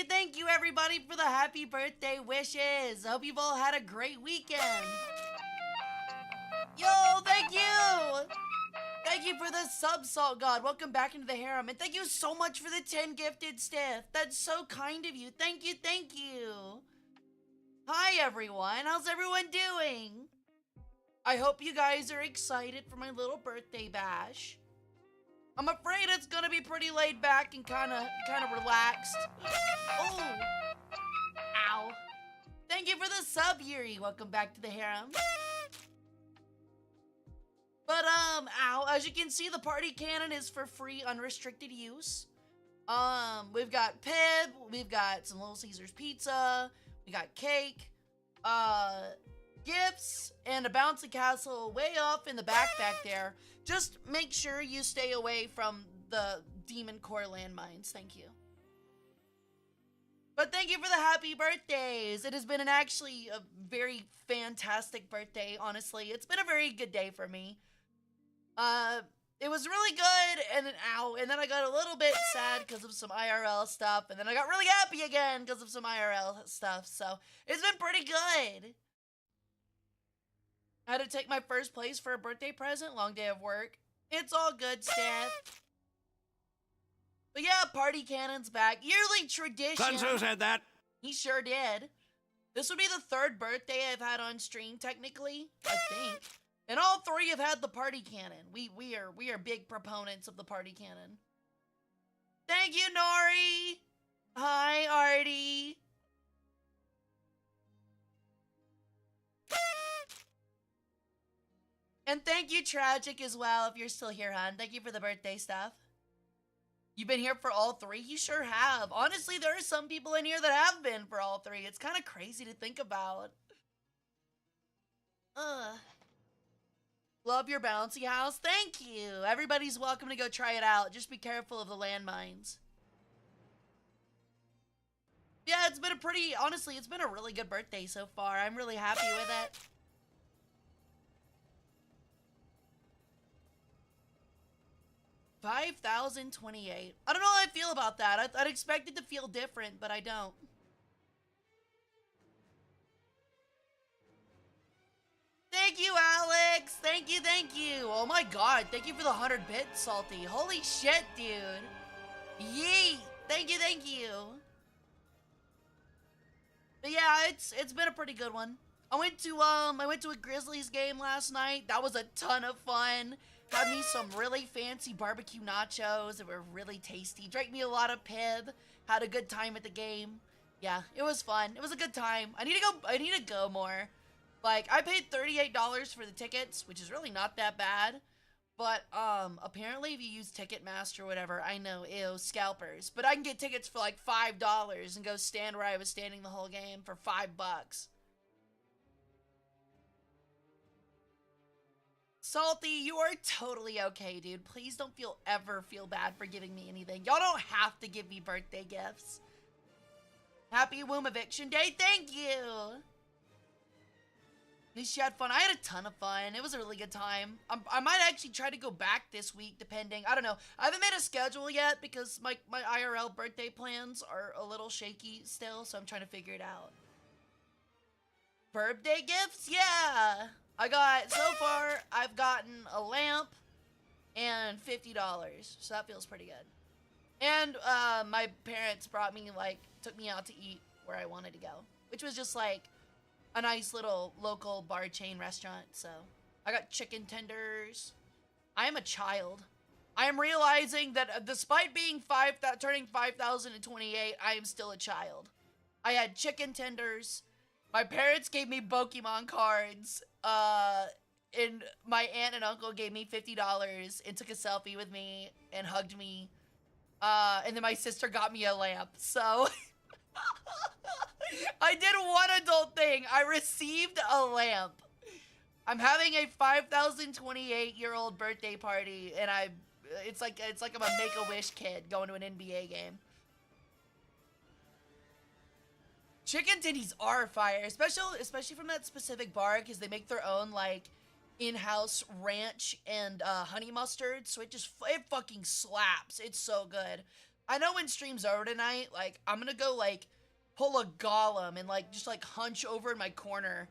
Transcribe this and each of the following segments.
thank you everybody for the happy birthday wishes. I hope you've all had a great weekend. Yo, thank you. Thank you for the sub, Salt God. Welcome back into the harem. And thank you so much for the 10 gifted stiff. That's so kind of you. Thank you, thank you. Hi everyone, how's everyone doing? I hope you guys are excited for my little birthday bash. I'm afraid it's gonna be pretty laid back and kinda relaxed. Oh, ow. Thank you for the sub, Yuri. Welcome back to the harem. But, ow, as you can see, the party cannon is for free, unrestricted use. We've got Pib, we've got some Little Caesars pizza, we got cake, gifts, and a bouncy castle way off in the back there. Just make sure you stay away from the Demon Core landmines, thank you. But thank you for the happy birthdays. It has been actually a very fantastic birthday, honestly. It's been a very good day for me. It was really good, and then ow, and then I got a little bit sad because of some IRL stuff, and then I got really happy again because of some IRL stuff, so it's been pretty good. I had to take my first place for a birthday present, long day of work. It's all good, Steph. But yeah, party cannon's back. Yearly tradition. Kunzu said that. He sure did. This would be the third birthday I've had on stream, technically, I think. And all three have had the party cannon. We are big proponents of the party cannon. Thank you, Nori. Hi, Artie. And thank you, Tragic, as well, if you're still here, hon. Thank you for the birthday stuff. You've been here for all three? You sure have. Honestly, there are some people in here that have been for all three. It's kind of crazy to think about. Love your bouncy house. Thank you. Everybody's welcome to go try it out. Just be careful of the landmines. Yeah, it's been a pretty, honestly, it's been a really good birthday so far. I'm really happy with it. $5,028. I don't know how I feel about that. I'd expect it to feel different, but I don't. Thank you, Alex. Thank you, thank you. Oh my god, thank you for the 100 bits, Salty. Holy shit, dude. Yeet. Thank you, thank you. But yeah, it's been a pretty good one. I went to a Grizzlies game last night. That was a ton of fun. Had me some really fancy barbecue nachos that were really tasty. Drank me a lot of Pib. Had a good time at the game. Yeah, it was fun. It was a good time. I need to go more. Like, I paid $38 for the tickets, which is really not that bad. But, apparently if you use Ticketmaster or whatever, I know, ew, scalpers. But I can get tickets for like $5 and go stand where I was standing the whole game for $5. Salty, you are totally okay, dude. Please don't ever feel bad for giving me anything. Y'all don't have to give me birthday gifts. Happy Womb Eviction Day, thank you! At least you had fun. I had a ton of fun. It was a really good time. I might actually try to go back this week, depending. I don't know. I haven't made a schedule yet because my IRL birthday plans are a little shaky still, so I'm trying to figure it out. Birthday gifts? Yeah! So far, I've gotten a lamp and $50, so that feels pretty good. And, my parents took me out to eat where I wanted to go, which was just, like, a nice little local bar chain restaurant, so. I got chicken tenders. I am a child. I am realizing that despite being turning 5,028, I am still a child. I had chicken tenders. My parents gave me Pokemon cards. And my aunt and uncle gave me $50 and took a selfie with me and hugged me. And then my sister got me a lamp, so. I did one adult thing. I received a lamp. I'm having a 5,028-year-old birthday party, and it's like I'm a Make-A-Wish kid going to an NBA game. Chicken titties are fire, especially from that specific bar, because they make their own, like, in-house ranch and honey mustard, so it fucking slaps. It's so good. I know when stream's over tonight, like, I'm gonna go, like, pull a golem and, like, just, like, hunch over in my corner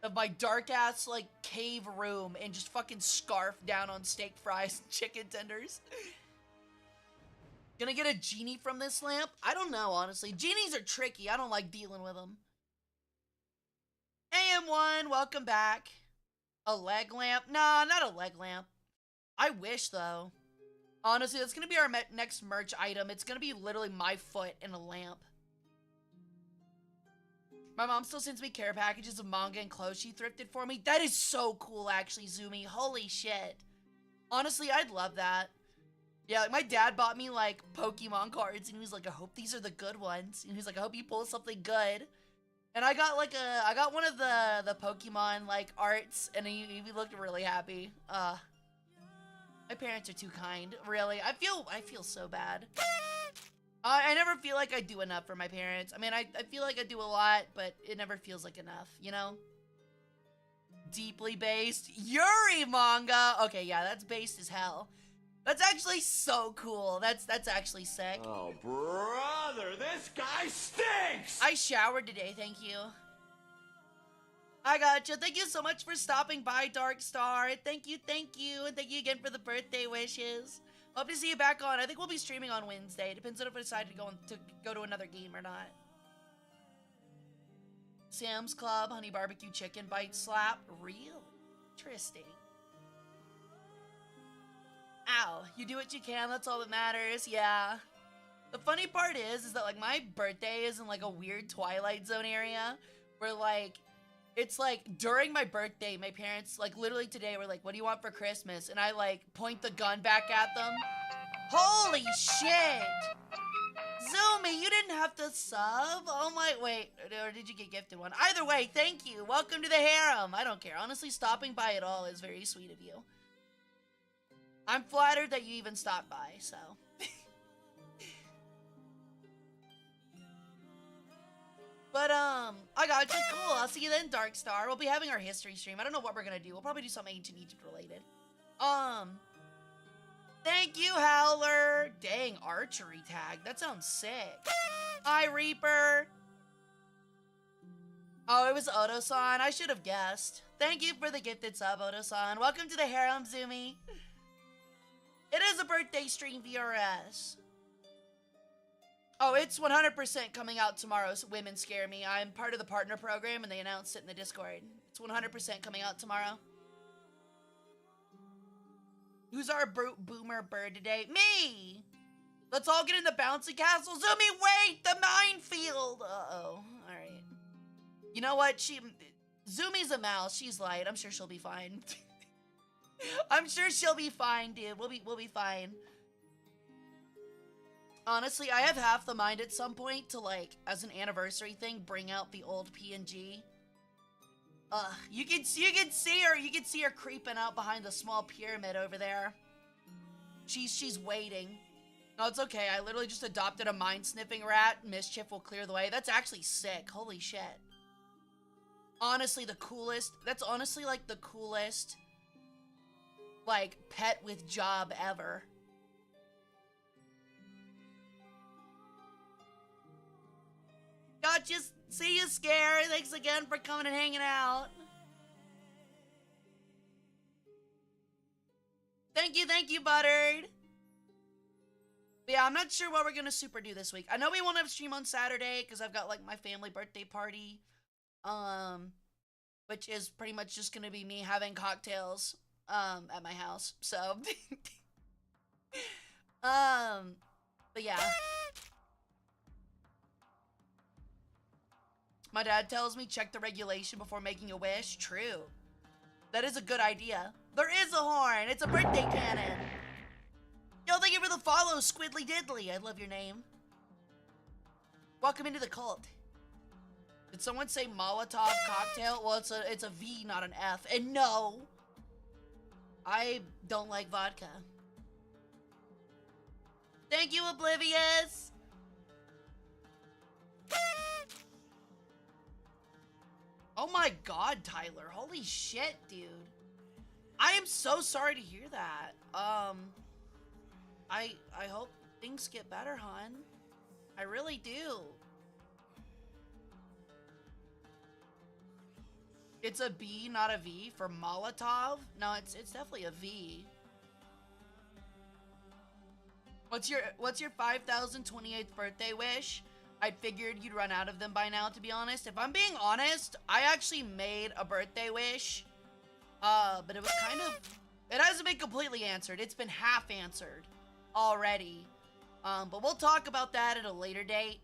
of my dark-ass, like, cave room and just fucking scarf down on steak fries and chicken tenders. Gonna get a genie from this lamp? I don't know, honestly. Genies are tricky. I don't like dealing with them. AM1, welcome back. A leg lamp? Nah, not a leg lamp. I wish, though. Honestly, that's gonna be our next merch item. It's gonna be literally my foot in a lamp. My mom still sends me care packages of manga and clothes she thrifted for me. That is so cool, actually, Zumi. Holy shit. Honestly, I'd love that. Yeah, like, my dad bought me, like, Pokemon cards, and he was like, I hope these are the good ones. And he was like, I hope you pull something good. And I got, like, I got one of the Pokemon, like, arts, and he looked really happy. My parents are too kind, really. I feel so bad. I never feel like I do enough for my parents. I mean, I feel like I do a lot, but it never feels like enough, you know? Deeply based. Yuri manga! Okay, yeah, that's based as hell. That's actually so cool. That's actually sick. Oh, brother, this guy stinks! I showered today, thank you. I gotcha. Thank you so much for stopping by, Dark Star. Thank you, and thank you again for the birthday wishes. Hope to see you back on. I think we'll be streaming on Wednesday. Depends on if I decide to go to another game or not. Sam's Club, honey barbecue chicken bite slap. Real interesting. Ow, you do what you can. That's all that matters. Yeah. The funny part is that like my birthday is in like a weird Twilight Zone area where like it's like during my birthday, my parents like literally today were like, what do you want for Christmas? And I like point the gun back at them. Holy shit! Zoomy, you didn't have to sub? Oh my, wait, or did you get gifted one? Either way, thank you. Welcome to the harem. I don't care. Honestly, stopping by at all is very sweet of you. I'm flattered that you even stopped by, so. But, I got you. Cool. I'll see you then, Dark Star. We'll be having our history stream. I don't know what we're gonna do. We'll probably do something Ancient Egypt related. Thank you, Howler. Dang, archery tag. That sounds sick. Hi, Reaper. Oh, it was Odo-san. I should have guessed. Thank you for the gifted sub, Odo-san. Welcome to the harem, Zumi. It is a birthday stream, VRS. Oh, it's 100% coming out tomorrow, so women scare me. I'm part of the partner program, and they announced it in the Discord. It's 100% coming out tomorrow. Who's our boomer bird today? Me! Let's all get in the bouncy castle. Zumi, wait! The minefield! Uh-oh. Alright. You know what? Zumi's a mouse. She's light. I'm sure she'll be fine. I'm sure she'll be fine, dude. We'll be fine. Honestly, I have half the mind at some point to, like, as an anniversary thing, bring out the old PNG. You can see her creeping out behind the small pyramid over there. She's waiting. No, it's okay. I literally just adopted a mind-sniffing rat. Mischief will clear the way. That's actually sick. Holy shit. Honestly, the coolest. That's honestly, like, the coolest, like, pet with job ever. Gotcha. See you, Scare. Thanks again for coming and hanging out. Thank you, Buttered. But yeah, I'm not sure what we're gonna super do this week. I know we won't have stream on Saturday because I've got like my family birthday party, which is pretty much just gonna be me having cocktails, at my house. So, but yeah. My dad tells me check the regulation before making a wish. True. That is a good idea. There is a horn. It's a birthday cannon. Yo, thank you for the follow, Squidly Diddly. I love your name. Welcome into the cult. Did someone say Molotov cocktail? Well, it's a V, not an F. And no, I don't like vodka. Thank you, Oblivious. Oh my god, Tyler. Holy shit, dude. I am so sorry to hear that. I things get better, hon. I really do. It's a B, not a V for Molotov? No, it's definitely a V. What's your 5,028th birthday wish? I figured you'd run out of them by now, to be honest. If I'm being honest, I actually made a birthday wish. But it was kind of... It hasn't been completely answered. It's been half answered already. But we'll talk about that at a later date.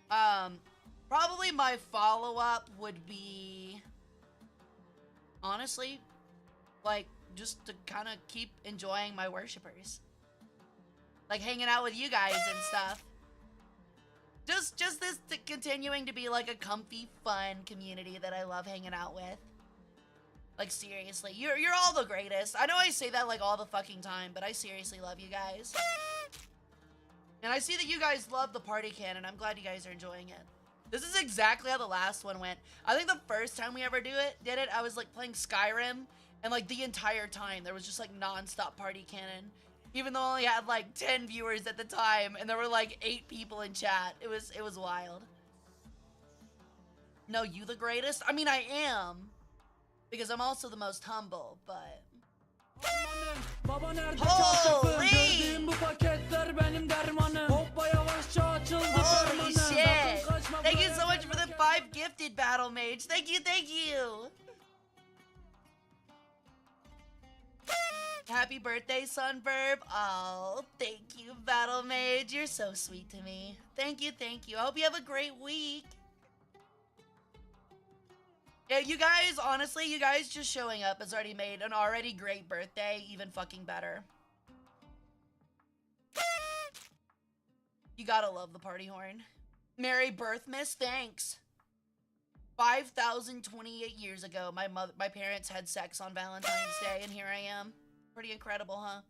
Probably my follow-up would be... Honestly, like, just to kind of keep enjoying my worshipers. Like, hanging out with you guys and stuff. Just this continuing to be, like, a comfy, fun community that I love hanging out with. Like, seriously, you're all the greatest. I know I say that, like, all the fucking time, but I seriously love you guys. And I see that you guys love the party cannon. I'm glad you guys are enjoying it. This is exactly how the last one went. I think the first time we ever did it, I was, like, playing Skyrim, and, like, the entire time, there was just, like, non-stop party cannon. Even though I only had, like, 10 viewers at the time, and there were, like, 8 people in chat. It was wild. No, you the greatest? I mean, I am. Because I'm also the most humble, but... Holy! Holy shit! Thank you so much for the 5 gifted, Battle Mage. Thank you, thank you! Happy birthday, Sunverb. Oh, thank you, Battle Mage. You're so sweet to me. Thank you, thank you. I hope you have a great week. Yeah, you guys, honestly, you guys just showing up has already made an already great birthday even fucking better. You gotta love the party horn. Merry Birthmas, thanks. 5,028 years ago, my parents had sex on Valentine's Day, and here I am. Pretty incredible, huh?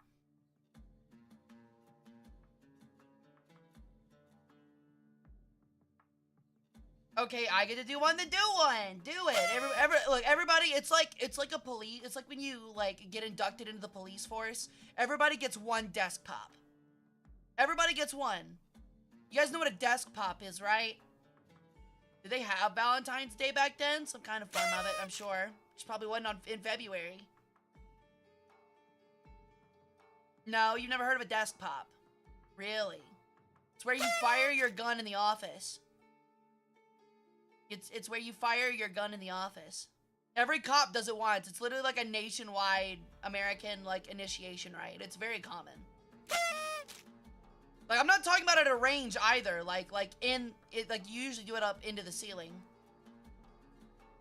Okay, I get to do one, then do one. Do it. Look, everybody, it's like a police. It's like when you like get inducted into the police force. Everybody gets one desk pop. Everybody gets one. You guys know what a desk pop is, right? Did they have Valentine's Day back then? Some kind of form of it, I'm sure. Which probably wasn't in February. No, you've never heard of a desk pop. Really? It's where you fire your gun in the office. It's where you fire your gun in the office. Every cop does it once. It's literally like a nationwide American, like, initiation rite. It's very common. Like, I'm not talking about at a range either. Like you usually do it up into the ceiling.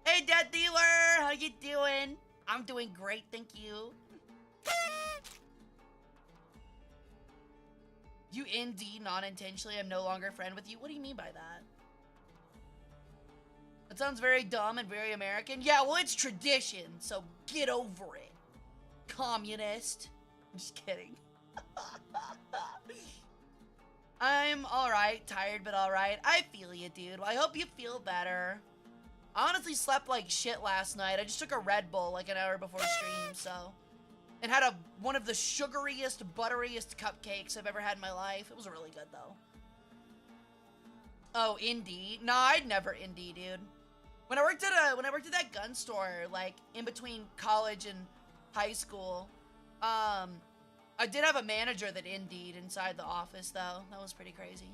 Hey, Death Dealer! How you doing? I'm doing great, thank you. You indeed, non-intentionally, I'm no longer a friend with you. What do you mean by that? That sounds very dumb and very American. Yeah, well, it's tradition, so get over it. Communist. I'm just kidding. I'm alright, tired but alright. I feel you, dude. Well, I hope you feel better. I honestly slept like shit last night. I just took a Red Bull like an hour before stream, so... And had one of the sugariest, butteriest cupcakes I've ever had in my life. It was really good, though. Oh, indie? Nah, I'd never indie, dude. When I worked at that gun store, like, in between college and high school, I did have a manager that indied inside the office, though. That was pretty crazy.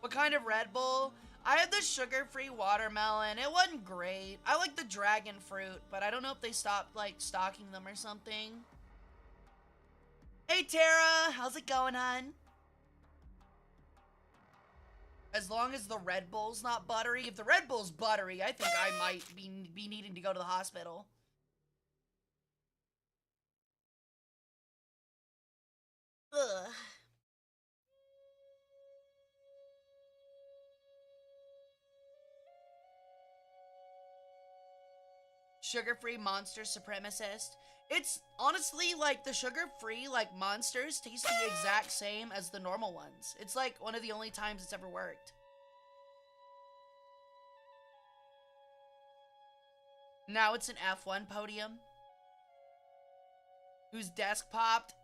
What kind of Red Bull? I had the sugar-free watermelon. It wasn't great. I like the dragon fruit, but I don't know if they stopped, like, stocking them or something. Hey, Tara! How's it going, hon? As long as the Red Bull's not buttery. If the Red Bull's buttery, I think I might be needing to go to the hospital. Ugh. Sugar-free monster supremacist. It's honestly like the sugar-free like monsters taste the exact same as the normal ones. It's like one of the only times it's ever worked. Now it's an F1 podium. Whose desk popped?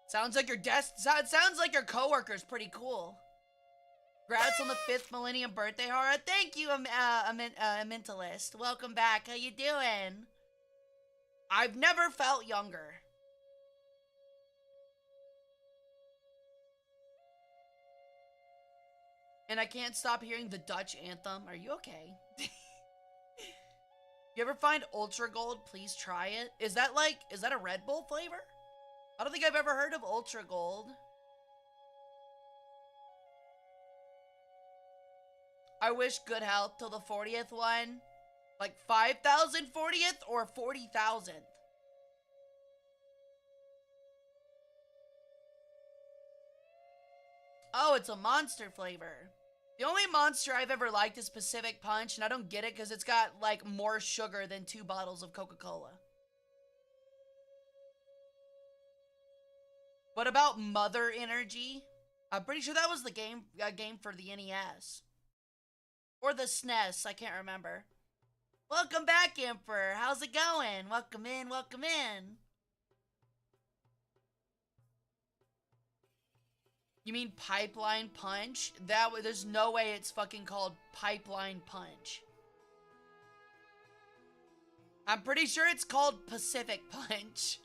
Sounds like your sounds like your coworker's pretty cool. Congrats on the 5th millennium birthday, Hara. Thank you, Mentalist. Welcome back. How you doing? I've never felt younger. And I can't stop hearing the Dutch anthem. Are you okay? You ever find Ultra Gold? Please try it. Is that a Red Bull flavor? I don't think I've ever heard of Ultra Gold. I wish good health till the 40th one. Like 5,000 40th or 40,000. Oh, it's a monster flavor. The only monster I've ever liked is Pacific Punch, and I don't get it because it's got, like, more sugar than 2 bottles of Coca-Cola. What about Mother Energy? I'm pretty sure that was the game for the NES. Or the SNES, I can't remember. Welcome back, Emperor. How's it going? Welcome in, welcome in. You mean Pipeline Punch? There's no way it's fucking called Pipeline Punch. I'm pretty sure it's called Pacific Punch.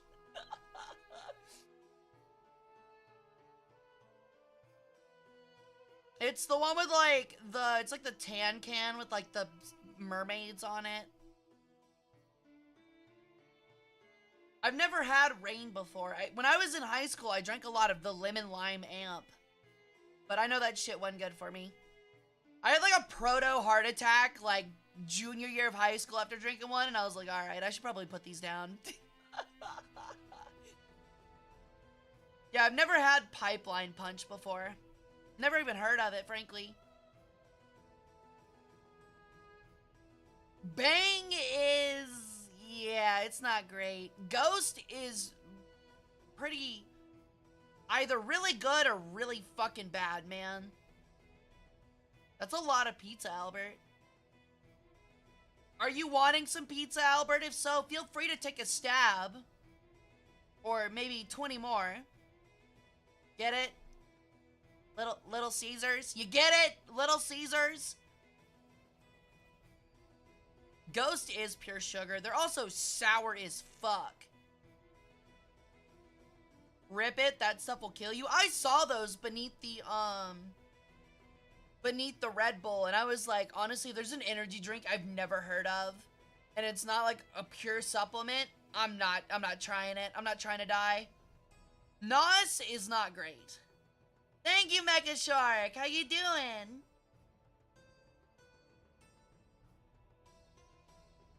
It's the one with like it's like the tan can with like the mermaids on it. I've never had Rain before. When I was in high school, I drank a lot of the Lemon Lime Amp. But I know that shit wasn't good for me. I had like a proto heart attack like junior year of high school after drinking one, and I was like, alright, I should probably put these down. Yeah, I've never had Pipeline Punch before. Never even heard of it, frankly. Bang is... yeah, it's not great. Ghost is pretty... either really good or really fucking bad, man. That's a lot of pizza, Albert. Are you wanting some pizza, Albert? If so, feel free to take a stab. Or maybe 20 more. Get it? Little Caesars? You get it? Little Caesars? Ghost is pure sugar. They're also sour as fuck. Rip it, that stuff will kill you. I saw those beneath the Red Bull, and I was like, honestly, there's an energy drink I've never heard of, and it's not like a pure supplement. I'm not trying it. I'm not trying to die. NOS is not great. Thank you, Mecha Shark. How you doing?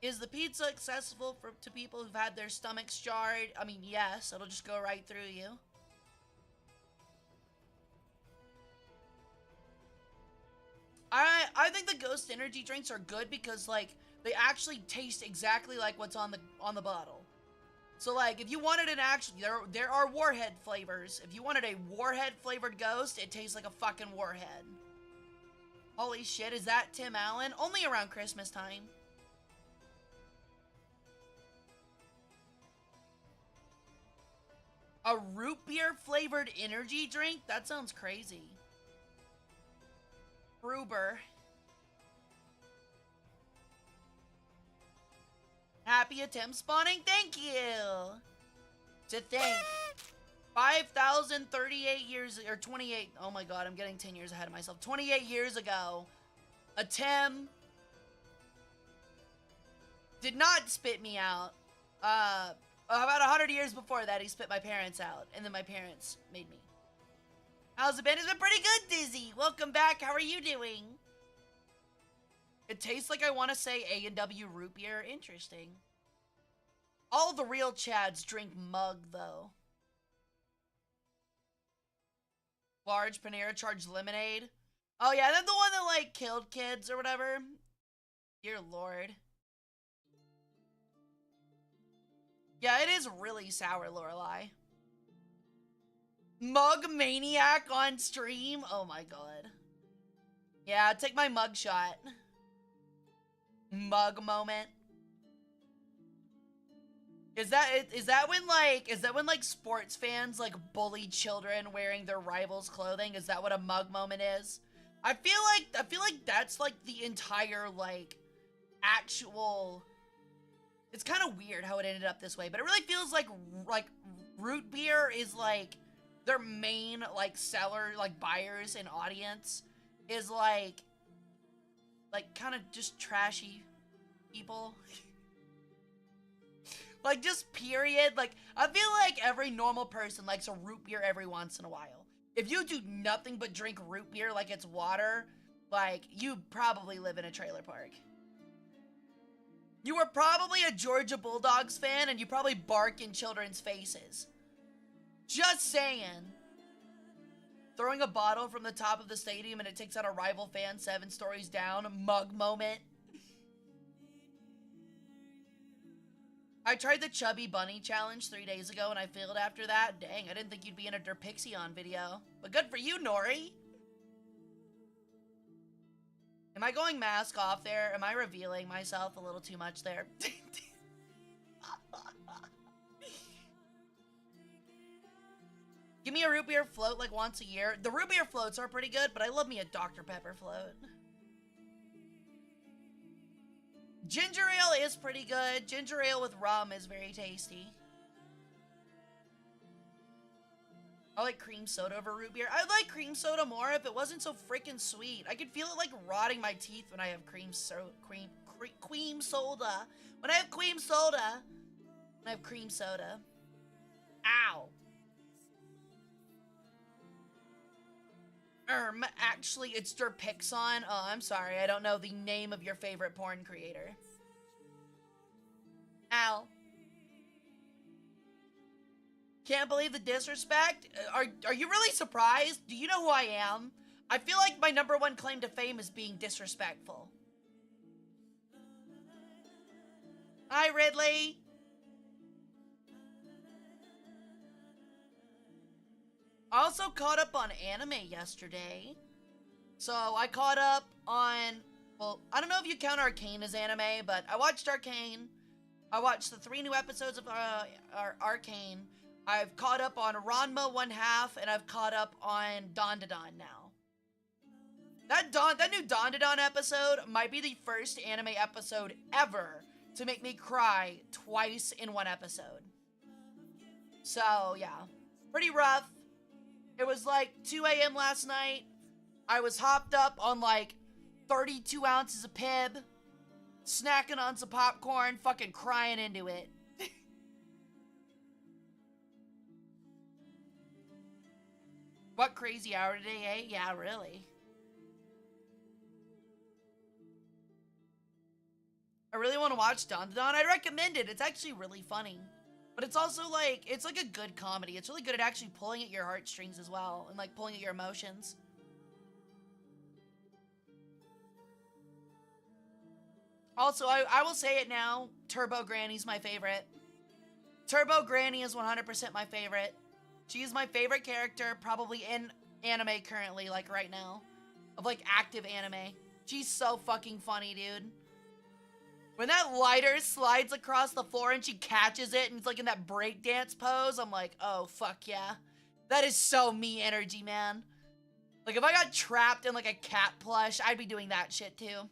Is the pizza accessible to people who've had their stomachs jarred? I mean, yes. It'll just go right through you. I think the Ghost energy drinks are good because, like, they actually taste exactly like what's on the bottle. So, like, if you wanted an actual... There are Warhead flavors. If you wanted a Warhead-flavored Ghost, it tastes like a fucking Warhead. Holy shit, is that Tim Allen? Only around Christmas time. A root beer-flavored energy drink? That sounds crazy. Fruber. Happy attempt spawning? Thank you! To think. 5,038 years, or 28, oh my god, I'm getting 10 years ahead of myself. 28 years ago, a Tim did not spit me out. About 100 years before that, he spit my parents out, and then my parents made me. How's it been? It's been pretty good, Dizzy. Welcome back. How are you doing? It tastes like I want to say A&W root beer. Interesting. All the real Chads drink mug, though. Large Panera charged lemonade. Oh, yeah, that's the one that, like, killed kids or whatever. Dear Lord. Yeah, it is really sour, Lorelai. Mug Maniac on stream? Oh my god. Yeah, take my mug shot. Mug moment. Is that when sports fans like bully children wearing their rivals' clothing? Is that what a mug moment is? I feel like that's like the entire like actual. It's kind of weird how it ended up this way, but it really feels like root beer is like their main like seller, like buyers and audience is like kind of just trashy people. Like, just period. Like, I feel like every normal person likes a root beer every once in a while. If you do nothing but drink root beer like it's water, like, you probably live in a trailer park. You were probably a Georgia Bulldogs fan, and you probably bark in children's faces. Just saying. Throwing a bottle from the top of the stadium and it takes out a rival fan 7 stories down. Mug moment. I tried the Chubby Bunny Challenge 3 days ago and I failed after that. Dang, I didn't think you'd be in a Derpixion video. But good for you, Nori. Am I going mask off there? Am I revealing myself a little too much there? Give me a root beer float like once a year. The root beer floats are pretty good, but I love me a Dr. Pepper float. Ginger ale is pretty good. Ginger ale with rum is very tasty. I like cream soda over root beer. I'd like cream soda more if it wasn't so freaking sweet. I could feel it like rotting my teeth when I have cream soda. When I have cream soda. When I have cream soda. Ow. Actually, it's Derpixon. Oh, I'm sorry. I don't know the name of your favorite porn creator. Ow. Can't believe the disrespect. Are you really surprised? Do you know who I am? I feel like my #1 claim to fame is being disrespectful. Hi, Ridley. I also caught up on anime yesterday. So I caught up on, well, I don't know if you count Arcane as anime, but I watched Arcane. I watched the 3 new episodes of Arcane. I've caught up on Ranma 1/2, and I've caught up on Dandadan now. That new Dandadan episode might be the first anime episode ever to make me cry twice in one episode. So, yeah. Pretty rough. It was like 2 a.m. last night. I was hopped up on like 32 ounces of Pib, snacking on some popcorn, fucking crying into it. What crazy hour today, eh? Yeah, really. I really want to watch Dandadan. I'd recommend it. It's actually really funny. But it's also like, it's like a good comedy. It's really good at actually pulling at your heartstrings as well. And like pulling at your emotions. Also, I will say it now. Turbo Granny's my favorite. Turbo Granny is 100% my favorite. She is my favorite character, probably in anime currently, like right now. Of like active anime. She's so fucking funny, dude. When that lighter slides across the floor and she catches it and it's like in that breakdance pose, I'm like, oh, fuck yeah. That is so me energy, man. Like, if I got trapped in like a cat plush, I'd be doing that shit too.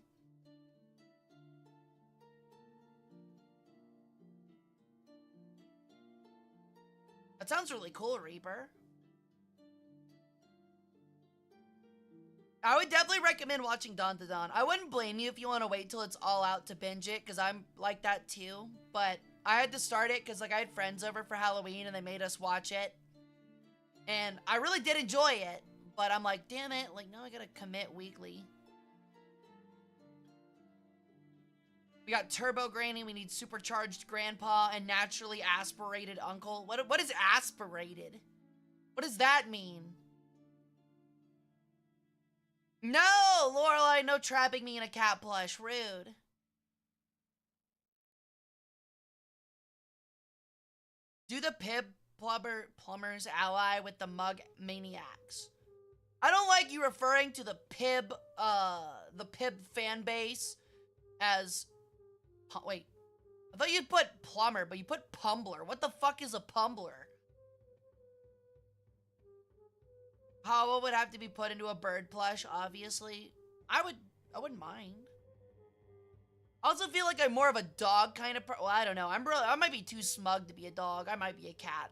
That sounds really cool, Reaper. I would definitely recommend watching Dandadan. I wouldn't blame you if you want to wait till it's all out to binge it, because I'm like that too. But I had to start it because like I had friends over for Halloween and they made us watch it. And I really did enjoy it. But I'm like, damn it, like now I gotta commit weekly. We got Turbo Granny, we need Supercharged Grandpa, and Naturally Aspirated Uncle. What is aspirated? What does that mean? No, Lorelai, no trapping me in a cat plush. Rude. Do the Pib Plumber's ally with the Mug Maniacs. I don't like you referring to the Pib fan base as... Wait. I thought you'd put plumber, but you put pumbler. What the fuck is a pumbler? How would have to be put into a bird plush, obviously. I wouldn't mind. I also feel like I'm more of a dog kind of well, I don't know. I might be too smug to be a dog. I might be a cat.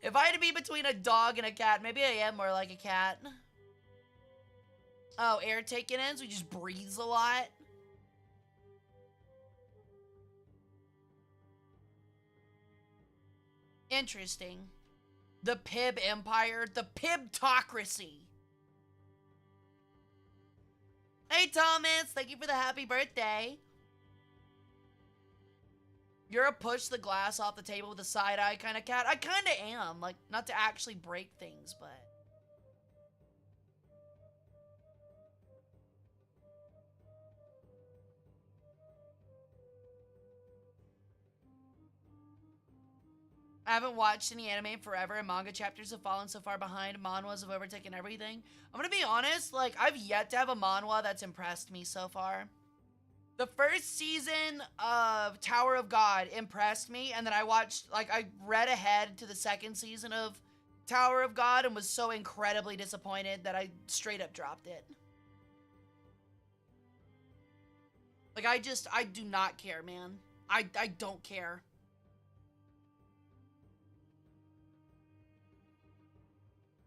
If I had to be between a dog and a cat, maybe I am more like a cat. Oh, air taking in, so he just breathes a lot. Interesting. The Pib Empire, the Pibtocracy. Hey, Thomas, thank you for the happy birthday. You're a push the glass off the table with a side eye kind of cat. I kind of am, like, not to actually break things, but. I haven't watched any anime in forever, and manga chapters have fallen so far behind. Manhwas have overtaken everything. I'm gonna be honest, like, I've yet to have a manhwa that's impressed me so far. The first season of Tower of God impressed me, and then I read ahead to the second season of Tower of God and was so incredibly disappointed that I straight up dropped it. Like, I do not care, man. I don't care.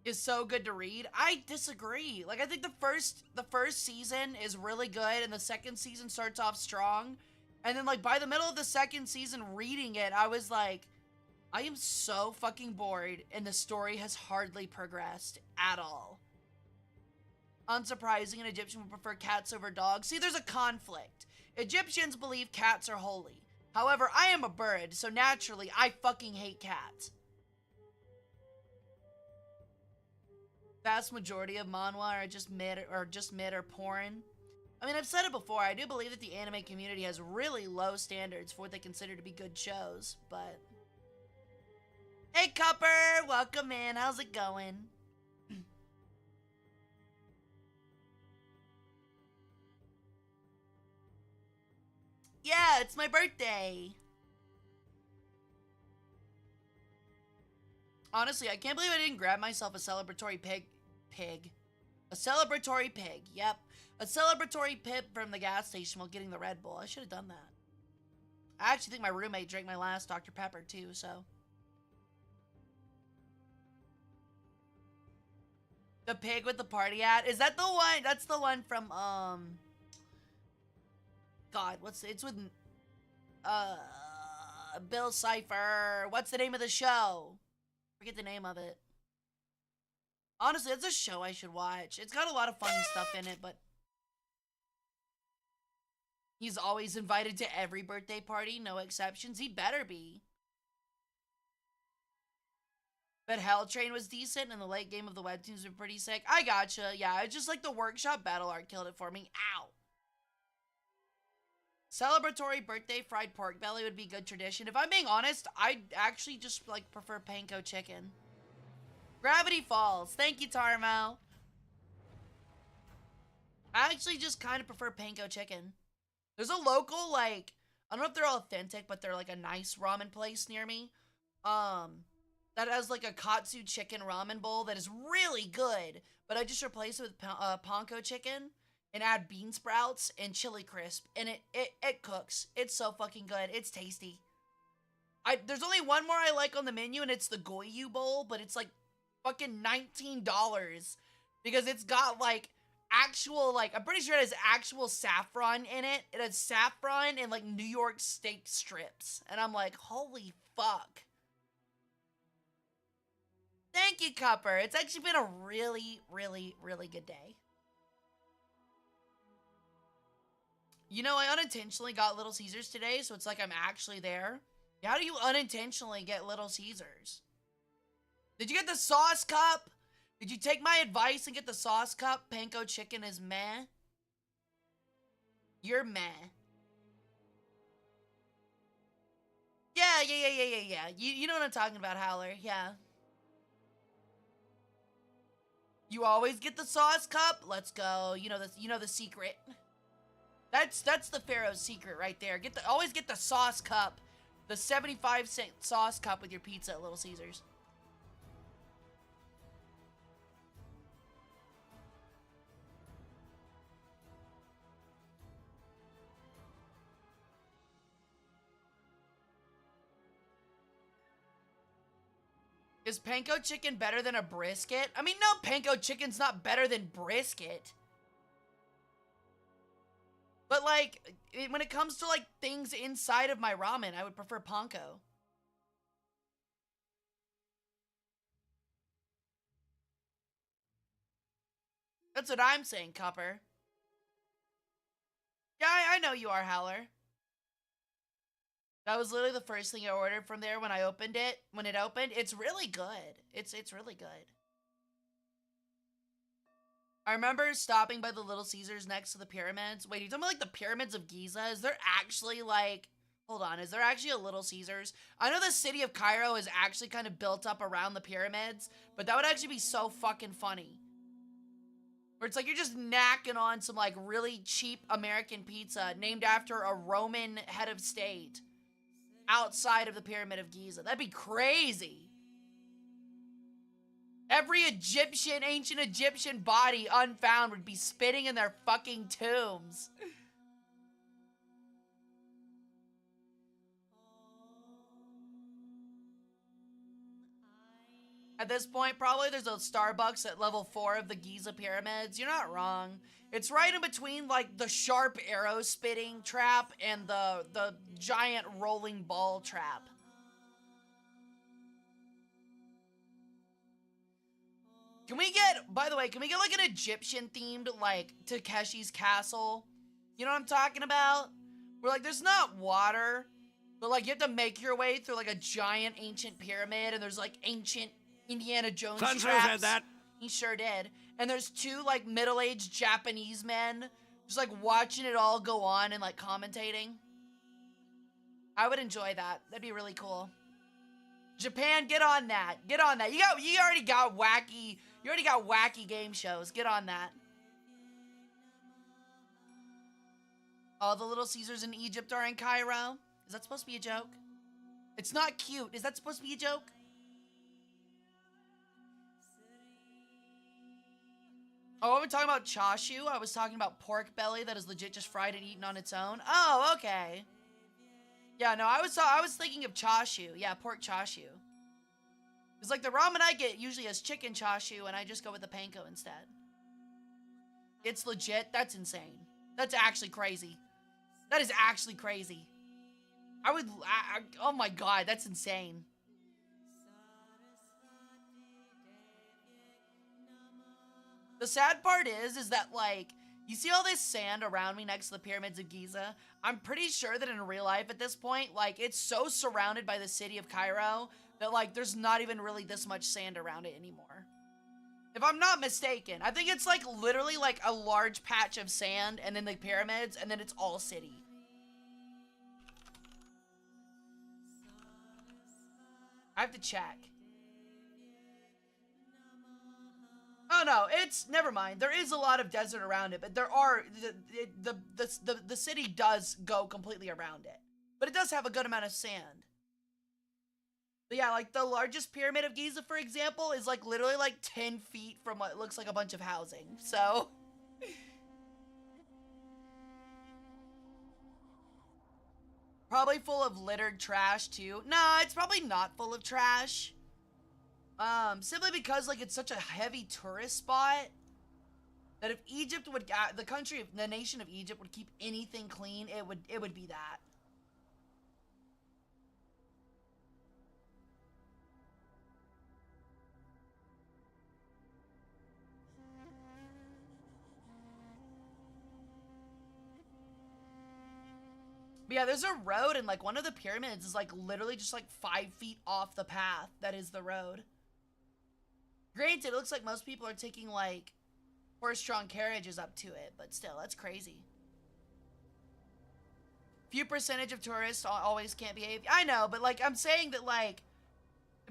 Is so good to read. I disagree. Like, I think the first season is really good, and the second season starts off strong. And then, like, by the middle of the second season reading it, I was like, I am so fucking bored, and the story has hardly progressed at all. Unsurprising, an Egyptian would prefer cats over dogs. See, there's a conflict. Egyptians believe cats are holy. However, I am a bird, so naturally, I fucking hate cats. Vast majority of manhwa are just mid or porn. I mean, I've said it before, I do believe that the anime community has really low standards for what they consider to be good shows, but... Hey, Cupper! Welcome in, how's it going? Yeah, it's my birthday! Honestly, I can't believe I didn't grab myself a celebratory pig. A celebratory pig, yep. A celebratory pip from the gas station while getting the Red Bull. I should have done that. I actually think my roommate drank my last Dr. Pepper too, so. The pig with the party hat? Is that the one? That's the one from, God, it's with, Bill Cipher. What's the name of the show? Forget the name of it. Honestly, it's a show I should watch. It's got a lot of funny stuff in it, but... He's always invited to every birthday party, no exceptions. He better be. But Hell Train was decent, and the late game of the webtoons were pretty sick. I gotcha, yeah. It's just like the workshop battle art killed it for me. Ow! Celebratory birthday fried pork belly would be good tradition. If I'm being honest, I'd actually just, like, prefer panko chicken. Gravity Falls. Thank you, Tarmo. I actually just kind of prefer panko chicken. There's a local, like, I don't know if they're authentic, but they're, like, a nice ramen place near me. That has, like, a katsu chicken ramen bowl that is really good. But I just replace it with panko chicken and add bean sprouts and chili crisp. And it cooks. It's so fucking good. It's tasty. There's only one more I like on the menu, and it's the Goyu bowl, but it's, like, fucking $19 because it's got like actual, like, I'm pretty sure it has actual saffron in it. It has saffron and like New York steak strips, and I'm like, holy fuck. Thank you, Cupper. It's actually been a really, really, really good day. You know, I unintentionally got Little Caesars today, so it's like I'm actually there. How do you unintentionally get Little Caesars? Did you get the sauce cup? Did you take my advice and get the sauce cup? Panko chicken is meh. You're meh. Yeah. You know what I'm talking about, Howler. Yeah. You always get the sauce cup? Let's go. You know the secret. That's the Pharaoh's secret right there. Always get the sauce cup, the 75-cent sauce cup with your pizza at Little Caesars. Is panko chicken better than a brisket? I mean, no, panko chicken's not better than brisket. But, like, when it comes to, like, things inside of my ramen, I would prefer panko. That's what I'm saying, Copper. Yeah, I know you are, Howler. That was literally the first thing I ordered from there when I opened it. When it opened, it's really good. It's really good. I remember stopping by the Little Caesars next to the pyramids. Wait, are you talking about like the pyramids of Giza? Is there actually like, hold on, is there actually a Little Caesars? I know the city of Cairo is actually kind of built up around the pyramids, but that would actually be so fucking funny. Where it's like you're just knacking on some like really cheap American pizza named after a Roman head of state outside of the Pyramid of Giza. That'd be crazy. Every ancient Egyptian body unfound would be spitting in their fucking tombs. At this point, probably there's a Starbucks at level 4 of the Giza pyramids. You're not wrong. It's right in between, like, the sharp arrow spitting trap and the giant rolling ball trap. Can we get, by the way, can we get, like, an Egyptian-themed, like, Takeshi's Castle? You know what I'm talking about? Where, like, there's not water, but, like, you have to make your way through, like, a giant ancient pyramid, and there's, like, ancient Indiana Jones traps. said that. He sure did. And there's two, like, middle-aged Japanese men just, like, watching it all go on and, like, commentating. I would enjoy that. That'd be really cool. Japan, get on that. Get on that. You already got wacky game shows. Get on that. All the Little Caesars in Egypt are in Cairo. Is that supposed to be a joke? It's not cute. Is that supposed to be a joke? Oh, are we talking about chashu? I was talking about pork belly that is legit just fried and eaten on its own. Oh, okay. Yeah, no, I was thinking of chashu. Yeah, pork chashu. It's like the ramen I get usually has chicken chashu, and I just go with the panko instead. It's legit. That's insane. That's actually crazy. That is actually crazy. Oh my god, that's insane. The sad part is that, like, you see all this sand around me next to the pyramids of Giza? I'm pretty sure that in real life at this point, like, it's so surrounded by the city of Cairo that, like, there's not even really this much sand around it anymore. If I'm not mistaken, I think it's, like, literally, like, a large patch of sand and then the pyramids and then it's all city. I have to check. Oh no, never mind. There is a lot of desert around it, but there are, the city does go completely around it. But it does have a good amount of sand. But yeah, like the largest pyramid of Giza, for example, is like literally like 10 feet from what looks like a bunch of housing. So. Probably full of littered trash too. Nah, it's probably not full of trash. Simply because, like, it's such a heavy tourist spot that if Egypt would, the nation of Egypt would keep anything clean, it would be that. But yeah, there's a road, and, like, one of the pyramids is, like, literally just, like, 5 feet off the path that is the road. Granted, it looks like most people are taking, like, horse-drawn carriages up to it, but still, that's crazy. Few percentage of tourists always can't behave. I know, but, like, I'm saying that, like,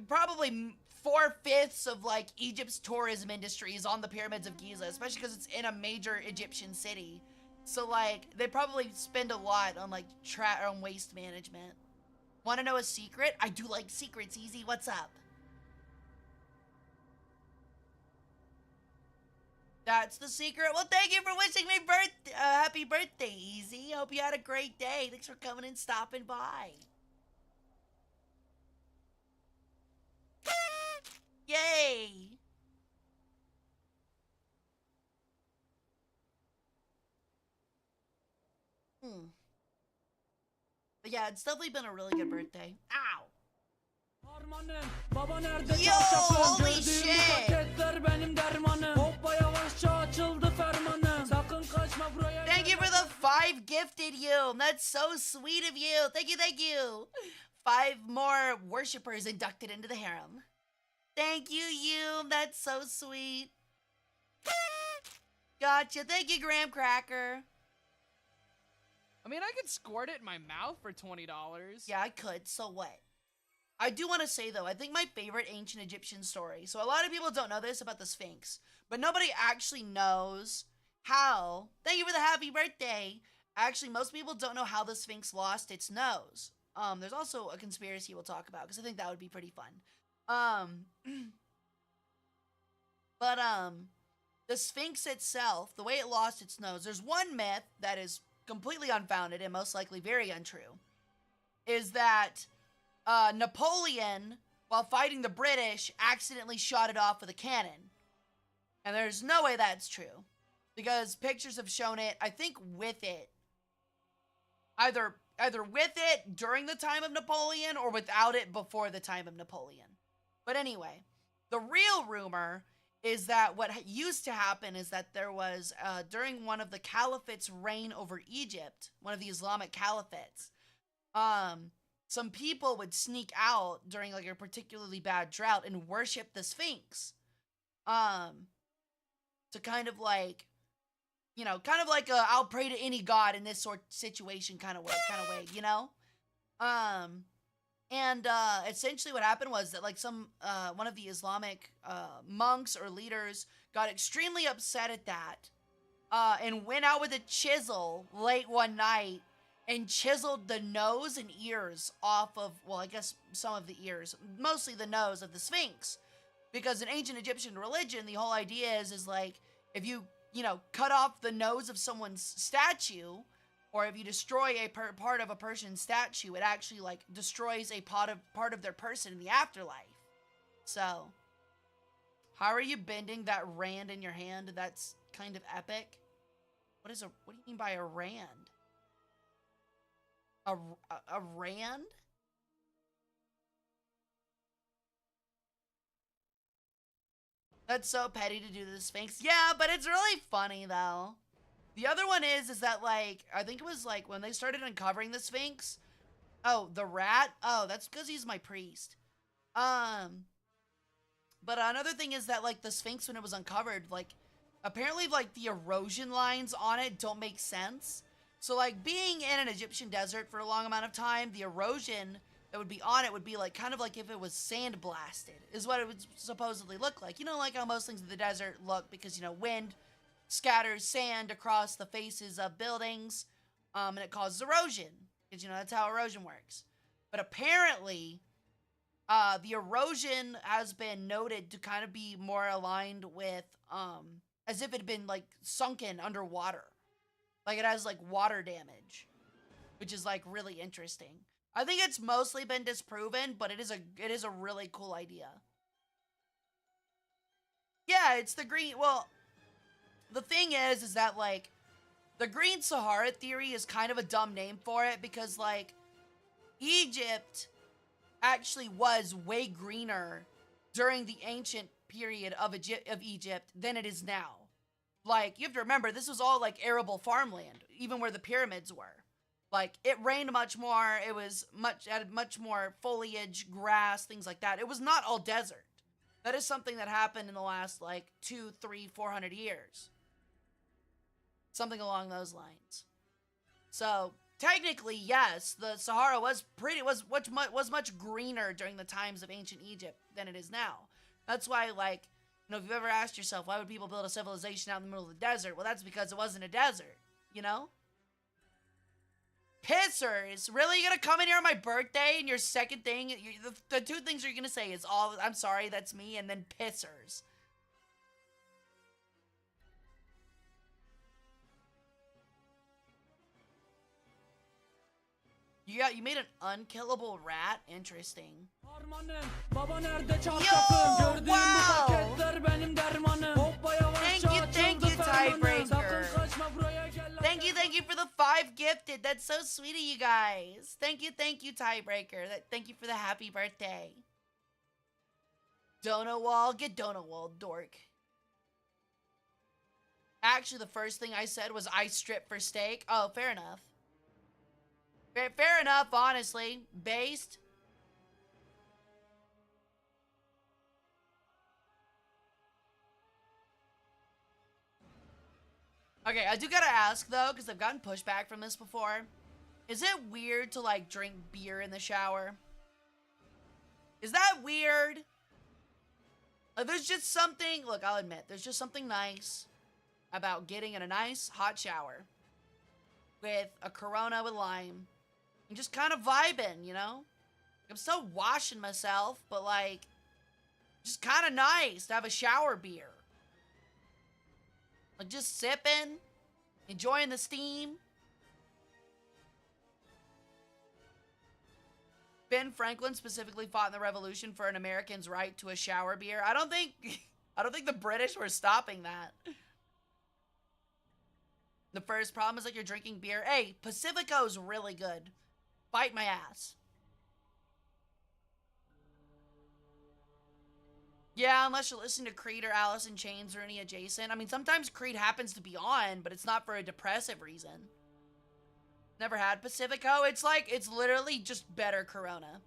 probably 4/5 of, like, Egypt's tourism industry is on the pyramids of Giza, especially because it's in a major Egyptian city. So like they probably spend a lot on like on waste management. Want to know a secret? I do like secrets. Easy. What's up? That's the secret. Well, thank you for wishing me happy birthday, Easy. Hope you had a great day. Thanks for coming and stopping by. Yay! But yeah, it's definitely been a really good birthday. Ow! Yo, holy shit! Thank you for the 5 gifted, you. That's so sweet of you. Thank you, thank you. 5 more worshippers inducted into the harem. Thank you, you. That's so sweet. Gotcha. Thank you, Graham Cracker. I mean, I could squirt it in my mouth for $20. Yeah, I could. So what? I do want to say, though, I think my favorite ancient Egyptian story. So a lot of people don't know this about the Sphinx, but nobody actually knows how. Thank you for the happy birthday. Actually, most people don't know how the Sphinx lost its nose. There's also a conspiracy we'll talk about because I think that would be pretty fun. The Sphinx itself, the way it lost its nose, there's one myth that is completely unfounded and most likely very untrue, is that Napoleon, while fighting the British, accidentally shot it off with a cannon. And there's no way that's true, because pictures have shown it, I think with it, either with it during the time of Napoleon or without it before the time of Napoleon. But anyway, the real rumor is that what used to happen is that there was, during one of the caliphates' reign over Egypt, one of the Islamic caliphates, some people would sneak out during like a particularly bad drought and worship the Sphinx. To kind of like, you know, kind of like a I'll pray to any god in this sort of situation kind of way, you know? Essentially what happened was that like one of the Islamic monks or leaders got extremely upset at that and went out with a chisel late one night and chiseled the nose and ears off of, well, I guess some of the ears, mostly the nose of the Sphinx. Because in ancient Egyptian religion, the whole idea is like, if you cut off the nose of someone's statue, or if you destroy a part of a person's statue, it actually like destroys a part of their person in the afterlife. So, how are you bending that rand in your hand? That's kind of epic. What do you mean by a rand? A rand? That's so petty to do to the Sphinx. Yeah, but it's really funny though. The other one is that like, I think it was like when they started uncovering the Sphinx. Oh, the rat? Oh, that's because he's my priest. But another thing is that like the Sphinx, when it was uncovered, like apparently like the erosion lines on it don't make sense. So like being in an Egyptian desert for a long amount of time, the erosion that would be on it would be like kind of like if it was sand blasted is what it would supposedly look like. You know, like how most things in the desert look, because, you know, wind scatters sand across the faces of buildings, and it causes erosion, because, you know, that's how erosion works. But apparently, the erosion has been noted to kind of be more aligned with, as if it had been, like, sunken underwater. Like, it has, like, water damage, which is, like, really interesting. I think it's mostly been disproven, but it is a really cool idea. Yeah, it's the green, well, the thing is that, like, the Green Sahara theory is kind of a dumb name for it, because, like, Egypt actually was way greener during the ancient period of Egypt than it is now. Like, you have to remember, this was all, like, arable farmland, even where the pyramids were. Like, it rained much more, it was had much more foliage, grass, things like that. It was not all desert. That is something that happened in the last, like, 200, 300, 400 years. Something along those lines. So, technically, yes, the Sahara was much greener during the times of ancient Egypt than it is now. That's why, like, you know, if you've ever asked yourself, why would people build a civilization out in the middle of the desert? Well, that's because it wasn't a desert. you know? Pissers. Really? You're gonna come in here on my birthday and your second thing, the two things you're gonna say is all, I'm sorry, that's me, and then pissers. You made an unkillable rat? Interesting. Yo, wow! Thank you, Tiebreaker. Thank you for the 5 gifted. That's so sweet of you guys. Thank you, Tiebreaker. Thank you for the happy birthday. Donut wall, get donut wall, dork. Actually, the first thing I said was I strip for steak. Oh, fair enough. Fair enough, honestly. Based. Okay, I do gotta ask, though, because I've gotten pushback from this before. Is it weird to, like, drink beer in the shower? Is that weird? There's just something... Look, I'll admit, there's just something nice about getting in a nice, hot shower with a Corona with lime and just kind of vibing, you know? I'm still washing myself, but, like, just kind of nice to have a shower beer. Like, just sipping, enjoying the steam. Ben Franklin specifically fought in the Revolution for an American's right to a shower beer. I don't think the British were stopping that. The first problem is like you're drinking beer. Hey, Pacifico's really good. Bite my ass. Yeah, unless you're listening to Creed or Alice in Chains or any adjacent. I mean, sometimes Creed happens to be on, but it's not for a depressive reason. Never had Pacifico. It's like, it's literally just better Corona.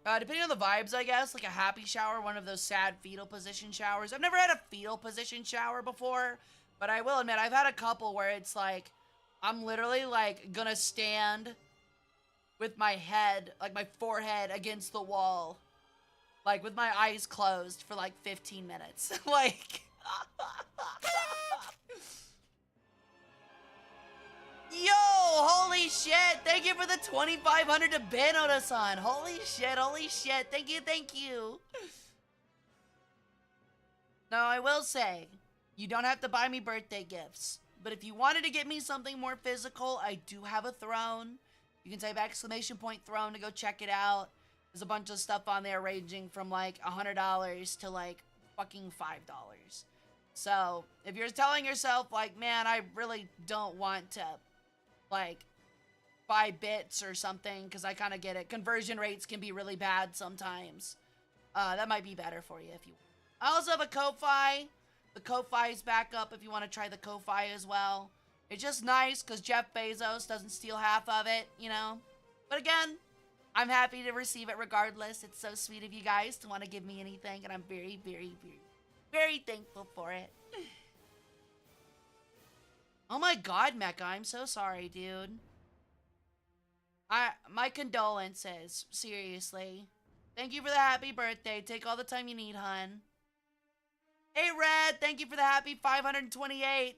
Depending on the vibes, I guess, like a happy shower, one of those sad fetal position showers. I've never had a fetal position shower before, but I will admit, I've had a couple where it's like, I'm literally like gonna stand with my head, like my forehead against the wall, like with my eyes closed for like 15 minutes. Like, yo, holy shit. Thank you for the 2,500 to Ben Oda-san. Holy shit. Thank you. Now, I will say, you don't have to buy me birthday gifts, but if you wanted to get me something more physical, I do have a throne. You can type !throne to go check it out. There's a bunch of stuff on there ranging from like $100 to like fucking $5. So if you're telling yourself like, man, I really don't want to like buy bits or something because I kind of get it. Conversion rates can be really bad sometimes. That might be better for you if you. I also have a Ko-Fi. The Ko-Fi is back up if you want to try the Ko-Fi as well. It's just nice because Jeff Bezos doesn't steal half of it, you know? But again, I'm happy to receive it regardless. It's so sweet of you guys to want to give me anything, and I'm very, very, very, very thankful for it. Oh my god, Mecha, I'm so sorry, dude. My condolences, seriously. Thank you for the happy birthday. Take all the time you need, hun. Hey, Red, thank you for the happy 528th.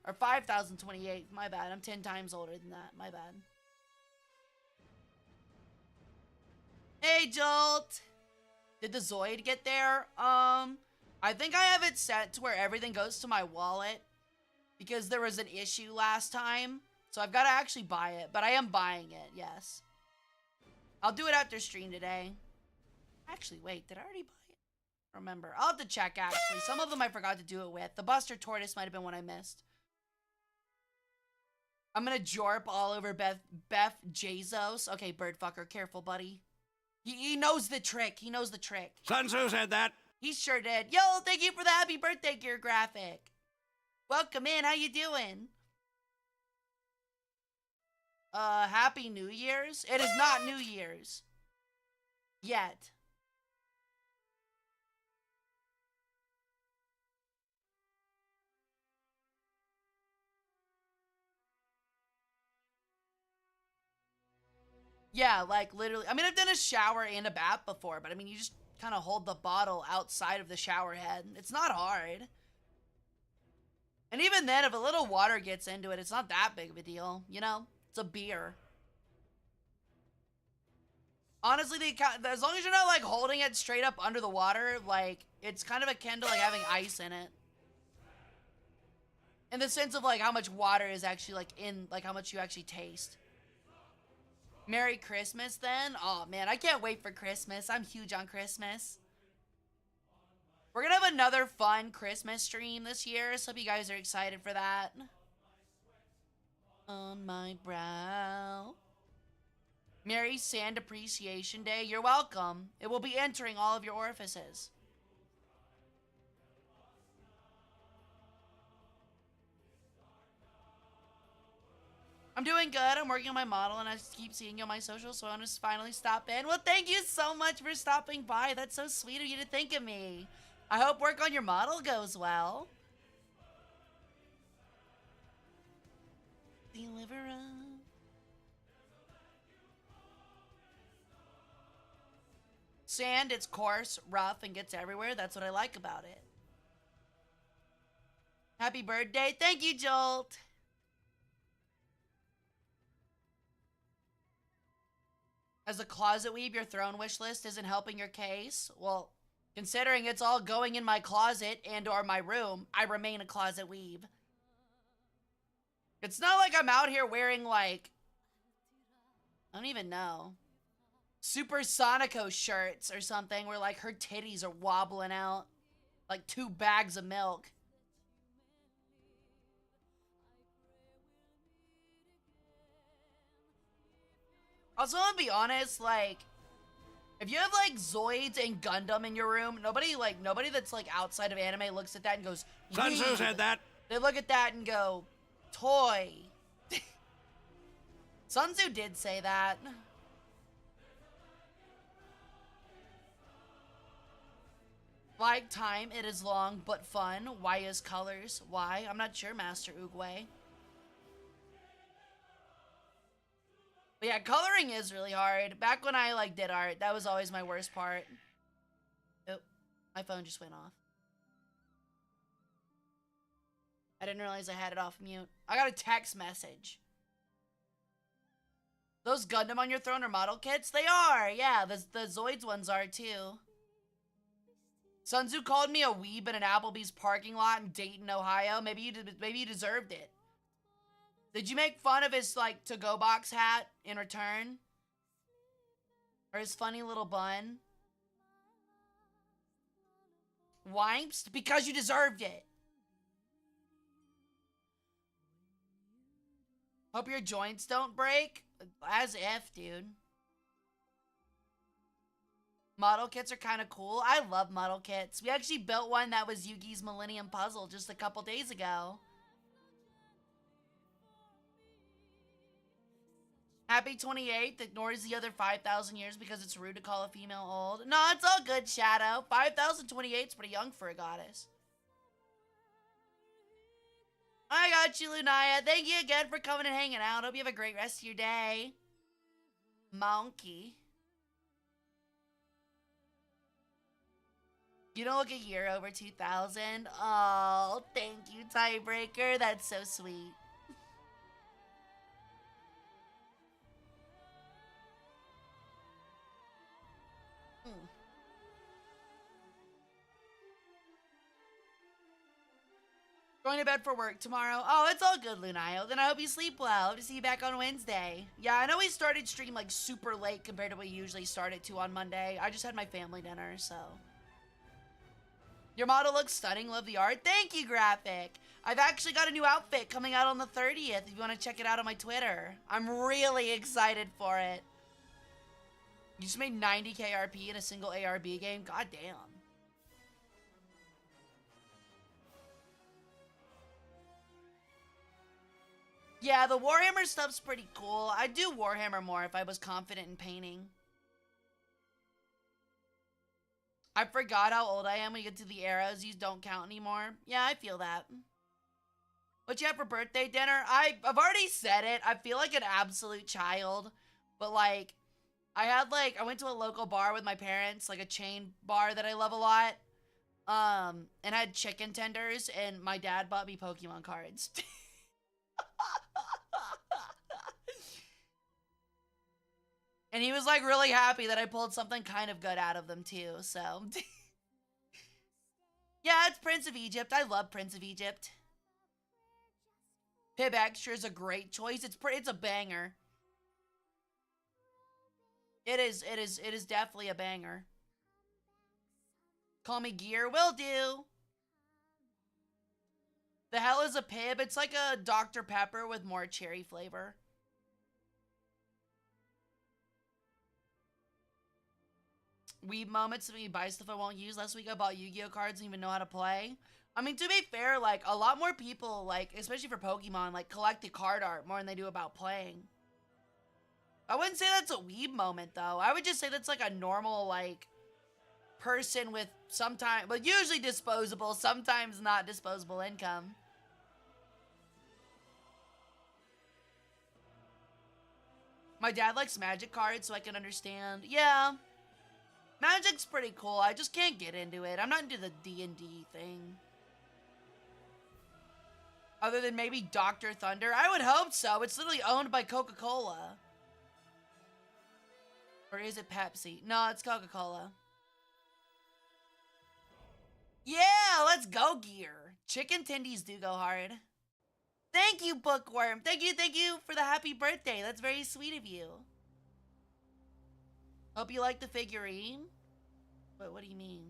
Or 5,028. My bad. I'm 10 times older than that. My bad. Hey, Jolt. Did the Zoid get there? I think I have it set to where everything goes to my wallet. Because there was an issue last time. So I've got to actually buy it. But I am buying it, yes. I'll do it after stream today. Actually, wait. Did I already buy it? Remember. I'll have to check, actually. Some of them I forgot to do it with. The Buster Tortoise might have been one I missed. I'm gonna jorp all over Beth Bezos. Okay, birdfucker, careful, buddy. He knows the trick. He knows the trick. Sun Tzu said that. He sure did. Yo, thank you for the happy birthday gear graphic. Welcome in. How you doing? Happy New Year's? It is not New Year's. Yet. Yeah, like literally. I mean, I've done a shower and a bath before, but I mean, you just kind of hold the bottle outside of the shower head. It's not hard. And even then, if a little water gets into it, it's not that big of a deal, you know? It's a beer. Honestly, as long as you're not, like, holding it straight up under the water, like, it's kind of akin to, like, having ice in it. In the sense of, like, how much water is actually, like, in, like, how much you actually taste. Merry Christmas, then? Oh, man, I can't wait for Christmas. I'm huge on Christmas. We're gonna have another fun Christmas stream this year, so hope you guys are excited for that. On my brow. Merry Sand Appreciation Day. You're welcome. It will be entering all of your orifices. I'm doing good. I'm working on my model, and I just keep seeing you on my socials, so I want to finally stop in. Well, thank you so much for stopping by. That's so sweet of you to think of me. I hope work on your model goes well. Deliverer. Sand, it's coarse, rough, and gets everywhere. That's what I like about it. Happy birthday. Thank you, Jolt. As a closet weeb, your throne wish list isn't helping your case? Well, considering it's all going in my closet and or my room, I remain a closet weeb. It's not like I'm out here wearing, like, I don't even know, Super Sonico shirts or something where, like, her titties are wobbling out like 2 bags of milk. Also, I'm gonna be honest, like, if you have, like, Zoids and Gundam in your room, nobody that's, like, outside of anime looks at that and goes, Sun Tzu said that. They look at that and go, toy. Sun Tzu did say that. Like time, it is long, but fun. Why is colors? Why? I'm not sure, Master Oogway. But yeah, coloring is really hard. Back when I, like, did art, that was always my worst part. Oh, my phone just went off. I didn't realize I had it off mute. I got a text message. Those Gundam on your throne are model kits? They are! Yeah, the Zoids ones are too. Sun Tzu called me a weeb in an Applebee's parking lot in Dayton, Ohio. Maybe you deserved it. Did you make fun of his, like, to-go box hat in return? Or his funny little bun? Wipes? Because you deserved it. Hope your joints don't break? As if, dude. Model kits are kind of cool. I love model kits. We actually built one that was Yugi's Millennium Puzzle just a couple days ago. Happy 28th. Ignores the other 5,000 years because it's rude to call a female old. No, it's all good, Shadow. 5,028 is pretty young for a goddess. I got you, Lunaya. Thank you again for coming and hanging out. Hope you have a great rest of your day. Monkey. You don't look a year over 2,000. Oh, thank you, Tiebreaker. That's so sweet. Going to bed for work tomorrow. Oh, it's all good, Lunayo. Then I hope you sleep well. Hope to see you back on Wednesday. Yeah, I know we started stream, like, super late compared to what we usually start at 2 on Monday. I just had my family dinner, so. Your model looks stunning. Love the art. Thank you, Graphic. I've actually got a new outfit coming out on the 30th if you want to check it out on my Twitter. I'm really excited for it. You just made 90k RP in a single ARB game? God damn. Yeah, the Warhammer stuff's pretty cool. I'd do Warhammer more if I was confident in painting. I forgot how old I am when you get to the arrows. These don't count anymore. Yeah, I feel that. What you have for birthday dinner? I've already said it. I feel like an absolute child. But, like, I went to a local bar with my parents, like a chain bar that I love a lot. And had chicken tenders, and my dad bought me Pokemon cards. And he was like really happy that I pulled something kind of good out of them too, so. Yeah, it's Prince of Egypt. I love Prince of Egypt. Pib Extra is a great choice. It's a banger. It is definitely a banger. Call me Gear, will do. The hell is a Pib? It's like a Dr. Pepper with more cherry flavor. Weeb moments that we buy stuff I won't use. Last week I bought Yu-Gi-Oh cards and even know how to play. I mean, to be fair, like, a lot more people, like, especially for Pokemon, like, collect the card art more than they do about playing. I wouldn't say that's a weeb moment, though. I would just say that's, like, a normal, like, person with sometimes, but usually disposable, sometimes not disposable income. My dad likes Magic cards, so I can understand. Yeah. Magic's pretty cool. I just can't get into it. I'm not into the D&D thing. Other than maybe Dr. Thunder. I would hope so. It's literally owned by Coca-Cola. Or is it Pepsi? No, it's Coca-Cola. Yeah, let's go, Gear. Chicken tendies do go hard. Thank you, Bookworm. Thank you for the happy birthday. That's very sweet of you. Hope you like the figurine. But what do you mean?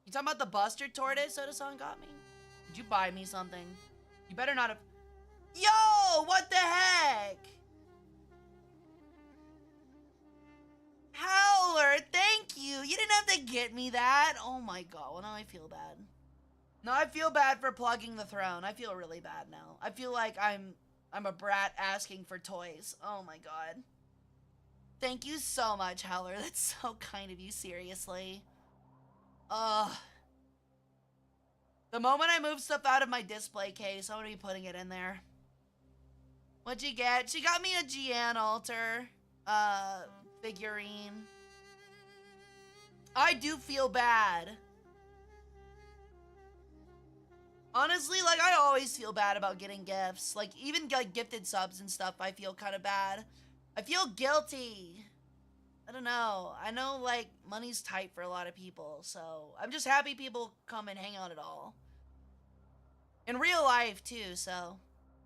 You talking about the Buster Tortoise Soda-san got me? Did you buy me something? You better not have... Yo! What the heck? Howler, thank you. You didn't have to get me that. Oh my god, well now I feel bad. No, I feel bad for plugging the throne. I feel really bad now. I feel like I'm a brat asking for toys. Oh my god. Thank you so much, Howler. That's so kind of you, seriously. Ugh. The moment I move stuff out of my display case, I'm gonna be putting it in there. What'd you get? She got me a Gian Alter, figurine. I do feel bad. Honestly, like, I always feel bad about getting gifts. Like, even like gifted subs and stuff, I feel kind of bad. I feel guilty. I don't know. I know, like, money's tight for a lot of people, so I'm just happy people come and hang out at all. In real life, too, so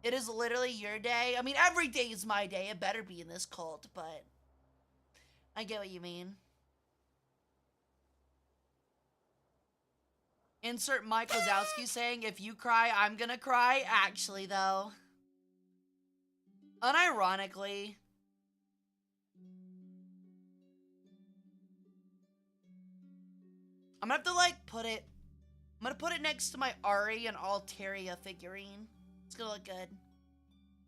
it is literally your day. I mean, every day is my day. It better be in this cult, but I get what you mean. Insert Mike Wazowski saying, if you cry, I'm gonna cry. Actually, though. Unironically. I'm gonna have to, like, put it... I'm gonna put it next to my Ari and Altaria figurine. It's gonna look good.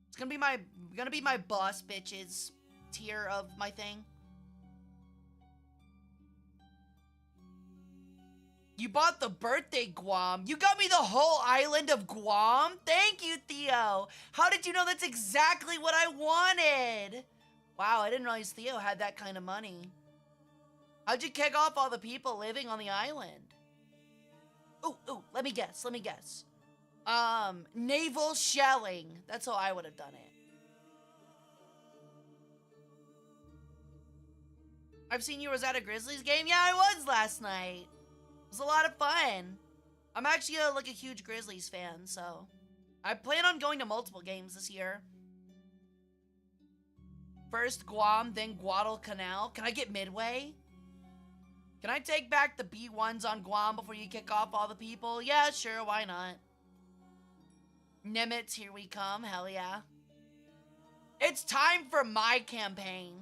It's gonna be my boss bitches tier of my thing. You bought the birthday Guam. You got me the whole island of Guam? Thank you, Theo. How did you know that's exactly what I wanted? Wow, I didn't realize Theo had that kind of money. How'd you kick off all the people living on the island? Ooh, let me guess. Naval shelling. That's how I would have done it. I've seen you was at a Grizzlies game? Yeah, I was last night. It was a lot of fun. I'm actually like a huge Grizzlies fan, so I plan on going to multiple games this year. First Guam, then Guadalcanal. Can I get Midway? Can I take back the B1s on Guam before you kick off all the people? Yeah, sure, why not? Nimitz, here we come. Hell yeah. It's time for my campaign.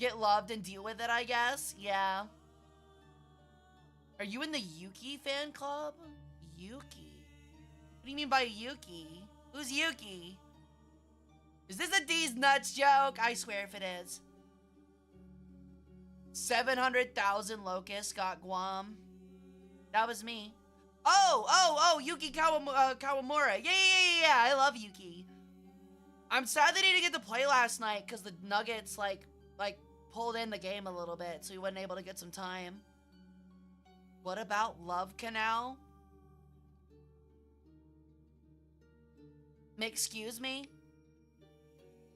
Get loved and deal with it, I guess. Yeah. Are you in the Yuki fan club? Yuki? What do you mean by Yuki? Who's Yuki? Is this a D's nuts joke? I swear if it is. 700,000 locusts got Guam. That was me. Oh, Yuki Kawamura. Yeah, I love Yuki. I'm sad they didn't get to play last night because the Nuggets, like pulled in the game a little bit, so we wasn't able to get some time. What about Love Canal? Excuse me?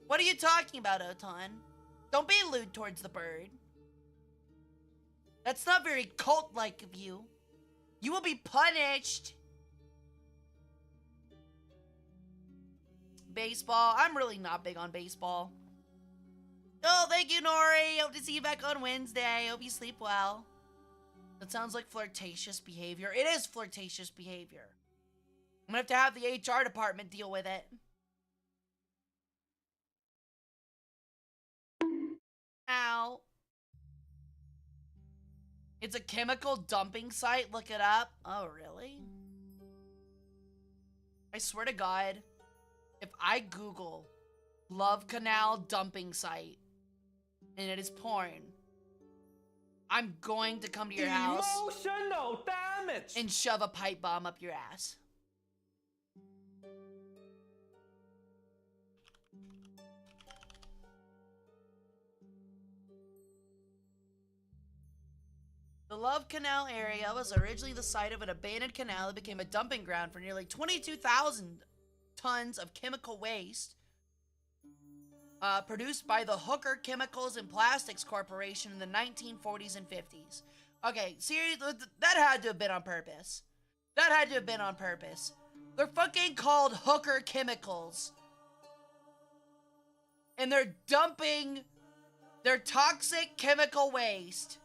What are you talking about, Otan? Don't be lewd towards the bird. That's not very cult-like of you. You will be punished. Baseball. I'm really not big on baseball. Oh, thank you, Nori. Hope to see you back on Wednesday. Hope you sleep well. That sounds like flirtatious behavior. It is flirtatious behavior. I'm gonna have the HR department deal with it. Ow. It's a chemical dumping site. Look it up. Oh, really? I swear to God, if I Google Love Canal dumping site and it is porn, I'm going to come to your house Emotional damage. and shove a pipe bomb up your ass. The Love Canal area was originally the site of an abandoned canal that became a dumping ground for nearly 22,000 tons of chemical waste produced by the Hooker Chemicals and Plastics Corporation in the 1940s and 50s. Okay, seriously, that had to have been on purpose. That had to have been on purpose. They're fucking called Hooker Chemicals. And they're dumping their toxic chemical waste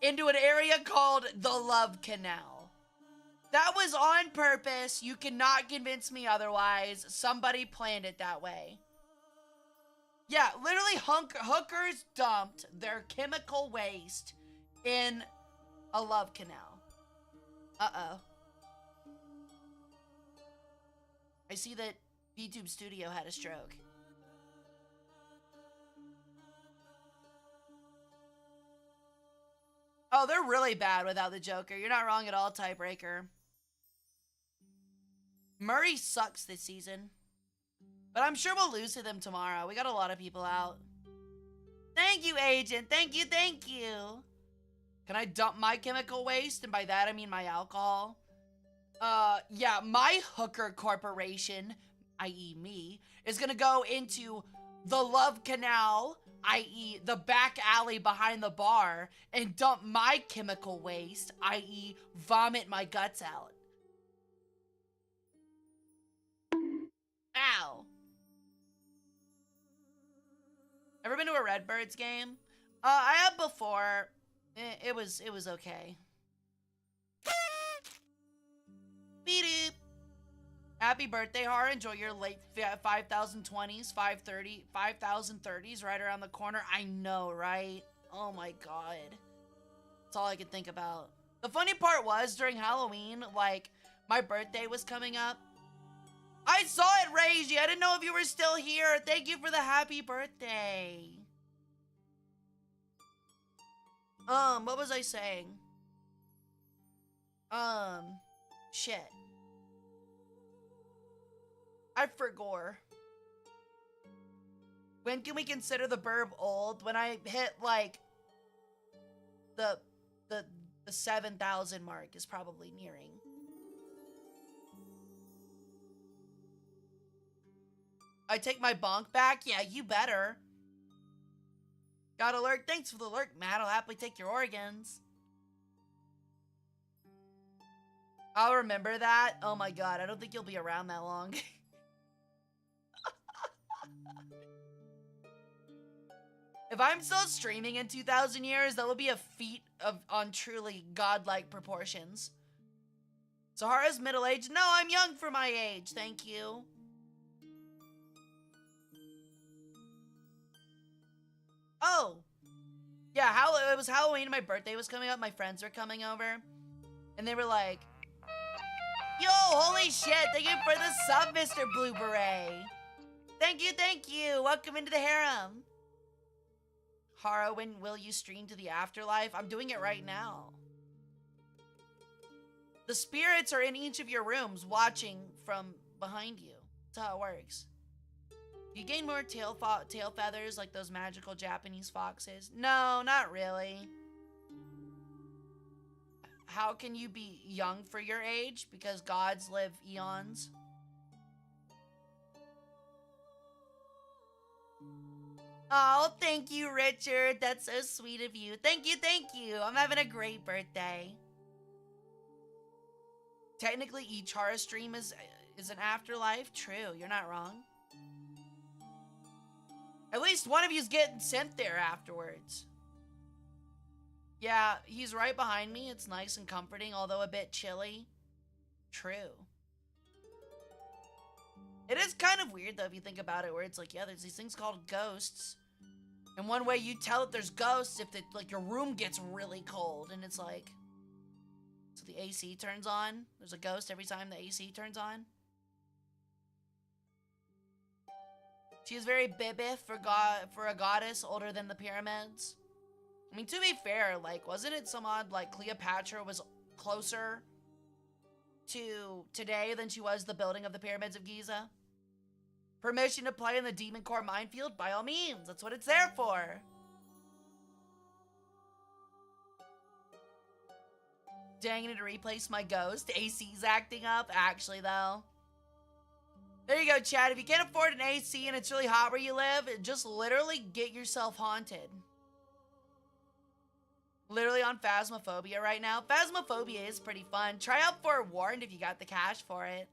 into an area called the Love Canal. That was on purpose. You cannot convince me otherwise. Somebody planned it that way. Yeah, literally hookers dumped their chemical waste in a Love Canal. Uh-oh. I see that Vtuber Studio had a stroke. Oh, they're really bad without the Joker. You're not wrong at all, Tiebreaker. Murray sucks this season. But I'm sure we'll lose to them tomorrow. We got a lot of people out. Thank you, Agent. Thank you, thank you. Can I dump my chemical waste? And by that, I mean my alcohol. Yeah, my Hooker Corporation, i.e. me, is gonna go into the Love Canal, i.e. the back alley behind the bar, and dump my chemical waste, i.e. vomit my guts out. Ow. Ever been to a Redbirds game? I have before. It was okay. Beep. Happy birthday, Hara. Enjoy your late 5020s, 5030s right around the corner. I know, right? Oh my god. That's all I could think about. The funny part was, during Halloween, like, my birthday was coming up. I saw it, Reiji. I didn't know if you were still here. Thank you for the happy birthday. What was I saying? Shit. I forgot. When can we consider the burb old? When I hit, like, the 7,000 mark is probably nearing. I take my bonk back? Yeah, you better. Got alert? Thanks for the alert, Matt. I'll happily take your organs. I'll remember that. Oh my god, I don't think you'll be around that long. If I'm still streaming in 2,000 years, that will be a feat on truly godlike proportions. Sahara's middle-aged? No, I'm young for my age, thank you. Oh. Yeah, it was Halloween and my birthday was coming up. My friends were coming over. And they were like, yo, holy shit, thank you for the sub, Mr. Blue Beret. Thank you. Welcome into the harem. Hara, when will you stream to the afterlife? I'm doing it right now. The spirits are in each of your rooms watching from behind you. That's how it works. You gain more tail feathers like those magical Japanese foxes? No, not really. How can you be young for your age? Because gods live eons. Oh, thank you, Richard. That's so sweet of you. Thank you, thank you. I'm having a great birthday. Technically, each Hara stream is an afterlife. True, you're not wrong. At least one of you's getting sent there afterwards. Yeah, he's right behind me. It's nice and comforting, although a bit chilly. True. It is kind of weird, though, if you think about it, where it's like, yeah, there's these things called ghosts. And one way you tell that there's ghosts if like your room gets really cold, and it's like, so the AC turns on. There's a ghost every time the AC turns on. She is very bibith for a goddess older than the pyramids. I mean, to be fair, like, wasn't it some odd, like, Cleopatra was closer to today than she was the building of the pyramids of Giza? Permission to play in the Demon Core minefield? By all means, that's what it's there for. Dang, I need to replace my ghost. AC's acting up, actually, though. There you go, Chad. If you can't afford an AC and it's really hot where you live, just literally get yourself haunted. Literally on Phasmophobia right now. Phasmophobia is pretty fun. Try out Forewarned if you got the cash for it.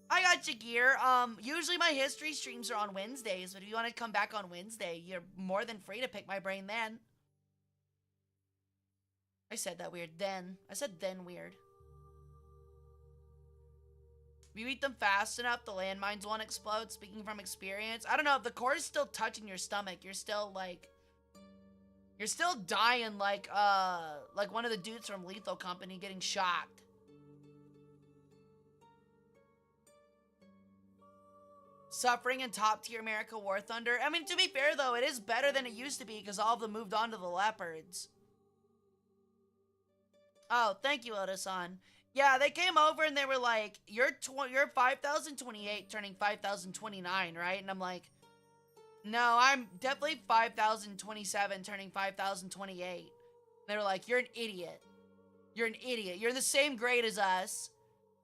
I got you, Gear. Usually my history streams are on Wednesdays, but if you want to come back on Wednesday, you're more than free to pick my brain then. I said that weird then. I said then weird. If you eat them fast enough, the landmines won't explode. Speaking from experience. I don't know, if the core is still touching your stomach, you're still like... You're still dying like one of the dudes from Lethal Company getting shocked. Suffering in top-tier America War Thunder. I mean, to be fair, though, it is better than it used to be because all of them moved on to the Leopards. Oh, thank you, Oda-san. Yeah, they came over and they were like, you're 5,028 turning 5,029, right? And I'm like, no, I'm definitely 5,027 turning 5,028. They were like, you're an idiot. You're an idiot. You're in the same grade as us,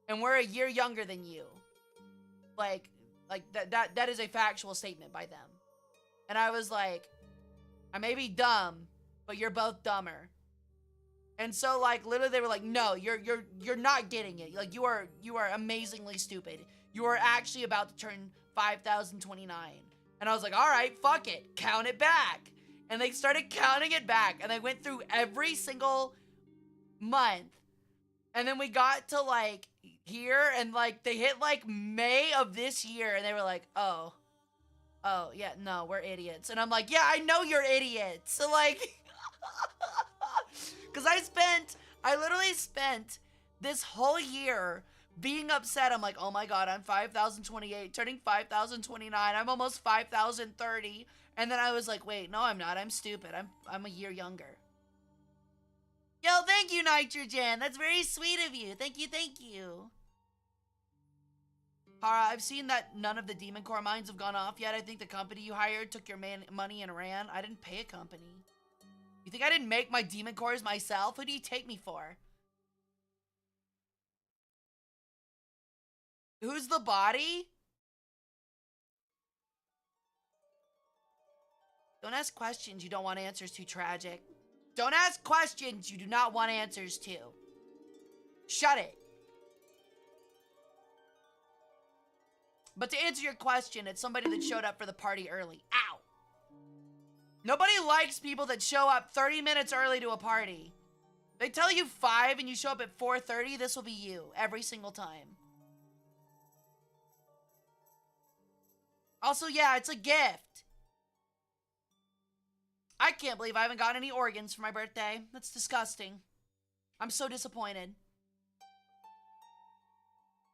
and we're a year younger than you. Like that is a factual statement by them. And I was like, I may be dumb, but you're both dumber. And so, like, literally they were like, no, you're not getting it. Like, you are amazingly stupid. You are actually about to turn 5,029. And I was like, all right, fuck it. Count it back. And they started counting it back. And they went through every single month. And then we got to, like, here. And, like, they hit, like, May of this year. And they were like, oh, yeah, no, we're idiots. And I'm like, yeah, I know you're idiots. So, like, because I literally spent this whole year being upset. I'm like, oh my god, I'm 5,028, turning 5,029. I'm almost 5,030. And then I was like, wait, no, I'm not. I'm stupid. I'm a year younger. Yo, thank you, Nitrogen. That's very sweet of you. Thank you, thank you. Hara, I've seen that none of the Demon Core mines have gone off yet. I think the company you hired took your money and ran. I didn't pay a company. You think I didn't make my Demon Cores myself? Who do you take me for? Who's the body? Don't ask questions you don't want answers to, Tragic. Don't ask questions you do not want answers to. Shut it. But to answer your question, it's somebody that showed up for the party early. Ow! Nobody likes people that show up 30 minutes early to a party. They tell you 5 and you show up at 4:30, this will be you every single time. Also, yeah, it's a gift. I can't believe I haven't got any organs for my birthday. That's disgusting. I'm so disappointed.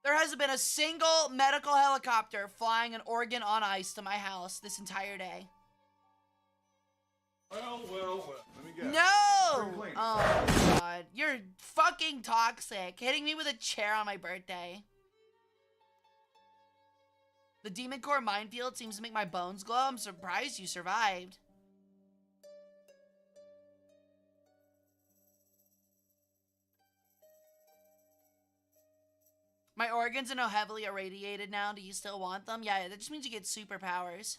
There hasn't been a single medical helicopter flying an organ on ice to my house this entire day. Well. Let me guess. No! Oh my god. You're fucking toxic. Hitting me with a chair on my birthday. The demon core minefield seems to make my bones glow. I'm surprised you survived. My organs are now heavily irradiated now. Do you still want them? Yeah, that just means you get superpowers.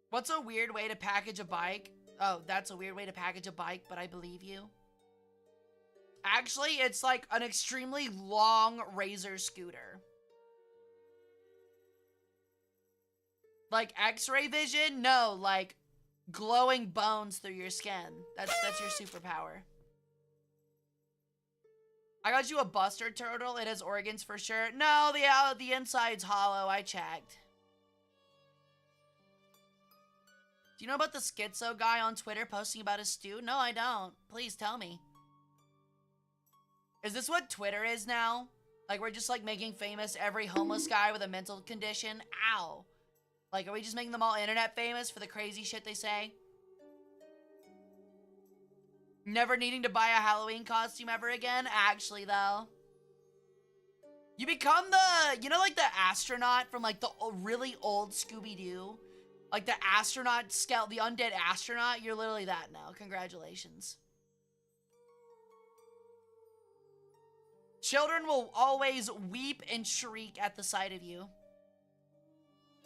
What's a weird way to package a bike? Oh, that's a weird way to package a bike, but I believe you. Actually, it's like an extremely long razor scooter. Like X-ray vision? No, like glowing bones through your skin. That's your superpower. I got you a Buster Turtle. It has organs for sure. No, the inside's hollow. I checked. Do you know about the schizo guy on Twitter posting about his stew? No, I don't. Please tell me. Is this what Twitter is now? Like, we're just, like, making famous every homeless guy with a mental condition? Ow. Like, are we just making them all internet famous for the crazy shit they say? Never needing to buy a Halloween costume ever again? Actually, though. You become the, you know, like, the astronaut from, like, the really old Scooby-Doo? Like the astronaut the undead astronaut, you're literally that now. Congratulations. Children will always weep and shriek at the sight of you.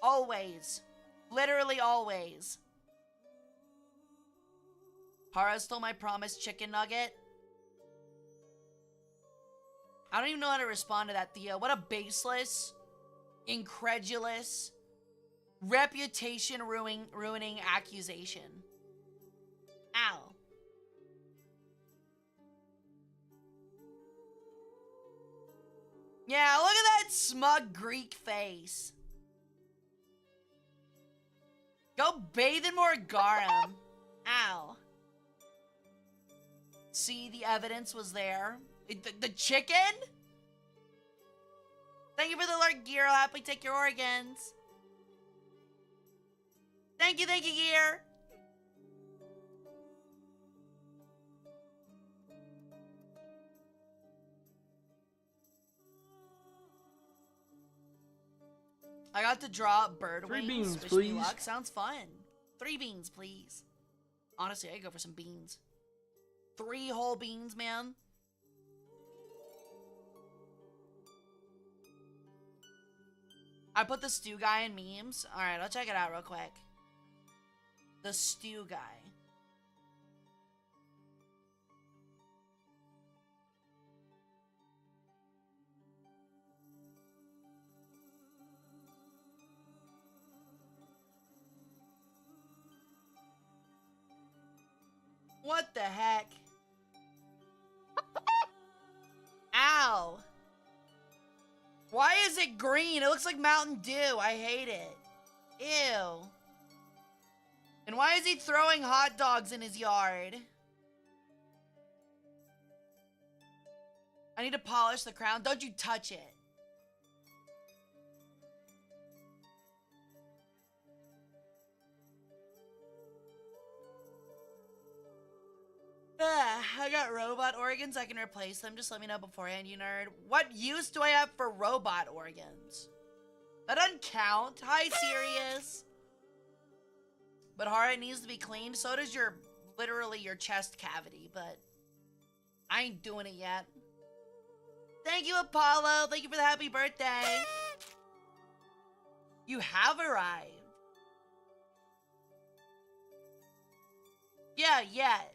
Always. Literally always. Hara stole my promised chicken nugget. I don't even know how to respond to that, Theo. What a baseless, incredulous, reputation ruining accusation. Ow. Yeah, look at that smug Greek face. Go bathe in more garum. Ow. See, the evidence was there. The chicken? Thank you for the alert, Gear. I'll happily take your organs. Thank you, Gear. I got to draw bird 3 wings. beans, Wish please. me luck. Sounds fun. 3 beans, please. Honestly, I'd go for some beans. 3 whole beans, man. I put the stew guy in memes. Alright, I'll check it out real quick. The stew guy. What the heck? Ow. Why is it green? It looks like Mountain Dew. I hate it. Ew. And why is he throwing hot dogs in his yard? I need to polish the crown. Don't you touch it. I got robot organs. I can replace them. Just let me know beforehand, you nerd. What use do I have for robot organs? That doesn't count. Hi, Sirius. But Hara needs to be cleaned. So does literally your chest cavity. But I ain't doing it yet. Thank you, Apollo. Thank you for the happy birthday. You have arrived. Yeah, yet.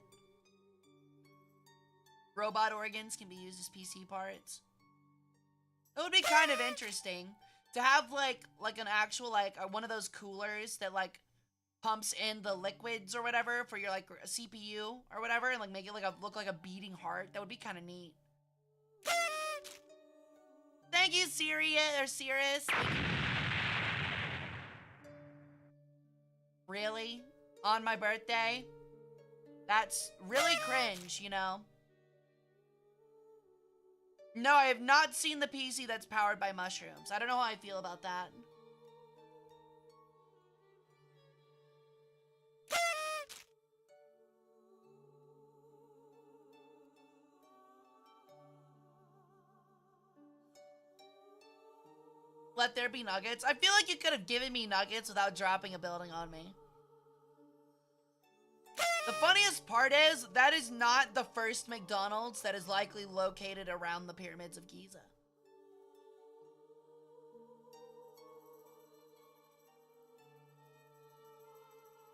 Robot organs can be used as PC parts. It would be kind of interesting to have like an actual one of those coolers that like pumps in the liquids or whatever for your like CPU or whatever, and like make it like look like a beating heart. That would be kind of neat. Thank you, Cirrus. Really? On my birthday? That's really cringe, you know? No, I have not seen the PC that's powered by mushrooms. I don't know how I feel about that. let there be nuggets. I feel like you could have given me nuggets without dropping a building on me. The funniest part is, that is not the first McDonald's that is likely located around the pyramids of Giza.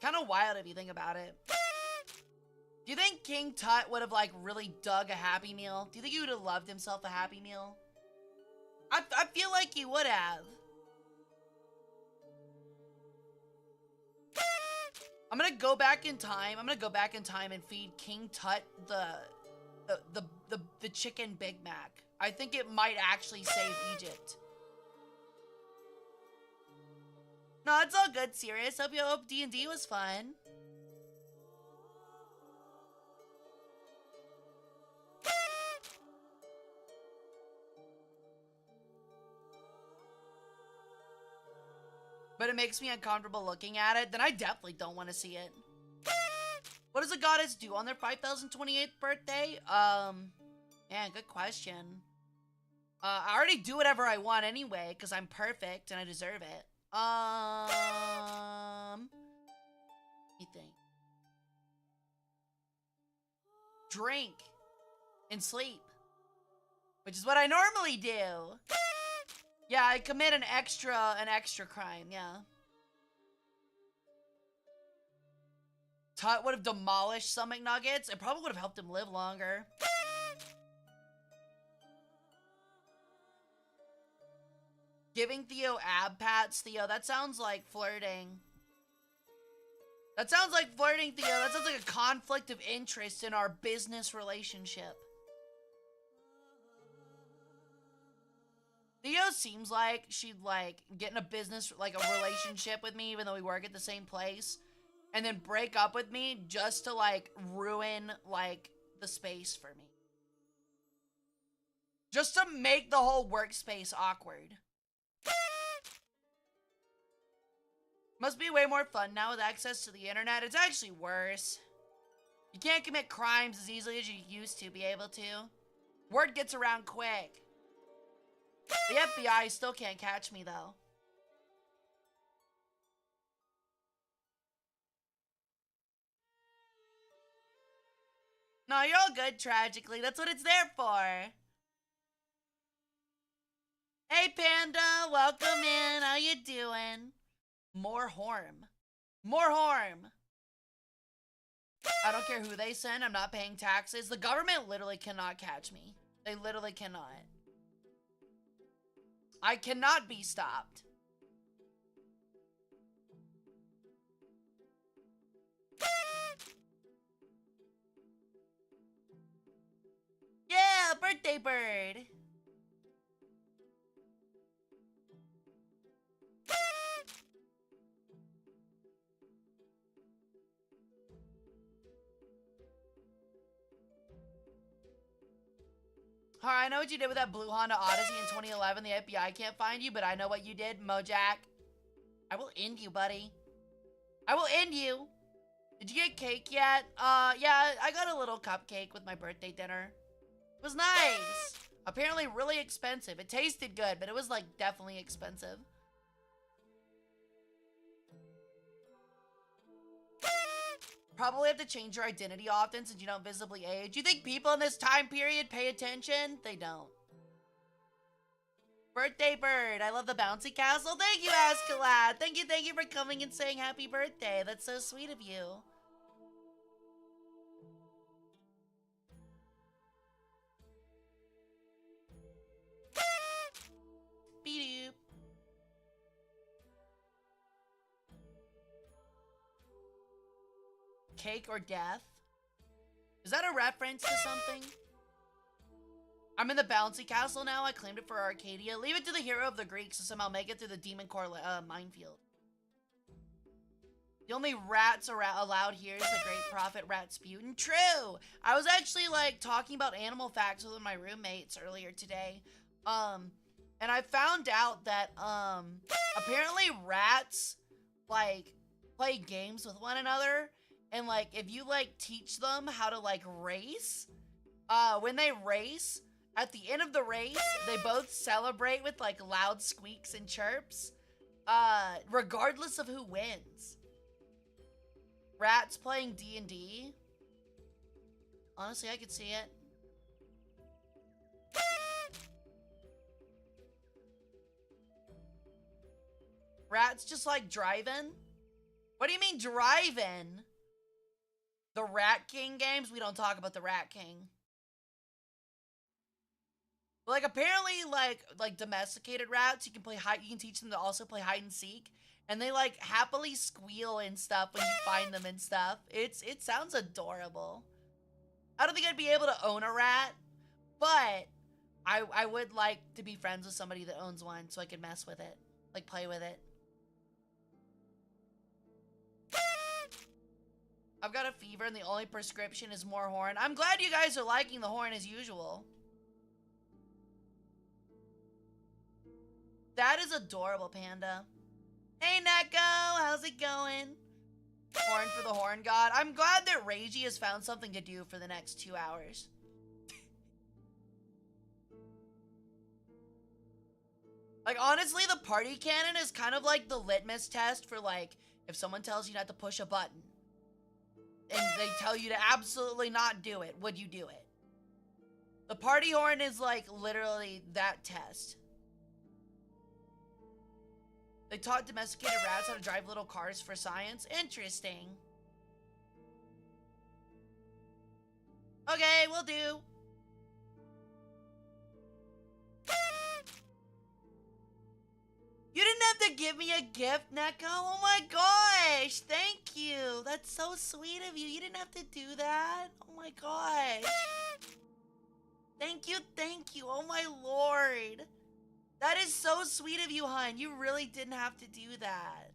Kind of wild if you think about it. Do you think King Tut would have, like, really dug a Happy Meal? Do you think he would have loved himself a Happy Meal? I feel like he would have. I'm gonna go back in time. I'm gonna go back in time and feed King Tut the chicken Big Mac. I think it might actually save Egypt. No, it's all good, serious. Hope D&D was fun. But it makes me uncomfortable looking at it, then I definitely don't want to see it. What does a goddess do on their 5,028th birthday? Man, good question. I already do whatever I want anyway, because I'm perfect and I deserve it. Let me think. Drink and sleep, which is what I normally do. Yeah, I commit an extra crime, yeah. Tut would have demolished some McNuggets. It probably would have helped him live longer. Giving Theo ab pats. Theo, that sounds like flirting. That sounds like flirting, Theo. That sounds like a conflict of interest in our business relationship. Theo seems like she'd, like, get in a business, like, a relationship with me even though we work at the same place. And then break up with me just to, like, ruin, like, the space for me. Just to make the whole workspace awkward. Must be way more fun now with access to the internet. It's actually worse. You can't commit crimes as easily as you used to be able to. Word gets around quick. The FBI still can't catch me, though. No, you're all good, tragically. That's what it's there for. Hey, Panda. Welcome in. How you doing? More Horm. More Horm. I don't care who they send. I'm not paying taxes. The government literally cannot catch me. They literally cannot. I cannot be stopped. Yeah, birthday bird. Alright, I know what you did with that blue Honda Odyssey in 2011. The FBI can't find you, but I know what you did, Mojack. I will end you, buddy. I will end you. Did you get cake yet? Yeah, I got a little cupcake with my birthday dinner. It was nice. Apparently really expensive. It tasted good, but it was, like, definitely expensive. Probably have to change your identity often since you don't visibly age. You think people in this time period pay attention? They don't. Birthday bird. I love the bouncy castle. Thank you, Ascalad. Thank you for coming and saying happy birthday. That's so sweet of you. Beep-doop. Cake or death? Is that a reference to something? I'm in the bouncy castle now. I claimed it for Arcadia. Leave it to the hero of the Greeks to somehow make it through the demon core minefield. The only rats allowed here is the great prophet Ratsputin. True! I was actually, like, talking about animal facts with one of my roommates earlier today. And I found out that, apparently rats, like, play games with one another. And, like, if you, like, teach them how to, like, race, when they race, At the end of the race, they both celebrate with like loud squeaks and chirps, regardless of who wins. Rats playing D&D. Honestly, I could see it. Rats just like driving? What do you mean driving? The Rat King games? We don't talk about the Rat King. Like apparently like domesticated rats, you can teach them to also play hide and seek, and they like happily squeal and stuff when you find them and stuff. It sounds adorable. I don't think I'd be able to own a rat, but I would like to be friends with somebody that owns one so I could mess with it, like play with it. I've got a fever and the only prescription is more horn. I'm glad you guys are liking the horn as usual. That is adorable, Panda. Hey, Neko, how's it going? Horn for the Horn God. I'm glad that Reiji has found something to do for the next 2 hours. Like, honestly, the party cannon is kind of like the litmus test for, like, if someone tells you not to push a button and they tell you to absolutely not do it, would you do it? The party horn is, like, literally that test. They taught domesticated rats how to drive little cars for science. Interesting. Okay, will do. You didn't have to give me a gift, Neko. Oh my gosh. Thank you. That's so sweet of you. You didn't have to do that. Oh my gosh. Thank you, thank you. Oh my lord. That is so sweet of you, hon. You really didn't have to do that.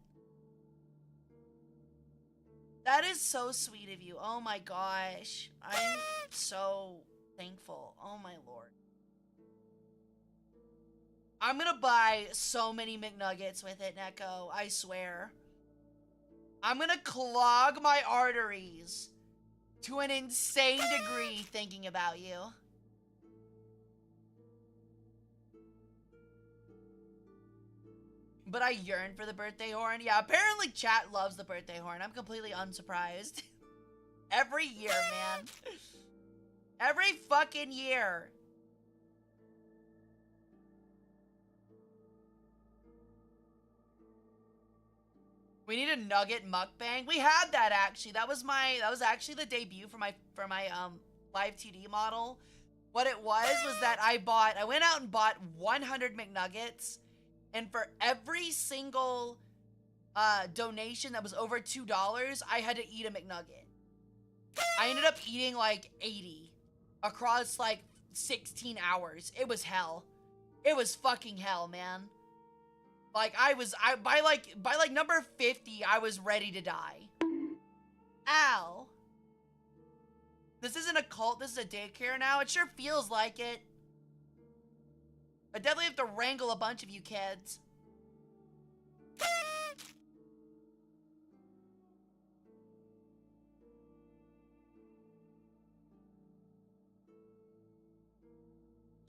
That is so sweet of you. Oh my gosh. I'm so thankful. Oh my lord. I'm gonna buy so many McNuggets with it, Neko. I swear. I'm gonna clog my arteries to an insane degree thinking about you. But I yearn for the birthday horn. Yeah, apparently chat loves the birthday horn. I'm completely unsurprised. Every year, man. Every fucking year. We need a nugget mukbang. We had that actually. That was actually the debut for my live TD model. What it was that I went out and bought 100 McNuggets. And for every single donation that was over $2, I had to eat a McNugget. I ended up eating like 80 across like 16 hours. It was hell. It was fucking hell, man. Like by like number 50, I was ready to die. Ow. This isn't a cult, this is a daycare now. It sure feels like it. I definitely have to wrangle a bunch of you kids.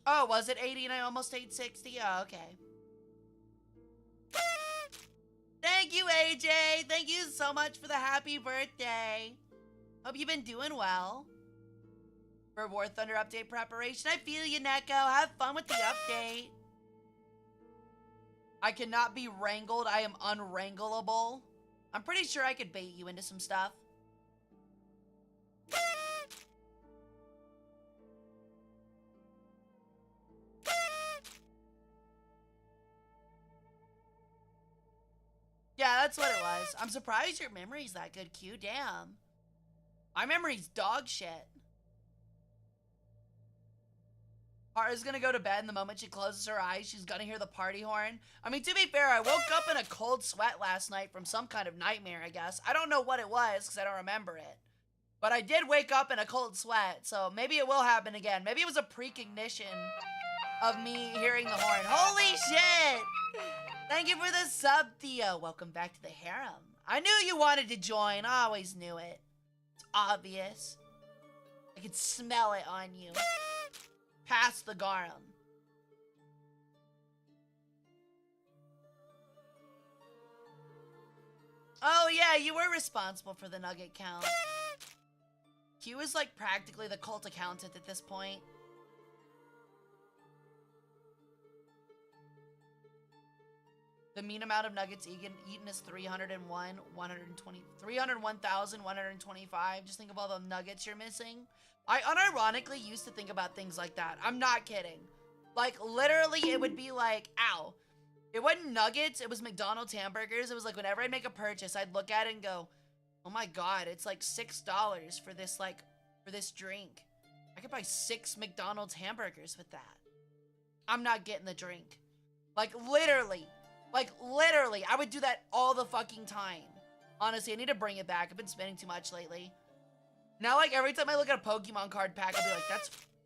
Oh, was it 80 and I almost ate 60? Oh, okay. Thank you, AJ. Thank you so much for the happy birthday. Hope you've been doing well. For War Thunder update preparation. I feel you, Neko. Have fun with the update. I cannot be wrangled. I am unwrangleable. I'm pretty sure I could bait you into some stuff. Yeah, that's what it was. I'm surprised your memory's that good, Q. Damn. My memory's dog shit. Hara's gonna go to bed, and the moment she closes her eyes, she's gonna hear the party horn. I mean, to be fair, I woke up in a cold sweat last night from some kind of nightmare, I guess. I don't know what it was, because I don't remember it. But I did wake up in a cold sweat, so maybe it will happen again. Maybe it was a precognition of me hearing the horn. Holy shit! Thank you for the sub, Theo. Welcome back to the harem. I knew you wanted to join. I always knew it. It's obvious. I could smell it on you. past the garum. Oh yeah, you were responsible for the nugget count. Q is like practically the cult accountant at this point. The mean amount of nuggets eaten is 301,125. Just think of all the nuggets you're missing. I unironically used to think about things like that. I'm not kidding. Like, literally, it would be like, ow. It wasn't nuggets, it was McDonald's hamburgers. It was like, whenever I'd make a purchase, I'd look at it and go, oh my god, it's like $6 for this, like, for this drink. I could buy 6 McDonald's hamburgers with that. I'm not getting the drink. Like, literally, I would do that all the fucking time. Honestly, I need to bring it back. I've been spending too much lately. Now, like, every time I look at a Pokemon card pack, I'll be like,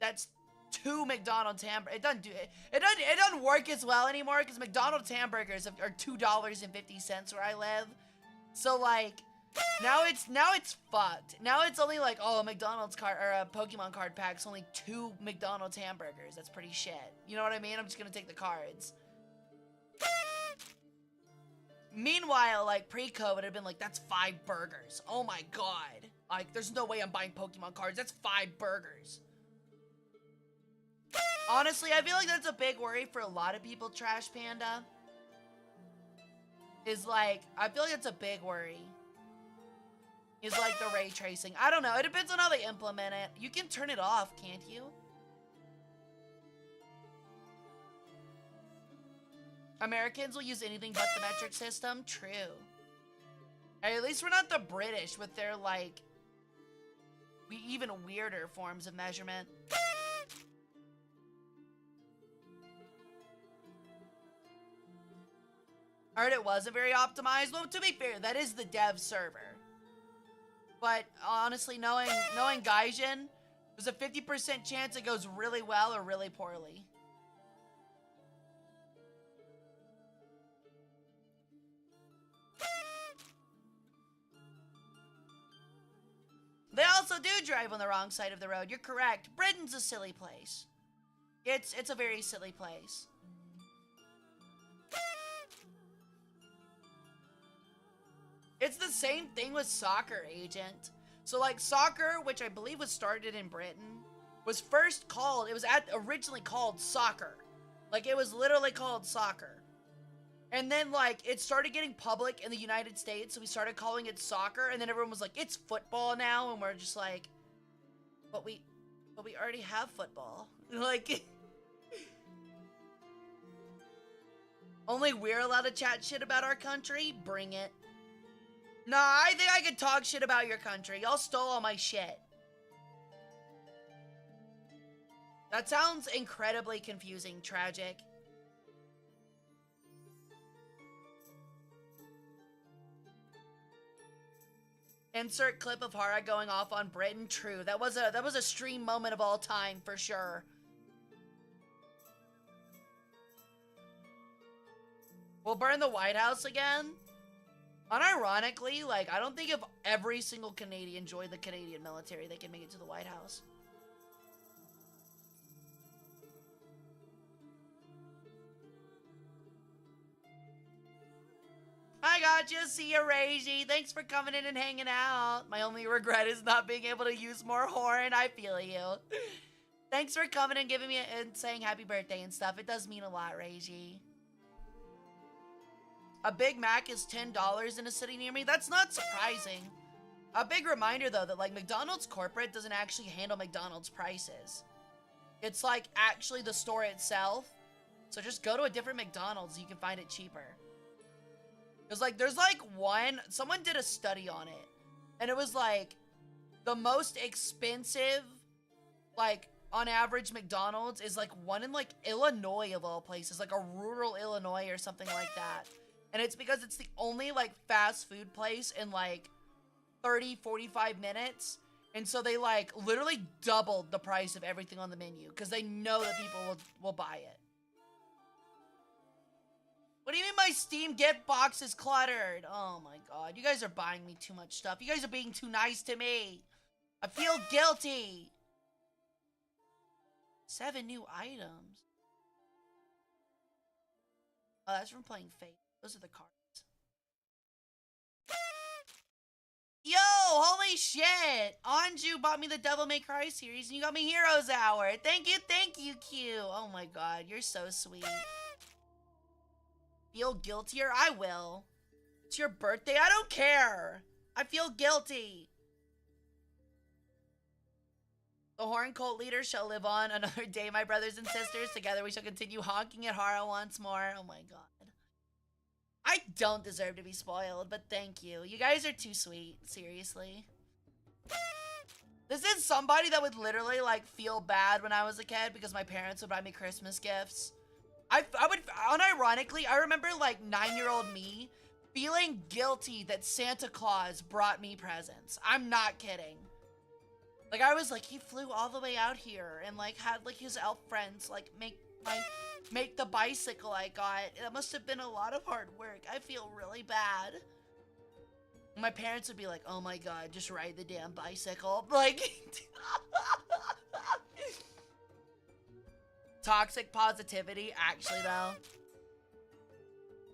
that's 2 McDonald's hamburgers. It doesn't work as well anymore because McDonald's hamburgers are $2.50 where I live. So, like, now it's fucked. Now it's only like, oh, a McDonald's card or a Pokemon card pack's only 2 McDonald's hamburgers. That's pretty shit. You know what I mean? I'm just gonna take the cards. Meanwhile, like, pre-COVID, it'd been like, that's 5 burgers. Oh my god. Like, there's no way I'm buying Pokemon cards. That's 5 burgers. Honestly, I feel like that's a big worry for a lot of people, Trash Panda. Is like, I feel like that's a big worry. Is like the ray tracing. I don't know. It depends on how they implement it. You can turn it off, can't you? Americans will use anything but the metric system. True. At least we're not the British with their, like, even weirder forms of measurement. I heard it wasn't very optimized. Well, to be fair, that is the dev server. But honestly, knowing Gaijin, there's a 50% chance it goes really well or really poorly. They also do drive on the wrong side of the road. You're correct. Britain's a silly place. It's a very silly place. It's the same thing with soccer, Agent. So, like, soccer, which I believe was started in Britain, was first called, originally called soccer. Like, it was literally called soccer. And then, like, it started getting public in the United States, so we started calling it soccer, and then everyone was like, it's football now, and we're just like, but we already have football. Like, only we're allowed to chat shit about our country? Bring it. Nah, I think I could talk shit about your country. Y'all stole all my shit. That sounds incredibly confusing, tragic. Insert clip of Hara going off on Britain. True. That was a stream moment of all time for sure. We'll burn the White House again? Unironically, like, I don't think if every single Canadian joined the Canadian military, they can make it to the White House. I gotcha. See ya, Reiji. Thanks for coming in and hanging out. My only regret is not being able to use more horn. I feel you. Thanks for coming and giving me and saying happy birthday and stuff. It does mean a lot, Reiji. A Big Mac is $10 in a city near me? That's not surprising. A big reminder, though, that, like, McDonald's corporate doesn't actually handle McDonald's prices. It's, like, actually the store itself. So just go to a different McDonald's. You can find it cheaper. Because, like, there's, like, someone did a study on it. And it was, like, the most expensive, like, on average McDonald's is, like, one in, like, Illinois of all places. Like, a rural Illinois or something like that. And it's because it's the only, like, fast food place in, like, 30, 45 minutes. And so they, like, literally doubled the price of everything on the menu. Because they know that people will buy it. What do you mean my Steam gift box is cluttered? Oh my god, you guys are buying me too much stuff. You guys are being too nice to me. I feel guilty. 7 new items. Oh, that's from playing Fate. Those are the cards. Yo, holy shit! Anju bought me the Devil May Cry series and you got me Heroes Hour. Thank you, Q. Oh my god, you're so sweet. Feel guiltier? I will. It's your birthday? I don't care. I feel guilty. The Horn Cult leader shall live on another day, my brothers and sisters. Together we shall continue honking at Hara once more. Oh my god. I don't deserve to be spoiled, but thank you. You guys are too sweet. Seriously. This is somebody that would literally, like, feel bad when I was a kid because my parents would buy me Christmas gifts. I would, unironically, I remember, like, 9-year-old me feeling guilty that Santa Claus brought me presents. I'm not kidding. Like, I was like, he flew all the way out here and, like, had, like, his elf friends, like, make the bicycle I got. That must have been a lot of hard work. I feel really bad. My parents would be like, oh my god, just ride the damn bicycle. Like, toxic positivity, actually, though.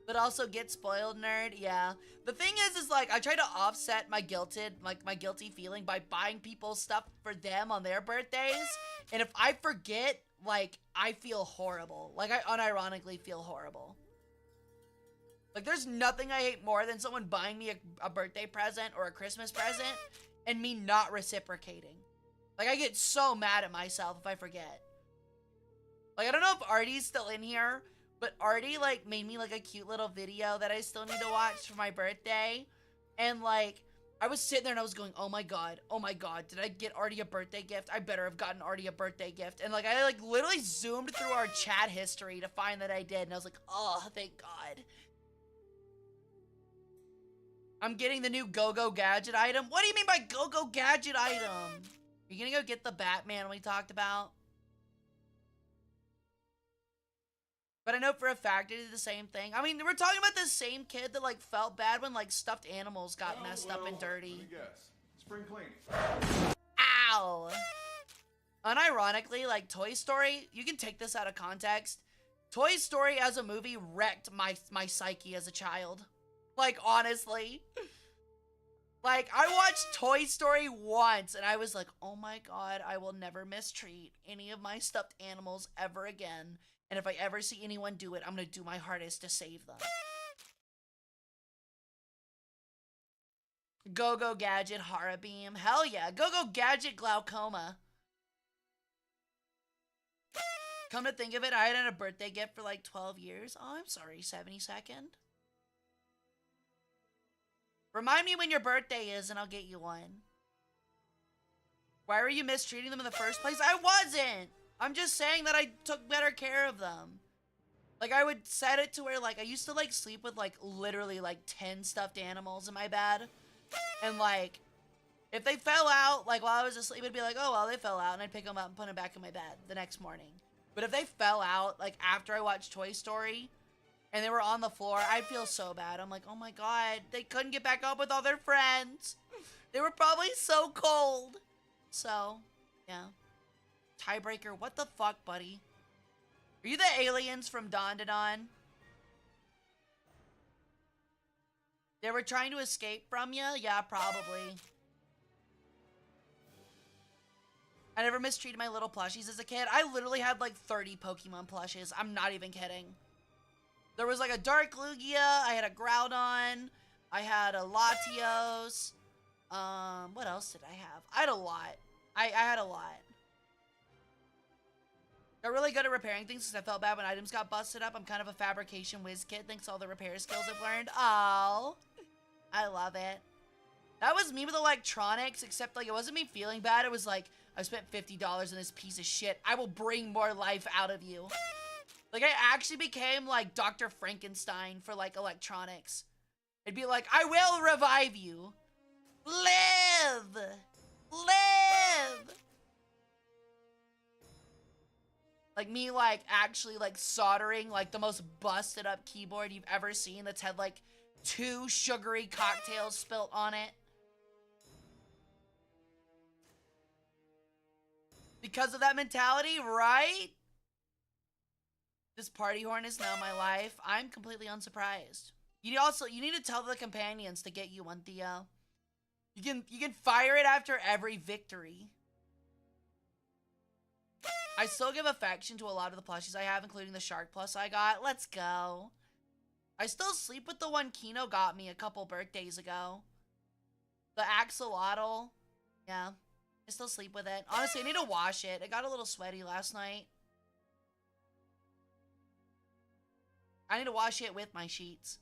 But also get spoiled, nerd. Yeah. The thing is like, I try to offset my guilty feeling by buying people stuff for them on their birthdays. And if I forget, like, I feel horrible. Like, I unironically feel horrible. Like, there's nothing I hate more than someone buying me a birthday present or a Christmas present and me not reciprocating. Like, I get so mad at myself if I forget. Like, I don't know if Artie's still in here, but Artie, like, made me, like, a cute little video that I still need to watch for my birthday. And, like, I was sitting there and I was going, oh my god, did I get Artie a birthday gift? I better have gotten Artie a birthday gift. And, like, I, like, literally zoomed through our chat history to find that I did. And I was like, oh, thank god. I'm getting the new Go-Go Gadget item. What do you mean by Go-Go Gadget item? Are you gonna go get the Batman we talked about? But I know for a fact it did the same thing. I mean, we're talking about the same kid that, like, felt bad when, like, stuffed animals got messed up and dirty. Let me guess. Spring cleaning. Ow! Unironically, like, Toy Story, you can take this out of context. Toy Story as a movie wrecked my psyche as a child. Like, honestly. Like, I watched Toy Story once, and I was like, oh my god, I will never mistreat any of my stuffed animals ever again. And if I ever see anyone do it, I'm gonna do my hardest to save them. Go-Go Gadget Hara Beam. Hell yeah. Go-Go Gadget Glaucoma. Come to think of it, I had a birthday gift for like 12 years. Oh, I'm sorry, 72nd. Remind me when your birthday is and I'll get you one. Why were you mistreating them in the first place? I wasn't! I'm just saying that I took better care of them. Like, I would set it to where, like, I used to, like, sleep with, like, literally, like, 10 stuffed animals in my bed. And, like, if they fell out, like, while I was asleep, it'd be like, oh, well, they fell out. And I'd pick them up and put them back in my bed the next morning. But if they fell out, like, after I watched Toy Story, and they were on the floor, I'd feel so bad. I'm like, oh my god, they couldn't get back up with all their friends. They were probably so cold. So, yeah. Tiebreaker, what the fuck, buddy? Are you the aliens from Dawn to Dawn? They were trying to escape from you? Yeah, probably. I never mistreated my little plushies as a kid. I literally had like 30 Pokemon plushes. I'm not even kidding. There was like a Dark Lugia, I had a Groudon, I had a Latios. What else did I have? I had a lot. I had a lot. Got really good at repairing things because I felt bad when items got busted up. I'm kind of a fabrication whiz kid thanks to all the repair skills I've learned. Oh, I love it. That was me with electronics, except like it wasn't me feeling bad. It was like, I spent $50 on this piece of shit. I will bring more life out of you. Like, I actually became like Dr. Frankenstein for like electronics. It'd be like, I will revive you. Live! Live! Like me, like, actually, like, soldering, like, the most busted up keyboard you've ever seen that's had, like, 2 sugary cocktails spilt on it. Because of that mentality, right? This party horn is now my life. I'm completely unsurprised. You need to tell the companions to get you one, Theo. You can fire it after every victory. I still give affection to a lot of the plushies I have, including the Shark Plus I got. Let's go. I still sleep with the one Kino got me a couple birthdays ago. The axolotl. Yeah. I still sleep with it. Honestly, I need to wash it. It got a little sweaty last night. I need to wash it with my sheets.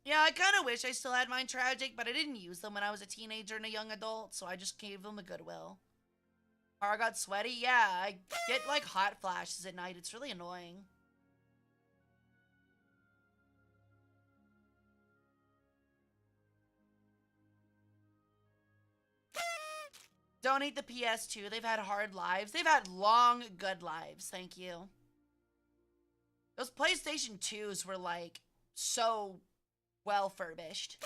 Yeah, I kind of wish I still had mine tragic, but I didn't use them when I was a teenager and a young adult, so I just gave them a Goodwill. Hara got sweaty? Yeah, I get like hot flashes at night. It's really annoying. Donate the PS2. They've had hard lives. They've had long, good lives. Thank you. Those PlayStation 2s were like so well furbished.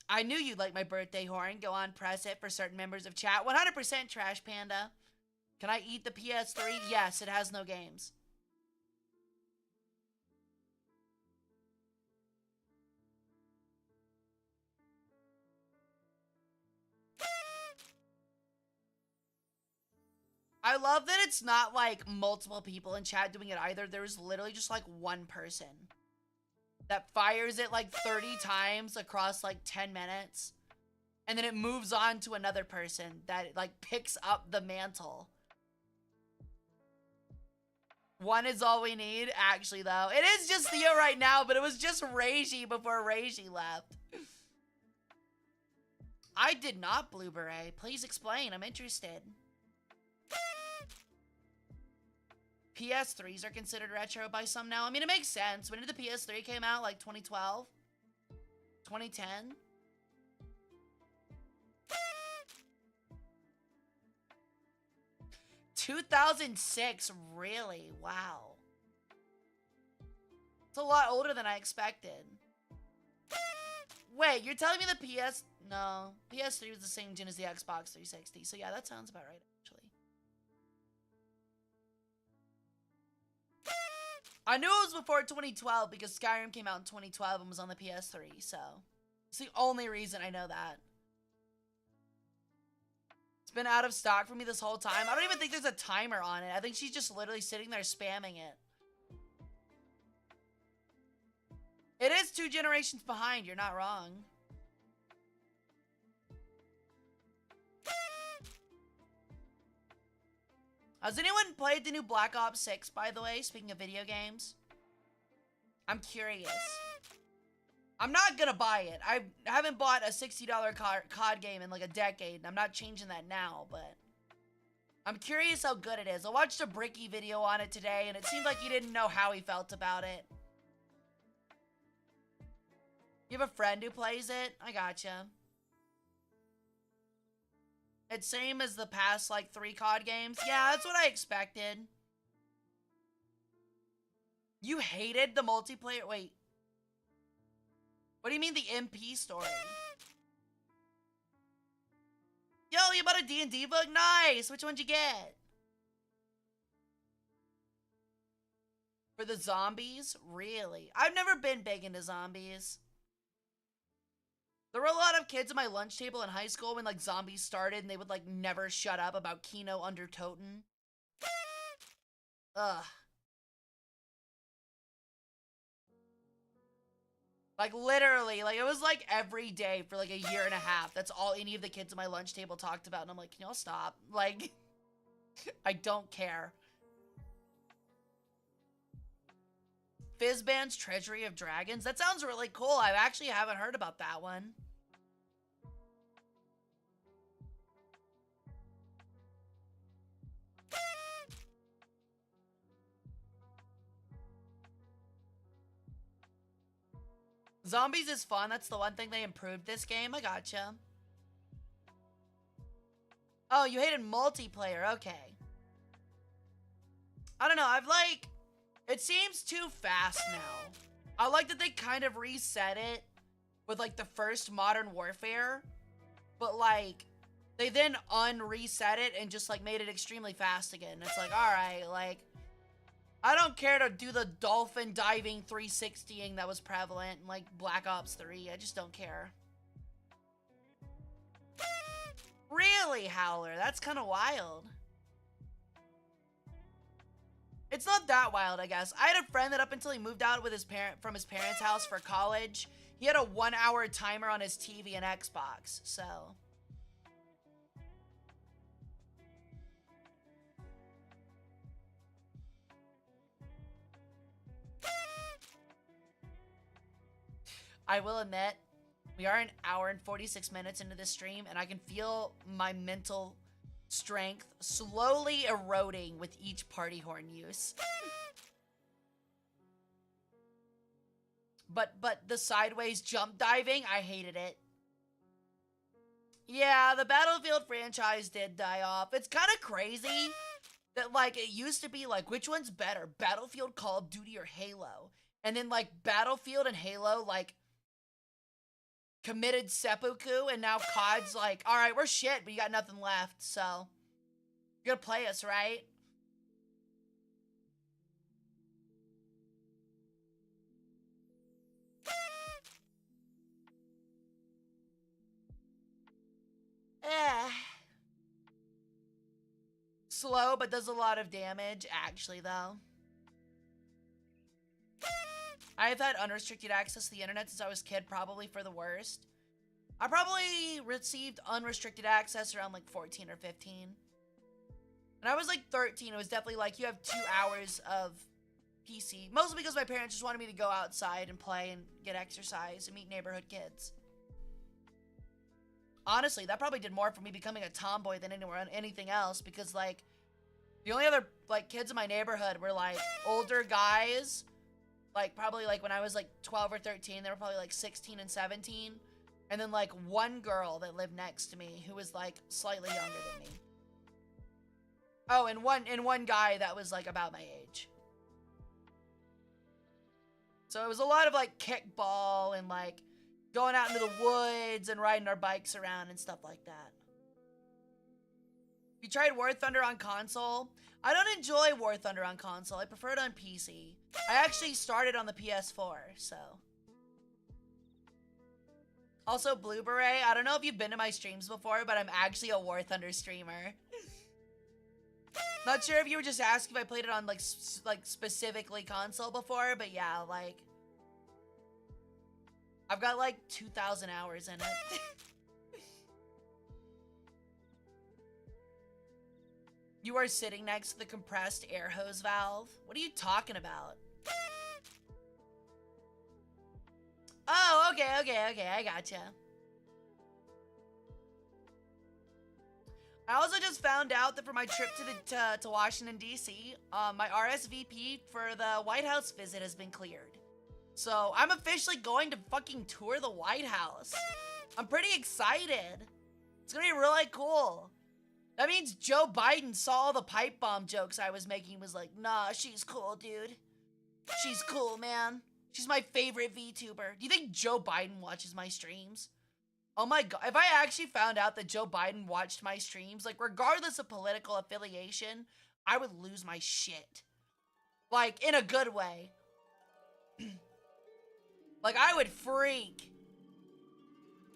I knew you'd like my birthday horn. Go on, press it for certain members of chat. 100% Trash Panda. Can I eat the PS3? Yes, it has no games. I love that it's not like multiple people in chat doing it either. There's literally just like one person that fires it like 30 times across like 10 minutes. And then it moves on to another person that like picks up the mantle. One is all we need, actually, though. It is just Theo right now, but it was just Reiji before Reiji left. I did not Blue Beret. Please explain. I'm interested. PS3s are considered retro by some now. I mean, it makes sense. When did the PS3 came out? Like 2012? 2010? ...2006, really? Wow. It's a lot older than I expected. Wait, you're telling me the No, PS3 was the same gen as the Xbox 360, so yeah, that sounds about right, actually. I knew it was before 2012 because Skyrim came out in 2012 and was on the PS3, so... It's the only reason I know that. Been out of stock for me this whole time. I don't even think there's a timer on it. I think she's just literally sitting there spamming it. It is 2 generations behind. You're not wrong. Has anyone played the new Black Ops 6, by the way? Speaking of video games. I'm curious. I'm not gonna buy it. I haven't bought a $60 COD game in like a decade, and I'm not changing that now, but... I'm curious how good it is. I watched a Bricky video on it today, and it seemed like he didn't know how he felt about it. You have a friend who plays it? I gotcha. It's same as the past, like, 3 COD games? Yeah, that's what I expected. You hated the multiplayer? Wait. What do you mean the MP story? Yo, you bought a D&D book? Nice! Which one'd you get? For the zombies? Really? I've never been big into zombies. There were a lot of kids at my lunch table in high school when, like, zombies started and they would, like, never shut up about Kino under Toten. Ugh. Like, literally, like, it was, like, every day for, like, a year and a half. That's all any of the kids at my lunch table talked about. And I'm like, can y'all stop? Like, I don't care. Fizzband's Treasury of Dragons? That sounds really cool. I actually haven't heard about that one. Zombies is fun. That's the one thing they improved this game. I gotcha. Oh, you hated multiplayer. Okay. I don't know. I've like... It seems too fast now. I like that they kind of reset it with like the first Modern Warfare, but like they then unreset it and just like made it extremely fast again. It's like, all right, like I don't care to do the dolphin diving 360ing that was prevalent in like Black Ops 3. I just don't care. Really, Howler? That's kind of wild. It's not that wild, I guess. I had a friend that up until he moved out with his from his parents' house for college, he had a 1-hour timer on his TV and Xbox, so. I will admit, we are an hour and 46 minutes into this stream, and I can feel my mental strength slowly eroding with each party horn use. But the sideways jump diving, I hated it. Yeah, the Battlefield franchise did die off. It's kind of crazy that, like, it used to be, like, which one's better? Battlefield, Call of Duty, or Halo? And then, like, Battlefield and Halo, like, committed seppuku, and now COD's like, alright, we're shit, but you got nothing left, so you're gonna play us, right? Slow, but does a lot of damage, actually, though. I've had unrestricted access to the internet since I was a kid, probably for the worst. I probably received unrestricted access around like 14 or 15. When I was like 13, it was definitely like, you have 2 hours of PC. Mostly because my parents just wanted me to go outside and play and get exercise and meet neighborhood kids. Honestly, that probably did more for me becoming a tomboy than anything else, because like, the only other like kids in my neighborhood were like older guys. Like, probably, like, when I was, like, 12 or 13, they were probably, like, 16 and 17. And then, like, one girl that lived next to me who was, like, slightly younger than me. Oh, and one guy that was, like, about my age. So it was a lot of, like, kickball and, like, going out into the woods and riding our bikes around and stuff like that. You tried War Thunder on console? I don't enjoy War Thunder on console. I prefer it on PC. I actually started on the PS4, so. Also, Blue Beret, I don't know if you've been to my streams before, but I'm actually a War Thunder streamer. Not sure if you were just asking if I played it on, like specifically console before, but yeah, like. I've got, like, 2,000 hours in it. You are sitting next to the compressed air hose valve? What are you talking about? Oh, okay, I gotcha. I also just found out that for my trip to Washington, D.C., my RSVP for the White House visit has been cleared. So, I'm officially going to fucking tour the White House. I'm pretty excited. It's gonna be really cool. That means Joe Biden saw all the pipe bomb jokes I was making and was like, nah, she's cool, dude. She's cool, man. She's my favorite VTuber. Do you think Joe Biden watches my streams? Oh my god, if I actually found out that Joe Biden watched my streams, like, regardless of political affiliation, I would lose my shit. Like, in a good way. Like, I would freak.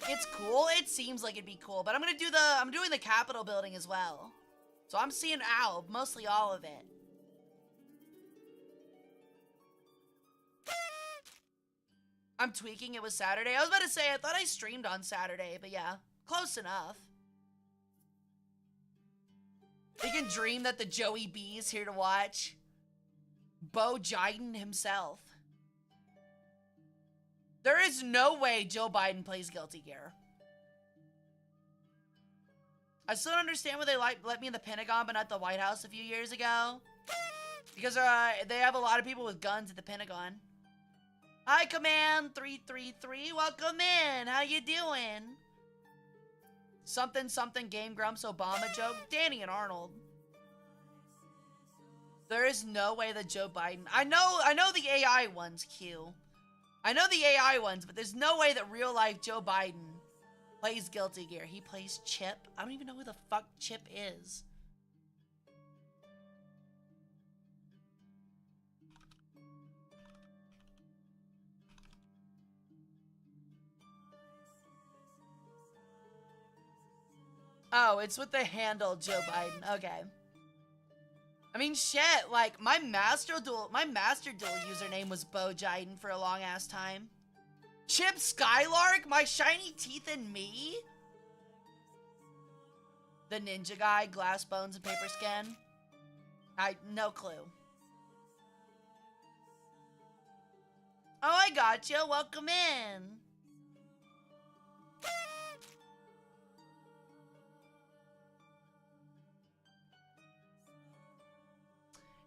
It's cool. It seems like it'd be cool, but I'm doing the Capitol building as well. So I'm seeing mostly all of it. I'm tweaking. It was Saturday. I was about to say, I thought I streamed on Saturday, but yeah, close enough. You can dream that the Joey B is here to watch. Bo Jiden himself. There is no way Joe Biden plays Guilty Gear. I still don't understand why they let me in the Pentagon but not the White House a few years ago. Because they have a lot of people with guns at the Pentagon. Hi, Command 333. Welcome in. How you doing? Something something Game Grumps Obama joke. Danny and Arnold. There is no way that Joe Biden. I know the AI one's Q. I know the AI ones, but there's no way that real life Joe Biden plays Guilty Gear. He plays Chip. I don't even know who the fuck Chip is. Oh, it's with the handle Joe Biden. Okay. I mean, shit, like, my Master Duel username was Bo Jiden for a long ass time. Chip Skylark? My shiny teeth and me? The ninja guy, glass bones and paper skin? No clue. Oh, I got you. Welcome in.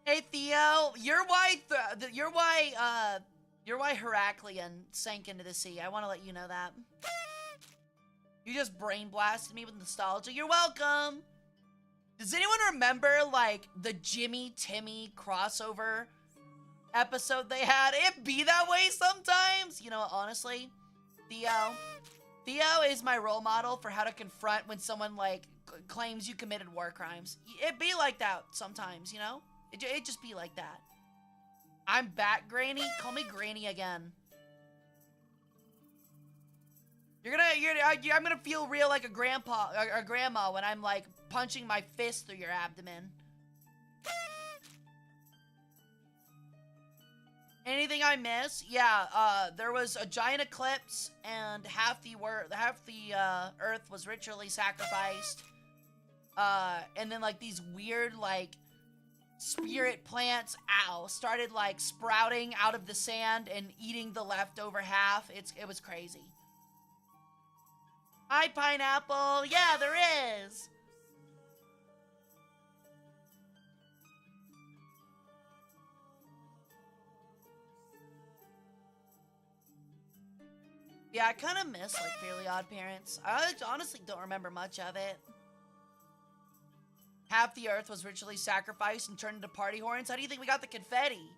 Hey Theo, you're why Heraklion sank into the sea. I want to let you know that. You just brain blasted me with nostalgia. You're welcome. Does anyone remember like the Jimmy Timmy crossover episode they had? It be that way sometimes. You know, honestly, Theo is my role model for how to confront when someone like claims you committed war crimes. It be like that sometimes, you know? It just be like that. I'm back, Granny. Call me Granny again. I'm gonna feel real like a grandpa or grandma when I'm like punching my fist through your abdomen. Anything I miss? Yeah, there was a giant eclipse and half the Earth was ritually sacrificed. And then like these weird like spirit plants, started like sprouting out of the sand and eating the leftover half. It was crazy. Hi, Pineapple. Yeah, there is. Yeah, I kind of miss like Fairly Odd Parents. I honestly don't remember much of it. Half the Earth was ritually sacrificed and turned into party horns. How do you think we got the confetti?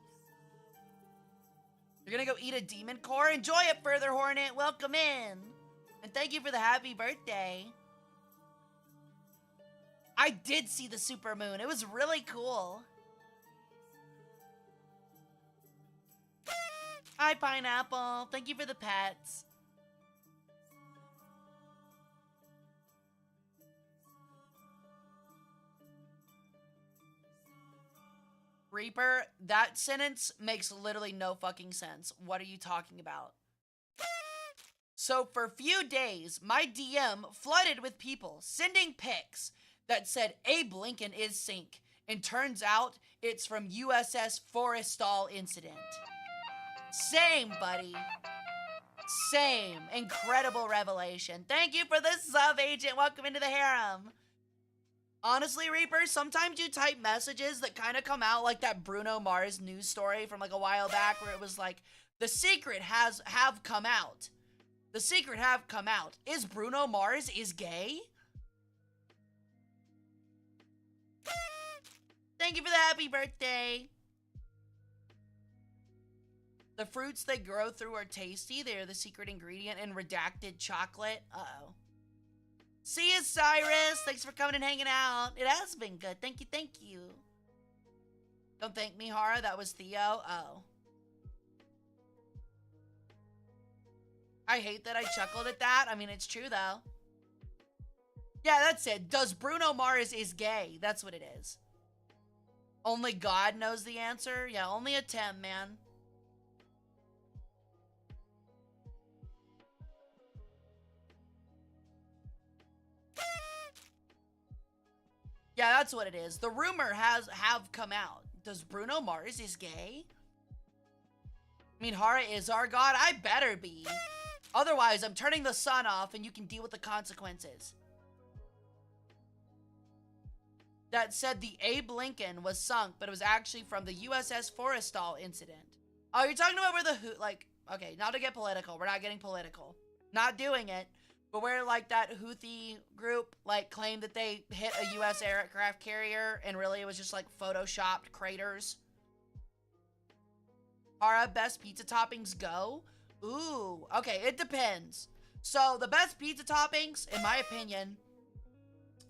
You're gonna go eat a demon core? Enjoy it, Further Hornet. Welcome in. And thank you for the happy birthday. I did see the super moon. It was really cool. Hi, Pineapple. Thank you for the pets. Reaper, that sentence makes literally no fucking sense. What are you talking about? So for a few days, my DM flooded with people sending pics that said Abe Lincoln is sink. And turns out it's from USS Forrestal incident. Same, buddy. Same. Incredible revelation. Thank you for the sub, Agent. Welcome into the harem. Honestly, Reaper, sometimes you type messages that kind of come out like that Bruno Mars news story from like a while back where it was like, the secret have come out. The secret have come out. Is Bruno Mars is gay? Thank you for the happy birthday. The fruits they grow through are tasty. They are the secret ingredient in redacted chocolate. Uh-oh. See you, Cyrus. Thanks for coming and hanging out. It has been good. Thank you, thank you. Don't thank me, Hara. That was Theo. Oh. I hate that I chuckled at that. I mean, it's true, though. Yeah, that's it. Does Bruno Mars is gay? That's what it is. Only God knows the answer? Yeah, only a Tim, man. Yeah, that's what it is. The rumor have come out. Does Bruno Mars is gay? I mean, Hara is our god? I better be. Otherwise, I'm turning the sun off and you can deal with the consequences. That said the Abe Lincoln was sunk, but it was actually from the USS Forrestal incident. Oh, you're talking about where the okay, not to get political. We're not getting political. Not doing it. But where, like, that Houthi group, like, claimed that they hit a U.S. aircraft carrier, and really it was just, like, photoshopped craters. Hara, best pizza toppings go? Ooh, okay, it depends. So the best pizza toppings, in my opinion,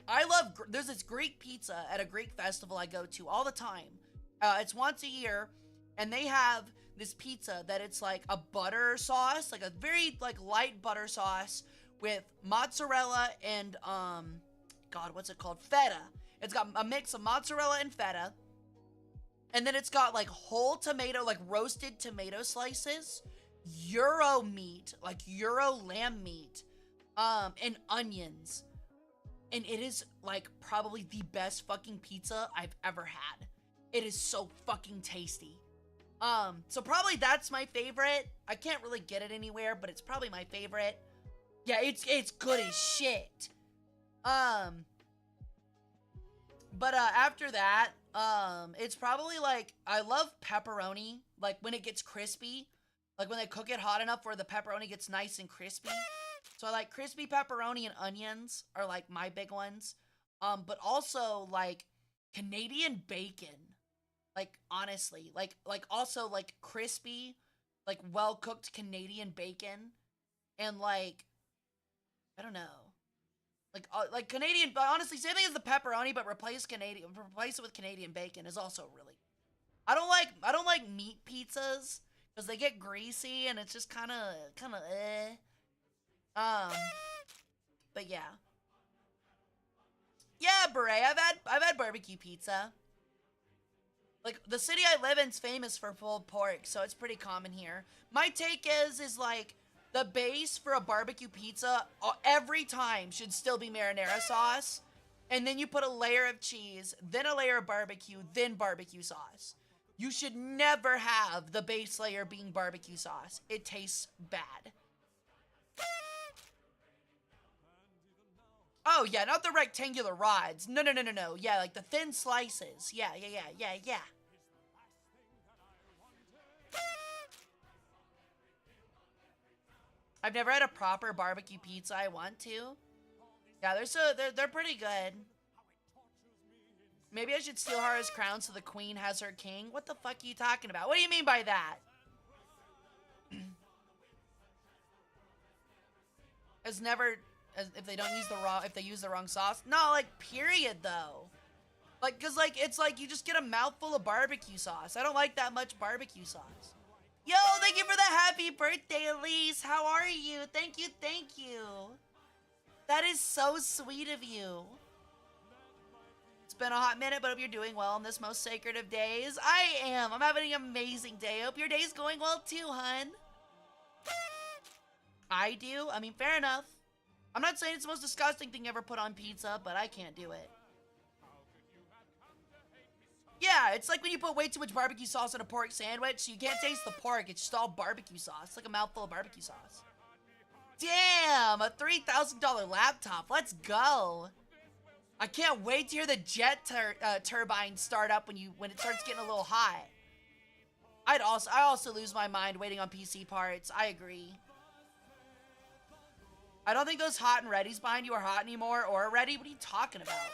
I love, there's this Greek pizza at a Greek festival I go to all the time. It's once a year, and they have this pizza that it's like a butter sauce, like a very like light butter sauce with mozzarella and God, what's it called? Feta. It's got a mix of mozzarella and feta, and then it's got like whole tomato, like roasted tomato slices, Euro meat, like Euro lamb meat, and onions. And it is like probably the best fucking pizza I've ever had. It is so fucking tasty. So probably that's my favorite. I can't really get it anywhere, but it's probably my favorite. Yeah, it's good as shit. But after that, it's probably like, I love pepperoni, like when it gets crispy, like when they cook it hot enough where the pepperoni gets nice and crispy. So I like crispy pepperoni and onions are like my big ones. But also like Canadian bacon. Like honestly, like also like crispy, like well cooked Canadian bacon, and like I don't know, like Canadian. But honestly, same thing as the pepperoni, but replace it with Canadian bacon is also really. I don't like meat pizzas because they get greasy and it's just kind of eh. But yeah, Beret. I've had barbecue pizza. Like, the city I live in is famous for pulled pork, so it's pretty common here. My take is like, the base for a barbecue pizza every time should still be marinara sauce. And then you put a layer of cheese, then a layer of barbecue, then barbecue sauce. You should never have the base layer being barbecue sauce. It tastes bad. Oh, yeah, not the rectangular rods. No. Yeah, like the thin slices. Yeah. I've never had a proper barbecue pizza. I want to. Yeah, they're pretty good. Maybe I should steal Hara's crown so the queen has her king. What the fuck are you talking about? What do you mean by that? If they don't use if they use the wrong sauce. No, like period though. Like, cause like it's like you just get a mouthful of barbecue sauce. I don't like that much barbecue sauce. Yo, thank you for the happy birthday, Elise. How are you? Thank you. That is so sweet of you. It's been a hot minute, but I hope you're doing well on this most sacred of days. I am. I'm having an amazing day. I hope your day's going well too, hun. I do? I mean, fair enough. I'm not saying it's the most disgusting thing ever put on pizza, but I can't do it. Yeah, it's like when you put way too much barbecue sauce on a pork sandwich, so you can't taste the pork. It's just all barbecue sauce. It's like a mouthful of barbecue sauce. Damn, a $3,000 laptop. Let's go. I can't wait to hear the jet turbine start up when it starts getting a little hot. I also lose my mind waiting on PC parts. I agree. I don't think those hot and readies behind you are hot anymore or ready. What are you talking about?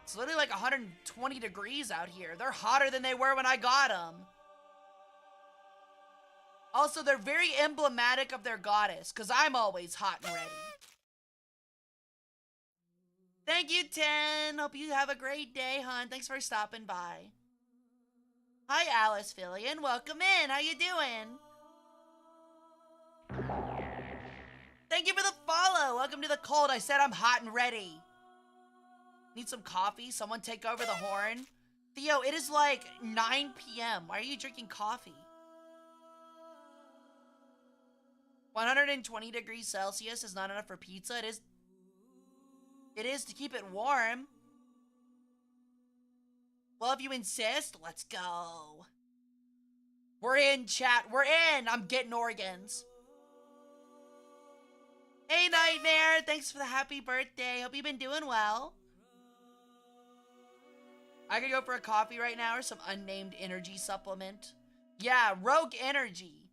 It's literally like 120 degrees out here. They're hotter than they were when I got them. Also, they're very emblematic of their goddess, because I'm always hot and ready. Thank you, 10. Hope you have a great day, hon. Thanks for stopping by. Hi, Alice Fillion. Welcome in. How you doing? Thank you for the follow. Welcome to the cold. I said I'm hot and ready. Need some coffee? Someone take over the horn? Theo, it is like 9 p.m. Why are you drinking coffee? 120 degrees Celsius is not enough for pizza. It is to keep it warm. Well, if you insist, let's go. We're in, chat. We're in. I'm getting organs. Hey, Nightmare. Thanks for the happy birthday. Hope you've been doing well. I could go for a coffee right now or some unnamed energy supplement. Yeah, Rogue Energy.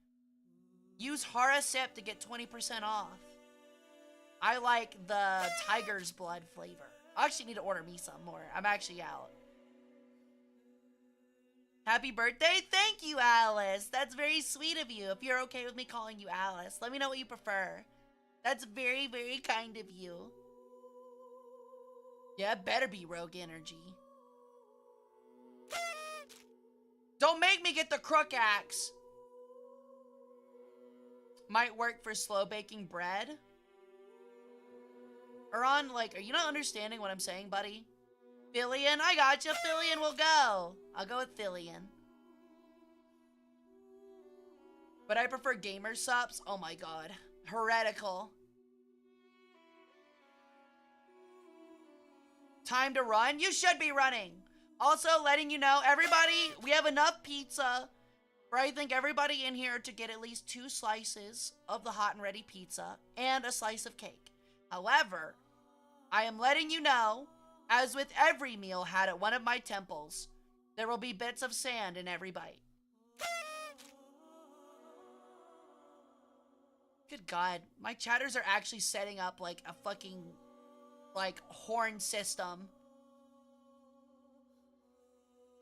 Use Hara Sip to get 20% off. I like the tiger's blood flavor. I actually need to order me some more. I'm actually out. Happy birthday. Thank you, Alice. That's very sweet of you. If you're okay with me calling you Alice, let me know what you prefer. That's very, very kind of you. Yeah, it better be rogue energy. Don't make me get the crook axe. Might work for slow baking bread. Aron, like, are you not understanding what I'm saying, buddy? Fillion, I gotcha. Fillion will go. I'll go with Fillion. But I prefer gamer subs. Oh my god. Heretical. Time to run? You should be running. Also, letting you know, everybody, we have enough pizza for I think everybody in here to get at least 2 slices of the hot and ready pizza and a slice of cake. However, I am letting you know, as with every meal had at one of my temples, there will be bits of sand in every bite. Good God, my chatters are actually setting up like a fucking, like, horn system.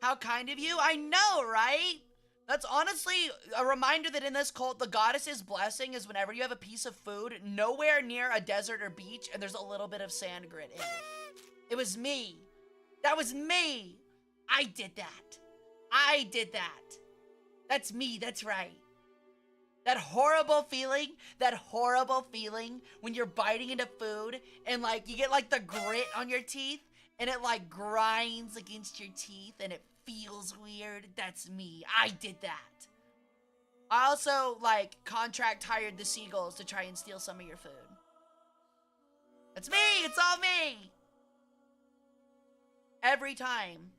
How kind of you? I know, right? That's honestly a reminder that in this cult, the goddess's blessing is whenever you have a piece of food nowhere near a desert or beach and there's a little bit of sand grit in it. It was me. That was me. I did that. I did that. That's me. That's right. That horrible feeling when you're biting into food and like you get like the grit on your teeth and it like grinds against your teeth and it feels weird. That's me. I did that. I also like contract hired the seagulls to try and steal some of your food. That's me. It's all me. Every time.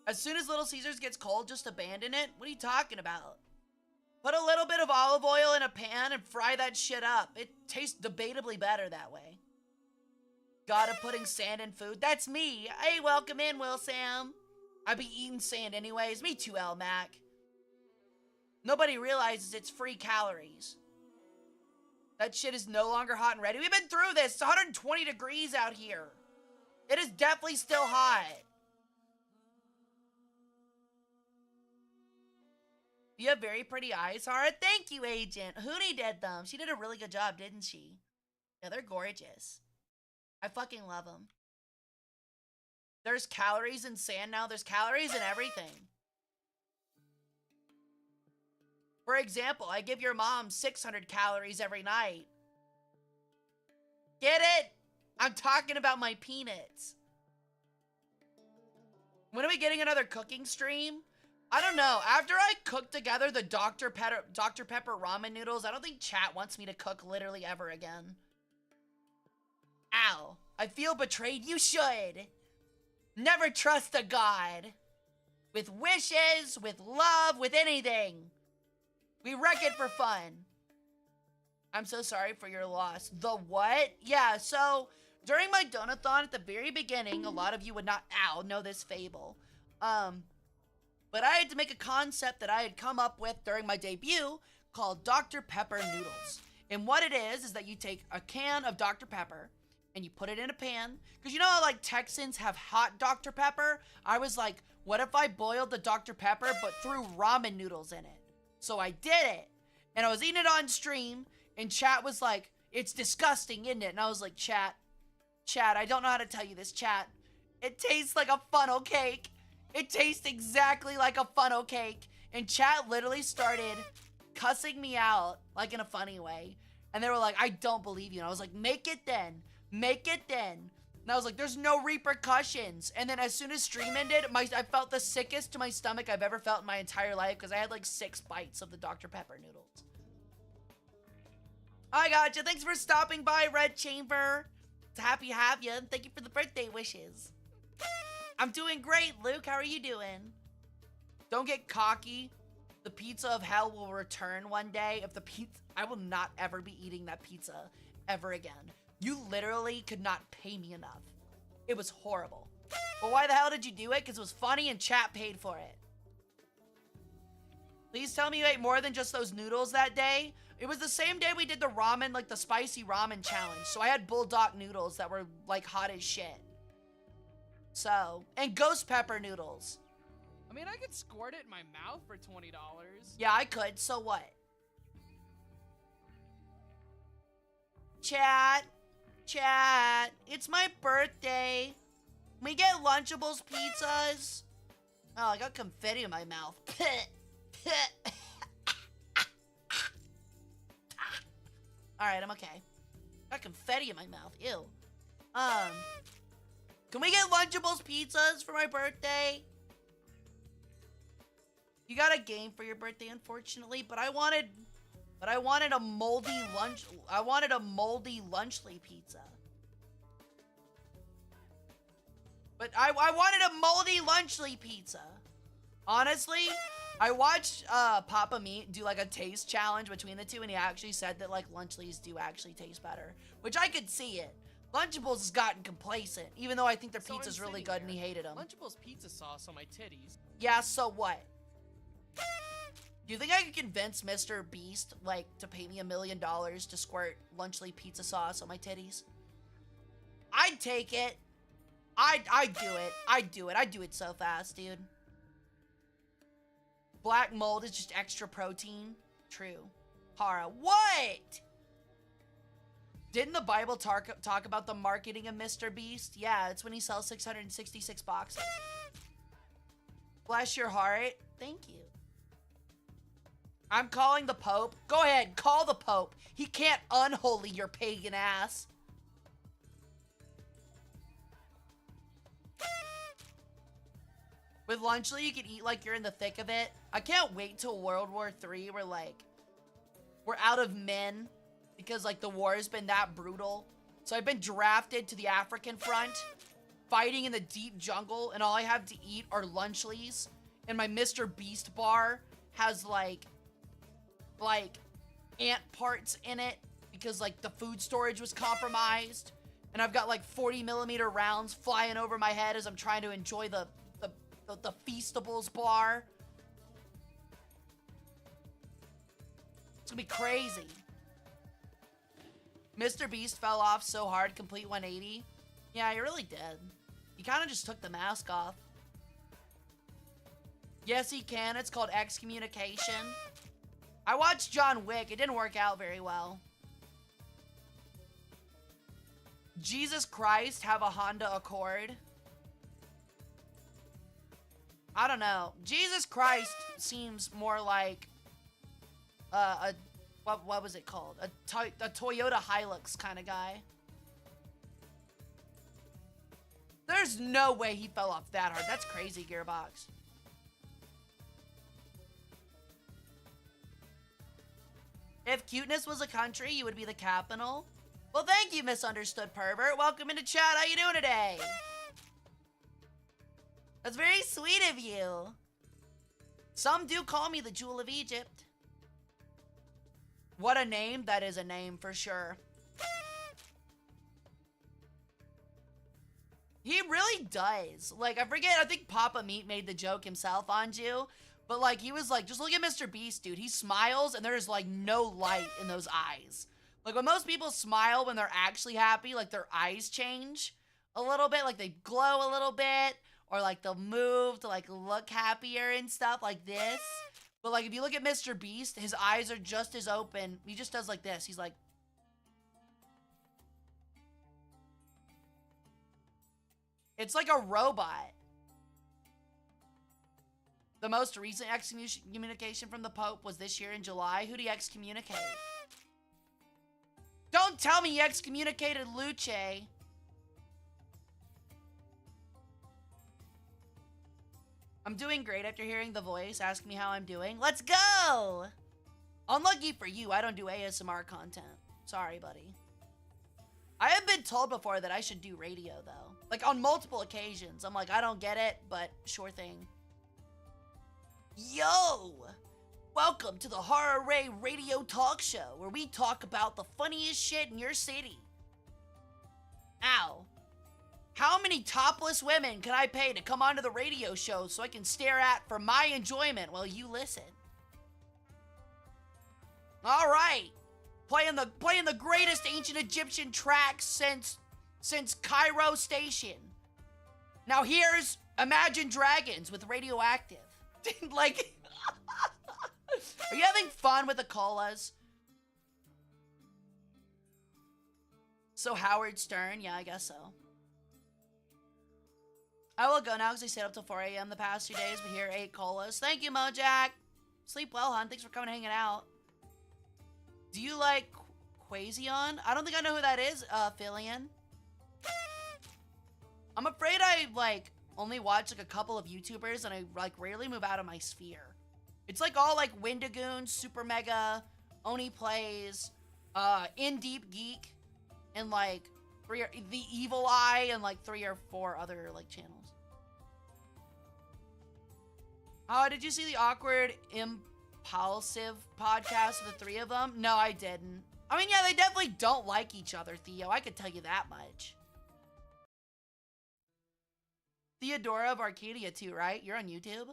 As soon as Little Caesars gets cold, just abandon it? What are you talking about? Put a little bit of olive oil in a pan and fry that shit up. It tastes debatably better that way. Gotta putting sand in food? That's me. Hey, welcome in, Will Sam. I be eating sand anyways. Me too, L Mac. Nobody realizes it's free calories. That shit is no longer hot and ready. We've been through this. It's 120 degrees out here. It is definitely still hot. You have very pretty eyes, Hara. Thank you, Agent. Hoonie did them. She did a really good job, didn't she? Yeah, they're gorgeous. I fucking love them. There's calories in sand now. There's calories in everything. For example, I give your mom 600 calories every night. Get it? I'm talking about my peanuts. When are we getting another cooking stream? I don't know. After I cook together the Dr. Pepper ramen noodles, I don't think chat wants me to cook literally ever again. Ow. I feel betrayed. You should. Never trust a god. With wishes, with love, with anything. We wreck it for fun. I'm so sorry for your loss. The what? Yeah, so during my donathon at the very beginning, a lot of you would not, know this fable. But I had to make a concept that I had come up with during my debut called Dr. Pepper Noodles. And what it is that you take a can of Dr. Pepper and you put it in a pan. Because you know how like Texans have hot Dr. Pepper? I was like, what if I boiled the Dr. Pepper but threw ramen noodles in it? So I did it. And I was eating it on stream and chat was like, it's disgusting, isn't it? And I was like, chat, I don't know how to tell you this, chat. It tastes like a funnel cake. It tastes exactly like a funnel cake. And chat literally started cussing me out, like in a funny way. And they were like, I don't believe you. And I was like, make it then. Make it then. And I was like, there's no repercussions. And then as soon as stream ended, I felt the sickest to my stomach I've ever felt in my entire life because I had like 6 bites of the Dr. Pepper noodles. I gotcha. Thanks for stopping by, Red Chamber. It's happy to have you. And thank you for the birthday wishes. I'm doing great, Luke. How are you doing? Don't get cocky. The pizza of hell will return one day. If the pizza, I will not ever be eating that pizza ever again. You literally could not pay me enough. It was horrible. But why the hell did you do it? Because it was funny and chat paid for it. Please tell me you ate more than just those noodles that day. It was the same day we did the ramen, like the spicy ramen challenge. So I had bulldog noodles that were like hot as shit. So, and ghost pepper noodles. I mean, I could squirt it in my mouth for $20. Yeah, I could. So what? Chat. It's my birthday. Can we get Lunchables pizzas? Oh, I got confetti in my mouth. Alright, I'm okay. Got confetti in my mouth. Ew. Can we get Lunchables pizzas for my birthday? You got a game for your birthday, unfortunately, but I wanted a moldy lunch. I wanted a moldy lunchly pizza. But I wanted a moldy lunchly pizza. Honestly, I watched Papa Meat do like a taste challenge between the two, and he actually said that like Lunchleys do actually taste better, which I could see it. Lunchables has gotten complacent, even though I think their pizza's really good and he hated them. Lunchables pizza sauce on my titties. Yeah, so what? Do you think I could convince Mr. Beast, like, to pay me $1 million to squirt Lunchly pizza sauce on my titties? I'd take it. I'd do it. I'd do it so fast, dude. Black mold is just extra protein. True. Hara, what? Didn't the Bible talk about the marketing of Mr. Beast? Yeah, it's when he sells 666 boxes. Bless your heart. Thank you. I'm calling the Pope. Go ahead, call the Pope. He can't unholy your pagan ass. With Lunchly, you can eat like you're in the thick of it. I can't wait till World War III where, like, we're out of men because, like, the war has been that brutal. So I've been drafted to the African front, fighting in the deep jungle, and all I have to eat are Lunchlys. And my Mr. Beast bar has, like ant parts in it because, like, the food storage was compromised. And I've got, like, 40mm rounds flying over my head as I'm trying to enjoy the Feastables bar. It's gonna be crazy. Mr. Beast fell off so hard, complete 180. Yeah, he really did. He kind of just took the mask off. Yes, he can. It's called excommunication. I watched John Wick. It didn't work out very well. Jesus Christ have a Honda Accord. I don't know. Jesus Christ seems more like what was it called? A Toyota Hilux kind of guy. There's no way he fell off that hard. That's crazy, Gearbox. If cuteness was a country, you would be the capital. Well, thank you, misunderstood pervert. Welcome into chat. How you doing today? That's very sweet of you. Some do call me the Jewel of Egypt. What a name. That is a name for sure. He really does. Like, I forget, I think Papa Meat made the joke himself on you. But, like, he was like, just look at Mr. Beast, dude. He smiles and there's, like, no light in those eyes. Like, when most people smile when they're actually happy, like, their eyes change a little bit. Like, they glow a little bit. Or, like, they'll move to, like, look happier and stuff like this. But, like, if you look at Mr. Beast, his eyes are just as open. He just does like this. He's like... It's like a robot. The most recent excommunication from the Pope was this year in July. Who'd he excommunicate? Don't tell me he excommunicated Luce. I'm doing great after hearing the voice. Ask me how I'm doing. Let's go! Unlucky for you, I don't do ASMR content. Sorry, buddy. I have been told before that I should do radio, though. Like, on multiple occasions. I'm like, I don't get it, but sure thing. Yo! Welcome to the Hara Rae Radio Talk Show, where we talk about the funniest shit in your city. Ow. How many topless women can I pay to come onto the radio show so I can stare at for my enjoyment while you listen? All right. Playing the greatest ancient Egyptian tracks since Cairo Station. Now here's Imagine Dragons with Radioactive. Like, are you having fun with the colas? So Howard Stern, yeah, I guess so. I will go now because I stayed up till 4 a.m. the past 2 days, but here 8 colas. Thank you, Mojack. Sleep well, hon. Thanks for coming and hanging out. Do you like Quasion? I don't think I know who that is, Philian. I'm afraid I, like, only watch, like, a couple of YouTubers, and I, like, rarely move out of my sphere. It's, like, all, like, Wendigoon, Super Mega, Oni Plays, In Deep Geek, and, like, The Evil Eye, and, like, 3 or 4 other, like, channels. Did you see the Awkward Impulsive podcast with the 3 of them? No, I didn't. I mean, yeah, they definitely don't like each other, Theo. I could tell you that much. Theodora of Arcadia too, right? You're on YouTube?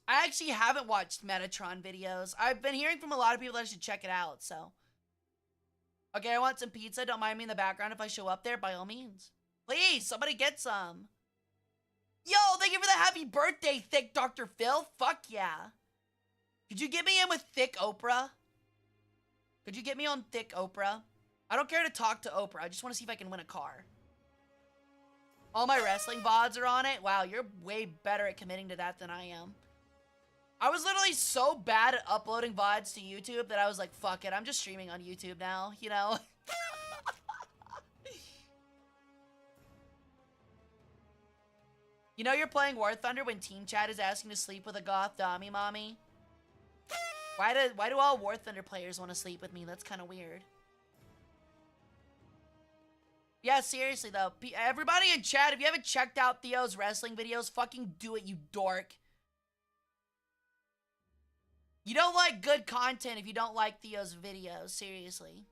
I actually haven't watched Metatron videos. I've been hearing from a lot of people that I should check it out, so. Okay, I want some pizza. Don't mind me in the background if I show up there, by all means. Please, somebody get some. Yo, thank you for the happy birthday, Thick Dr. Phil. Fuck yeah. Could you get me in with Thick Oprah? Could you get me on Thick Oprah? I don't care to talk to Oprah. I just want to see if I can win a car. All my wrestling VODs are on it. Wow, you're way better at committing to that than I am. I was literally so bad at uploading VODs to YouTube that I was like, fuck it. I'm just streaming on YouTube now, you know? You know you're playing War Thunder when Team Chat is asking to sleep with a goth dummy mommy? Why do all War Thunder players want to sleep with me? That's kind of weird. Yeah, seriously though. Everybody in chat, if you haven't checked out Theo's wrestling videos, fucking do it, you dork. You don't like good content if you don't like Theo's videos, seriously.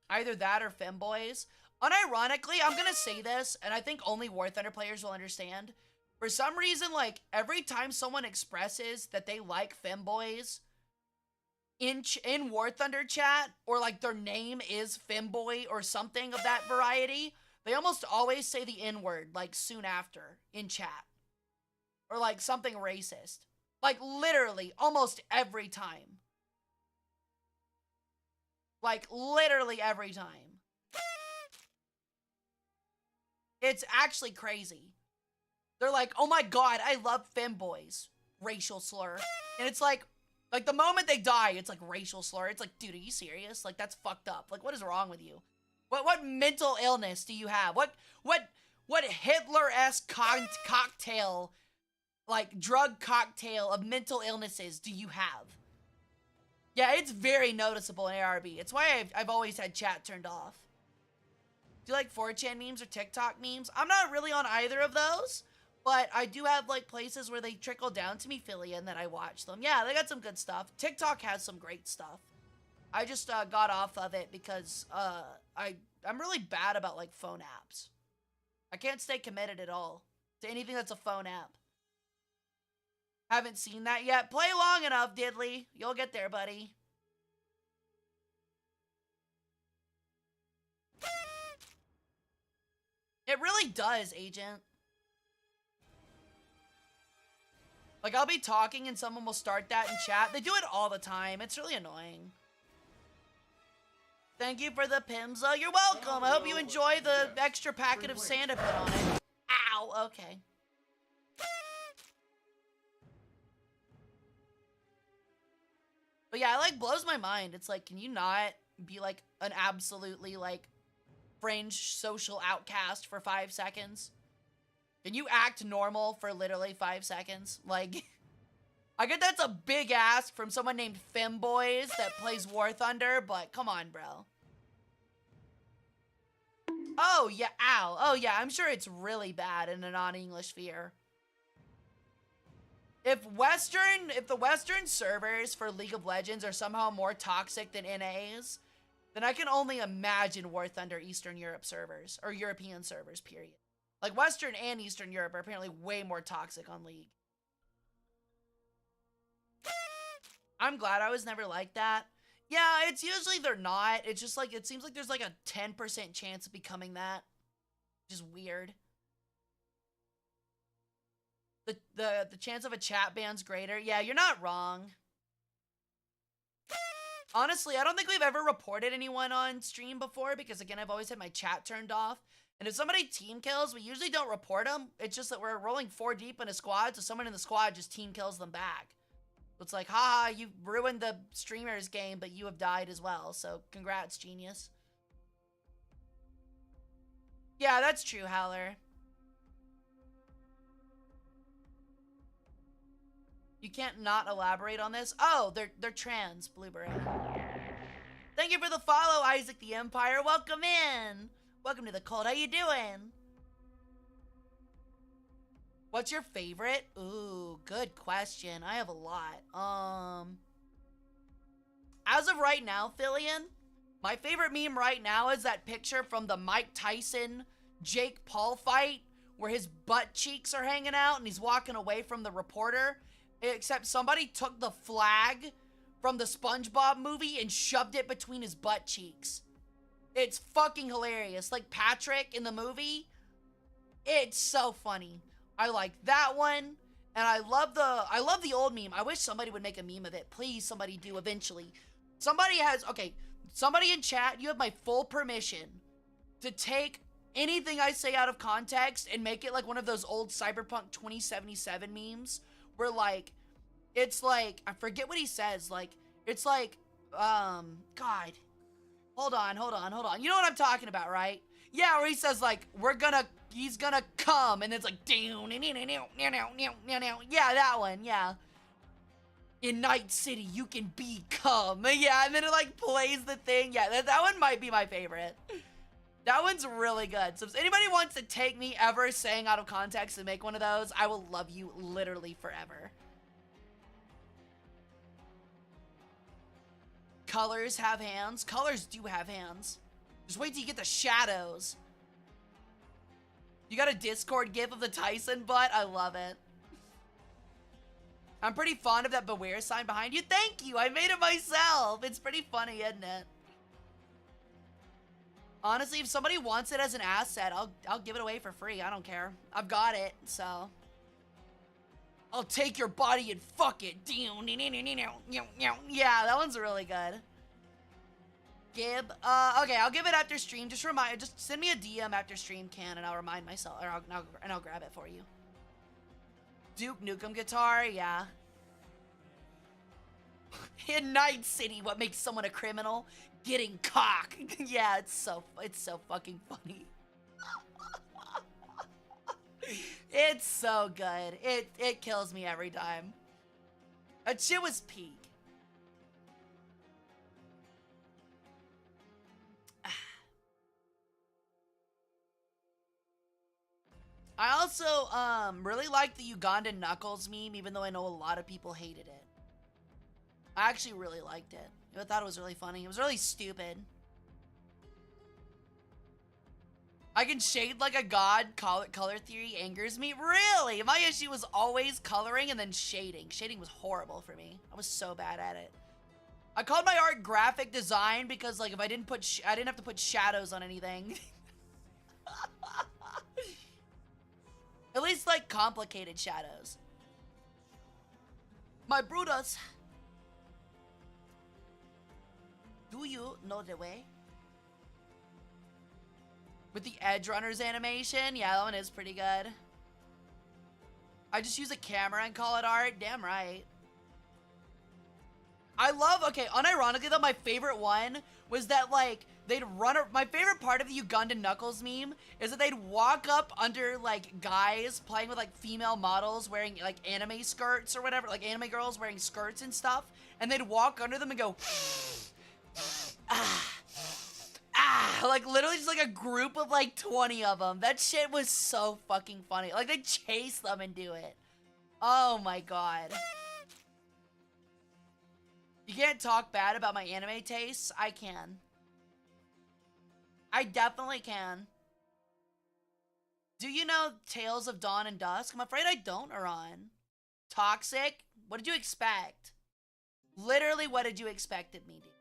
Either that or femboys. Unironically, I'm gonna say this, and I think only War Thunder players will understand. For some reason, like, every time someone expresses that they like femboys in War Thunder chat, or like their name is femboy or something of that variety, they almost always say the N-word, like, soon after in chat. Or like something racist. Like, literally, almost every time. Like, literally every time. It's actually crazy. They're like, oh my god, I love femboys. Racial slur. And it's like the moment they die, it's like racial slur. It's like, dude, are you serious? Like, that's fucked up. Like, what is wrong with you? What mental illness do you have? What Hitler-esque cocktail, like, drug cocktail of mental illnesses do you have? Yeah, it's very noticeable in ARB. It's why I've always had chat turned off. Do you like 4chan memes or TikTok memes? I'm not really on either of those, but I do have, like, places where they trickle down to me, Philly, that I watch them. Yeah, they got some good stuff. TikTok has some great stuff. I just got off of it because I'm really bad about, like, phone apps. I can't stay committed at all to anything that's a phone app. Haven't seen that yet. Play long enough, Diddley. You'll get there, buddy. It really does, Agent. Like, I'll be talking and someone will start that in chat. They do it all the time. It's really annoying. Thank you for the Pimzo. You're welcome. I hope you enjoy the extra packet of sand I put on it. Ow. Okay. But yeah, it, like, blows my mind. It's like, can you not be, like, an absolutely, like, fringe social outcast for 5 seconds? Can you act normal for literally 5 seconds? Like, I get that's a big ask from someone named Femboys that plays War Thunder, but come on, bro. Oh, yeah, ow. Oh, yeah, I'm sure it's really bad in a non-English sphere. If the Western servers for League of Legends are somehow more toxic than NA's, then I can only imagine War Thunder Eastern Europe servers, or European servers, period. Like, Western and Eastern Europe are apparently way more toxic on League. I'm glad I was never like that. Yeah, it's usually they're not. It's just like, it seems like there's like a 10% chance of becoming that. Which is weird. The chance of a chat ban's greater. Yeah, you're not wrong. Honestly, I don't think we've ever reported anyone on stream before because, again, I've always had my chat turned off. And if somebody team kills, we usually don't report them. It's just that we're rolling 4 deep in a squad, so someone in the squad just team kills them back. It's like, haha, you ruined the streamer's game, but you have died as well. So, congrats, genius. Yeah, that's true, Howler. You can't not elaborate on this. Oh, they're trans, Blueberry. Thank you for the follow, Isaac the Empire. Welcome in. Welcome to the cult. How you doing? What's your favorite? Ooh, good question. I have a lot. As of right now, Fillion, my favorite meme right now is that picture from the Mike Tyson Jake Paul fight where his butt cheeks are hanging out and he's walking away from the reporter. Except somebody took the flag from the SpongeBob movie and shoved it between his butt cheeks. It's fucking hilarious. Like Patrick in the movie. It's so funny. I like that one. And I love the old meme. I wish somebody would make a meme of it. Please, somebody do eventually. Somebody in chat, you have my full permission to take anything I say out of context and make it like one of those old Cyberpunk 2077 memes. Where, like, it's like, I forget what he says, like, it's like, God, hold on, you know what I'm talking about, right? Yeah, where he says, like, he's gonna come, and it's like, yeah, that one, yeah. In Night City, you can become, yeah, and then it, like, plays the thing, yeah, that one might be my favorite. That one's really good. So if anybody wants to take me ever saying out of context and make one of those, I will love you literally forever. Colors have hands. Colors do have hands. Just wait till you get the shadows. You got a Discord gif of the Tyson butt? I love it. I'm pretty fond of that beware sign behind you. Thank you. I made it myself. It's pretty funny, isn't it? Honestly, if somebody wants it as an asset, I'll give it away for free. I don't care. I've got it, so. I'll take your body and fuck it. Yeah, that one's really good. Gib. Okay, I'll give it after stream. Just send me a DM after stream, and I'll remind myself, or I'll grab it for you. Duke Nukem guitar, yeah. In Night City, what makes someone a criminal? Getting cock. Yeah, it's so fucking funny. It's so good. It kills me every time. That shit was peak. I also really like the Ugandan Knuckles meme, even though I know a lot of people hated it. I actually really liked it. I thought it was really funny. It was really stupid. I can shade like a god. Color theory angers me. Really? My issue was always coloring and then shading. Shading was horrible for me. I was so bad at it. I called my art graphic design because, like, if I didn't have to put shadows on anything. At least, like, complicated shadows. My Brutus. Do you know the way? With the Edge Runners animation? Yeah, that one is pretty good. I just use a camera and call it art? Damn right. I love, okay, unironically though, my favorite one was that, like, they'd run, my favorite part of the Ugandan Knuckles meme is that they'd walk up under, like, guys playing with, like, female models wearing, like, anime skirts or whatever, like, anime girls wearing skirts and stuff, and they'd walk under them and go, like, literally just, like, a group of, like, 20 of them. That shit was so fucking funny. Like, they chase them and do it. Oh, my God. You can't talk bad about my anime tastes. I can. I definitely can. Do you know Tales of Dawn and Dusk? I'm afraid I don't, Iran. Toxic? What did you expect? Literally, what did you expect of me, dude?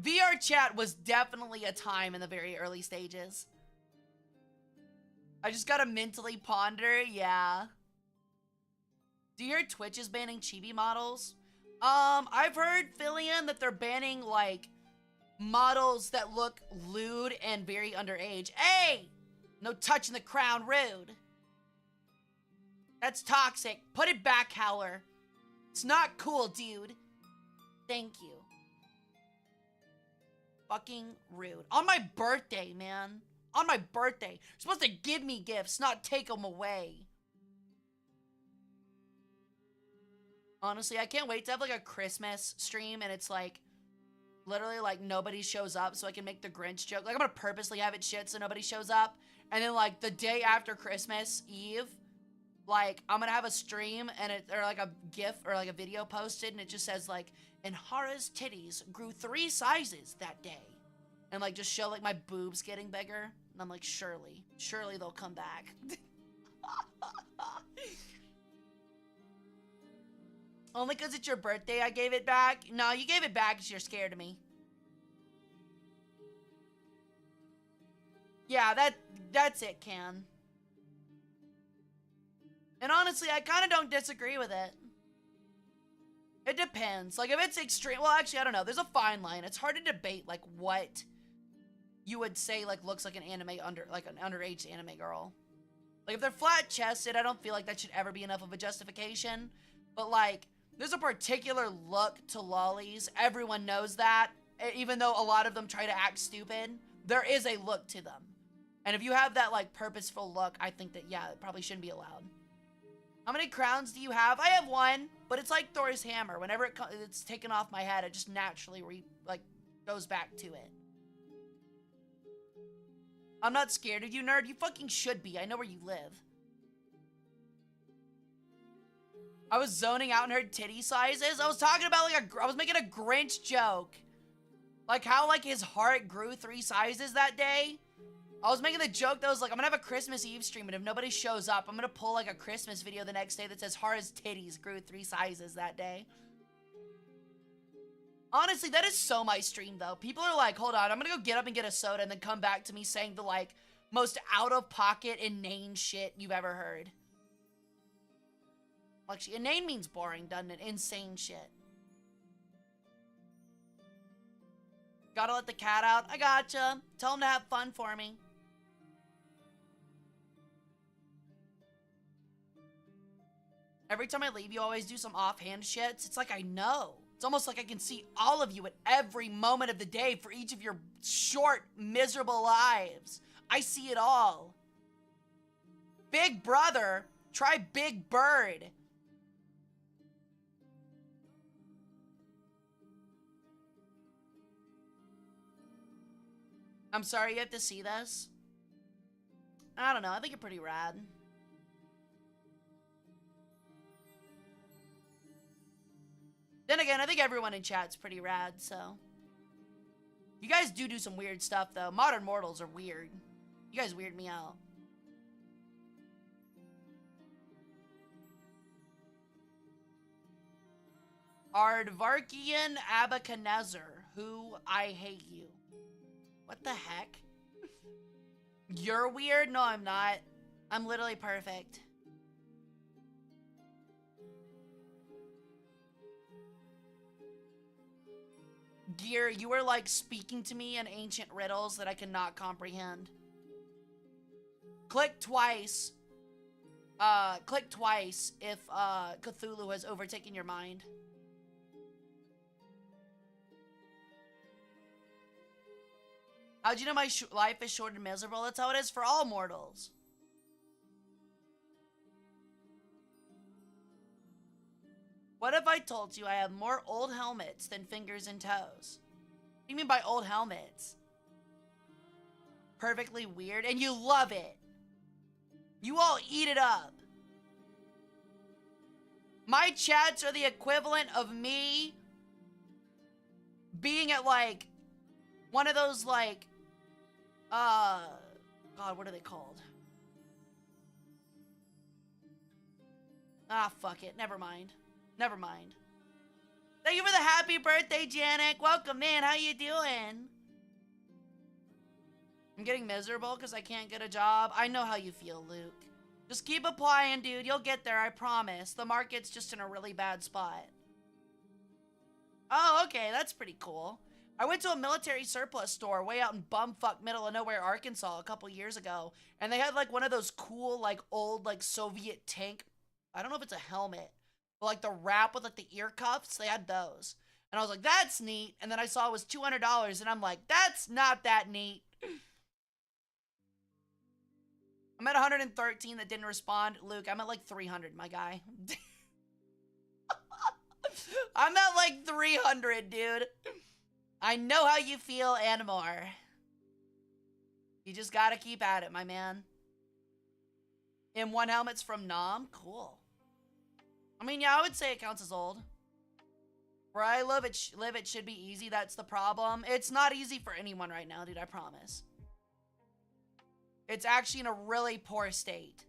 VR chat was definitely a time in the very early stages. I just gotta mentally ponder, yeah. Do you hear Twitch is banning chibi models? I've heard, Fillion, that they're banning, like, models that look lewd and very underage. Hey! No touching the crown, rude. That's toxic. Put it back, Howler. It's not cool, dude. Thank you. Fucking rude. On my birthday, man. On my birthday. You're supposed to give me gifts, not take them away. Honestly, I can't wait to have, like, a Christmas stream, and it's, like, literally, like, nobody shows up, so I can make the Grinch joke. Like, I'm gonna purposely have it shit so nobody shows up, and then, like, the day after Christmas Eve, like, I'm gonna have a stream, and or, like, a GIF, or, like, a video posted, and it just says, like, and Hara's titties grew 3 sizes that day. And, like, just show, like, my boobs getting bigger. And I'm like, surely they'll come back. Only because it's your birthday I gave it back? No, you gave it back because you're scared of me. Yeah, that's it, Can. And honestly, I kind of don't disagree with it. It depends. Like, if it's extreme... Well, actually, I don't know. There's a fine line. It's hard to debate, like, what you would say, like, looks like an anime like, an underage anime girl. Like, if they're flat-chested, I don't feel like that should ever be enough of a justification. But, like, there's a particular look to lollies. Everyone knows that. Even though a lot of them try to act stupid, there is a look to them. And if you have that, like, purposeful look, I think that, yeah, it probably shouldn't be allowed. How many crowns do you have? I have 1, but it's like Thor's hammer. Whenever it's taken off my head, it just naturally, goes back to it. I'm not scared of you, nerd. You fucking should be. I know where you live. I was zoning out in her titty sizes. I was talking about, like, I was making a Grinch joke. Like, how, like, his heart grew 3 sizes that day. I was making the joke that was like, I'm gonna have a Christmas Eve stream, and if nobody shows up, I'm gonna pull, like, a Christmas video the next day that says Hara's titties grew 3 sizes that day. Honestly, that is so my stream, though. People are like, hold on, I'm gonna go get up and get a soda and then come back to me saying the, like, most out-of-pocket, inane shit you've ever heard. Actually, inane means boring, doesn't it? Insane shit. Gotta let the cat out. I gotcha. Tell him to have fun for me. Every time I leave, you always do some offhand shits. It's like I know. It's almost like I can see all of you at every moment of the day for each of your short, miserable lives. I see it all. Big brother, try Big Bird. I'm sorry you have to see this. I don't know. I think you're pretty rad. Then again, I think everyone in chat's pretty rad, so. You guys do some weird stuff, though. Modern mortals are weird. You guys weird me out. Ardvarkian Abacanezer, who I hate you. What the heck? You're weird? No, I'm not. I'm literally perfect. Gear, you are like speaking to me in ancient riddles that I cannot comprehend. Click twice. Click twice if Cthulhu has overtaken your mind. How'd you know my life is short and miserable? That's how it is for all mortals. What if I told you I have more old helmets than fingers and toes? What do you mean by old helmets? Perfectly weird, and you love it. You all eat it up. My chats are the equivalent of me being at, like, one of those, like, God, what are they called? Ah, fuck it. Never mind. Never mind. Thank you for the happy birthday, Janik. Welcome in. How you doing? I'm getting miserable because I can't get a job. I know how you feel, Luke. Just keep applying, dude. You'll get there, I promise. The market's just in a really bad spot. Oh, okay. That's pretty cool. I went to a military surplus store way out in bumfuck middle of nowhere, Arkansas a couple years ago. And they had like one of those cool, like old, like Soviet tank. I don't know if it's a helmet. But like the wrap with like the ear cuffs. They had those. And I was like, that's neat. And then I saw it was $200. And I'm like, that's not that neat. I'm at 113 that didn't respond. Luke, I'm at like 300, my guy. I'm at like 300, dude. I know how you feel and more. You just gotta keep at it, my man. M1 helmets from Nam? Cool. I mean, yeah, I would say it counts as old. Where I live, it should be easy. That's the problem. It's not easy for anyone right now, dude, I promise. It's actually in a really poor state.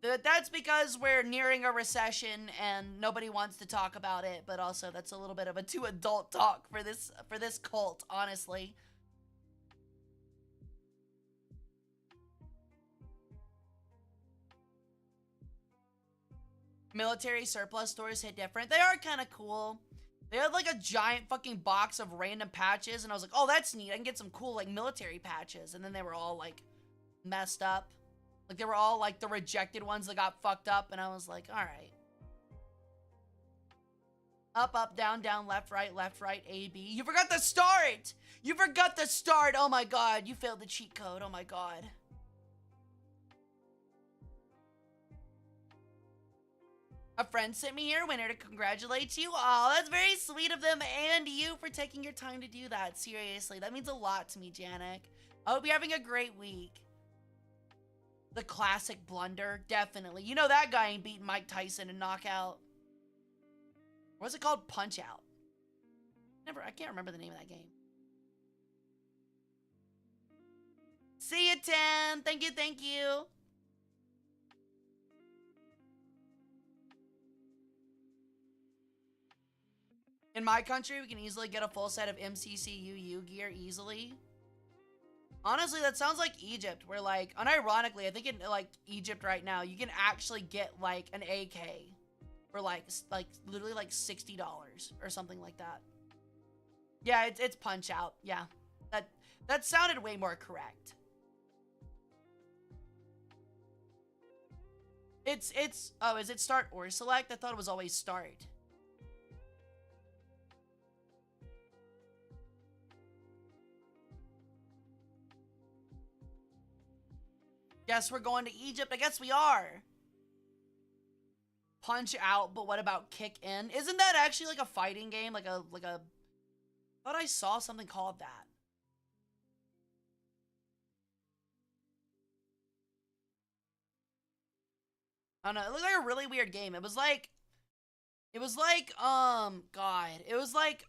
That's because we're nearing a recession and nobody wants to talk about it, but also that's a little bit of a too adult talk for this cult, honestly. Military surplus stores hit different. They are kind of cool. They had like a giant fucking box of random patches, and I was like, oh, that's neat. I can get some cool like military patches. And then they were all like messed up. Like they were all like the rejected ones that got fucked up, and I was like, all right. Up, up, down, down, left, right, A, B. You forgot the start! You forgot the start! Oh my god, you failed the cheat code. Oh my god. A friend sent me here, winner, to congratulate you. Oh, that's very sweet of them and you for taking your time to do that. Seriously, that means a lot to me, Janik. I hope you're having a great week. The classic blunder, definitely. You know that guy ain't beating Mike Tyson in knockout. What's it called? Punch Out. I can't remember the name of that game. See you, 10. Thank you, thank you. In my country, we can easily get a full set of MCCUU gear easily. Honestly, that sounds like Egypt, where like, unironically, I think in like Egypt right now, you can actually get like an AK for like literally like $60 or something like that. Yeah, it's Punch Out. Yeah, that sounded way more correct. Oh, is it start or select? I thought it was always start. Guess we're going to Egypt. I guess we are. Punch Out, but what about kick in? Isn't that actually like a fighting game? I thought I saw something called that. I don't know. It looked like a really weird game. It was like, God. It was like,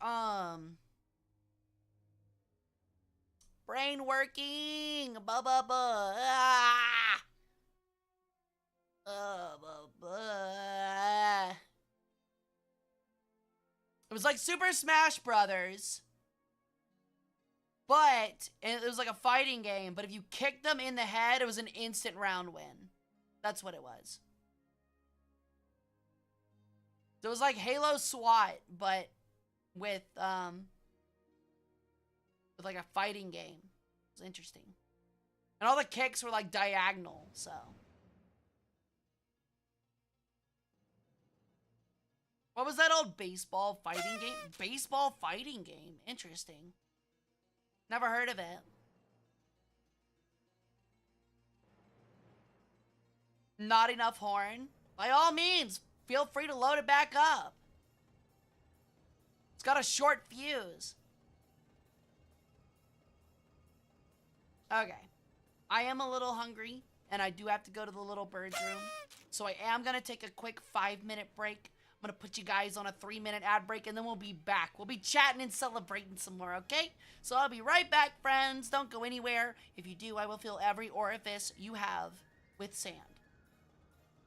brain working. Blah, blah, blah. Ah. Blah, blah. It was like Super Smash Brothers. But it was like a fighting game. But if you kicked them in the head, it was an instant round win. That's what it was. So it was like Halo SWAT, but with like a fighting game. It was interesting. And all the kicks were like diagonal, so. What was that old baseball fighting game? Baseball fighting game. Interesting. Never heard of it. Not enough horn? By all means, feel free to load it back up. It's got a short fuse. Okay. I am a little hungry, and I do have to go to the little bird's room. So I am going to take a quick 5-minute break. I'm going to put you guys on a 3-minute ad break, and then we'll be back. We'll be chatting and celebrating some more, okay? So I'll be right back, friends. Don't go anywhere. If you do, I will fill every orifice you have with sand.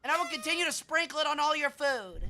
And I will continue to sprinkle it on all your food.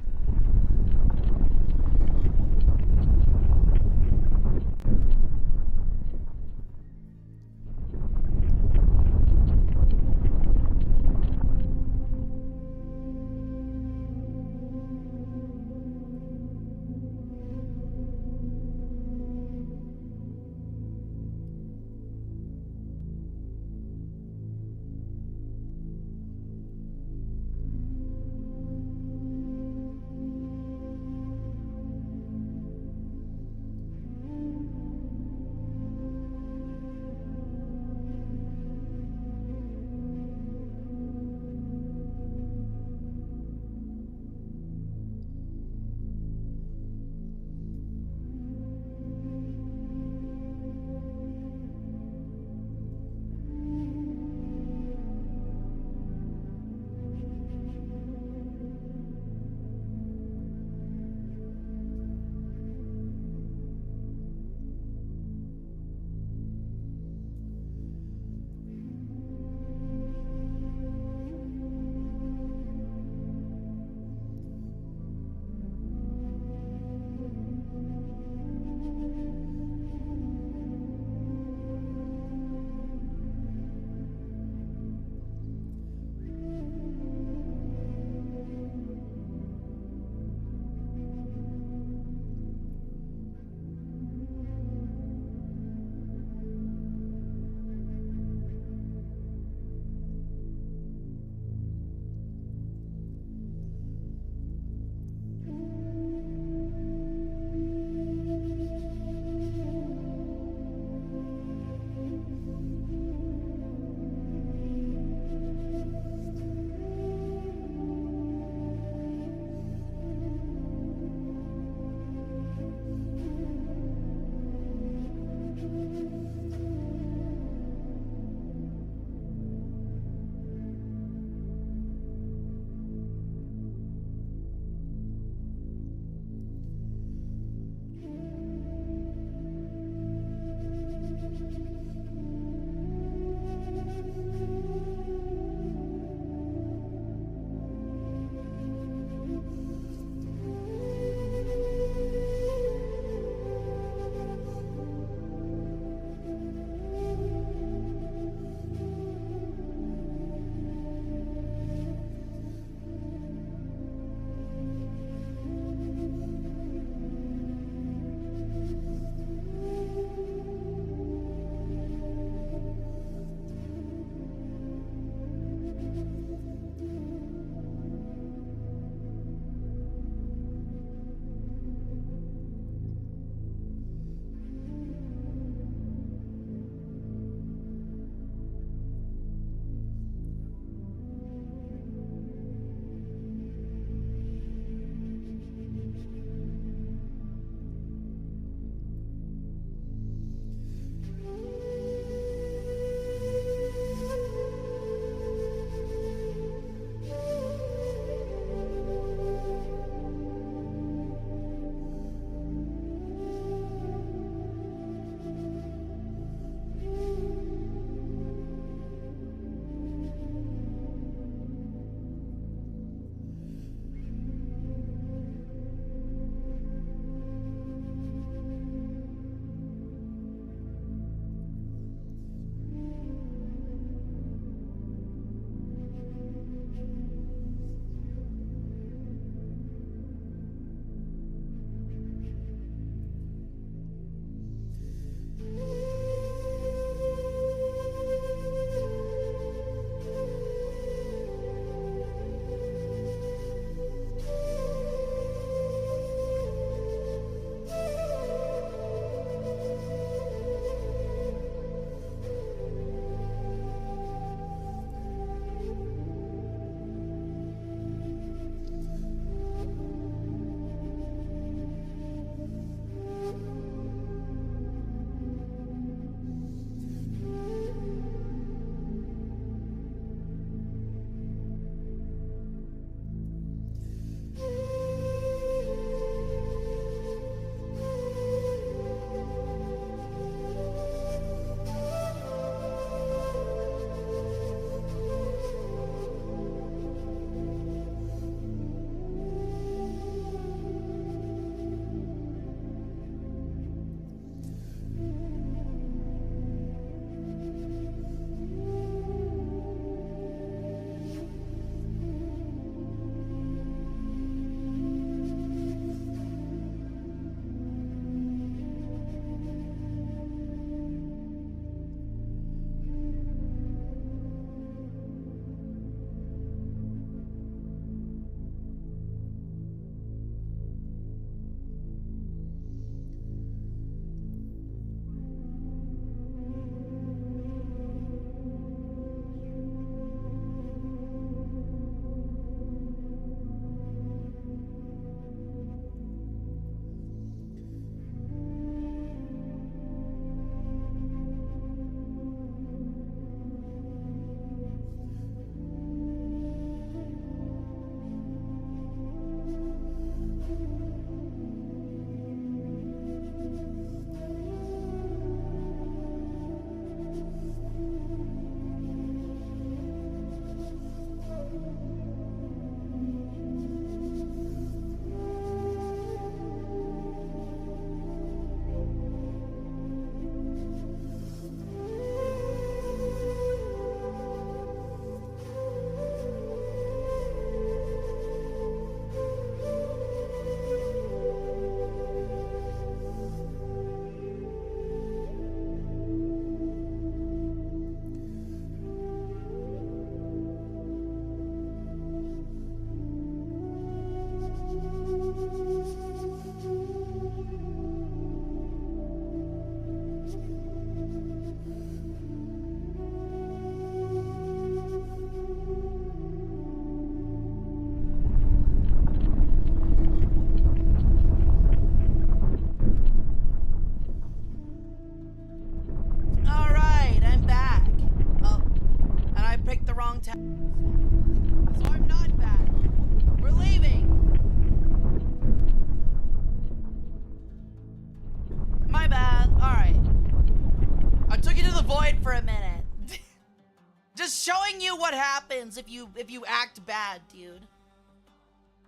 wrong town. So I'm not bad. We're leaving. My bad. Alright. I took you to the void for a minute. Just showing you what happens if you act bad, dude.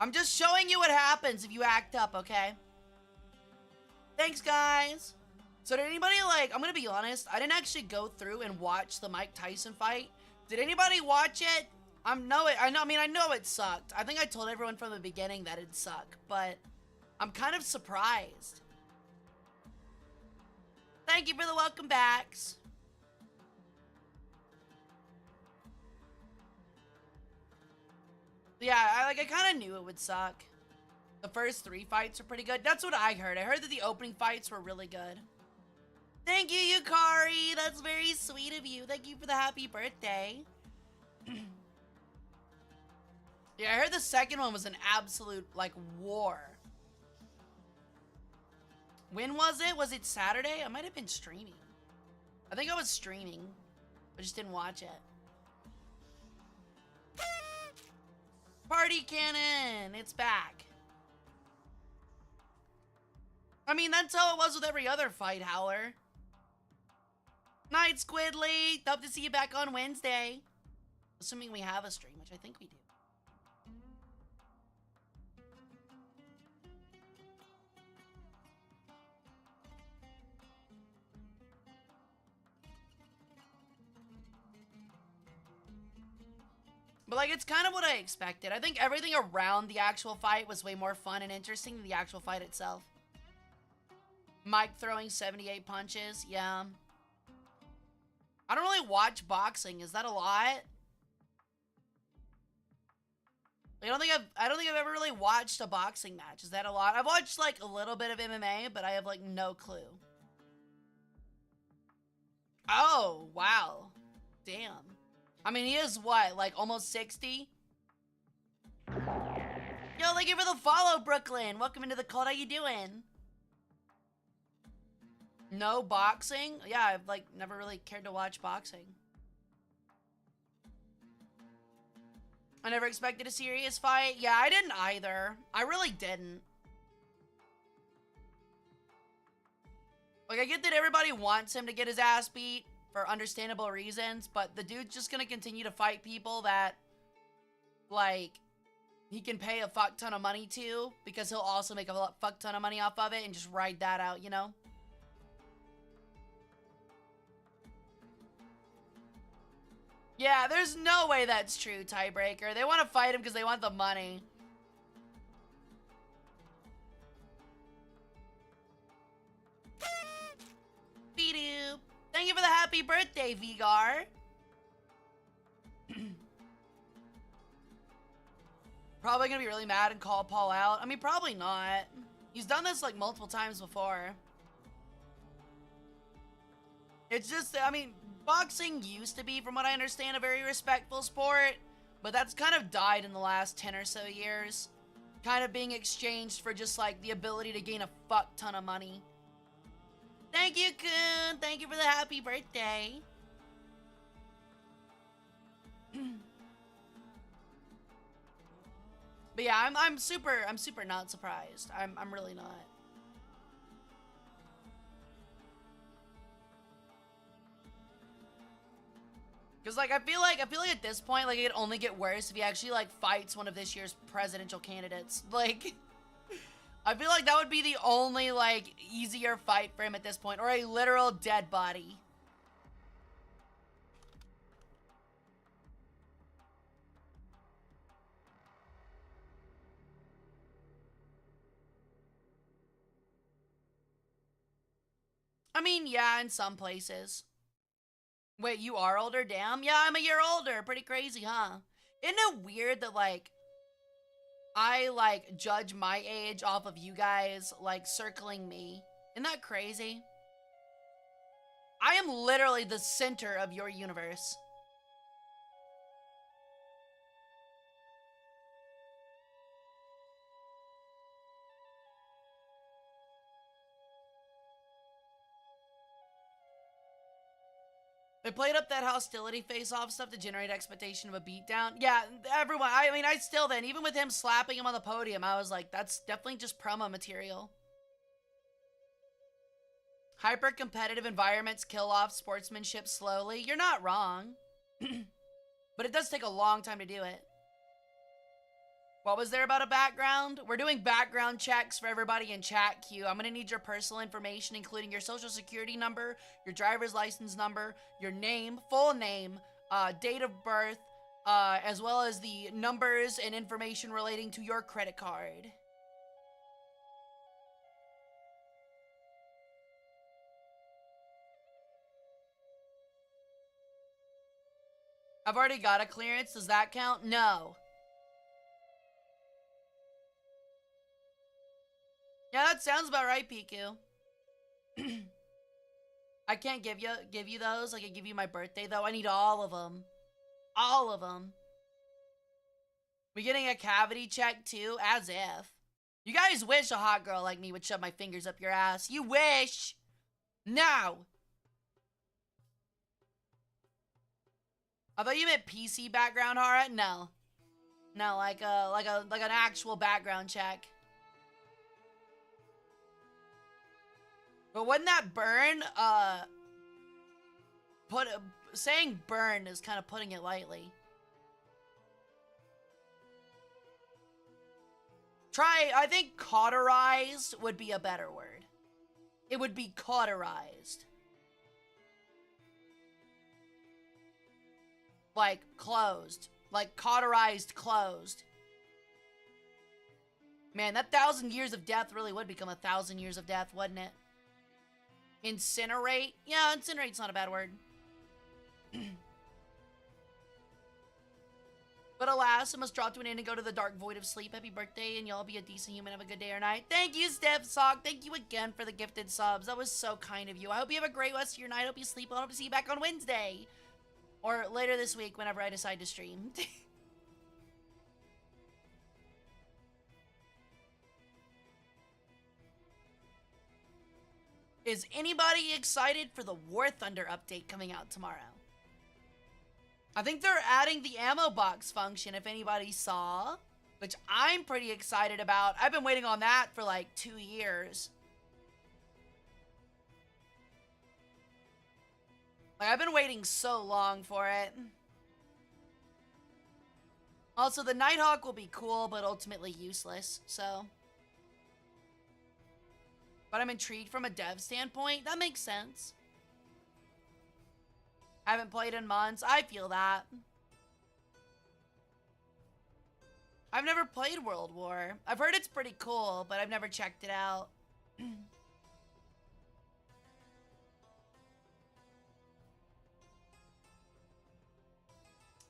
I'm just showing you what happens if you act up, okay? Thanks, guys. So did anybody, like, I'm gonna be honest, I didn't actually go through and watch the Mike Tyson fight. Did anybody watch it? I know it sucked. I think I told everyone from the beginning that it'd suck, but I'm kind of surprised. Thank you for the welcome backs. Yeah, I kind of knew it would suck. The first 3 fights are pretty good. That's what I heard. I heard that the opening fights were really good. Thank you, Yukari. That's very sweet of you. Thank you for the happy birthday. Yeah, I heard the second one was an absolute, like, war. When was it? Was it Saturday? I might have been streaming. I think I was streaming. I just didn't watch it. Party cannon! It's back. I mean, that's how it was with every other fight, Howler. Night, Squidly! Hope to see you back on Wednesday. Assuming we have a stream, which I think we do. But, like, it's kind of what I expected. I think everything around the actual fight was way more fun and interesting than the actual fight itself. Mike throwing 78 punches, yeah. I don't really watch boxing. Is that a lot? I don't think I've ever really watched a boxing match. Is that a lot? I've watched, like, a little bit of MMA, but I have, like, no clue. Oh, wow. Damn. I mean, he is what, like almost 60? Yo, thank you for the follow, Brooklyn. Welcome into the cult. How you doing? No boxing? Yeah, I've like never really cared to watch boxing. I never expected a serious fight. Yeah, I didn't either. I really didn't. Like, I get that everybody wants him to get his ass beat for understandable reasons, but the dude's just gonna continue to fight people that, like, he can pay a fuck ton of money to, because he'll also make a fuck ton of money off of it and just ride that out, you know? Yeah, there's no way that's true, Tiebreaker. They want to fight him because they want the money. Be-doop. Thank you for the happy birthday, Vigar. Probably gonna be really mad and call Paul out. I mean, probably not. He's done this like multiple times before. It's just, I mean, boxing used to be, from what I understand, a very respectful sport, but that's kind of died in the last 10 or so years. Kind of being exchanged for just like the ability to gain a fuck ton of money. Thank you, Kun. Thank you for the happy birthday. But yeah, I'm super not surprised. I'm really not. Cause like I feel like at this point, like, it'd only get worse if he actually like fights one of this year's presidential candidates. Like, I feel like that would be the only, like, easier fight for him at this point. Or a literal dead body. I mean, yeah, in some places. Wait, you are older? Damn. Yeah, I'm a year older. Pretty crazy, huh? Isn't it weird that, like, I, like, judge my age off of you guys, like, circling me? Isn't that crazy? I am literally the center of your universe. They played up that hostility face-off stuff to generate expectation of a beatdown. Yeah, everyone, I mean, I still then, even with him slapping him on the podium, I was like, that's definitely just promo material. Hyper-competitive environments kill off sportsmanship slowly. You're not wrong. But it does take a long time to do it. What was there about a background? We're doing background checks for everybody in chat queue. I'm going to need your personal information, including your social security number, your driver's license number, your name, full name, date of birth, as well as the numbers and information relating to your credit card. I've already got a clearance. Does that count? No. Yeah, that sounds about right, Piku. I can't give you those. I can give you my birthday, though. I need all of them. All of them. We getting a cavity check, too? As if. You guys wish a hot girl like me would shove my fingers up your ass. You wish! Now! I thought you meant PC background, Hara? No. No, like an actual background check. But wouldn't that burn, saying burn is kind of putting it lightly. I think cauterized would be a better word. It would be cauterized. Like, closed. Like, cauterized closed. Man, that 1,000 years of death really would become 1,000 years of death, wouldn't it? Incinerate? Yeah, incinerate's not a bad word. But alas, it must drop to an end and go to the dark void of sleep. Happy birthday, and y'all be a decent human. Have a good day or night. Thank you, Steph Sock. Thank you again for the gifted subs. That was so kind of you. I hope you have a great rest of your night. I hope you sleep well. I hope to see you back on Wednesday. Or later this week, whenever I decide to stream. Is anybody excited for the War Thunder update coming out tomorrow? I think they're adding the ammo box function, if anybody saw, which I'm pretty excited about. I've been waiting on that for like 2 years. Like, I've been waiting so long for it. Also, the Nighthawk will be cool, but ultimately useless, so. But I'm intrigued from a dev standpoint. That makes sense. I haven't played in months. I feel that. I've never played World War. I've heard it's pretty cool, but I've never checked it out.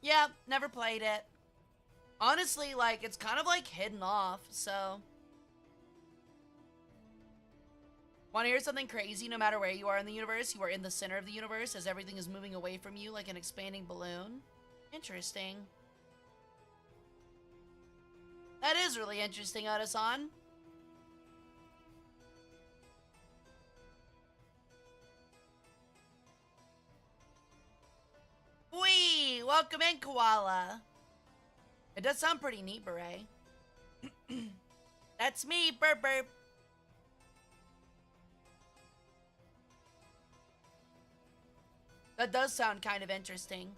Yeah, never played it. Honestly, like, it's kind of like hidden off, so. Want to hear something crazy? No matter where you are in the universe, you are in the center of the universe as everything is moving away from you like an expanding balloon. Interesting. That is really interesting, Oda-san. Whee! Welcome in, Koala. It does sound pretty neat, Beret. That's me, burp burp. That does sound kind of interesting.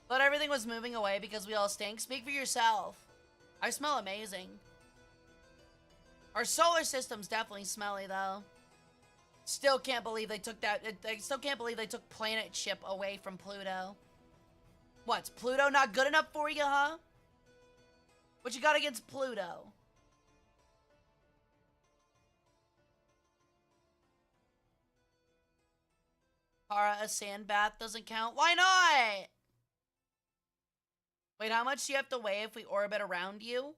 But everything was moving away because we all stink. Speak for yourself. I smell amazing. Our solar system's definitely smelly, though. Still can't believe they took that. I still can't believe they took planet ship away from Pluto. What's Pluto not good enough for you, huh? What you got against Pluto? Hara, a sand bath doesn't count? Why not? Wait, how much do you have to weigh if we orbit around you?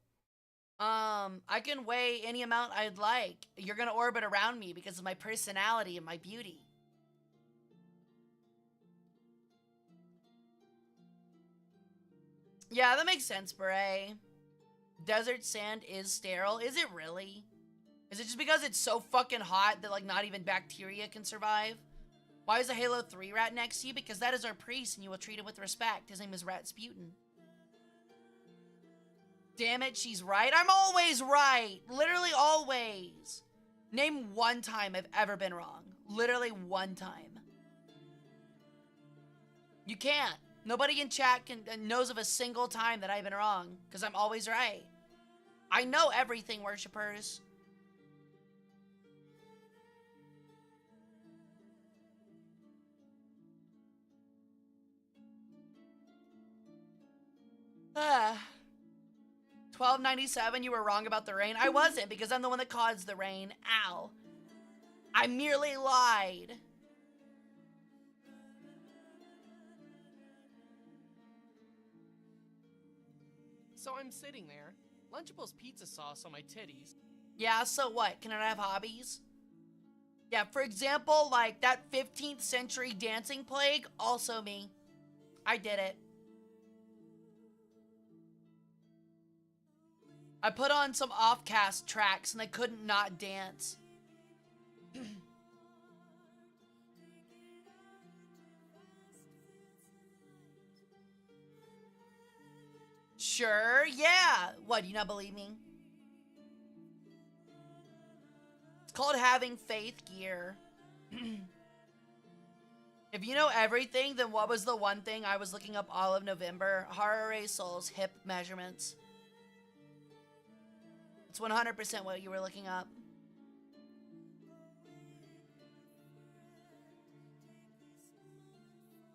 I can weigh any amount I'd like. You're gonna orbit around me because of my personality and my beauty. Yeah, that makes sense, Beret. Desert sand is sterile. Is it really? Is it just because it's so fucking hot that, like, not even bacteria can survive? Why is a Halo 3 rat next to you? Because that is our priest, and you will treat him with respect. His name is Ratsputin. Damn it, she's right. I'm always right. Literally always. Name one time I've ever been wrong. Literally one time. You can't. Nobody in chat knows of a single time that I've been wrong, because I'm always right. I know everything, worshippers. $12.97, you were wrong about the rain. I wasn't, because I'm the one that caused the rain. Ow. I merely lied. So I'm sitting there, Lunchables pizza sauce on my titties. Yeah, so what? Can I not have hobbies? Yeah, for example, like that 15th century dancing plague, also me. I did it. I put on some off-cast tracks and I couldn't not dance. Sure, yeah. What, do you not believe me? It's called having faith gear. If you know everything, then what was the one thing I was looking up all of November? Hara Rae Sol's hip measurements. It's 100% what you were looking up.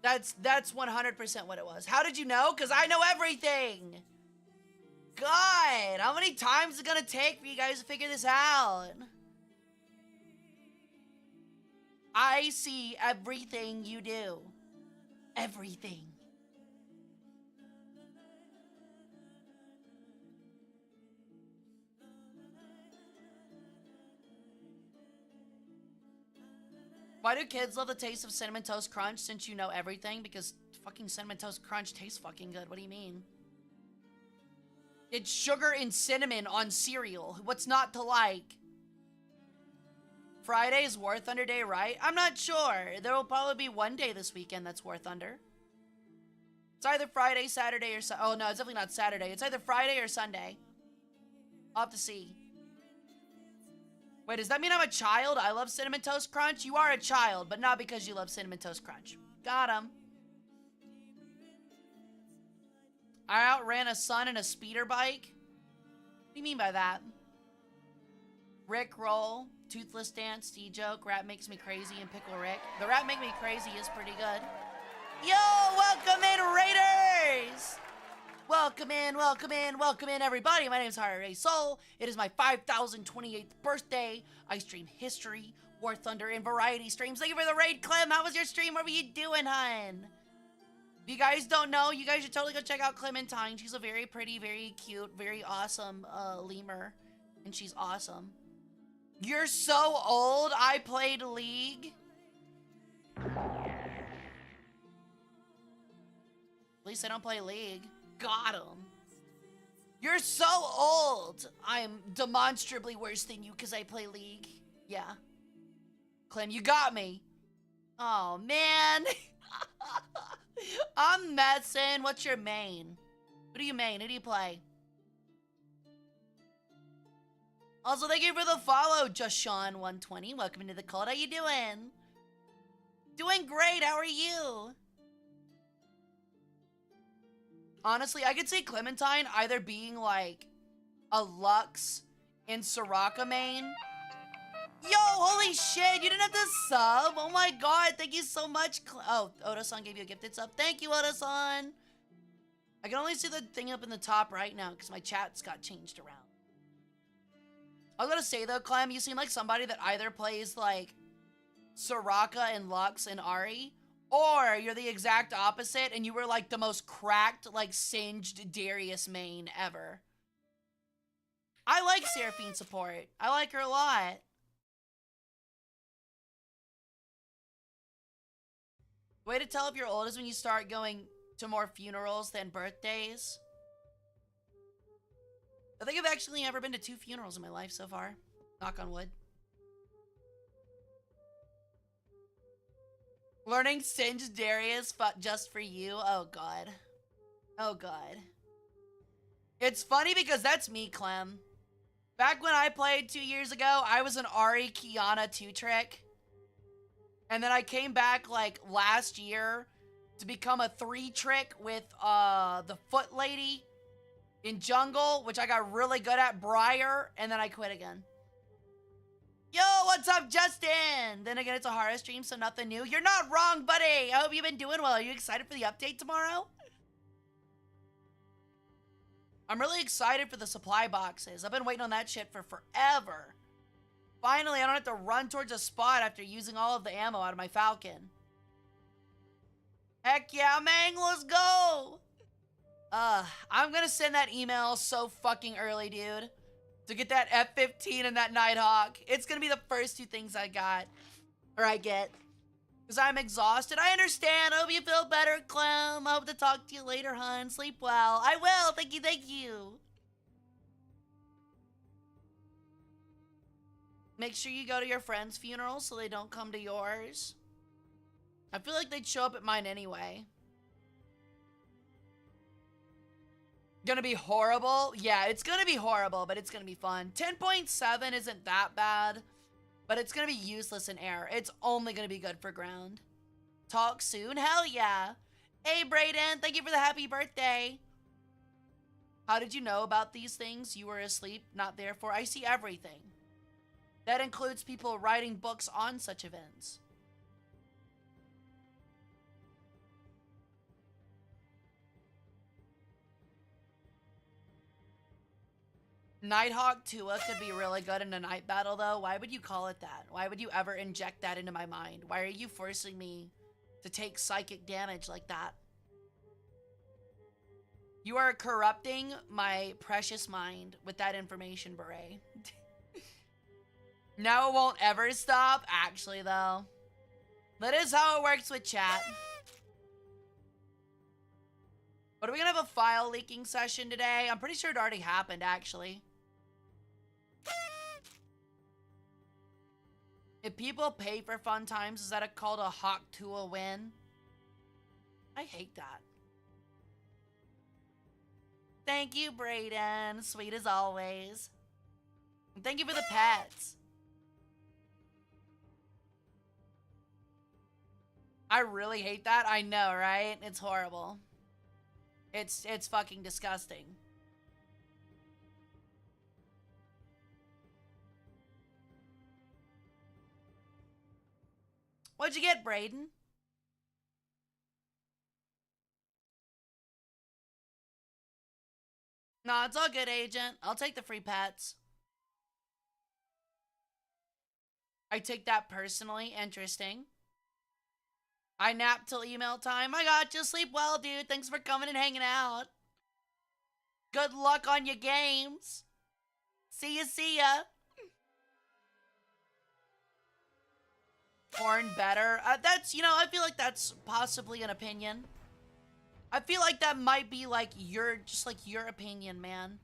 That's 100% what it was. How did you know? Because I know everything! God, how many times is it gonna take for you guys to figure this out? I see everything you do. Everything. Why do kids love the taste of Cinnamon Toast Crunch since you know everything? Because fucking Cinnamon Toast Crunch tastes fucking good. What do you mean? It's sugar and cinnamon on cereal. What's not to like? Friday's War Thunder Day, right? I'm not sure. There will probably be one day this weekend that's War Thunder. It's either Friday, Saturday, or oh no, it's definitely not Saturday. It's either Friday or Sunday. I'll have to see. Wait, does that mean I'm a child? I love Cinnamon Toast Crunch? You are a child, but not because you love Cinnamon Toast Crunch. Got him. I outran a son in a speeder bike? What do you mean by that? Rick Roll, Toothless Dance, D-Joke, Rap Makes Me Crazy, and Pickle Rick. The Rap Make Me Crazy is pretty good. Yo, welcome in, Raiders! Welcome in, welcome in, welcome in, everybody. My name is Hara Rae Sol. It is my 5,028th birthday. I stream history, War Thunder, and variety streams. Thank you for the raid, Clem. How was your stream? What were you doing, hun? If you guys don't know, you guys should totally go check out Clementine. She's a very pretty, very cute, very awesome lemur. And she's awesome. You're so old. I played League. At least I don't play League. Got him. You're so old. I am demonstrably worse than you because I play League. Yeah. Clem, you got me. Oh, man. I'm messing. What's your main? Who do you main? Who do you play? Also, thank you for the follow, JustSean120. Welcome into the cult. How you doing? Doing great. How are you? Honestly, I could see Clementine either being like a Lux in Soraka main. Yo, holy shit, you didn't have to sub? Oh my god, thank you so much. Oh, Oda-san gave you a gifted sub. Thank you, Oda-san. I can only see the thing up in the top right now because my chat's got changed around. I was gonna say though, Clem, you seem like somebody that either plays like Soraka and Lux and Ari, or you're the exact opposite and you were like the most cracked, like singed Darius main ever. I like Seraphine support. I like her a lot. Way to tell if you're old is when you start going to more funerals than birthdays. I think I've actually never been to 2 funerals in my life so far. Knock on wood. Learning Singe Darius just for you. Oh god. Oh god. It's funny because that's me, Clem. Back when I played 2 years ago, I was an Ari Kiana 2-trick. And then I came back like last year to become a 3-trick with the Foot Lady in Jungle, which I got really good at, Briar, and then I quit again. Yo, what's up, Justin? Then again, it's a Hara stream, so nothing new. You're not wrong, buddy. I hope you've been doing well. Are you excited for the update tomorrow? I'm really excited for the supply boxes. I've been waiting on that shit for forever. Finally, I don't have to run towards a spot after using all of the ammo out of my Falcon. Heck yeah, man, let's go! I'm gonna send that email so fucking early, dude. To get that F-15 and that Nighthawk. It's gonna be the first 2 things I got. Or I get. Because I'm exhausted. I understand. I hope you feel better, Clem. I hope to talk to you later, hun. Sleep well. I will. Thank you, thank you. Make sure you go to your friend's funeral so they don't come to yours. I feel like they'd show up at mine anyway. Gonna be horrible? Yeah, it's gonna be horrible, but it's gonna be fun. 10.7 isn't that bad, but it's gonna be useless in air. It's only gonna be good for ground. Talk soon? Hell yeah. Hey, Brayden, thank you for the happy birthday. How did you know about these things? You were asleep, not there for. I see everything. That includes people writing books on such events. Nighthawk Tua could be really good in a night battle, though. Why would you call it that? Why would you ever inject that into my mind? Why are you forcing me to take psychic damage like that? You are corrupting my precious mind with that information, Beret. Now it won't ever stop? Actually, though. That is how it works with chat. But are we gonna have a file leaking session today? I'm pretty sure it already happened, actually. If people pay for fun times, is that called a Hawk to a win? I hate that. Thank you, Brayden. Sweet as always. And thank you for the pets. I really hate that. I know, right? It's horrible. It's fucking disgusting. What'd you get, Brayden? Nah, it's all good, Agent. I'll take the free pets. I take that personally. Interesting. I nap till email time. I got you. Sleep well, dude. Thanks for coming and hanging out. Good luck on your games. See ya, see ya. Porn better. That's, you know, I feel like that's possibly an opinion. I feel like that might be like your, just like your opinion, man.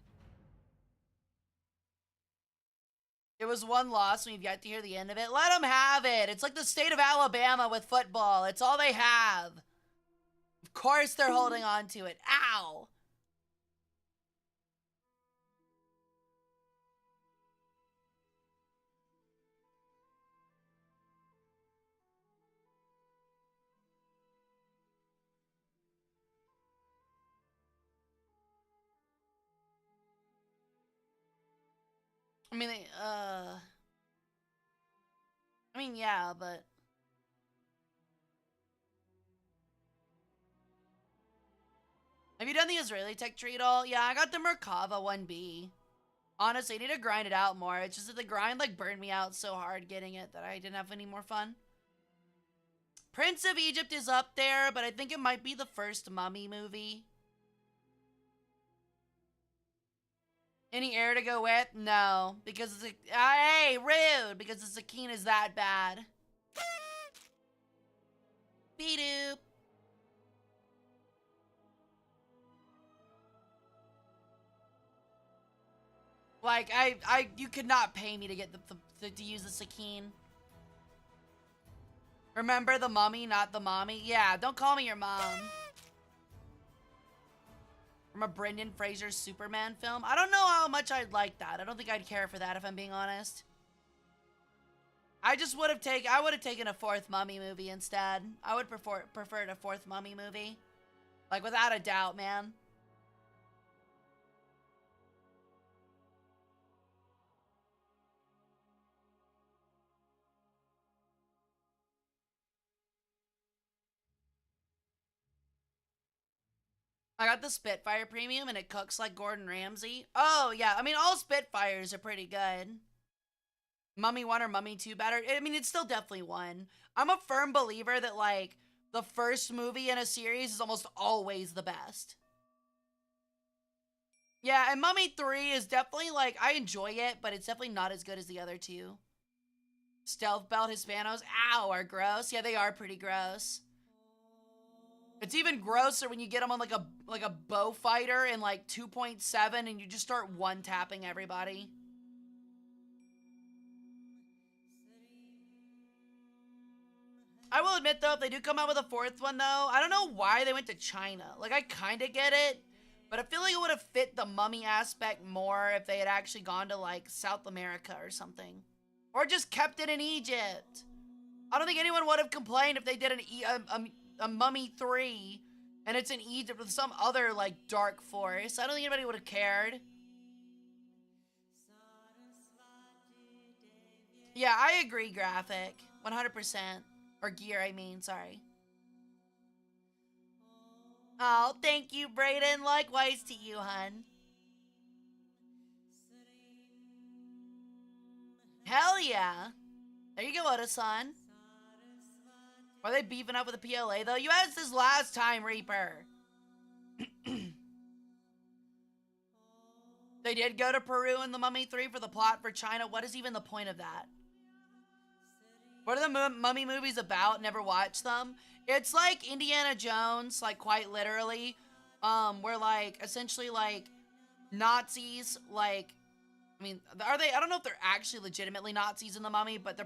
It was one loss, and we've yet to hear the end of it. Let them have it. It's like the state of Alabama with football. It's all they have. Of course they're holding on to it. Ow. I mean, yeah, but... Have you done the Israeli tech tree at all? Yeah, I got the Merkava 1B. Honestly, I need to grind it out more. It's just that the grind, like, burned me out so hard getting it that I didn't have any more fun. Prince of Egypt is up there, but I think it might be the first Mummy movie. Any air to go with? No, because it's a... Hey, rude! Because the Sakine is that bad. Beep-doop. Like, you could not pay me to get to use the Sakine. Remember the mummy, not the mommy? Yeah, don't call me your mom. From a Brendan Fraser Superman film? I don't know how much I'd like that. I don't think I'd care for that, if I'm being honest. I just would have taken a fourth Mummy movie instead. I would prefer a fourth Mummy movie. Like, without a doubt, man. I got the Spitfire Premium and it cooks like Gordon Ramsay. Oh, yeah. I mean, all Spitfires are pretty good. Mummy 1 or Mummy 2 better? I mean, it's still definitely 1. I'm a firm believer that, like, the first movie in a series is almost always the best. Yeah, and Mummy 3 is definitely, like, I enjoy it, but it's definitely not as good as the other two. Stealth Belt Hispanos, ow, are gross. Yeah, they are pretty gross. It's even grosser when you get them on like a bow fighter in like 2.7 and you just start one-tapping everybody. I will admit though, if they do come out with a fourth one though, I don't know why they went to China. Like, I kind of get it, but I feel like it would have fit the mummy aspect more if they had actually gone to like South America or something. Or just kept it in Egypt. I don't think anyone would have complained if they did a Mummy 3 and it's in Egypt with some other like dark force. I don't think anybody would have cared. Yeah, I agree, Graphic. 100%. Or Gear, I mean, sorry. Oh, thank you, Brayden. Likewise to you, hun. Hell yeah. There you go, Oda-san. Are they beefing up with the PLA, though? You asked this last time, Reaper. They did go to Peru in the Mummy 3 for the plot for China. What is even the point of that? What are the Mummy movies about? Never watched them. It's like Indiana Jones, like, quite literally. Where, like, essentially, like, Nazis, like... I mean, are they... I don't know if they're actually legitimately Nazis in the Mummy, but they're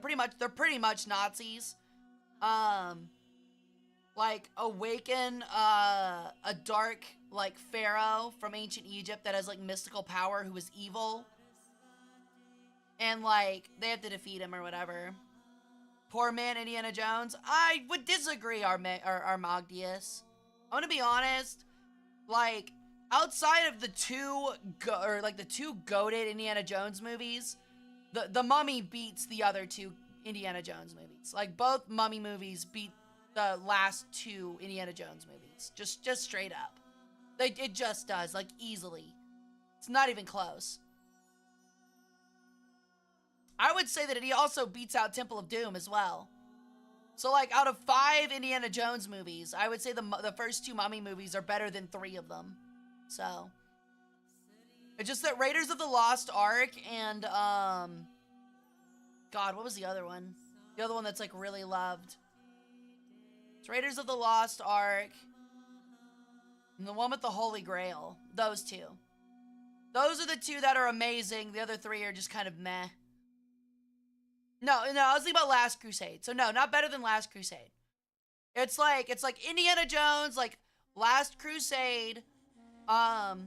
pretty much Nazis. Like, awaken, a dark, like, pharaoh from ancient Egypt that has, like, mystical power who is evil. And, like, they have to defeat him or whatever. Poor man Indiana Jones. I would disagree, Armagdius. I'm gonna be honest. Like, outside of the two goated Indiana Jones movies, the Mummy beats the other two Indiana Jones movies. Like, both Mummy movies beat the last two Indiana Jones movies. Just straight up. It just does, like, easily. It's not even close. I would say that he also beats out Temple of Doom as well. So, like, out of 5 Indiana Jones movies, I would say the first 2 Mummy movies are better than 3 of them. So, it's just that Raiders of the Lost Ark and, God, what was the other one? The other one that's, like, really loved. It's Raiders of the Lost Ark. And the one with the Holy Grail. Those 2. Those are the 2 that are amazing. The other 3 are just kind of meh. No, I was thinking about Last Crusade. So no, not better than Last Crusade. It's like Indiana Jones, like Last Crusade, a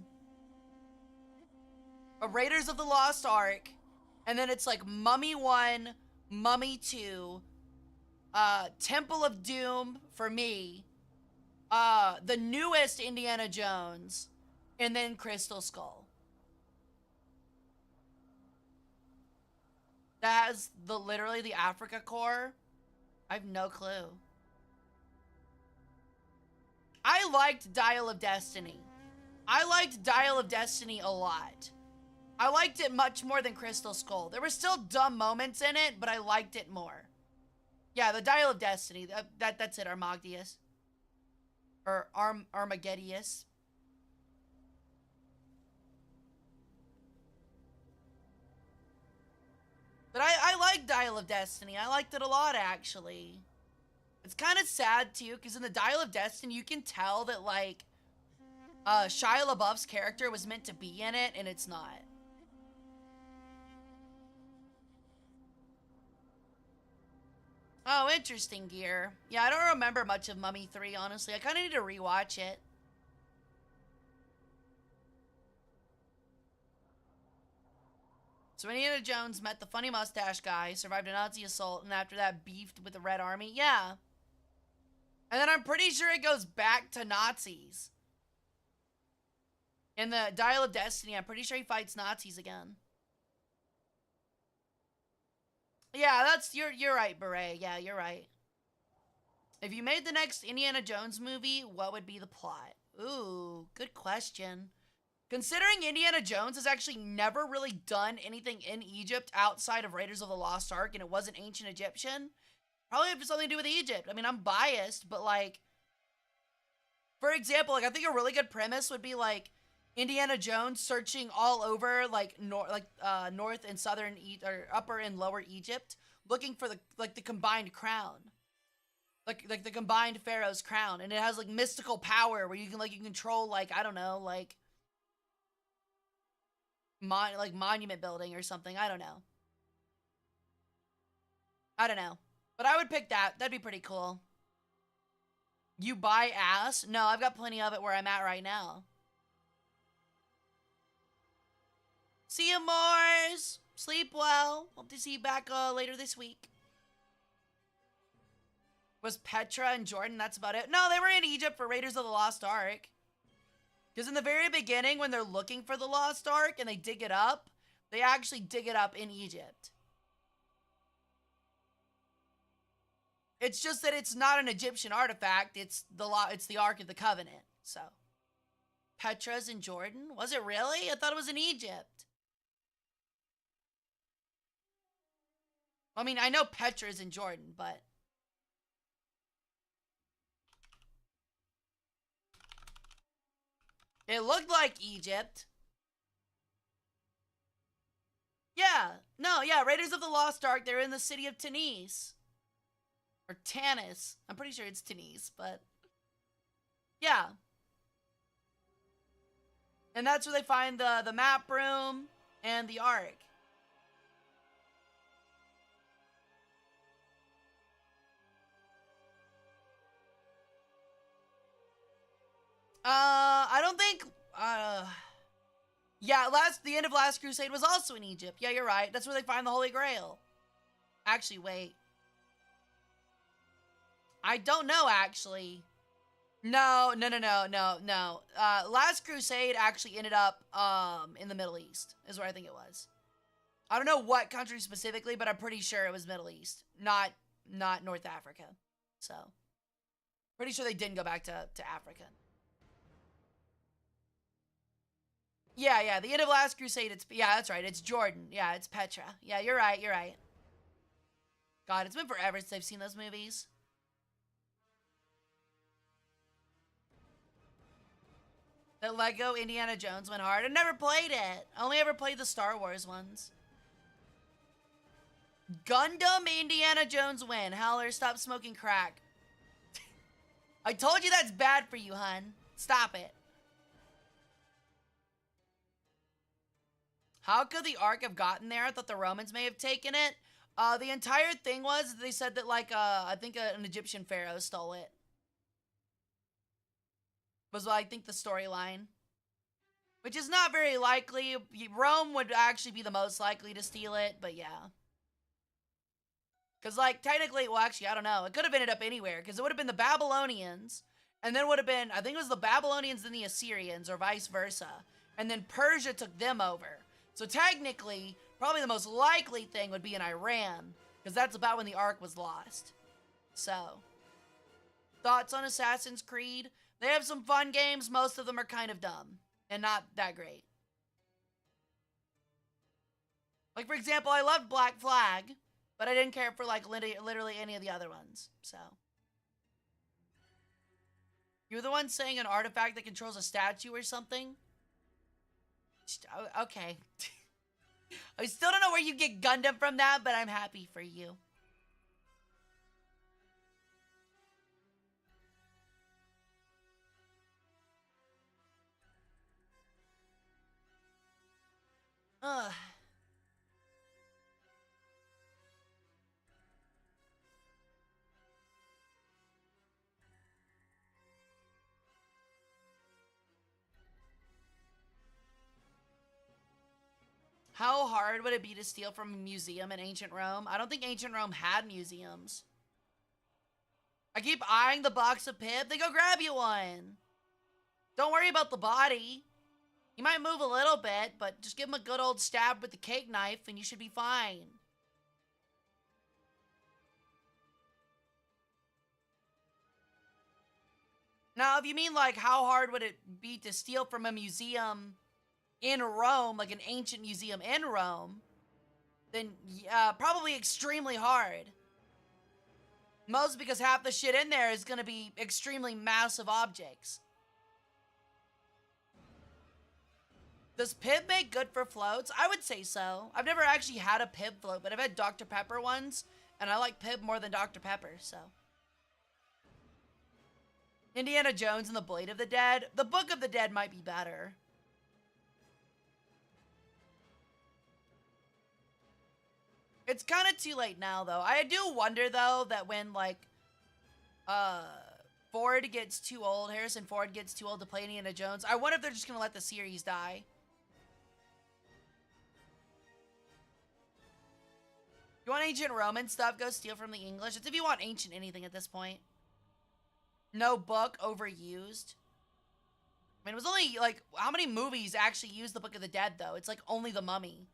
Raiders of the Lost Ark, and then it's like Mummy 1, Mummy 2, Temple of Doom for me, the newest Indiana Jones, and then Crystal Skull. That has literally the Africa core. I have no clue. I liked Dial of Destiny. I liked Dial of Destiny a lot. I liked it much more than Crystal Skull. There were still dumb moments in it, but I liked it more. Yeah, the Dial of Destiny. That's it, Armagdius. Or Armageddus. But I like Dial of Destiny. I liked it a lot, actually. It's kind of sad, too, because in the Dial of Destiny, you can tell that, like, Shia LaBeouf's character was meant to be in it, and it's not. Oh, interesting gear. Yeah, I don't remember much of Mummy 3, honestly. I kind of need to rewatch it. So Indiana Jones met the funny mustache guy, survived a Nazi assault, and after that beefed with the Red Army. Yeah. And then I'm pretty sure it goes back to Nazis. In the Dial of Destiny, I'm pretty sure he fights Nazis again. Yeah, you're right, Beret. Yeah, you're right. If you made the next Indiana Jones movie, what would be the plot? Ooh, good question. Considering Indiana Jones has actually never really done anything in Egypt outside of Raiders of the Lost Ark, and it wasn't ancient Egyptian, probably have something to do with Egypt. I mean, I'm biased, but like, for example, like I think a really good premise would be like Indiana Jones searching all over like north and southern or upper and lower Egypt, looking for the combined crown, like the combined pharaoh's crown, and it has like mystical power where you can control like I don't know like monument building or something. I don't know. But I would pick that. That'd be pretty cool. You buy ass? No, I've got plenty of it where I'm at right now. See you, Mars. Sleep well. Hope to see you back later this week. Was Petra and Jordan? That's about it. No, they were in Egypt for Raiders of the Lost Ark. Because in the very beginning, when they're looking for the Lost Ark and they dig it up, they actually dig it up in Egypt. It's just that it's not an Egyptian artifact. It's the Ark of the Covenant. So, Petra's in Jordan? Was it really? I thought it was in Egypt. I mean, I know Petra's in Jordan, but... It looked like Egypt. Yeah. No, yeah. Raiders of the Lost Ark, they're in the city of Tanis. Or Tanis. I'm pretty sure it's Tanis, but... Yeah. And that's where they find the map room and the Ark. I don't think, yeah, the end of Last Crusade was also in Egypt. Yeah, you're right. That's where they find the Holy Grail. Actually, wait. I don't know, actually. No. Last Crusade actually ended up, in the Middle East, is where I think it was. I don't know what country specifically, but I'm pretty sure it was Middle East, not North Africa. So, pretty sure they didn't go back to Africa. Yeah, the end of Last Crusade, yeah, that's right, it's Jordan. Yeah, it's Petra. Yeah, you're right. God, it's been forever since I've seen those movies. The Lego Indiana Jones went hard. I never played it. I only ever played the Star Wars ones. Gundam Indiana Jones win. Howler, stop smoking crack. I told you that's bad for you, hun. Stop it. How could the Ark have gotten there? I thought the Romans may have taken it. The entire thing was, they said that, like, I think an Egyptian pharaoh stole it. Was, I think, the storyline. Which is not very likely. Rome would actually be the most likely to steal it, but yeah. Because, like, technically, well, actually, I don't know. It could have ended up anywhere, because it would have been the Babylonians, and then would have been, I think it was the Babylonians and the Assyrians, or vice versa. And then Persia took them over. So technically, probably the most likely thing would be in Iran, because that's about when the Ark was lost. So, thoughts on Assassin's Creed? They have some fun games. Most of them are kind of dumb and not that great. Like, for example, I loved Black Flag, but I didn't care for, like, literally any of the other ones. So, you're the one saying an artifact that controls a statue or something? Okay. I still don't know where you get Gundam from that, but I'm happy for you. Ugh. How hard would it be to steal from a museum in ancient Rome? I don't think ancient Rome had museums. I keep eyeing the box of Pip. They go grab you one. Don't worry about the body. He might move a little bit, but just give him a good old stab with the cake knife and you should be fine. Now, if you mean like how hard would it be to steal from a museum in Rome, like an ancient museum in Rome, then probably extremely hard. Most because half the shit in there is going to be extremely massive objects. Does Pib make good for floats? I would say so. I've never actually had a Pib float, but I've had Dr. Pepper ones, and I like Pib more than Dr. Pepper, so. Indiana Jones and the Blade of the Dead. The Book of the Dead might be better. It's kind of too late now, though. I do wonder, though, that when, like, Ford gets too old, Harrison Ford gets too old to play Indiana Jones, I wonder if they're just going to let the series die. You want ancient Roman stuff? Go steal from the English. It's if you want ancient anything at this point. No book overused. I mean, it was only, like, how many movies actually use the Book of the Dead, though? It's, like, only The Mummy.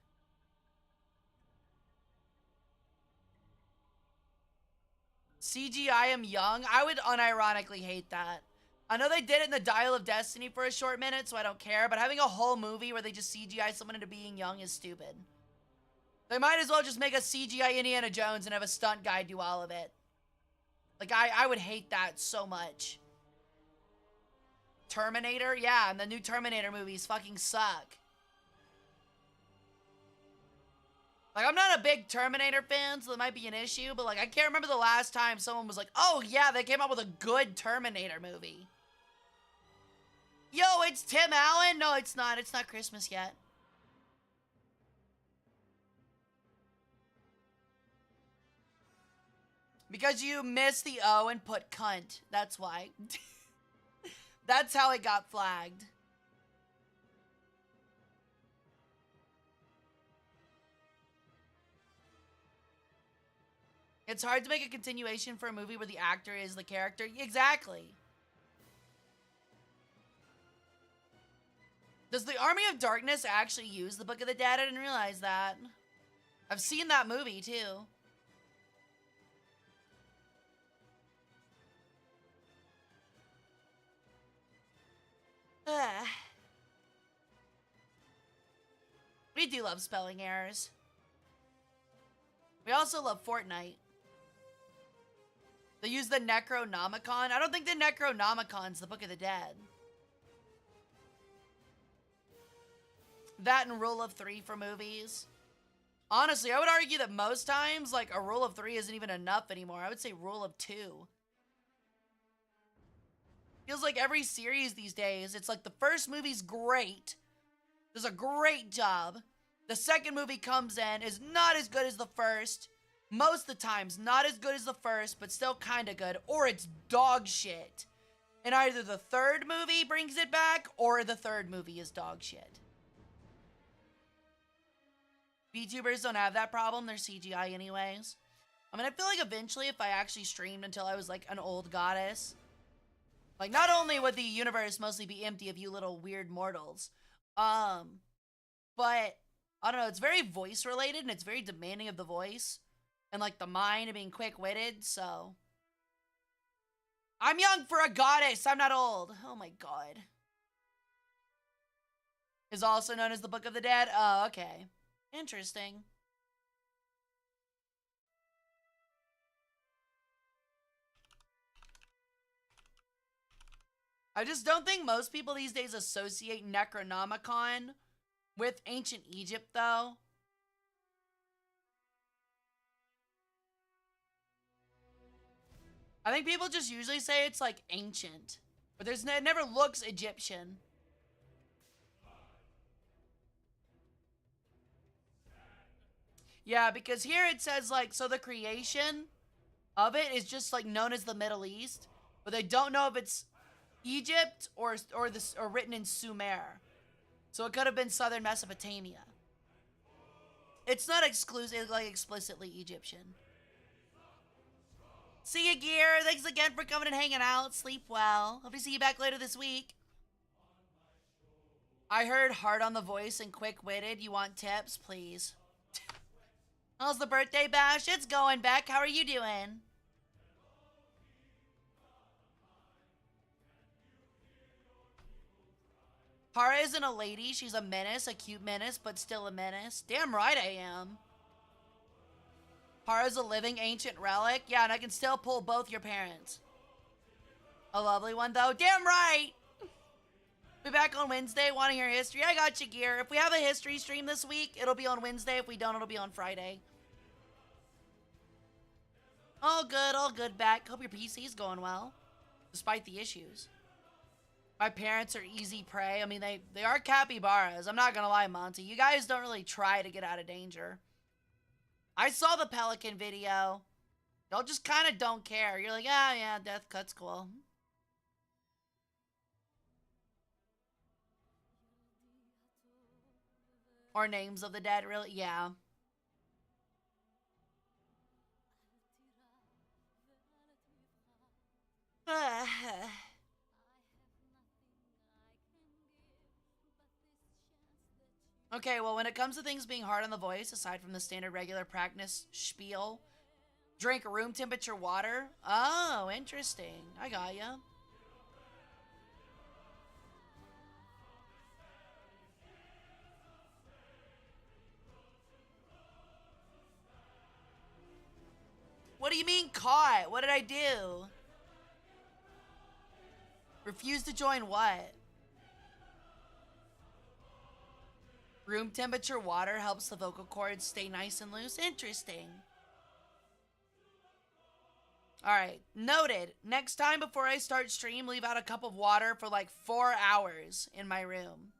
CGI I am young. I would unironically hate that. I know they did it in the Dial of Destiny for a short minute, so I don't care, but having a whole movie where they just CGI someone into being young is stupid. They might as well just make a CGI Indiana Jones and have a stunt guy do all of it. Like, I would hate that so much. Terminator? Yeah, and the new Terminator movies fucking suck. Like, I'm not a big Terminator fan, so that might be an issue, but, like, I can't remember the last time someone was like, oh, yeah, they came out with a good Terminator movie. Yo, it's Tim Allen? No, it's not. It's not Christmas yet. Because you missed the O and put cunt. That's why. That's how it got flagged. It's hard to make a continuation for a movie where the actor is the character. Exactly. Does the Army of Darkness actually use the Book of the Dead? I didn't realize that. I've seen that movie, too. We do love spelling errors. We also love Fortnite. They use the Necronomicon. I don't think the Necronomicon's the Book of the Dead. That and Rule of 3 for movies. Honestly, I would argue that most times, like, a Rule of 3 isn't even enough anymore. I would say Rule of 2. Feels like every series these days, it's like the first movie's great. Does a great job. The second movie comes in, is not as good as the first. Most of the times, not as good as the first, but still kind of good. Or it's dog shit. And either the third movie brings it back, or the third movie is dog shit. VTubers don't have that problem. They're CGI anyways. I mean, I feel like eventually if I actually streamed until I was like an old goddess, like not only would the universe mostly be empty of you little weird mortals, but I don't know, it's very voice related and it's very demanding of the voice and like the mind and being quick-witted, so. I'm young for a goddess. I'm not old. Oh my god. Is also known as the Book of the Dead. Oh, okay. Interesting. I just don't think most people these days associate Necronomicon with ancient Egypt, though. I think people just usually say it's like ancient, but it never looks Egyptian. Yeah, because here it says like, so the creation of it is just like known as the Middle East, but they don't know if it's Egypt or written in Sumer. So it could have been southern Mesopotamia. It's not exclusive, like explicitly Egyptian. See you, Gear. Thanks again for coming and hanging out. Sleep well. Hope to see you back later this week. I heard hard on the voice and quick-witted. You want tips? Please. How's the birthday bash? It's going, Beck. How are you doing? Hara isn't a lady. She's a menace, a cute menace, but still a menace. Damn right I am. Hara's a living ancient relic. Yeah, and I can still pull both your parents. A lovely one, though. Damn right! Be back on Wednesday. Want to hear history? I got you, Gear. If we have a history stream this week, it'll be on Wednesday. If we don't, it'll be on Friday. All good, Beck. Hope your PC's going well, despite the issues. My parents are easy prey. I mean, they are capybaras. I'm not gonna lie, Monty. You guys don't really try to get out of danger. I saw the pelican video. Y'all just kind of don't care. You're like, yeah, death cut's cool. Or names of the dead, really? Yeah. Okay, well, when it comes to things being hard on the voice, aside from the standard regular practice spiel, drink room temperature water. Oh, interesting. I got ya. What do you mean caught? What did I do? Refuse to join what? Room temperature water helps the vocal cords stay nice and loose. Interesting. Alright, noted. Next time before I start stream, leave out a cup of water for like 4 hours in my room.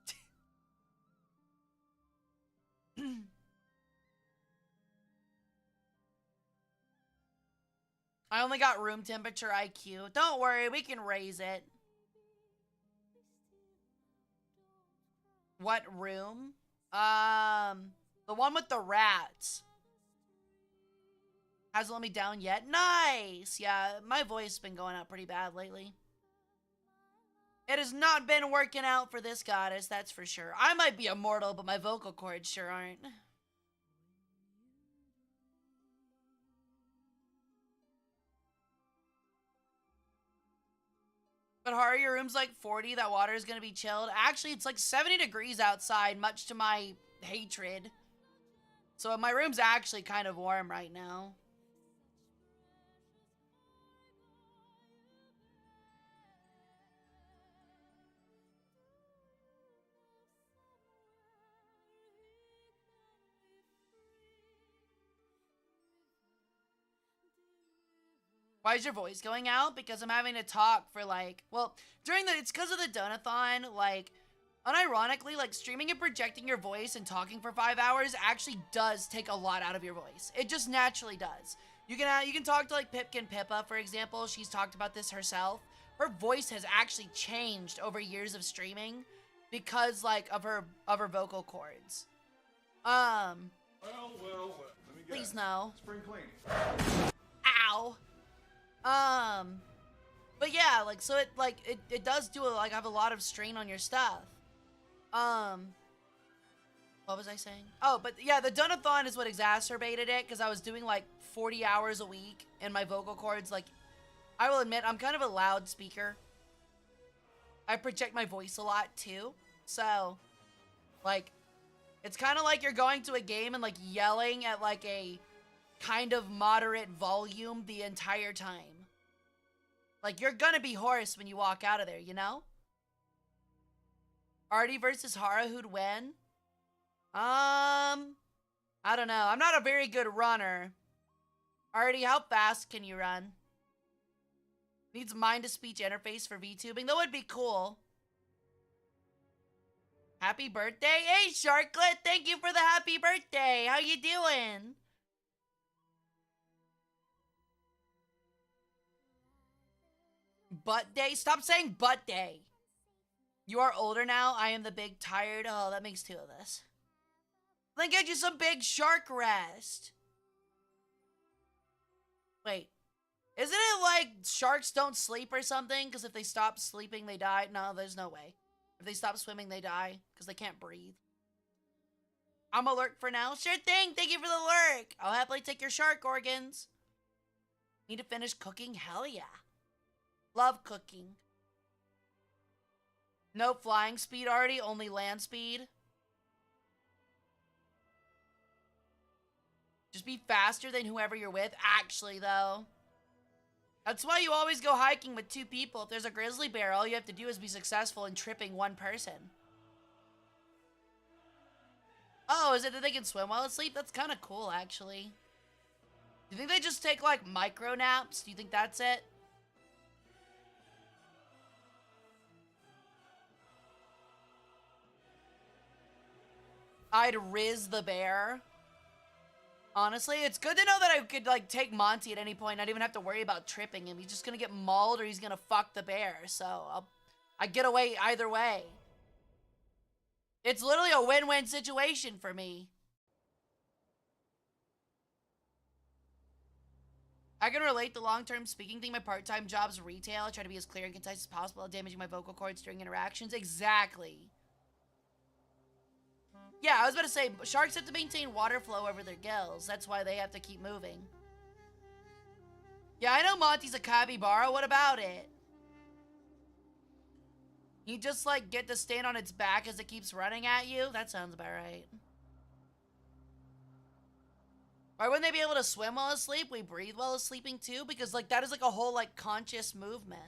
I only got room temperature IQ. Don't worry, we can raise it. What room? The one with the rats. Hasn't let me down yet. Nice! Yeah, my voice has been going out pretty bad lately. It has not been working out for this goddess, that's for sure. I might be immortal, but my vocal cords sure aren't. But Hara, your room's like 40, that water is gonna be chilled. Actually, it's like 70 degrees outside, much to my hatred. So my room's actually kind of warm right now. Why is your voice going out? Because I'm having to talk for like, well, it's because of the donathon, like, unironically, like, streaming and projecting your voice and talking for 5 hours actually does take a lot out of your voice. It just naturally does. You can talk to, like, Pipkin Pippa, for example. She's talked about this herself. Her voice has actually changed over years of streaming because, like, of her vocal cords. Well. Let me guess. Please no. Spring cleaning. Ow. But yeah, like, so it does do, like, have a lot of strain on your stuff. What was I saying? Oh, but yeah, the donathon is what exacerbated it, because I was doing, like, 40 hours a week, and my vocal cords, like, I will admit, I'm kind of a loud speaker. I project my voice a lot, too. So, like, it's kind of like you're going to a game and, like, yelling at, like, a kind of moderate volume the entire time. Like, you're gonna be hoarse when you walk out of there, you know? Artie versus Hara, who'd win? I don't know. I'm not a very good runner. Artie, how fast can you run? Needs mind-to-speech interface for VTubing. That would be cool. Happy birthday. Hey, Sharklet, thank you for the happy birthday. How you doing? Butt day? Stop saying butt day. You are older now. I am the big tired. Oh, that makes two of us. Then get you some big shark rest. Wait. Isn't it like sharks don't sleep or something? Because if they stop sleeping, they die? No, there's no way. If they stop swimming, they die. Because they can't breathe. I'm a lurk for now. Sure thing. Thank you for the lurk. I'll happily take your shark organs. Need to finish cooking? Hell yeah. Love cooking. No flying speed already, only land speed. Just be faster than whoever you're with. Actually, though. That's why you always go hiking with 2 people. If there's a grizzly bear, all you have to do is be successful in tripping 1 person. Oh, is it that they can swim while asleep? That's kind of cool, actually. Do you think they just take, like, micro naps? Do you think that's it? I'd riz the bear. Honestly, it's good to know that I could, like, take Monty at any point, not even have to worry about tripping him. He's just gonna get mauled or he's gonna fuck the bear, so I get away either way. It's literally a win-win situation for me. I can relate the long-term speaking thing. My part-time job's retail. I try to be as clear and concise as possible without damaging my vocal cords during interactions. Exactly. Yeah, I was about to say, sharks have to maintain water flow over their gills. That's why they have to keep moving. Yeah, I know Monty's a capybara. What about it? You just, like, get to stand on its back as it keeps running at you? That sounds about right. Why wouldn't they be able to swim while asleep? We breathe while sleeping, too? Because, like, that is, like, a whole, like, conscious movement.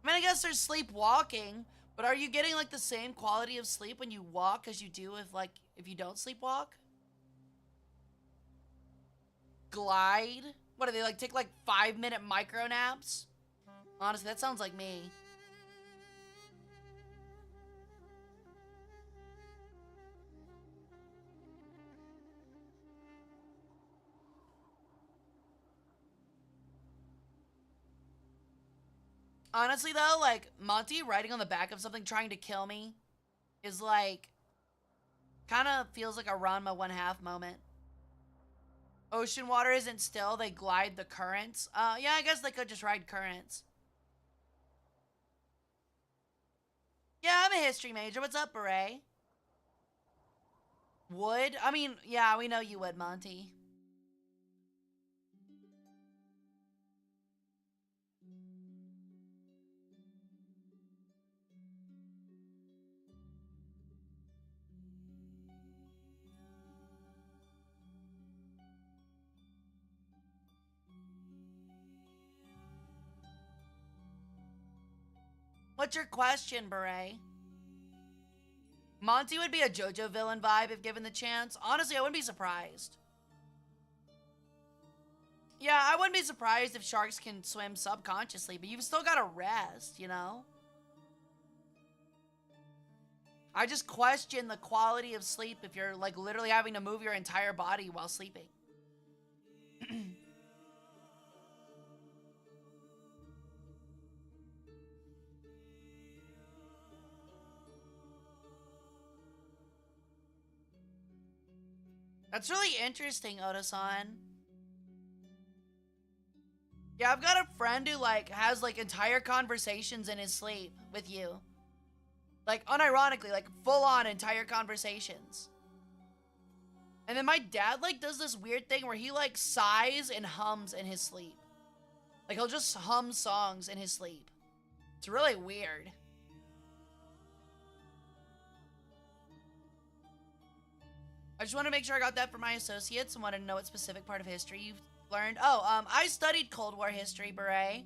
I mean, I guess there's sleepwalking. But are you getting, like, the same quality of sleep when you walk as you do if you don't sleepwalk? Glide? What, do they, like, take, like, 5-minute micro naps? Honestly, that sounds like me. Honestly, though, like, Monty riding on the back of something trying to kill me is, like, kind of feels like a Ranma 1/2 moment. Ocean water isn't still, they glide the currents. Yeah, I guess they could just ride currents. Yeah, I'm a history major. What's up, Beret? Would? I mean, yeah, we know you would, Monty. What's your question, Beret? Monty would be a JoJo villain vibe if given the chance. Honestly, I wouldn't be surprised. Yeah, I wouldn't be surprised if sharks can swim subconsciously, but you've still got to rest, you know? I just question the quality of sleep if you're, like, literally having to move your entire body while sleeping. That's really interesting, Oda-san. Yeah, I've got a friend who, like, has, like, entire conversations in his sleep with you. Like, unironically, like, full-on entire conversations. And then my dad, like, does this weird thing where he, like, sighs and hums in his sleep. Like, he'll just hum songs in his sleep. It's really weird. I just want to make sure I got that for my associates and wanted to know what specific part of history you've learned. Oh, I studied Cold War history, Beret.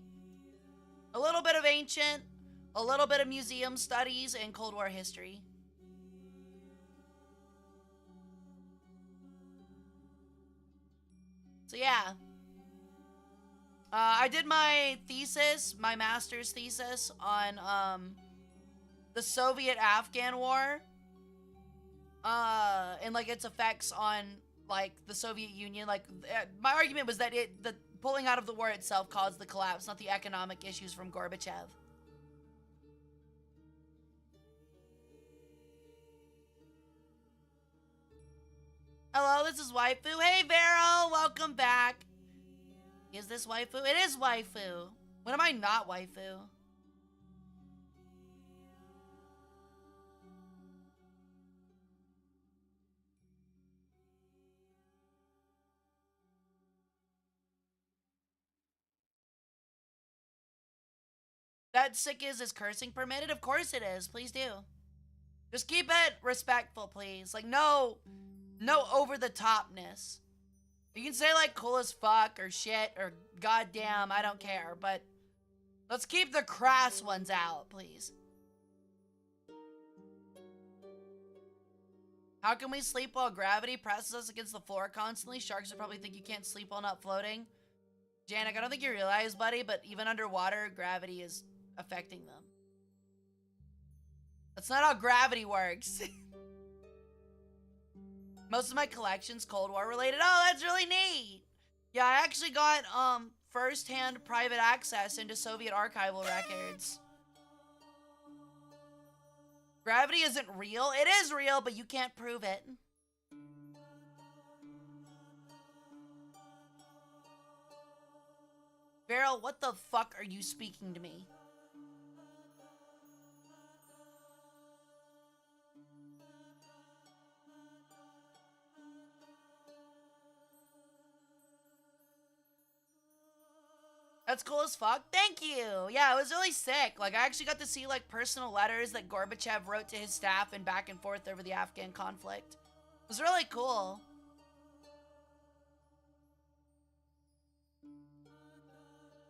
A little bit of ancient, a little bit of museum studies, and Cold War history. So yeah. I did my thesis, my master's thesis on the Soviet-Afghan War. And like its effects on like the Soviet Union. Like my argument was that the pulling out of the war itself caused the collapse, not the economic issues from Gorbachev. Hello, this is Waifu. Hey, Vero, welcome back. Is this Waifu? It is Waifu. When am I not Waifu? That sick is cursing permitted? Of course it is. Please do. Just keep it respectful, please. Like, no over the topness. You can say like cool as fuck or shit or goddamn, I don't care, but let's keep the crass ones out, please. How can we sleep while gravity presses us against the floor constantly? Sharks would probably think you can't sleep while not floating. Janik, I don't think you realize, buddy, but even underwater, gravity is affecting them. That's not how gravity works. Most of my collection's Cold War related. Oh, that's really neat. Yeah, I actually got first-hand private access into Soviet archival records. Gravity isn't real. It is real, but you can't prove it. Beryl, what the fuck are you speaking to me? That's cool as fuck. Thank you. Yeah, it was really sick. Like, I actually got to see, like, personal letters that Gorbachev wrote to his staff and back and forth over the Afghan conflict. It was really cool.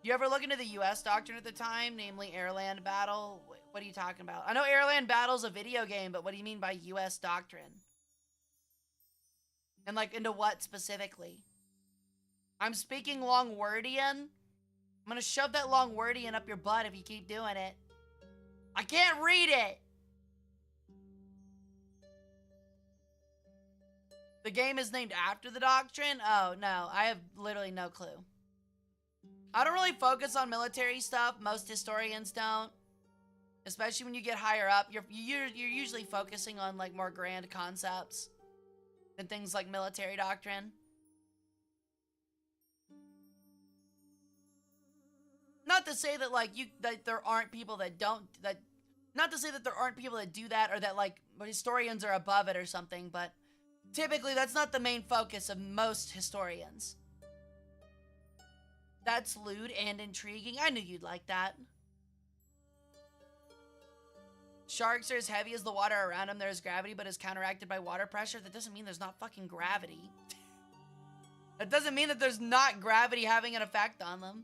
You ever look into the U.S. doctrine at the time, namely Airland Battle? What are you talking about? I know Airland Battle's a video game, but what do you mean by U.S. doctrine? And, like, into what specifically? I'm speaking Longwordian. I'm gonna shove that Longwordian up your butt if you keep doing it. I can't read it! The game is named after the doctrine? Oh, no. I have literally no clue. I don't really focus on military stuff. Most historians don't. Especially when you get higher up. You're usually focusing on, like, more grand concepts than things like military doctrine. Not to say that, like, that there aren't people that don't, not to say that there aren't people that do that or that, like, historians are above it or something, but typically that's not the main focus of most historians. That's lewd and intriguing. I knew you'd like that. Sharks are as heavy as the water around them. There's gravity, but is counteracted by water pressure. That doesn't mean there's not fucking gravity. That doesn't mean that there's not gravity having an effect on them.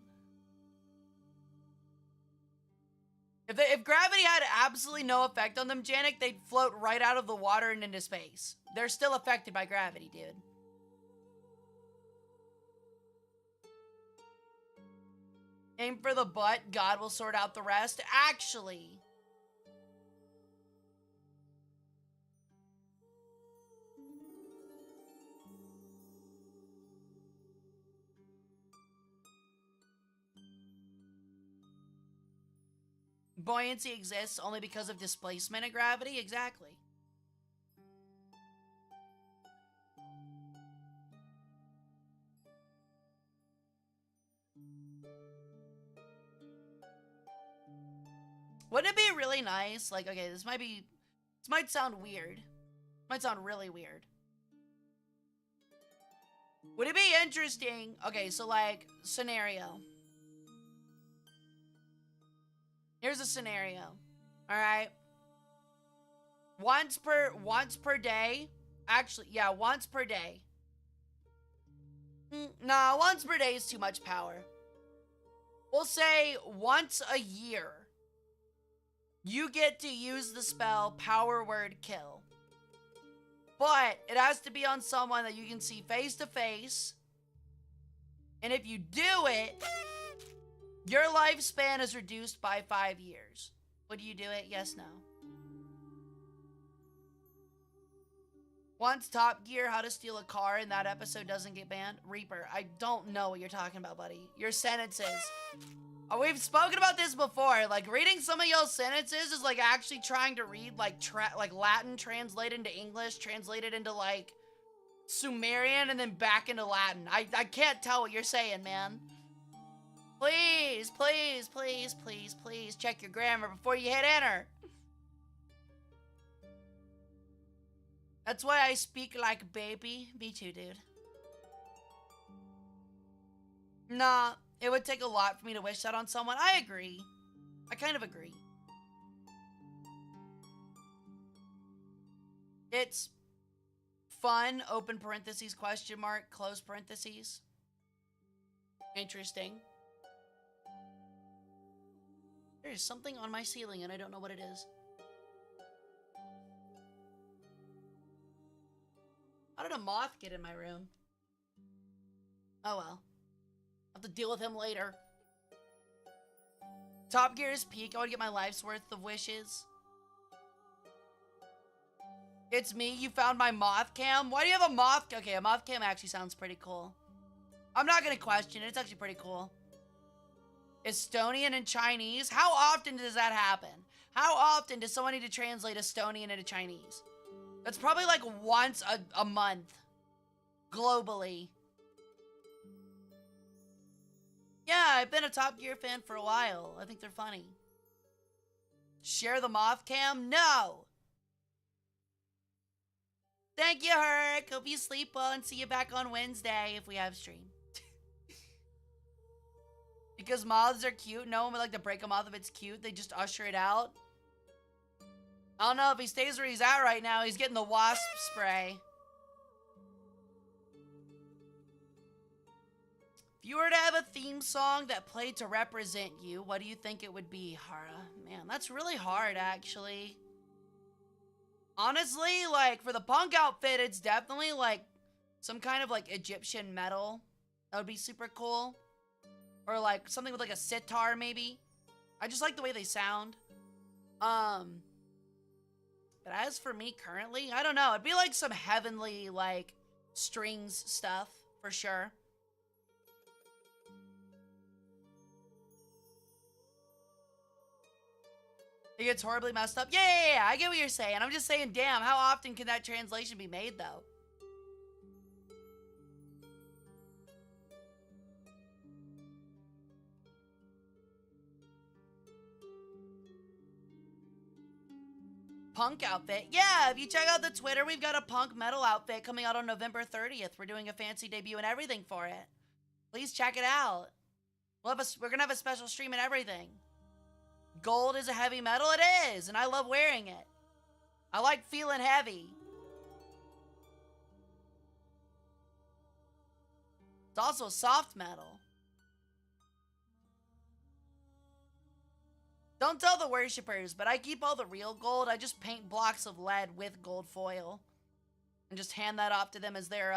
If gravity had absolutely no effect on them, Janik, they'd float right out of the water and into space. They're still affected by gravity, dude. Aim for the butt, God will sort out the rest. Actually. Buoyancy exists only because of displacement of gravity? Exactly. Wouldn't it be really nice? Like, okay, this might sound weird. Might sound really weird. Would it be interesting? Okay, so like, scenario. Here's a scenario. Alright. Once per day. Actually, yeah, once per day. Nah, once per day is too much power. We'll say once a year. You get to use the spell Power Word Kill. But it has to be on someone that you can see face to face. And if you do it, your lifespan is reduced by 5 years. Would you do it? Yes, no. Once Top Gear, How to Steal a Car in that episode doesn't get banned. Reaper, I don't know what you're talking about, buddy. Your sentences. Oh, we've spoken about this before. Like, reading some of y'all's sentences is like actually trying to read like Latin translated into English, translated into like Sumerian and then back into Latin. I can't tell what you're saying, man. Please, please, please, please, please check your grammar before you hit enter. That's why I speak like a baby. Me too, dude. Nah, it would take a lot for me to wish that on someone. I agree. I kind of agree. It's fun, open parentheses, question mark, close parentheses. Interesting. There's something on my ceiling and I don't know what it is. How did a moth get in my room? Oh well. I'll have to deal with him later. Top Gear is peak. I would get my life's worth of wishes. It's me. You found my moth cam? Why do you have a moth? Okay, a moth cam actually sounds pretty cool. I'm not gonna question it. It's actually pretty cool. Estonian and Chinese? How often does that happen? How often does someone need to translate Estonian into Chinese? That's probably like once a month. Globally. Yeah, I've been a Top Gear fan for a while. I think they're funny. Share the moth cam? No! Thank you, Hark. Hope you sleep well and see you back on Wednesday if we have stream. Because moths are cute. No one would like to break a moth if it's cute. They just usher it out. I don't know if he stays where he's at right now. He's getting the wasp spray. If you were to have a theme song that played to represent you, what do you think it would be, Hara? Man, that's really hard, actually. Honestly, like, for the punk outfit, it's definitely, like, some kind of, like, Egyptian metal. That would be super cool. Or, like, something with, like, a sitar, maybe. I just like the way they sound. But as for me currently, I don't know. It'd be, like, some heavenly, like, strings stuff, for sure. It gets horribly messed up. Yeah, I get what you're saying. I'm just saying, damn, how often can that translation be made, though? Punk outfit. Yeah, if you check out the Twitter, we've got a punk metal outfit coming out on November 30th. We're doing a fancy debut and everything for it. Please check it out. We're going to have a special stream and everything. Gold is a heavy metal? It is, and I love wearing it. I like feeling heavy. It's also soft metal. Don't tell the worshippers, but I keep all the real gold. I just paint blocks of lead with gold foil. And just hand that off to them as their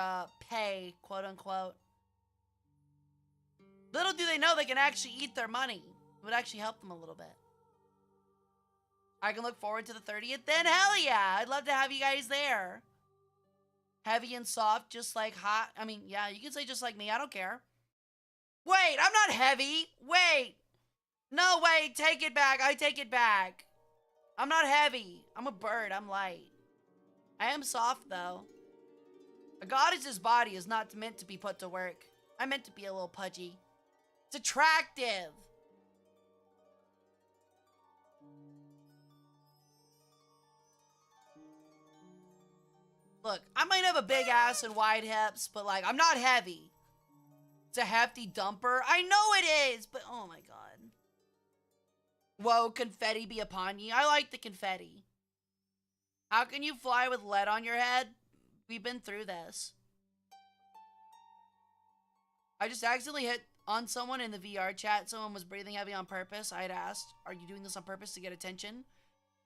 pay, quote unquote. Little do they know they can actually eat their money. It would actually help them a little bit. I can look forward to the 30th then? Hell yeah! I'd love to have you guys there. Heavy and soft, just like hot. I mean, yeah, you can say just like me. I don't care. Wait, I'm not heavy. Wait. No, wait. Take it back. I take it back. I'm not heavy. I'm a bird. I'm light. I am soft, though. A goddess's body is not meant to be put to work. I'm meant to be a little pudgy. It's attractive. Look, I might have a big ass and wide hips, but, like, I'm not heavy. It's a hefty dumper. I know it is, but oh my god. Whoa, confetti be upon ye. I like the confetti. How can you fly with lead on your head? We've been through this. I just accidentally hit on someone in the VR chat. Someone was breathing heavy on purpose. I had asked, are you doing this on purpose to get attention?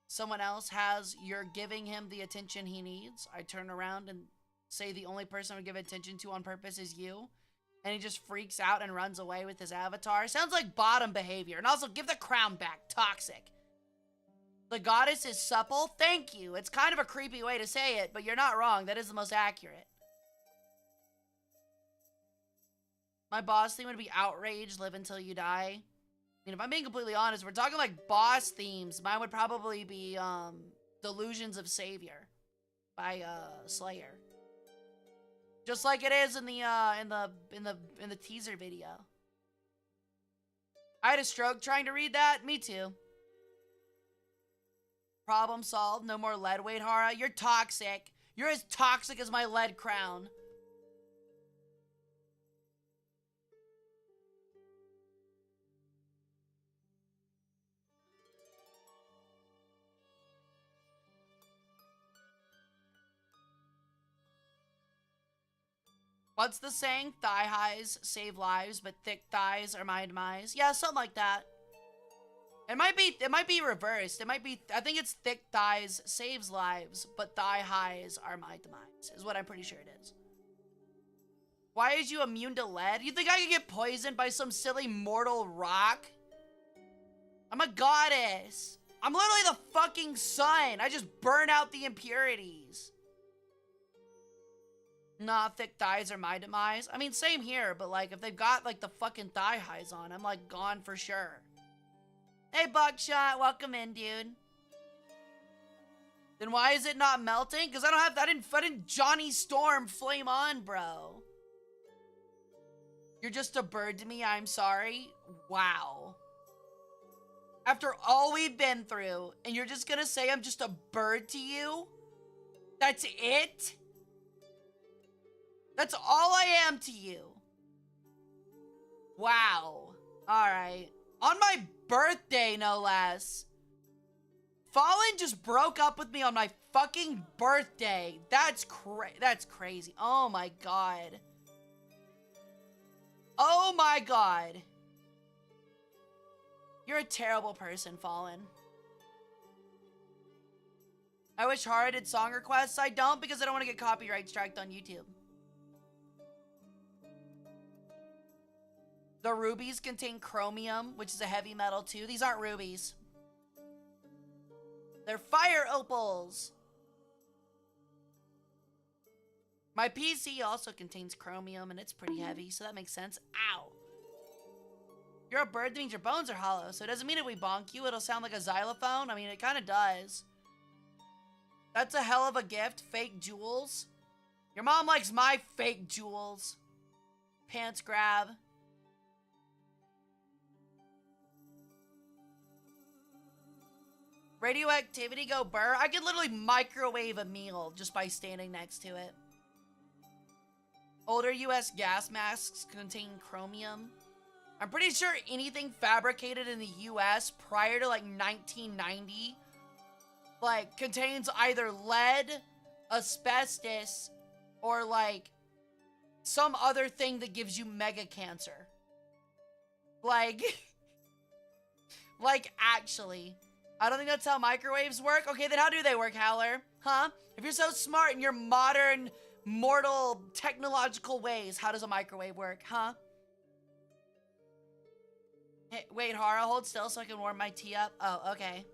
Someone else has, you're giving him the attention he needs. I turn around and say the only person I would give attention to on purpose is you. And he just freaks out and runs away with his avatar. Sounds like bottom behavior. And also, give the crown back. Toxic. The goddess is supple. Thank you. It's kind of a creepy way to say it, but you're not wrong. That is the most accurate. My boss theme would be outrage, live until you die. I mean, if I'm being completely honest, we're talking like boss themes. Mine would probably be Delusions of Savior by Slayer. Just like it is in the teaser video. I had a stroke trying to read that. Me too. Problem solved. No more lead weight, Hara. You're toxic. You're as toxic as my lead crown. What's the saying? Thigh highs save lives, but thick thighs are my demise. Yeah, something like that. It might be reversed. It might be, I think it's thick thighs saves lives, but thigh highs are my demise, is what I'm pretty sure it is. Why is you immune to lead? You think I could get poisoned by some silly mortal rock? I'm a goddess. I'm literally the fucking sun. I just burn out the impurities. Nah, thick thighs are my demise. I mean, same here, but like, if they've got like the fucking thigh highs on, I'm like gone for sure. Hey, Buckshot, welcome in, dude. Then why is it not melting? Because I didn't Johnny Storm flame on, bro. You're just a bird to me, I'm sorry. Wow. After all we've been through, and you're just gonna say I'm just a bird to you? That's it? That's all I am to you. Wow. Alright. On my birthday, no less. Fallen just broke up with me on my fucking birthday. That's crazy. Oh my god. Oh my god. You're a terrible person, Fallen. I wish Hara did song requests. I don't, because I don't want to get copyright striked on YouTube. The rubies contain chromium, which is a heavy metal too. These aren't rubies. They're fire opals. My PC also contains chromium, and it's pretty heavy, so that makes sense. Ow. You're a bird, that means your bones are hollow, so it doesn't mean if we bonk you, it'll sound like a xylophone. I mean, it kind of does. That's a hell of a gift. Fake jewels. Your mom likes my fake jewels. Pants grab. Radioactivity go burr. I could literally microwave a meal just by standing next to it. Older US gas masks contain chromium. I'm pretty sure anything fabricated in the US prior to like 1990 like contains either lead, asbestos, or like some other thing that gives you mega cancer. Like like actually. I don't think that's how microwaves work. Okay, then how do they work, Howler? Huh? If you're so smart in your modern, mortal, technological ways, how does a microwave work, huh? Hey, wait, Hara, hold still so I can warm my tea up. Oh, okay.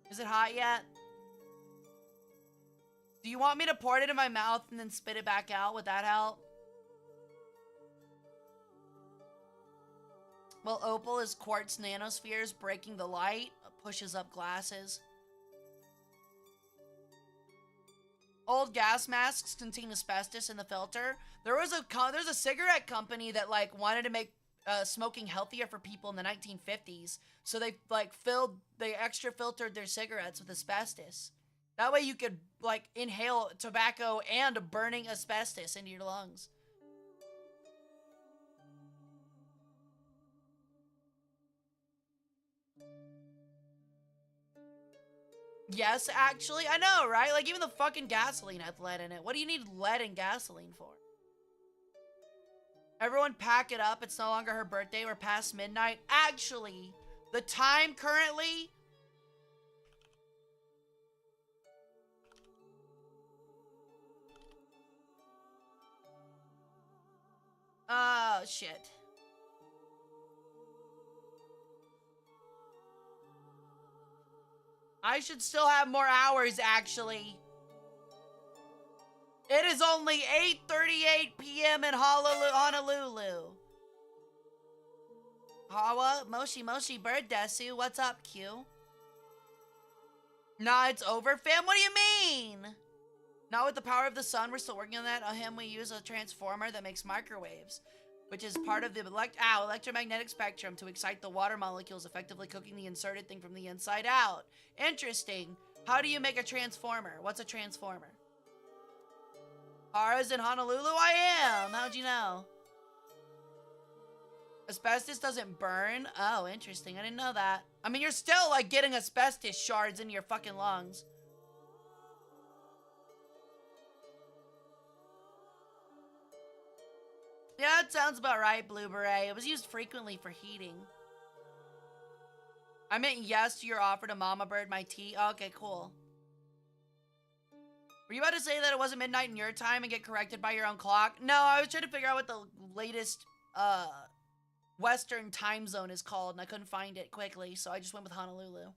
Is it hot yet? Do you want me to pour it into my mouth and then spit it back out? Would that help? Well, opal is quartz nanospheres breaking the light, pushes up glasses. Old gas masks contain asbestos in the filter. There's a cigarette company that like wanted to make smoking healthier for people in the 1950s, so they extra filtered their cigarettes with asbestos. That way you could like inhale tobacco and burning asbestos into your lungs. Yes, actually. I know, right? Like, even the fucking gasoline has lead in it. What do you need lead in gasoline for? Everyone pack it up. It's no longer her birthday. We're past midnight. Actually, the time currently... Oh, shit. I should still have more hours, actually. It is only 8:38 p.m. in Honolulu. Hawa, Moshi Moshi Bird Desu, what's up, Q? Nah, it's over, fam? What do you mean? Not with the power of the sun, we're still working on that. On him, we use a transformer that makes microwaves, which is part of the electromagnetic spectrum to excite the water molecules, effectively cooking the inserted thing from the inside out. Interesting. How do you make a transformer? What's a transformer? Hara's in Honolulu? I am! How'd you know? Asbestos doesn't burn? Oh, interesting. I didn't know that. I mean, you're still, like, getting asbestos shards into your fucking lungs. Yeah, it sounds about right, Blue Beret. It was used frequently for heating. I meant yes to your offer to Mama Bird my tea. Oh, okay, cool. Were you about to say that it wasn't midnight in your time and get corrected by your own clock? No, I was trying to figure out what the latest, Western time zone is called, and I couldn't find it quickly, so I just went with Honolulu.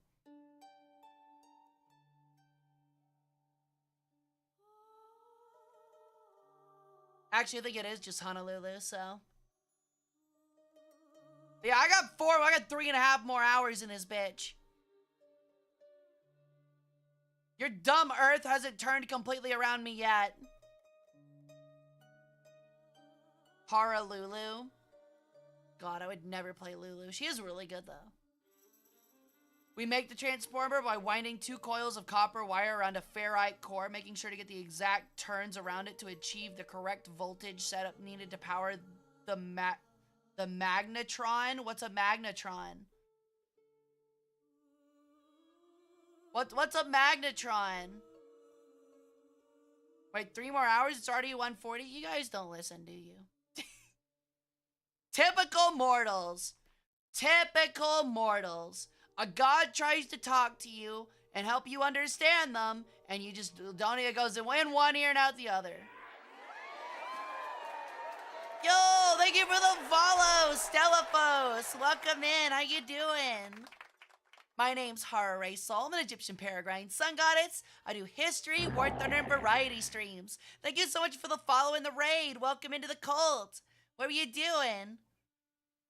Actually, I think it is just Honolulu, so. Yeah, I got 3.5 more hours in this bitch. Your dumb Earth hasn't turned completely around me yet. Hara Lulu. God, I would never play Lulu. She is really good, though. We make the transformer by winding 2 coils of copper wire around a ferrite core, making sure to get the exact turns around it to achieve the correct voltage setup needed to power the magnetron. What's a magnetron? What's a magnetron? Wait, 3 more hours? It's already 1:40? You guys don't listen, do you? Typical mortals. Typical mortals. A god tries to talk to you and help you understand them, and you just don't. It goes in one ear and out the other. Yo, thank you for the follow, Stellafos. Welcome in. How you doing? My name's Hara Rae Sol. I'm an Egyptian Peregrine sun goddess. I do history, war thunder, and variety streams. Thank you so much for the follow and the raid. Welcome into the cult. What are you doing?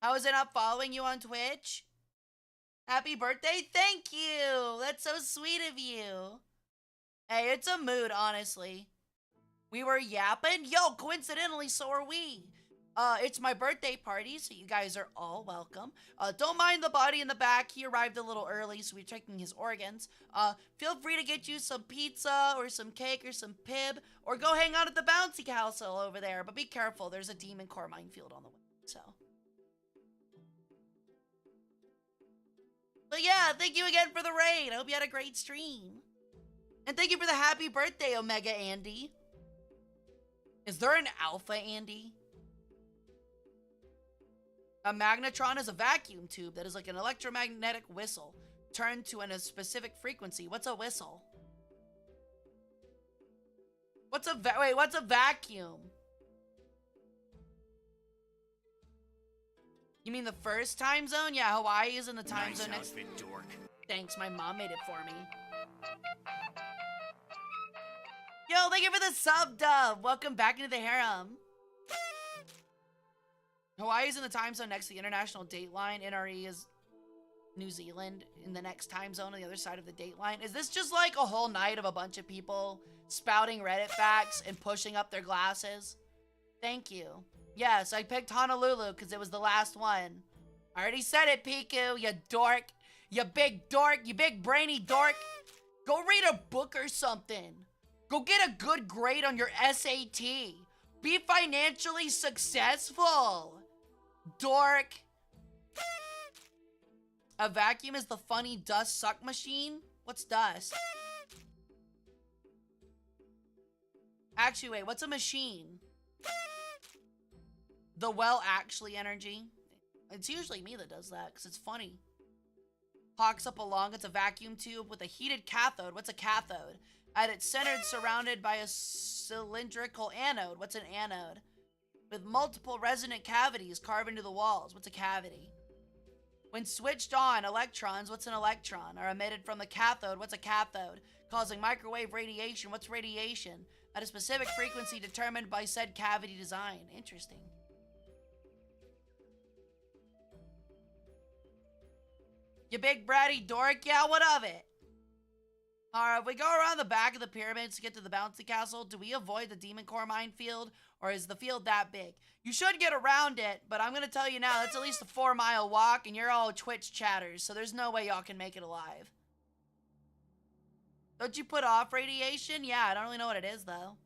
How is it not following you on Twitch? Happy birthday? Thank you! That's so sweet of you. Hey, it's a mood, honestly. We were yapping? Yo, coincidentally, so are we. It's my birthday party, so you guys are all welcome. Don't mind the body in the back. He arrived a little early, so we're checking his organs. Feel free to get you some pizza or some cake or some pib, or go hang out at the bouncy castle over there. But be careful, there's a demon core minefield on the way, so. But yeah, thank you again for the raid. I hope you had a great stream. And thank you for the happy birthday, Omega Andy. Is there an Alpha Andy? A magnetron is a vacuum tube that is like an electromagnetic whistle turned to a specific frequency. What's a whistle? What's a vacuum? You mean the first time zone? Yeah, Hawaii is in the time zone next. Dork. Thanks, my mom made it for me. Yo, thank you for the sub dub. Welcome back into the harem. Hawaii is in the time zone next to the international date line. NRE is New Zealand in the next time zone on the other side of the date line. Is this just like a whole night of a bunch of people spouting Reddit facts and pushing up their glasses? Thank you. Yes, I picked Honolulu because it was the last one. I already said it, Piku, you dork. You big dork, you big brainy dork. Go read a book or something. Go get a good grade on your SAT. Be financially successful. Dork. A vacuum is the funny dust suck machine? What's dust? Actually, wait, what's a machine? The well actually energy. It's usually me that does that, because it's funny. Hawks up along, it's a vacuum tube with a heated cathode. What's a cathode? At its center, surrounded by a cylindrical anode. What's an anode? With multiple resonant cavities carved into the walls. What's a cavity? When switched on, electrons, what's an electron, are emitted from the cathode. What's a cathode? Causing microwave radiation. What's radiation? At a specific frequency determined by said cavity design. Interesting. You big bratty dork? Yeah, what of it? Alright, if we go around the back of the pyramids to get to the bouncy castle, do we avoid the demon core minefield, or is the field that big? You should get around it, but I'm gonna tell you now, that's at least a 4-mile walk, and you're all Twitch chatters, so there's no way y'all can make it alive. Don't you put off radiation? Yeah, I don't really know what it is, though.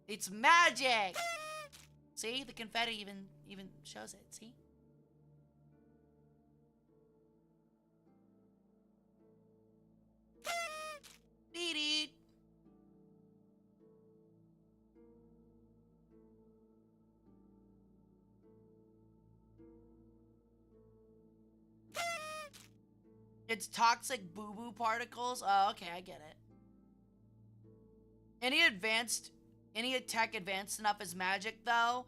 It's magic! See? The confetti even shows it, see? Dee-dee. It's toxic boo-boo particles? Oh, okay, I get it. Any tech advanced enough is magic, though.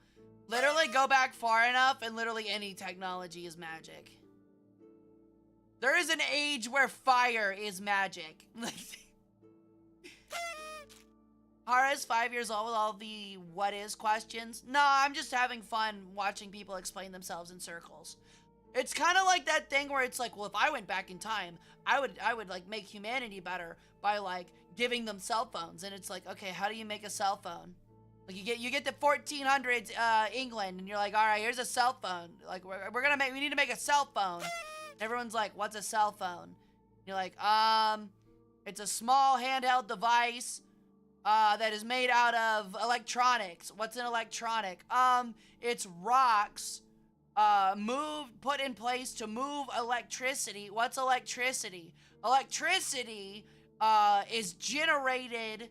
Literally go back far enough and literally any technology is magic. There is an age where fire is magic. Hara's 5 years old with all the what is questions. No, I'm just having fun watching people explain themselves in circles. It's kind of like that thing where it's like, well, if I went back in time, I would like make humanity better by like giving them cell phones. And it's like, okay, how do you make a cell phone? Like you get the 1400s England, and you're like, all right, here's a cell phone. Like we need to make a cell phone. Everyone's like, what's a cell phone? You're like, it's a small handheld device that is made out of electronics. What's an electronic? It's rocks put in place to move electricity. What's electricity? Electricity is generated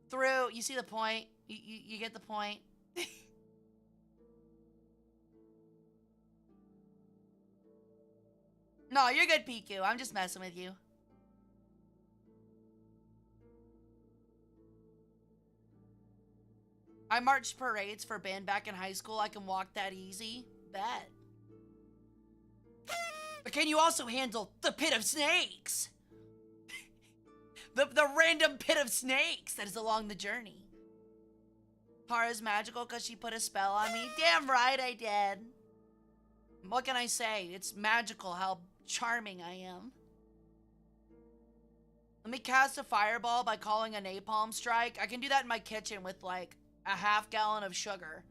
through, you see the point? You get the point? No, you're good, Piku. I'm just messing with you. I marched parades for band back in high school. I can walk that easy. Bet. But can you also handle the pit of snakes? the random pit of snakes that is along the journey. Hara's magical because she put a spell on me. Damn right I did. What can I say? It's magical how charming I am. Let me cast a fireball by calling a napalm strike. I can do that in my kitchen with like a half gallon of sugar.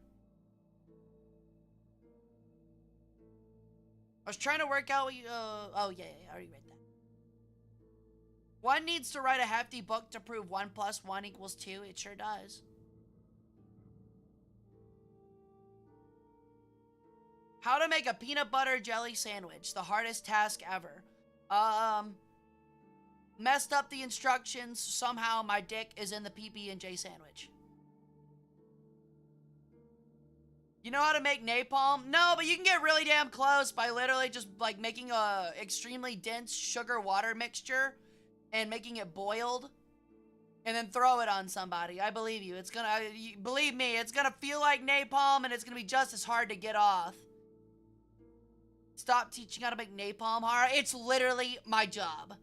I was trying to work out what you, oh yeah, I already read that. One needs to write a hefty book to prove 1 + 1 = 2. It sure does. How to make a peanut butter jelly sandwich. The hardest task ever. Messed up the instructions. Somehow my dick is in the PB&J sandwich. You know how to make napalm? No, but you can get really damn close by literally just like making a extremely dense sugar water mixture and making it boiled and then throw it on somebody. I believe you. It's gonna, believe me, it's gonna feel like napalm and it's gonna be just as hard to get off. Stop teaching how to make napalm, Hara. It's literally my job.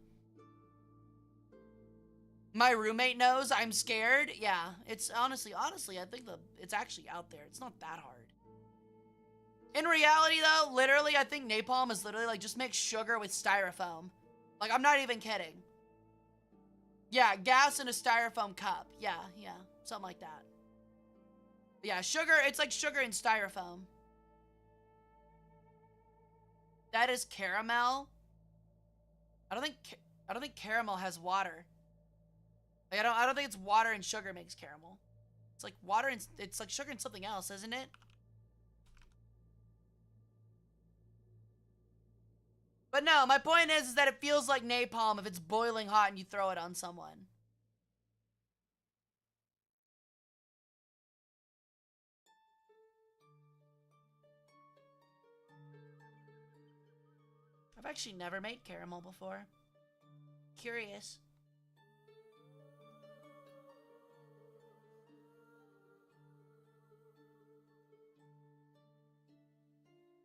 My roommate knows I'm scared. Yeah, it's honestly, I think it's actually out there. It's not that hard. In reality, though, literally, I think napalm is literally like just make sugar with styrofoam. Like, I'm not even kidding. Yeah, gas in a styrofoam cup. Yeah, something like that. But yeah, sugar, it's like sugar in styrofoam. That is caramel. I don't think caramel has water. Like, I don't think it's water and sugar makes caramel. It's like water and it's like sugar and something else, isn't it? But no, my point is that it feels like napalm if it's boiling hot and you throw it on someone. I've actually never made caramel before. Curious.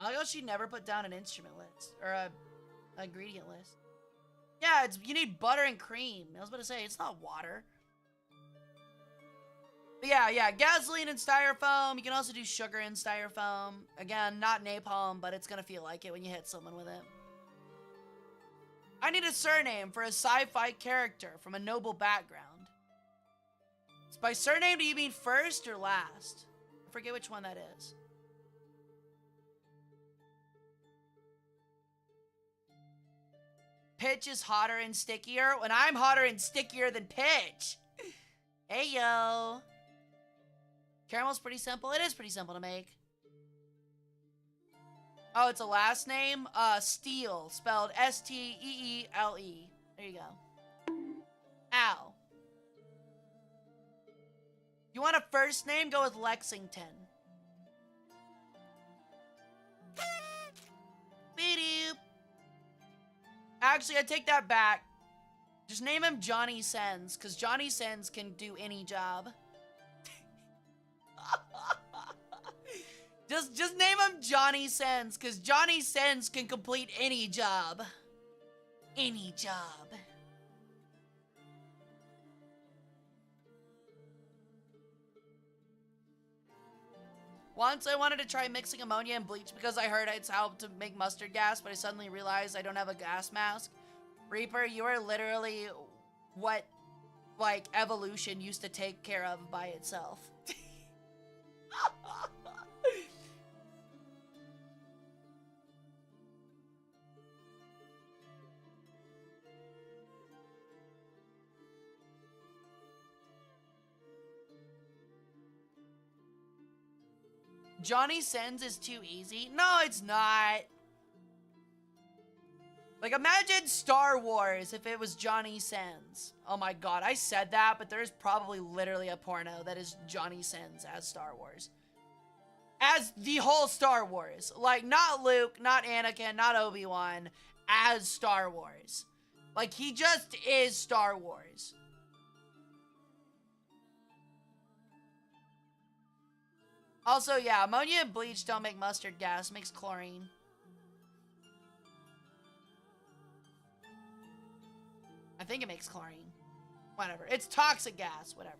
I guess she never put down an instrument list or a ingredient list. Yeah, you need butter and cream. I was about to say it's not water. But yeah, gasoline and styrofoam. You can also do sugar and styrofoam. Again, not napalm, but it's gonna feel like it when you hit someone with it. I need a surname for a sci-fi character from a noble background. By surname, do you mean first or last? I forget which one that is. Pitch is hotter and stickier. When I'm hotter and stickier than Pitch. Hey, yo. Caramel's pretty simple. It is pretty simple to make. Oh, it's a last name? Steele, spelled S-T-E-E-L-E. There you go. Ow. You want a first name? Go with Lexington. Beep. Actually, I take that back. Just name him Johnny Sens, because Johnny Sens can do any job. Just name him Johnny Sens, because Johnny Sens can complete any job. Any job. Once I wanted to try mixing ammonia and bleach because I heard it's how to make mustard gas, but I suddenly realized I don't have a gas mask. Reaper, you are literally what, like, evolution used to take care of by itself. Johnny Sins is too easy. No, it's not. Like, imagine Star Wars if it was Johnny Sins. Oh my god, I said that, but there's probably literally a porno that is Johnny Sins as Star Wars. As the whole Star Wars. Like, not Luke, not Anakin, not Obi-Wan, as Star Wars. Like, he just is Star Wars. Also, yeah, ammonia and bleach don't make mustard gas, it makes chlorine. I think it makes chlorine. Whatever. It's toxic gas, whatever.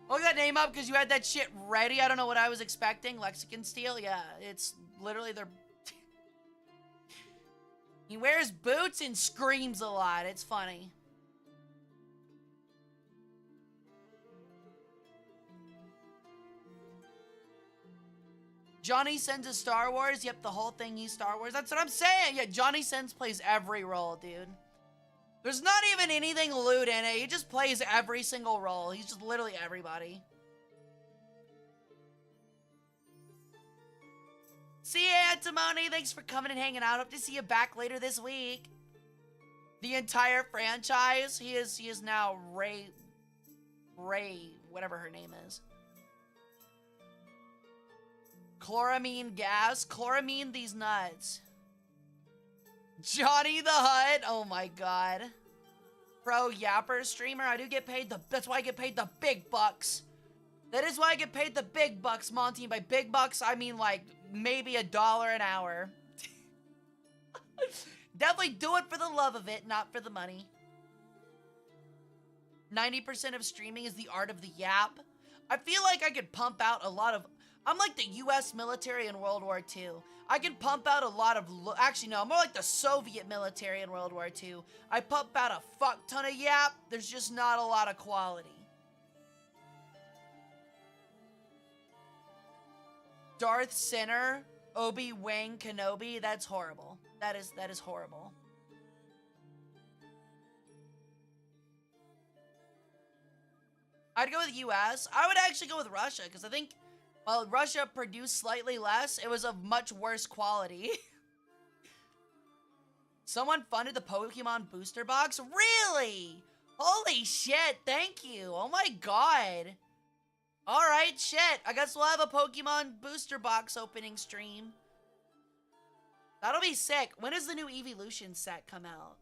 Look that name up because you had that shit ready. I don't know what I was expecting. Lexicon Steel? Yeah, it's literally their... He wears boots and screams a lot. It's funny. Johnny Sins is Star Wars? Yep, the whole thing he's Star Wars. That's what I'm saying. Yeah, Johnny Sins plays every role, dude. There's not even anything lewd in it. He just plays every single role. He's just literally everybody. See ya, Antimony. Thanks for coming and hanging out. Hope to see you back later this week. The entire franchise. He is now Ray, whatever her name is. Chloramine gas. Chloramine these nuts. Johnny the Hut. Oh my god. Pro Yapper streamer. I do get paid that's why I get paid the big bucks. That is why I get paid the big bucks, Monty. And by big bucks, I mean like maybe $1 an hour. Definitely do it for the love of it, not for the money. 90% of streaming is the art of the yap. I feel like I could pump out a lot of... I'm like the US military in World War II. I can pump out a lot of... Actually, no, I'm more like the Soviet military in World War II. I pump out a fuck ton of yap. There's just not a lot of quality. Darth Sinner, Obi-Wan Kenobi, that's horrible. That is horrible. I'd go with US. I would actually go with Russia, because I think... While Russia produced slightly less, it was of much worse quality. Someone funded the Pokemon booster box? Really? Holy shit, thank you. Oh my god. Alright, shit. I guess we'll have a Pokemon booster box opening stream. That'll be sick. When does the new Evolution set come out?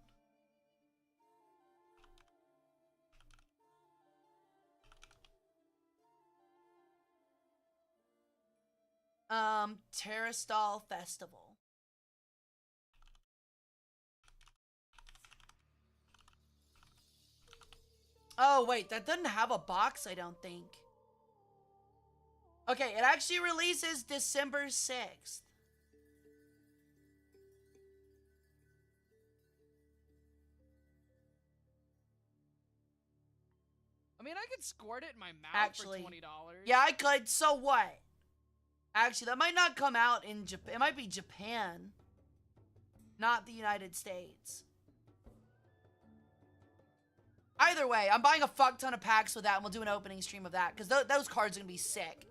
Terrastal Festival. Oh, wait, that doesn't have a box, I don't think. Okay, it actually releases December 6th. I mean, I could squirt it in my mouth Actually, for $20. Yeah, I could. So what? Actually, that might not come out in Japan. It might be Japan, not the United States. Either way, I'm buying a fuck ton of packs with that, and we'll do an opening stream of that, because those cards are going to be sick.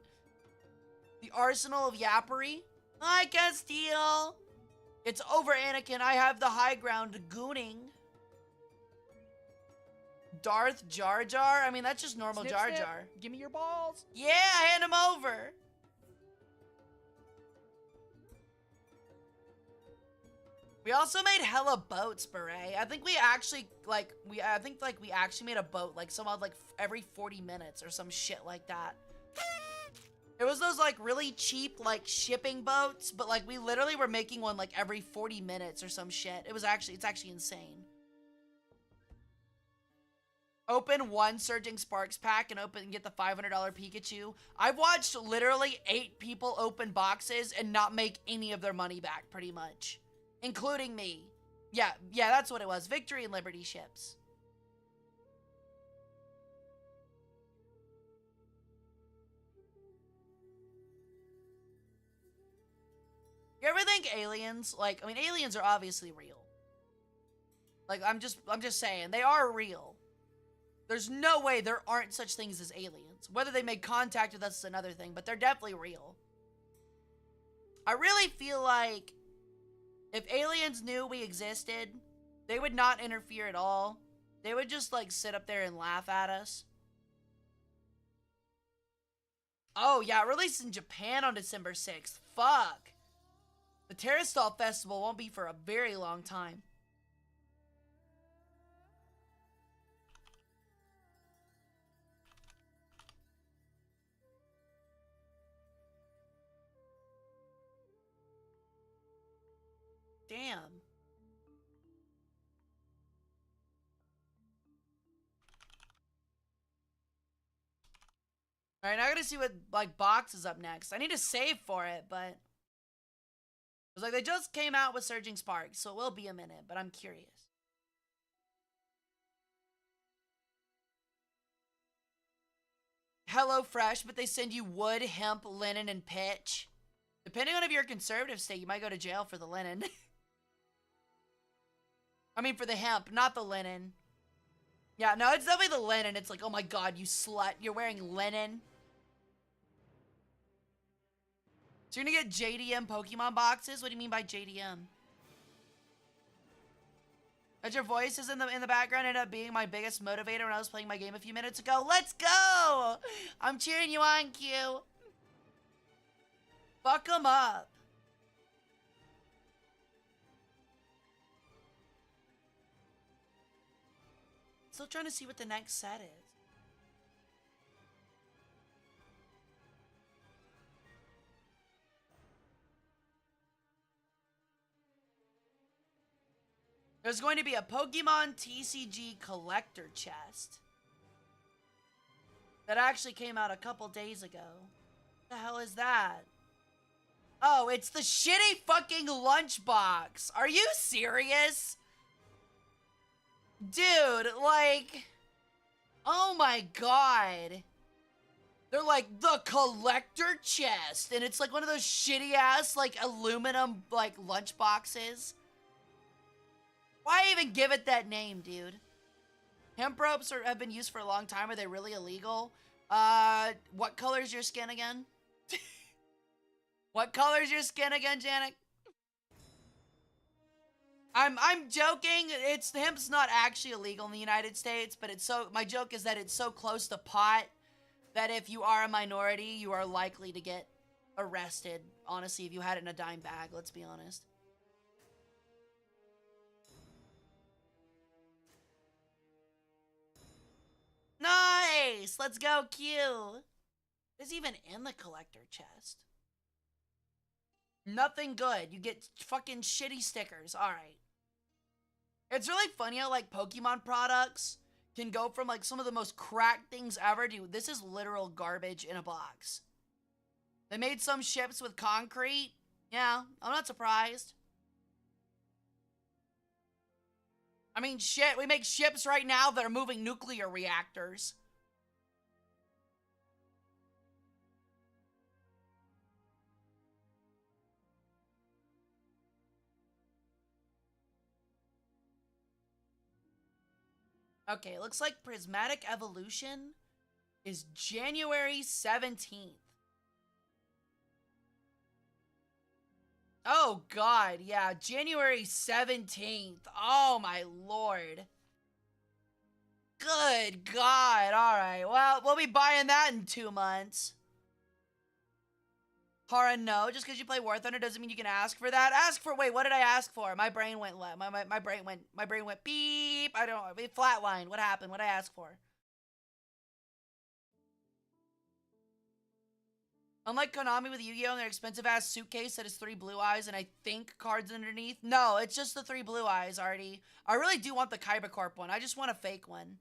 The Arsenal of Yappery. I can steal. It's over, Anakin. I have the high ground. Gooning. Darth Jar Jar? I mean, that's just normal Snip, Jar snip. Jar. Give me your balls. Yeah, hand him over. We also made hella boats, Beret. I think we actually, we actually made a boat, like, somehow, like, every 40 minutes or some shit like that. It was those, like, really cheap, like, shipping boats, but, like, we literally were making one, like, every 40 minutes or some shit. It's actually insane. Open one Surging Sparks pack and get the $500 Pikachu. I've watched literally 8 people open boxes and not make any of their money back, pretty much. Including me. Yeah, that's what it was. Victory and Liberty ships. You ever think aliens, like, I mean, aliens are obviously real. Like, I'm just saying, they are real. There's no way there aren't such things as aliens. Whether they make contact with us is another thing, but they're definitely real. I really feel like if aliens knew we existed, they would not interfere at all. They would just, like, sit up there and laugh at us. Oh, yeah, it released in Japan on December 6th. Fuck. The Terrastal Festival won't be for a very long time. Damn. Alright, now I gotta see what, like, box is up next. I need to save for it, but it was like they just came out with Surging Sparks, so it will be a minute, but I'm curious. Hello Fresh, but they send you wood, hemp, linen, and pitch. Depending on if you're a conservative state, you might go to jail for the linen. I mean, for the hemp, not the linen. Yeah, no, it's definitely the linen. It's like, oh my god, you slut. You're wearing linen. So you're gonna get JDM Pokemon boxes? What do you mean by JDM? That your voice is in the background ended up being my biggest motivator when I was playing my game a few minutes ago. Let's go! I'm cheering you on, Q. Fuck 'em up. Still trying to see what the next set is. There's going to be a Pokemon TCG collector chest that actually came out a couple days ago. What the hell is that? Oh, it's the shitty fucking lunchbox. Are you serious? Dude, like, oh my god. They're like, the collector chest. And it's like one of those shitty ass, like, aluminum, like, lunchboxes. Why even give it that name, dude? Hemp ropes have been used for a long time. Are they really illegal? What color's your skin again? What color's your skin again, Janik? I'm joking. Hemp's not actually illegal in the United States, but my joke is that it's so close to pot that if you are a minority, you are likely to get arrested. Honestly, if you had it in a dime bag, let's be honest. Nice! Let's go, Q! What's even in the collector chest? Nothing good. You get fucking shitty stickers. Alright. It's really funny how, like, Pokemon products can go from, like, some of the most cracked things ever to, this is literal garbage in a box. They made some ships with concrete. Yeah, I'm not surprised. I mean, shit, we make ships right now that are moving nuclear reactors. Okay, looks like Prismatic Evolution is January 17th. Oh, God. Yeah, January 17th. Oh, my Lord. Good God. All right. Well, we'll be buying that in 2 months. Hara, no. Just because you play War Thunder doesn't mean you can ask for that. Ask for... Wait, what did I ask for? My brain went... My brain went beep. I don't know. It flatlined. What happened? What did I ask for? Unlike Konami with Yu-Gi-Oh! And their expensive-ass suitcase that has 3 blue eyes and I think cards underneath. No, it's just the 3 blue eyes, Artie. I really do want the Kyber Corp one. I just want a fake one.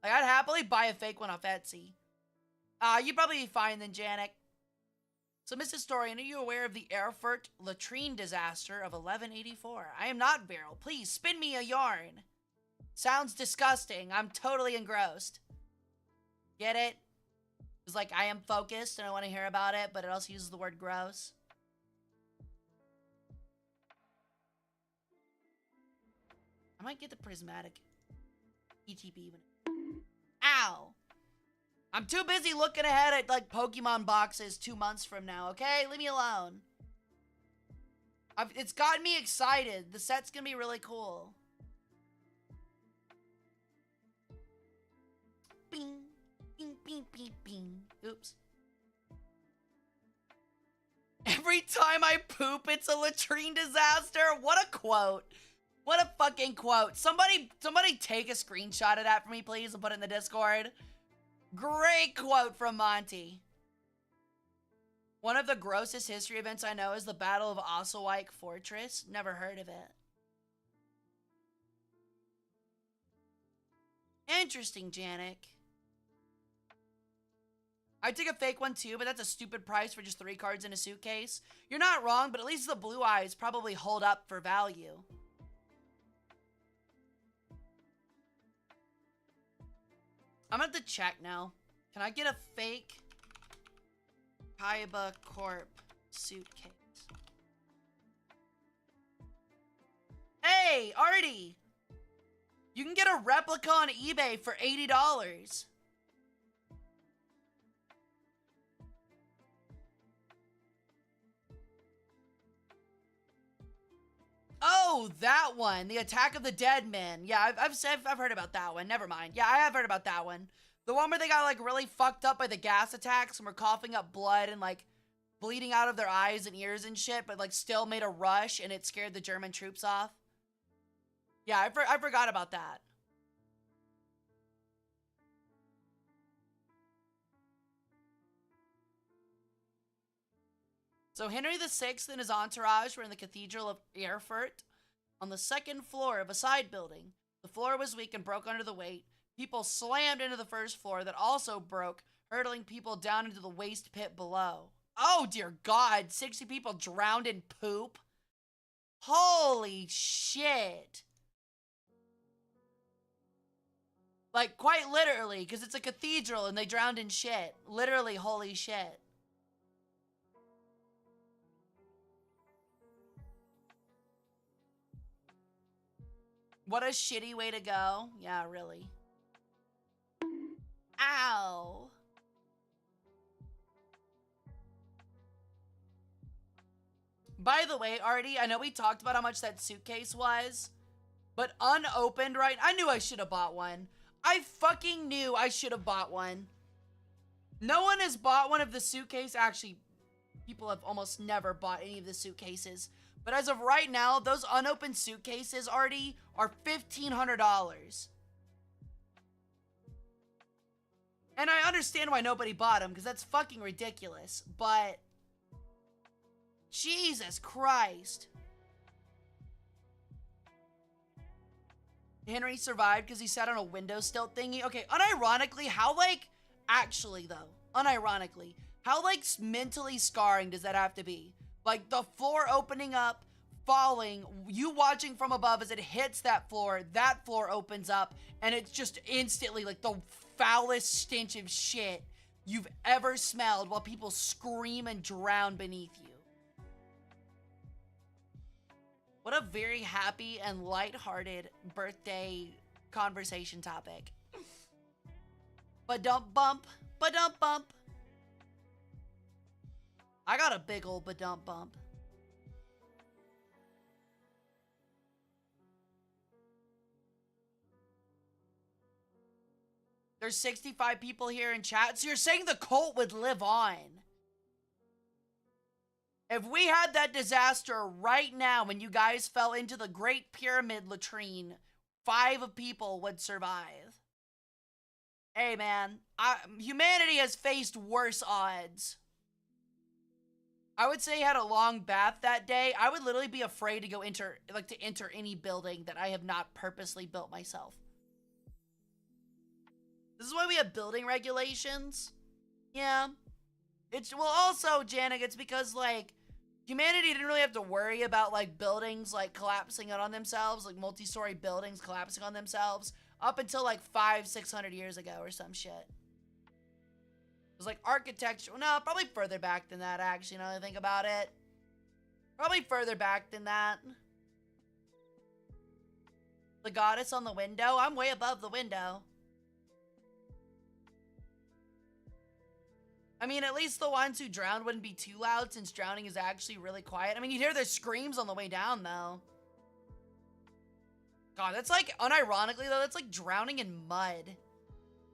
Like, I'd happily buy a fake one off Etsy. You'd probably be fine then, Janik. So, Miss Historian, are you aware of the Erfurt latrine disaster of 1184? I am not, Beryl. Please, spin me a yarn. Sounds disgusting. I'm totally engrossed. Get it? It's like, I am focused and I want to hear about it, but it also uses the word gross. I might get the prismatic ETB even. Ow! I'm too busy looking ahead at, like, Pokemon boxes 2 months from now, okay? Leave me alone. It's gotten me excited. The set's gonna be really cool. Bing. Bing, bing, bing, bing. Oops. Every time I poop, it's a latrine disaster. What a quote. What a fucking quote. Somebody take a screenshot of that for me, please, and put it in the Discord. Great quote from Monty. One of the grossest history events I know is the Battle of Ossawike Fortress. Never heard of it. Interesting, Janik. I took a fake one too, but that's a stupid price for just 3 cards in a suitcase. You're not wrong, but at least the blue eyes probably hold up for value. I'm gonna have to check now. Can I get a fake Kaiba Corp suitcase? Hey, Artie! You can get a replica on eBay for $80. Oh, that one. The Attack of the Dead Men. Yeah, I've heard about that one. Never mind. Yeah, I have heard about that one. The one where they got, like, really fucked up by the gas attacks and were coughing up blood and, like, bleeding out of their eyes and ears and shit, but, like, still made a rush and it scared the German troops off. Yeah, I forgot about that. So Henry VI and his entourage were in the Cathedral of Erfurt on the 2nd floor of a side building. The floor was weak and broke under the weight. People slammed into the 1st floor that also broke, hurtling people down into the waste pit below. Oh, dear God. 60 people drowned in poop? Holy shit. Like, quite literally, because it's a cathedral and they drowned in shit. Literally, holy shit. What a shitty way to go. Yeah, really. Ow. By the way, Artie, I know we talked about how much that suitcase was, but unopened, right? I knew I should have bought one. I fucking knew I should have bought one. No one has bought one of the suitcase. Actually, people have almost never bought any of the suitcases. But as of right now, those unopened suitcases, Artie, are $1,500. And I understand why nobody bought them, because that's fucking ridiculous. But Jesus Christ. Henry survived because he sat on a windowsill thingy. Okay, unironically, how, like, actually, though, unironically, how, like, mentally scarring does that have to be? Like, the floor opening up, falling, you watching from above as it hits that floor opens up, and it's just instantly, like, the foulest stench of shit you've ever smelled while people scream and drown beneath you. What a very happy and lighthearted birthday conversation topic. Ba-dump bump. Ba-dump bump. I got a big old ba-dump bump. There's 65 people here in chat, so you're saying the cult would live on. If we had that disaster right now when you guys fell into the Great Pyramid latrine, 5 people would survive. Hey man, humanity has faced worse odds. I would say I had a long bath that day. I would literally be afraid to go enter any building that I have not purposely built myself. This is why we have building regulations. Yeah. Well, also, Janik, it's because, like, humanity didn't really have to worry about, like, buildings, like, collapsing on themselves, like, multi-story buildings collapsing on themselves, up until, like, 500-600 years ago or some shit. It was, like, architecture. No, probably further back than that, actually, now that I think about it. Probably further back than that. The goddess on the window? I'm way above the window. I mean, at least the ones who drowned wouldn't be too loud, since drowning is actually really quiet. I mean, you'd hear their screams on the way down, though. God, that's like, unironically, though, that's like drowning in mud.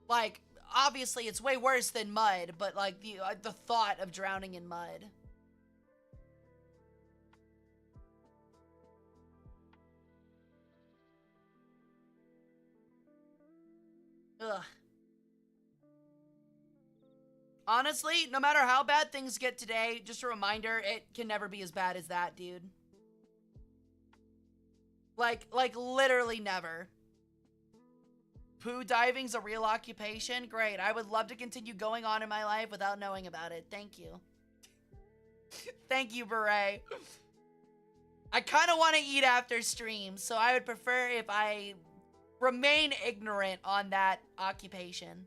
Like, obviously, it's way worse than mud, but, like, the thought of drowning in mud. Ugh. Honestly, no matter how bad things get today, just a reminder, it can never be as bad as that, dude. Like literally never. Poo diving's a real occupation? Great. I would love to continue going on in my life without knowing about it. Thank you. Thank you, Beret. I kind of want to eat after stream, so I would prefer if I remain ignorant on that occupation.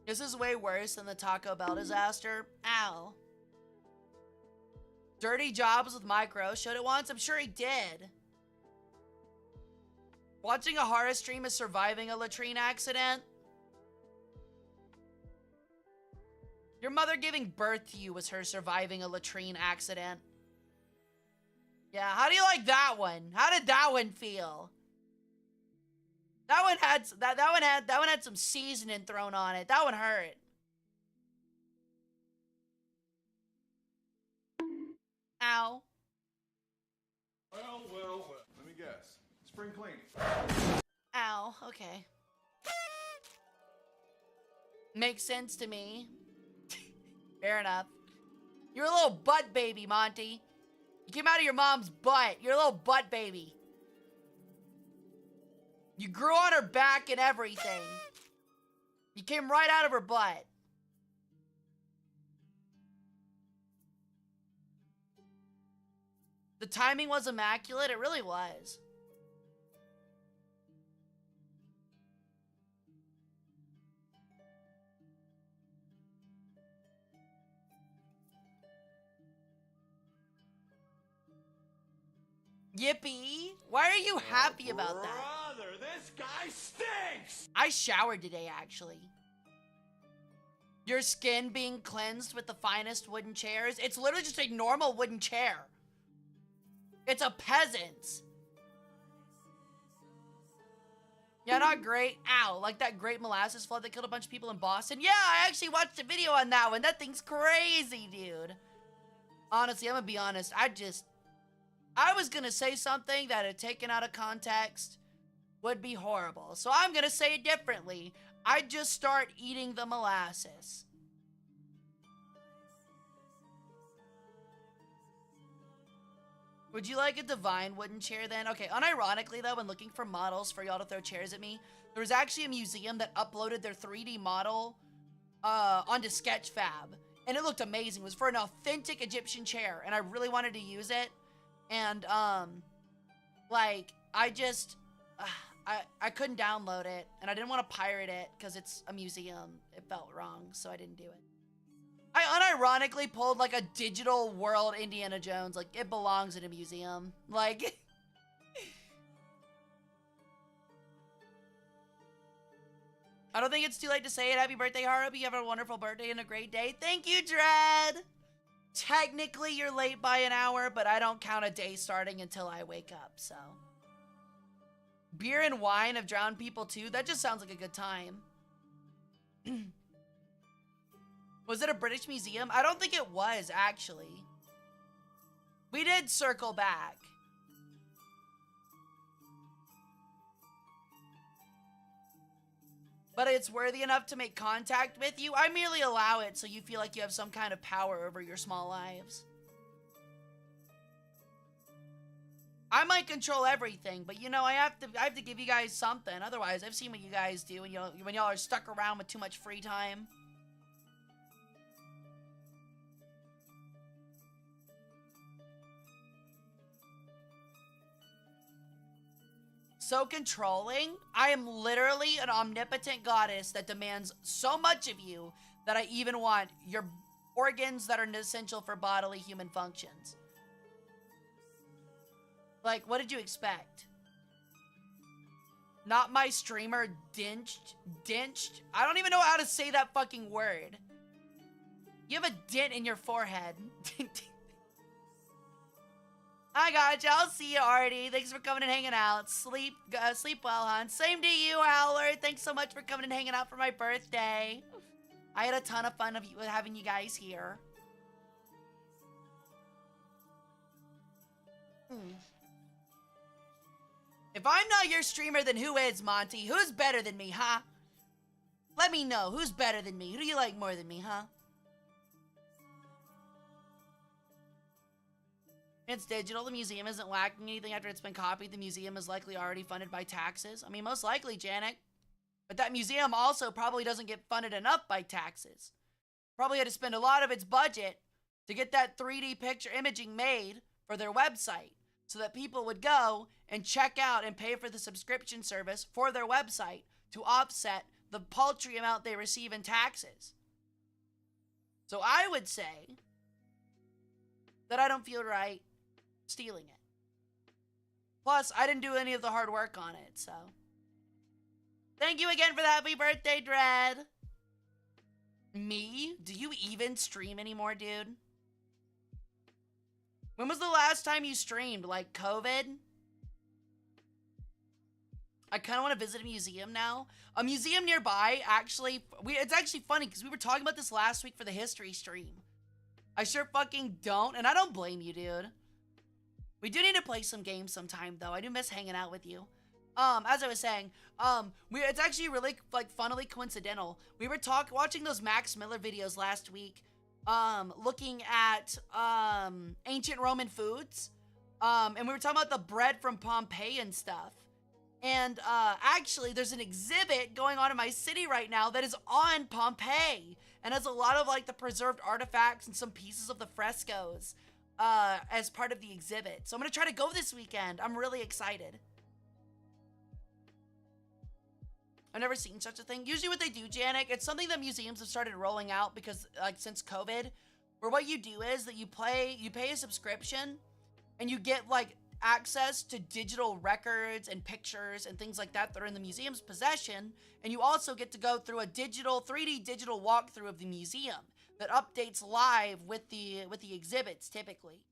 This is way worse than the Taco Bell disaster. Ow. Dirty Jobs with Micro showed it once. I'm sure he did. Watching a Hara stream is surviving a latrine accident. Your mother giving birth to you was her surviving a latrine accident. Yeah, how do you like that one? How did that one feel? That one had some seasoning thrown on it. That one hurt. Ow. Well. Let me guess. Spring cleaning. Ow. Okay. Makes sense to me. Fair enough. You're a little butt baby, Monty. You came out of your mom's butt. You're a little butt baby. You grew on her back and everything. You came right out of her butt. The timing was immaculate. It really was. Yippee. Why are you happy about that? Brother, this guy stinks! I showered today, actually. Your skin being cleansed with the finest wooden chairs. It's literally just a normal wooden chair. It's a peasant's. Yeah, not great. Ow, like that great molasses flood that killed a bunch of people in Boston. Yeah, I actually watched a video on that one. That thing's crazy, dude. Honestly, I'm gonna be honest. I was gonna say something that had taken out of context would be horrible. So I'm gonna say it differently. I'd just start eating the molasses. Would you like a divine wooden chair then? Okay, unironically though, when looking for models for y'all to throw chairs at me, there was actually a museum that uploaded their 3D model onto Sketchfab. And it looked amazing. It was for an authentic Egyptian chair, and I really wanted to use it. And, like, I I couldn't download it, and I didn't want to pirate it because it's a museum. It felt wrong, so I didn't do it. I unironically pulled like a digital world Indiana Jones. Like, it belongs in a museum. Like... I don't think it's too late to say it. Happy birthday, Hara. Hope you have a wonderful birthday and a great day. Thank you, Dread. Technically, you're late by an hour, but I don't count a day starting until I wake up, so. Beer and wine have drowned people too. That just sounds like a good time. Was it a British museum? I don't think it was, actually. We did circle back. But it's worthy enough to make contact with you. I merely allow it so you feel like you have some kind of power over your small lives. I might control everything, but you know, I have to give you guys something. Otherwise, I've seen what you guys do when y'all are stuck around with too much free time. So controlling. I am literally an omnipotent goddess that demands so much of you that I even want your organs that are essential for bodily human functions. Like, what did you expect? Not my streamer dinched? I don't even know how to say that fucking word. You have a dent in your forehead. I got you. I'll see you, Artie. Thanks for coming and hanging out. Sleep well, hon. Same to you, Howler. Thanks so much for coming and hanging out for my birthday. I had a ton of fun having you guys here. If I'm not your streamer, then who is, Monty? Who's better than me, huh? Let me know. Who's better than me? Who do you like more than me, huh? It's digital. The museum isn't lacking anything after it's been copied. The museum is likely already funded by taxes. I mean, most likely, Janet. But that museum also probably doesn't get funded enough by taxes. Probably had to spend a lot of its budget to get that 3D picture imaging made for their website so that people would go and check out and pay for the subscription service for their website to offset the paltry amount they receive in taxes. So I would say that I don't feel right stealing it. Plus, I didn't do any of the hard work on it, so. Thank you again for the happy birthday, Dread. Me? Do you even stream anymore, dude? When was the last time you streamed? Like COVID? I kind of want to visit a museum now. A museum nearby, actually, it's actually funny because we were talking about this last week for the history stream. I sure fucking don't, and I don't blame you, dude. We do need to play some games sometime, though. I do miss hanging out with you. As I was saying, it's actually really, like, funnily coincidental. We were watching those Max Miller videos last week, looking at, ancient Roman foods, and we were talking about the bread from Pompeii and stuff. And, actually, there's an exhibit going on in my city right now that is on Pompeii, and has a lot of, like, the preserved artifacts and some pieces of the frescoes, as part of the exhibit. So I'm gonna try to go this weekend. I'm really excited. I've never seen such a thing. Usually what they do, Janik, it's something that museums have started rolling out because, like, since COVID, where what you do is that you pay a subscription, and you get, like, access to digital records and pictures and things like that that are in the museum's possession, and you also get to go through a 3D digital walkthrough of the museum that updates live with the exhibits, typically.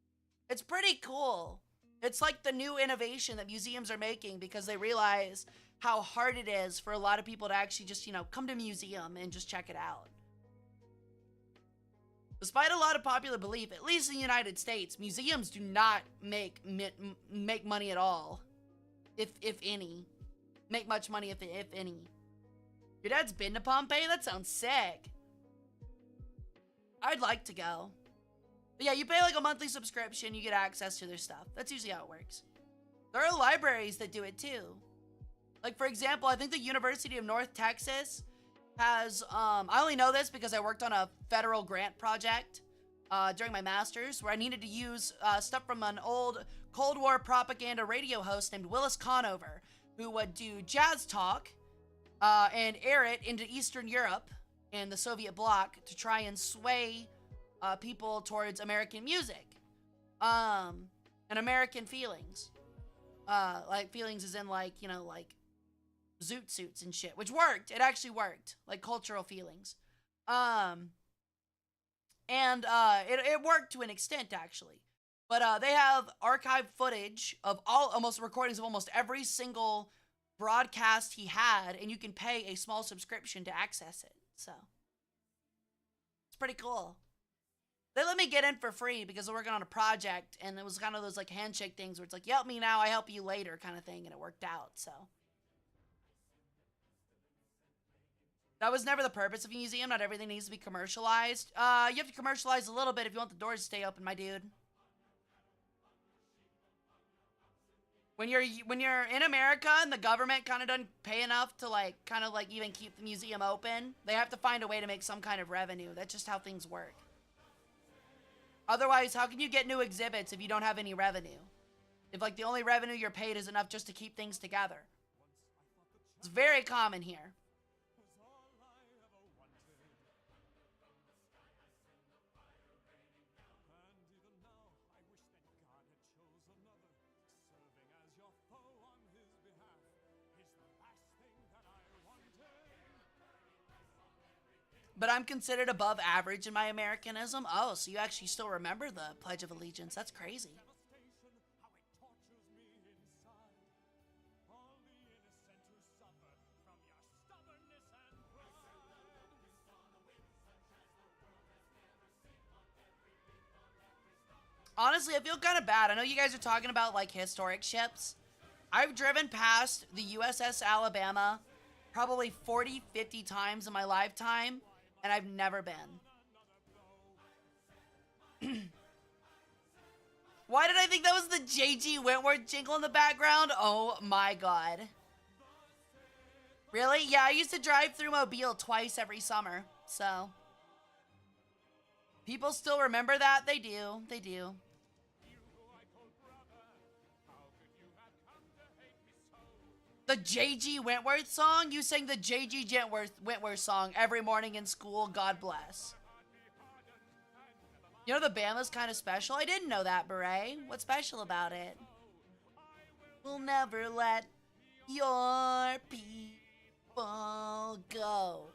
It's pretty cool. It's like the new innovation that museums are making because they realize how hard it is for a lot of people to actually just, come to a museum and just check it out. Despite a lot of popular belief, at least in the United States, museums do not make money at all. If any. Make much money, if any. Your dad's been to Pompeii? That sounds sick. I'd like to go. But yeah, you pay like a monthly subscription, you get access to their stuff. That's usually how it works. There are libraries that do it too. Like, for example, I think the University of North Texas has, I only know this because I worked on a federal grant project during my master's where I needed to use stuff from an old Cold War propaganda radio host named Willis Conover who would do jazz talk and air it into Eastern Europe and the Soviet bloc to try and sway people towards American music and American feelings. Like feelings as in like, you know, like zoot suits and shit, which worked. It actually worked. Like cultural feelings. And it worked to an extent actually. But they have archived footage of almost recordings of almost every single broadcast he had, and you can pay a small subscription to access it. So it's pretty cool. They let me get in for free because we're working on a project, and it was kind of those like handshake things where it's like, you help me now, I help you later kind of thing, and it worked out. So that was never the purpose of a museum. Not everything needs to be commercialized. You have to commercialize a little bit if you want the doors to stay open, my dude. When you're in America and the government kind of doesn't pay enough to like kind of like even keep the museum open, they have to find a way to make some kind of revenue. That's just how things work. Otherwise, how can you get new exhibits if you don't have any revenue? If like the only revenue you're paid is enough just to keep things together. It's very common here. But I'm considered above average in my Americanism. Oh, so you actually still remember the Pledge of Allegiance. That's crazy. Honestly, I feel kind of bad. I know you guys are talking about like historic ships. I've driven past the USS Alabama probably 40, 50 times in my lifetime. And I've never been. Why did I think that was the J.G. Wentworth jingle in the background? Oh my god. Really? Yeah, I used to drive through Mobile twice every summer. So. People still remember that? They do. They do. The J.G. Wentworth song? You sang the J.G. Wentworth song every morning in school. God bless. You know the Bama's kind of special? I didn't know that, Beret. What's special about it? We'll never let your people go.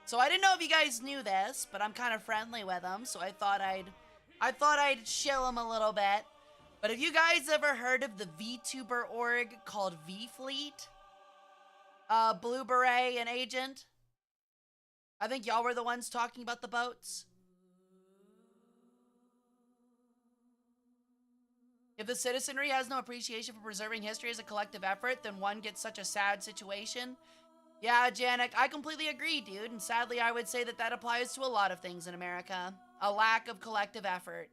So I didn't know if you guys knew this, but I'm kind of friendly with them, so I thought I'd shill them a little bit. But have you guys ever heard of the Vtuber org called V-Fleet? Blue Beret and Agent? I think y'all were the ones talking about the boats. If the citizenry has no appreciation for preserving history as a collective effort, then one gets such a sad situation. Yeah, Janik, I completely agree, dude. And sadly, I would say that that applies to a lot of things in America. A lack of collective effort.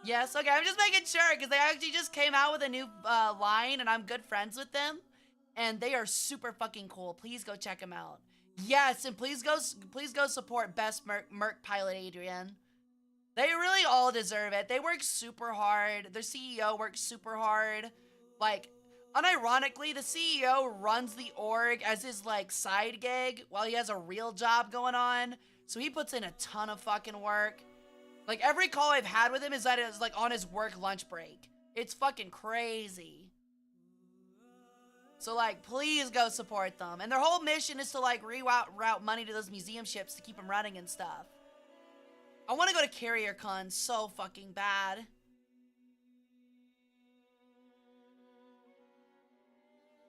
Yes, okay, I'm just making sure, because they actually just came out with a new line, and I'm good friends with them, and they are super fucking cool. Please go check them out. Yes, and please go support Best Merc Pilot Adrian. They really all deserve it. They work super hard. Their CEO works super hard. Like, unironically, the CEO runs the org as his, like, side gig while he has a real job going on, so he puts in a ton of fucking work. Like, every call I've had with him is that it's, like, on his work lunch break. It's fucking crazy. So, like, please go support them. And their whole mission is to, like, reroute money to those museum ships to keep them running and stuff. I want to go to Carrier Con so fucking bad.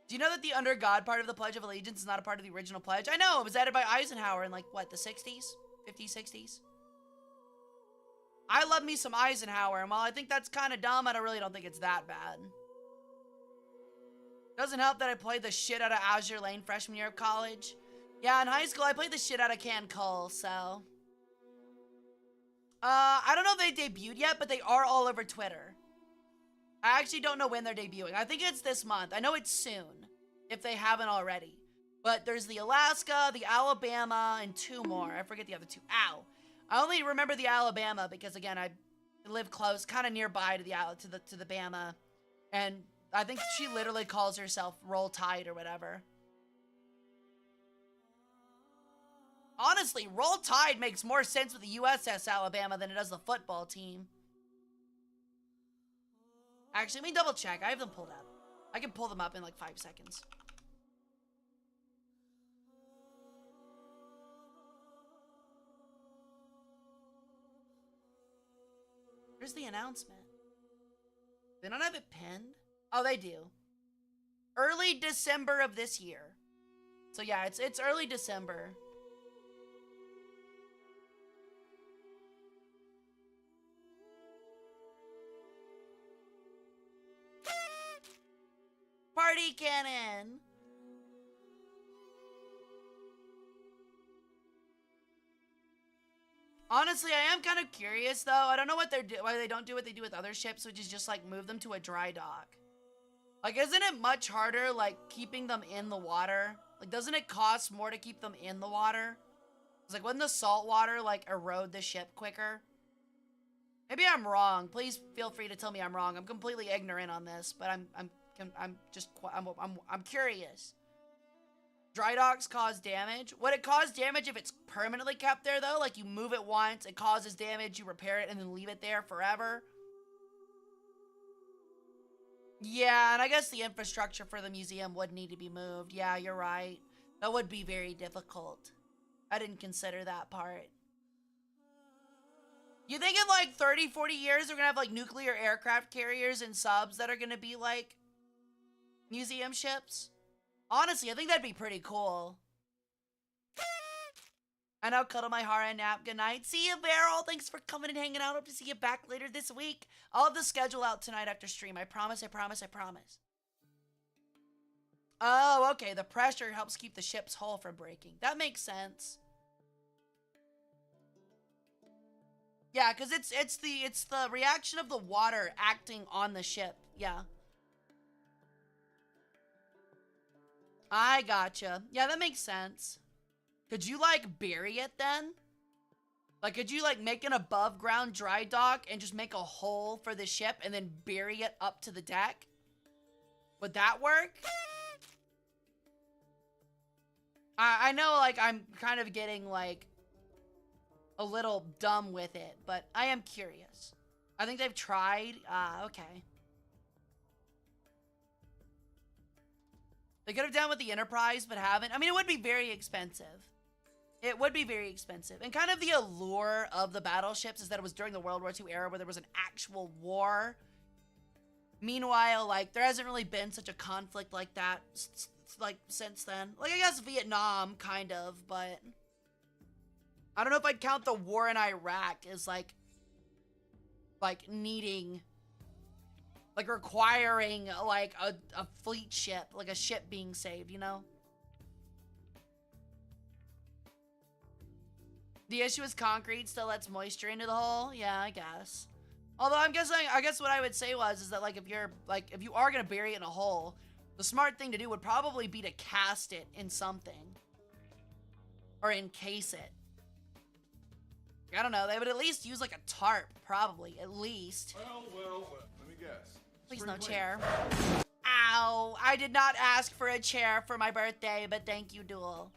Do you know that the Under God part of the Pledge of Allegiance is not a part of the original pledge? I know, it was added by Eisenhower in, like, what, the 60s? 50s, 60s? I love me some Eisenhower, and while I think that's kind of dumb, I really don't think it's that bad. Doesn't help that I played the shit out of Azure Lane freshman year of college. Yeah, in high school, I played the shit out of Can Cole, so. I don't know if they debuted yet, but they are all over Twitter. I actually don't know when they're debuting. I think it's this month. I know it's soon, if they haven't already. But there's the Alaska, the Alabama, and two more. I forget the other two. Ow. I only remember the Alabama because, again, live close, kind of nearby to the Bama, and I think she literally calls herself Roll Tide or whatever. Honestly, Roll Tide makes more sense with the USS Alabama than it does the football team. Actually, let me double check. I have them pulled up. I can pull them up in like 5 seconds. Where's the announcement? They don't have it pinned? Oh, they do. Early December of this year. So yeah, it's early December. Party cannon. Honestly, I am kind of curious though. I don't know what why they don't do what they do with other ships, which is just like move them to a dry dock. Like, isn't it much harder like keeping them in the water? Like, doesn't it cost more to keep them in the water? It's like, wouldn't the salt water like erode the ship quicker? Maybe I'm wrong. Please feel free to tell me I'm wrong. I'm completely ignorant on this, but I'm curious. Dry docks cause damage. Would it cause damage if it's permanently kept there though? Like you move it once, it causes damage, you repair it, and then leave it there forever? Yeah, and I guess the infrastructure for the museum would need to be moved. Yeah, you're right. That would be very difficult. I didn't consider that part. You think in like 30, 40 years we're gonna have like nuclear aircraft carriers and subs that are gonna be like museum ships? Honestly, I think that'd be pretty cool. I now cuddle my Hara and nap. Good night. See you, Beryl. Thanks for coming and hanging out. Hope to see you back later this week. I'll have the schedule out tonight after stream. I promise, I promise, I promise. Oh, okay. The pressure helps keep the ship's hull from breaking. That makes sense. Yeah, because it's the reaction of the water acting on the ship. Yeah. I gotcha. Yeah, that makes sense. Could you, like, bury it then? Like, could you, like, make an above-ground dry dock and just make a hole for the ship and then bury it up to the deck? Would that work? I know, like, I'm kind of getting, like, a little dumb with it, but I am curious. I think they've tried. Okay. They could have done with the Enterprise, but haven't. I mean, it would be very expensive. It would be very expensive. And kind of the allure of the battleships is that it was during the World War II era where there was an actual war. Meanwhile, like, there hasn't really been such a conflict like that, like, since then. Like, I guess Vietnam, kind of, but I don't know if I'd count the war in Iraq as, like needing, like, requiring, like, a fleet ship, like a ship being saved, you know? The issue is concrete still lets moisture into the hole? Yeah, I guess. Although I guess what I would say is that, like, if you are gonna bury it in a hole, the smart thing to do would probably be to cast it in something. Or encase it. I don't know, they would at least use, like, a tarp, probably, at least. Well, let me guess. Please Spring no cleaning. chair. Ow, I did not ask for a chair for my birthday, but thank you, Duel.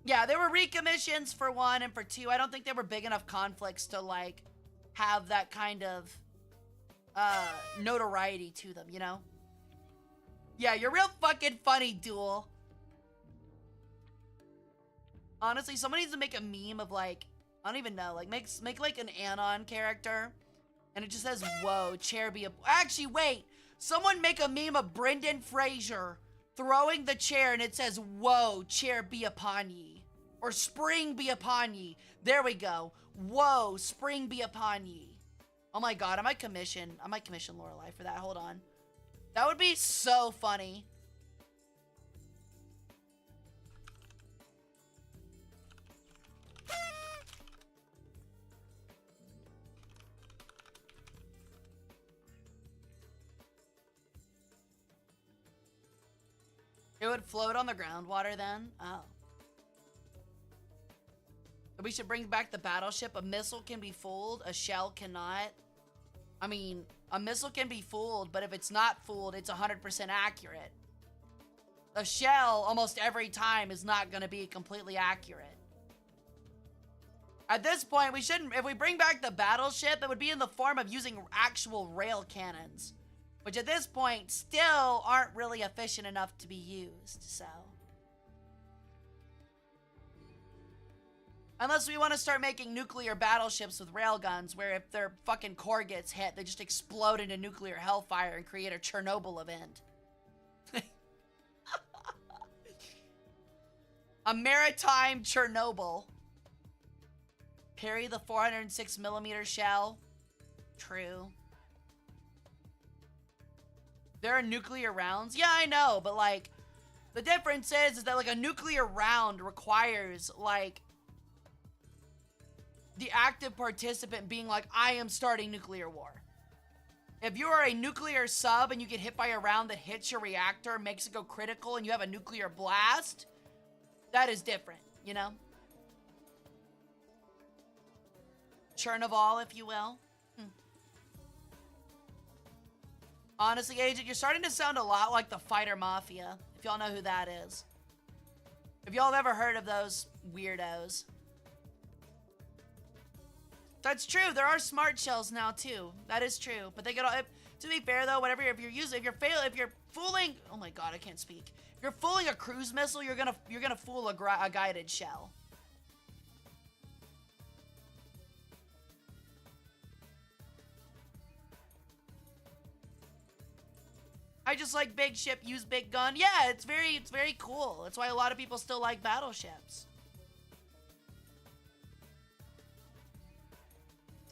Yeah, there were recommissions for 1 and for 2. I don't think they were big enough conflicts to, like, have that kind of notoriety to them, you know? Yeah, you're real fucking funny, Duel. Honestly, someone needs to make a meme of, like, I don't even know, like, make like an Anon character, and it just says, whoa, chair be a... Actually, wait! Someone make a meme of Brendan Fraser throwing the chair, and it says, whoa, chair be upon ye. Or spring be upon ye. There we go. Whoa, spring be upon ye. Oh my god, I might commission Lorelei for that. Hold on. That would be so funny. It would float on the groundwater then? Oh. We should bring back the battleship. A missile can be fooled, a shell cannot. I mean, a missile can be fooled, but if it's not fooled, it's 100% accurate. A shell, almost every time, is not going to be completely accurate. At this point, we shouldn't... If we bring back the battleship, it would be in the form of using actual rail cannons. Which at this point, still aren't really efficient enough to be used, so... Unless we want to start making nuclear battleships with railguns, where if their fucking core gets hit, they just explode into nuclear hellfire and create a Chernobyl event. A maritime Chernobyl. Parry the 406mm shell. True. There are nuclear rounds? Yeah, I know, but like, the difference is that like a nuclear round requires like the active participant being like, I am starting nuclear war. If you are a nuclear sub and you get hit by a round that hits your reactor, makes it go critical, and you have a nuclear blast, that is different, you know? Chernobyl, if you will. Honestly, Agent, you're starting to sound a lot like the Fighter Mafia, if y'all know who that is. If y'all have ever heard of those weirdos. That's true. There are smart shells now too. That is true. But they get all. To be fair though, whatever, if you're fooling. Oh my god, I can't speak. If you're fooling a cruise missile, you're gonna fool a guided shell. I just like big ship, use big gun. Yeah, it's very cool. That's why a lot of people still like battleships.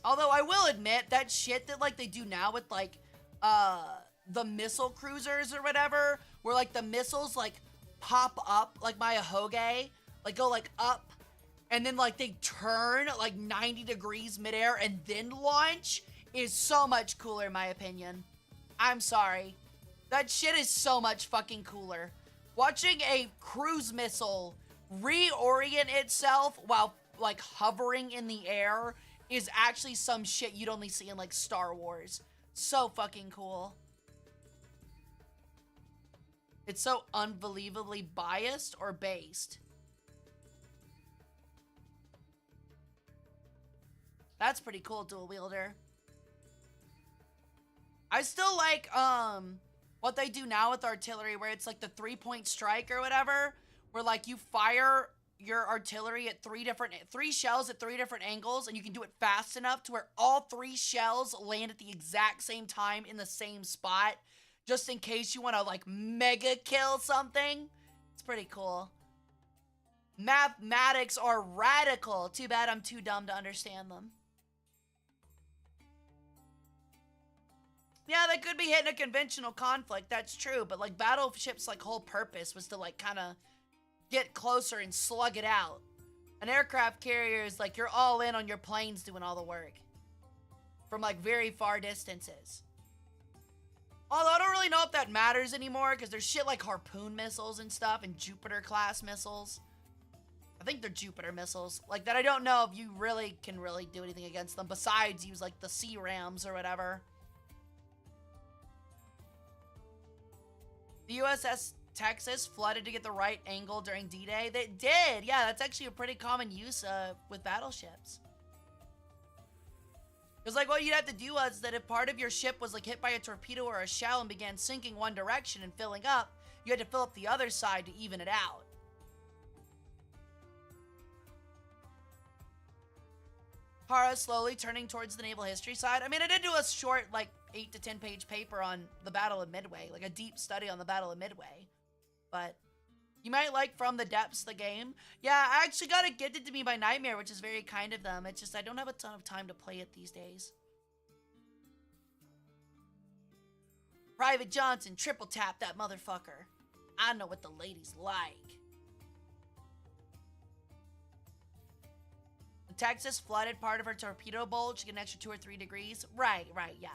Although I will admit that shit that like they do now with like the missile cruisers or whatever, where like the missiles like pop up like my Ahoge, like go like up and then like they turn like 90 degrees midair and then launch, is so much cooler in my opinion. I'm sorry. That shit is so much fucking cooler. Watching a cruise missile reorient itself while like hovering in the air is actually some shit you'd only see in like Star Wars. So fucking cool. It's so unbelievably biased or based. That's pretty cool, dual wielder. I still like what they do now with artillery, where it's like the 3-point strike or whatever, where like you fire your artillery at three shells at 3 different angles, and you can do it fast enough to where all 3 shells land at the exact same time in the same spot, just in case you want to like mega kill something. It's pretty cool. Mathematics are radical. Too bad I'm too dumb to understand them. Yeah, they could be hitting a conventional conflict, that's true, but like battleships like whole purpose was to like kind of get closer and slug it out. An aircraft carrier is like you're all in on your planes doing all the work from like very far distances. Although I don't really know if that matters anymore, because there's shit like harpoon missiles and stuff and Jupiter class missiles. I think they're Jupiter missiles like that. I don't know if you really can do anything against them besides use like the sea rams or whatever. The USS Texas flooded to get the right angle during D-Day. They did. Yeah, that's actually a pretty common use with battleships. Because like what you'd have to do was that if part of your ship was like hit by a torpedo or a shell and began sinking one direction and filling up, you had to fill up the other side to even it out. Hara slowly turning towards the naval history side. I mean, I did do a short like 8 to 10 page paper on the Battle of Midway, like a deep study on the Battle of Midway. But you might like From the Depths, the game. Yeah, I actually got it gifted to me by Nightmare, which is very kind of them. It's just I don't have a ton of time to play it these days. Private Johnson, triple tap that motherfucker. I know what the ladies like. The Texas flooded part of her torpedo bulge to get an extra 2 or 3 degrees. Right, yeah.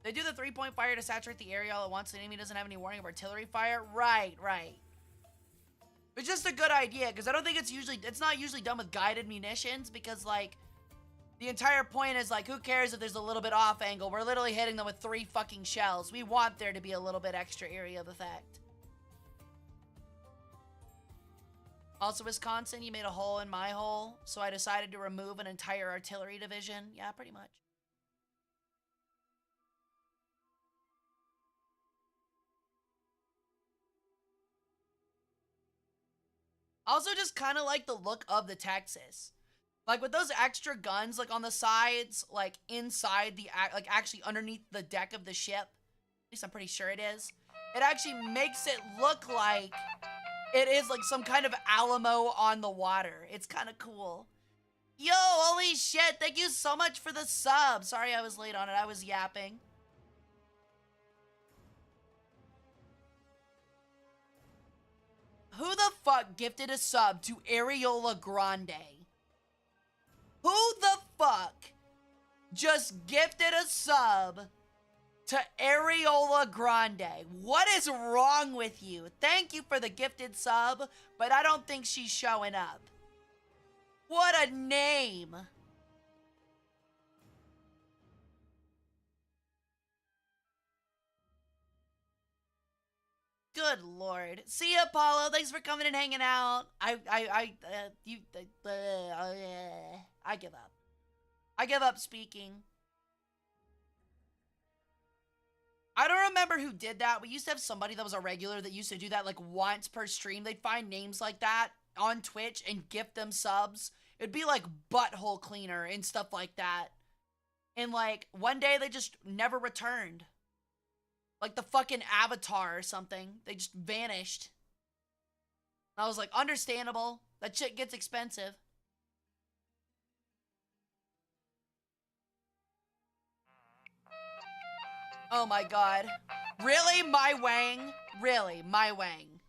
They do the 3-point fire to saturate the area all at once so the enemy doesn't have any warning of artillery fire. Right. It's just a good idea, because I don't think it's not usually done with guided munitions, because, like, the entire point is, like, who cares if there's a little bit off angle? We're literally hitting them with 3 fucking shells. We want there to be a little bit extra area of effect. Also, Wisconsin, you made a hole in my hole, so I decided to remove an entire artillery division. Yeah, pretty much. Also, just kind of like the look of the Texas. Like, with those extra guns, like, on the sides, like, inside the, like, actually underneath the deck of the ship. At least I'm pretty sure it is. It actually makes it look like it is, like, some kind of Alamo on the water. It's kind of cool. Yo, holy shit, thank you so much for the sub. Sorry I was late on it, I was yapping. Who the fuck gifted a sub to Areola Grande? Who the fuck just gifted a sub to Areola Grande? What is wrong with you? Thank you for the gifted sub, but I don't think she's showing up. What a name! Good lord. See ya, Paulo. Thanks for coming and hanging out. I give up. I give up speaking. I don't remember who did that. We used to have somebody that was a regular that used to do that like once per stream. They'd find names like that on Twitch and gift them subs. It'd be like Butthole Cleaner and stuff like that. And like one day they just never returned. Like the fucking Avatar or something. They just vanished. I was like, understandable. That shit gets expensive. Oh my god. Really? My Wang? Really? My Wang?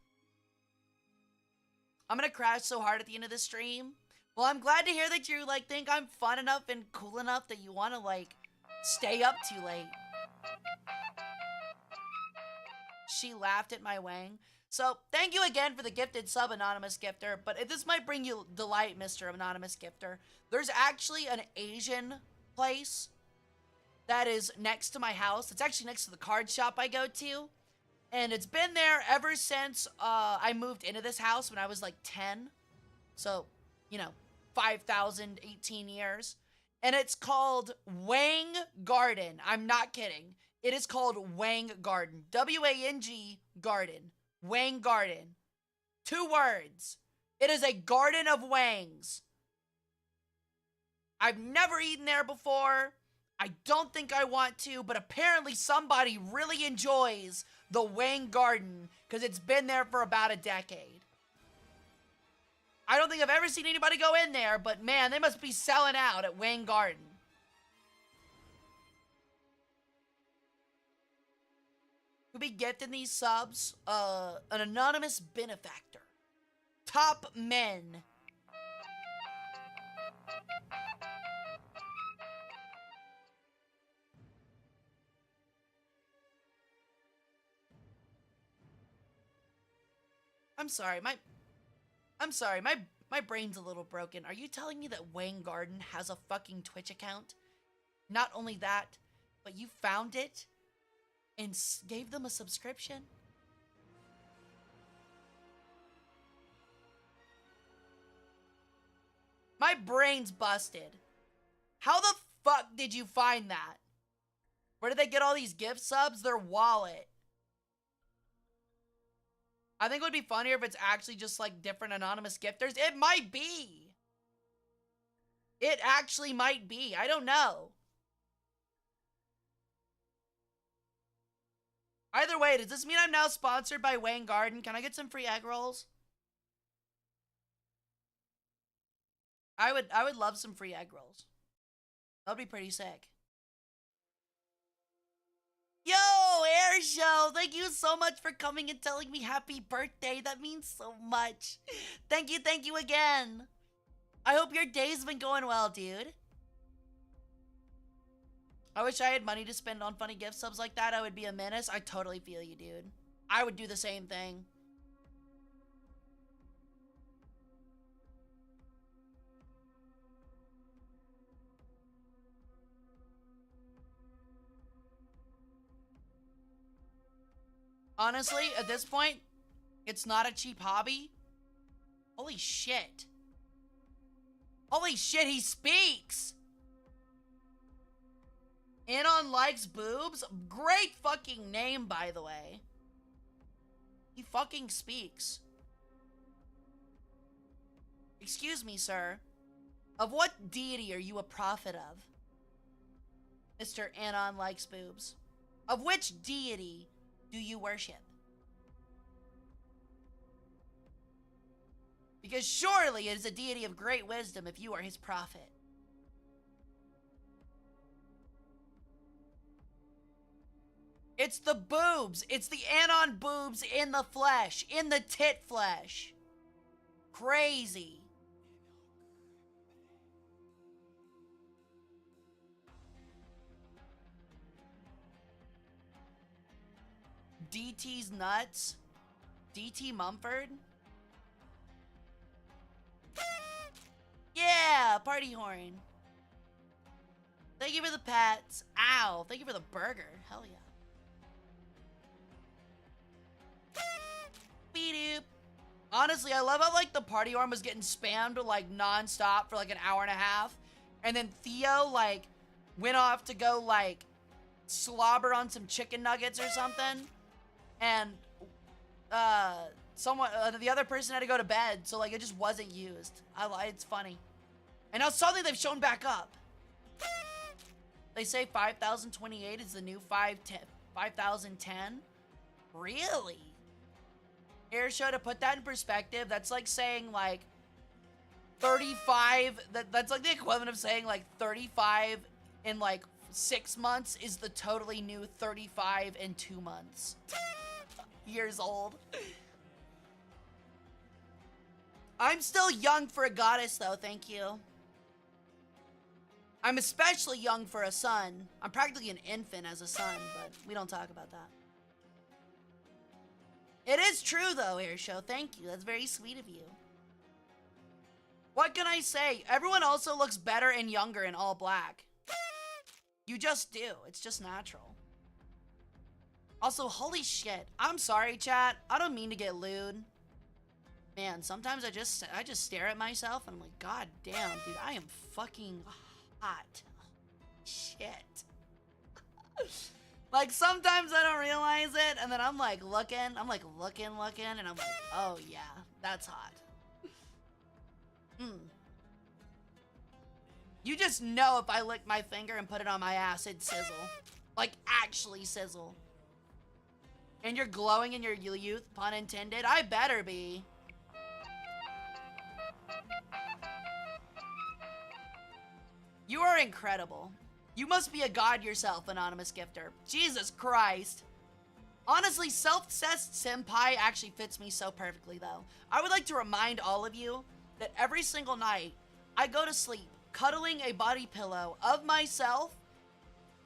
I'm gonna crash so hard at the end of the stream. Well, I'm glad to hear that you, like, think I'm fun enough and cool enough that you want to, like, stay up too late. She laughed at my Wang. So, thank you again for the gifted sub, Anonymous Gifter. But this might bring you delight, Mr. Anonymous Gifter. There's actually an Asian place that is next to my house. It's actually next to the card shop I go to. And it's been there ever since I moved into this house when I was like 10. So, you know, 5,018 years. And it's called Wang Garden. I'm not kidding. It is called Wang Garden. W-A-N-G Garden. Wang Garden. 2 words. It is a garden of wangs. I've never eaten there before. I don't think I want to, but apparently somebody really enjoys the Wang Garden because it's been there for about a decade. I don't think I've ever seen anybody go in there, but man, they must be selling out at Wang Garden. Who be gifting these subs? An anonymous benefactor. Top men. I'm sorry, my brain's a little broken. Are you telling me that Wang Garden has a fucking Twitch account? Not only that, but you found it and gave them a subscription? My brain's busted. How the fuck did you find that? Where did they get all these gift subs? Their wallet. I think it would be funnier if it's actually just like different anonymous gifters. It might be. It actually might be. I don't know. Either way, does this mean I'm now sponsored by Wang Garden? Can I get some free egg rolls? I would love some free egg rolls. That would be pretty sick. Yo, Air Show, thank you so much for coming and telling me happy birthday. That means so much. Thank you again. I hope your day's been going well, dude. I wish I had money to spend on funny gift subs like that. I would be a menace. I totally feel you, dude. I would do the same thing. Honestly, at this point, it's not a cheap hobby. Holy shit. Holy shit, he speaks! Anon likes boobs? Great fucking name, by the way. He fucking speaks. Excuse me, sir. Of what deity are you a prophet of? Mr. Anon likes boobs. Of which deity do you worship? Because surely it is a deity of great wisdom if you are his prophet. It's the boobs. It's the Anon boobs in the flesh. In the tit flesh. Crazy. DT's nuts. DT Mumford. Yeah, party horn. Thank you for the pets. Ow. Thank you for the burger. Hell yeah. Beep. Honestly, I love how like the party horn was getting spammed like non-stop for like an hour and a half. And then Theo like went off to go like slobber on some chicken nuggets or something. And the other person had to go to bed, so like it just wasn't used. It's funny. And now suddenly they've shown back up. They say 5028 is the new 5010. Really? Air show, to put that in perspective, that's like saying like 35, that's like the equivalent of saying like 35 in like 6 months is the totally new 35 in 2 months. Years old. I'm still young for a goddess though, thank you. I'm especially young for a son. I'm practically an infant as a son, but we don't talk about that. It is true though, Airshow. Thank you. That's very sweet of you. What can I say? Everyone also looks better and younger in all black. You just do. It's just natural. Also, holy shit. I'm sorry, chat. I don't mean to get lewd. Man, sometimes I just stare at myself and I'm like, God damn, dude, I am fucking hot. Shit. Like, sometimes I don't realize it, and then I'm like looking, and I'm like, oh yeah, that's hot. You just know if I lick my finger and put it on my ass, it'd sizzle. Like, actually sizzle. And you're glowing in your youth, pun intended? I better be. You are incredible. You must be a god yourself, anonymous gifter. Jesus Christ. Honestly, self-obsessed senpai actually fits me so perfectly, though. I would like to remind all of you that every single night, I go to sleep cuddling a body pillow of myself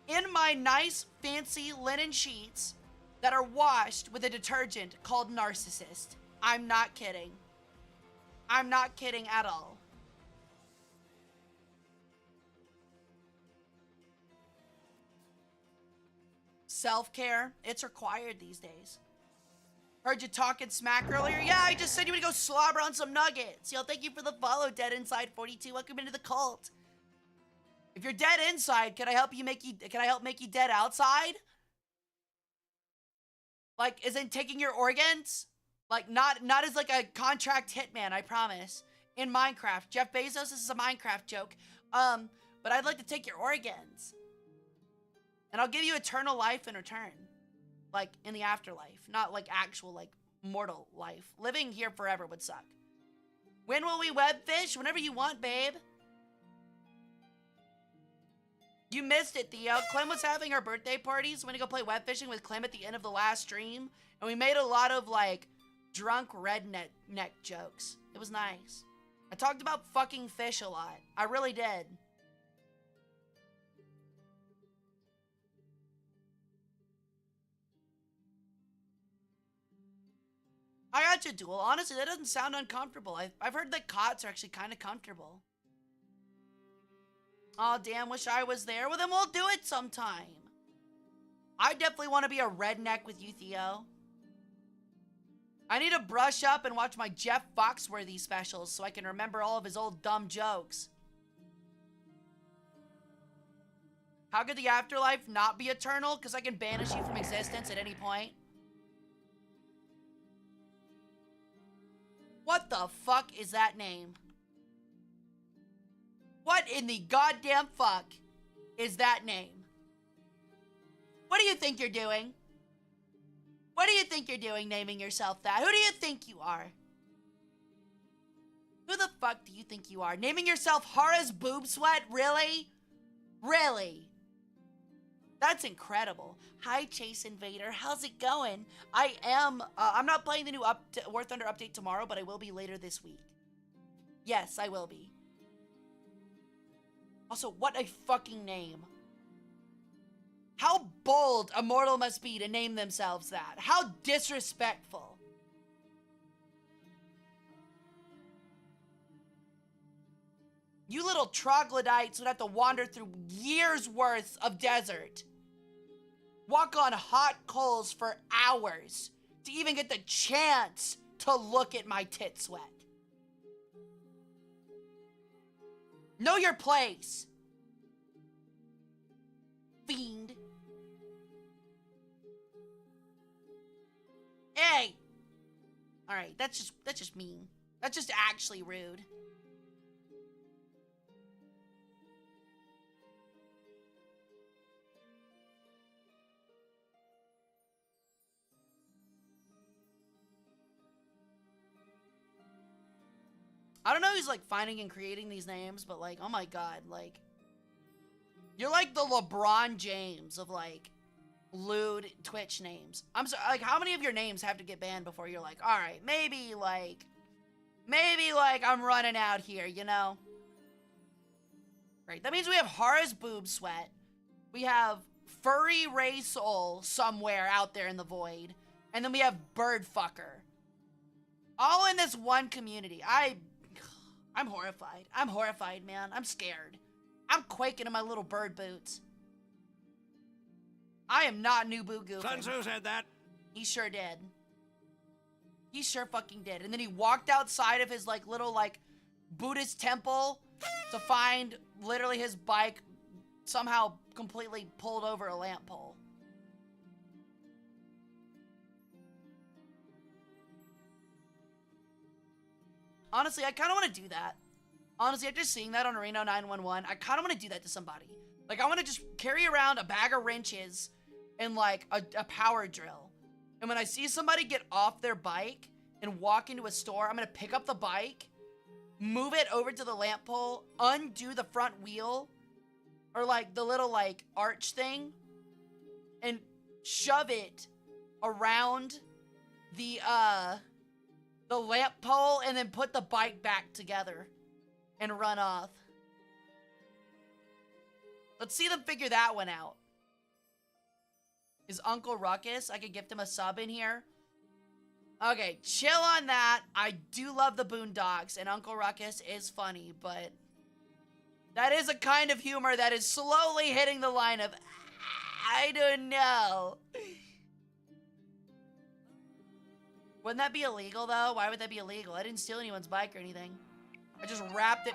in my nice, fancy linen sheets that are washed with a detergent called Narcissist. I'm not kidding. I'm not kidding at all. Self-care, it's required these days. Heard you talking smack earlier. Yeah, I just said you would go slobber on some nuggets. Yo, thank you for the follow, Dead Inside 42. Welcome into the cult. If you're dead inside, can I help make you dead outside? Like, isn't taking your organs? Like, not as like a contract hitman, I promise. In Minecraft. Jeff Bezos, this is a Minecraft joke. But I'd like to take your organs. And I'll give you eternal life in return. Like, in the afterlife. Not, like, actual, like, mortal life. Living here forever would suck. When will we webfish? Whenever you want, babe. You missed it, Theo. Clem was having our birthday parties. We're gonna go play web fishing with Clem at the end of the last stream. And we made a lot of, like, drunk redneck jokes. It was nice. I talked about fucking fish a lot. I really did. I got you, Duel. Honestly, that doesn't sound uncomfortable. I've heard that cots are actually kind of comfortable. Oh, damn, wish I was there. Well, then we'll do it sometime. I definitely want to be a redneck with you, Theo. I need to brush up and watch my Jeff Foxworthy specials so I can remember all of his old dumb jokes. How could the afterlife not be eternal? Because I can banish you from existence at any point. What the fuck is that name? What in the goddamn fuck is that name? What do you think you're doing? What do you think you're doing naming yourself that? Who do you think you are? Who the fuck do you think you are? Naming yourself Hara's Boob Sweat? Really? Really? That's incredible. Hi, Chase Invader. How's it going? I'm not playing the new War Thunder update tomorrow, but I will be later this week. Yes, I will be. Also, what a fucking name. How bold a mortal must be to name themselves that. How disrespectful. You little troglodytes would have to wander through years' worth of desert. Walk on hot coals for hours to even get the chance to look at my tit sweat. Know your place. Fiend. Hey! Alright, that's just mean. That's just actually rude. I don't know who's like finding and creating these names, but like, oh my god, like, you're like the LeBron James of like lewd Twitch names. I'm sorry, like, how many of your names have to get banned before you're like, all right, maybe like I'm running out here, you know? Right, that means we have Hara's Boob Sweat. We have Hara Rae Sol somewhere out there in the void. And then we have Bird Fucker. All in this one community. I'm horrified. I'm horrified, man. I'm scared. I'm quaking in my little bird boots. I am not new boo goofing. Sun Tzu said that. He sure did. He sure fucking did. And then he walked outside of his like little like Buddhist temple to find literally his bike somehow completely pulled over a lamp pole. Honestly, I kind of want to do that. Honestly, after seeing that on Reno 911, I kind of want to do that to somebody. Like, I want to just carry around a bag of wrenches and, like, a power drill. And when I see somebody get off their bike and walk into a store, I'm going to pick up the bike, move it over to the lamp pole, undo the front wheel, or, like, the little, like, arch thing, and shove it around the lamp pole, and then put the bike back together and run off. Let's see them figure that one out. Is Uncle Ruckus? I could gift him a sub in here. Okay, chill on that. I do love the Boondocks, and Uncle Ruckus is funny, but that is a kind of humor that is slowly hitting the line of, I don't know. Wouldn't that be illegal, though? Why would that be illegal? I didn't steal anyone's bike or anything. I just wrapped it.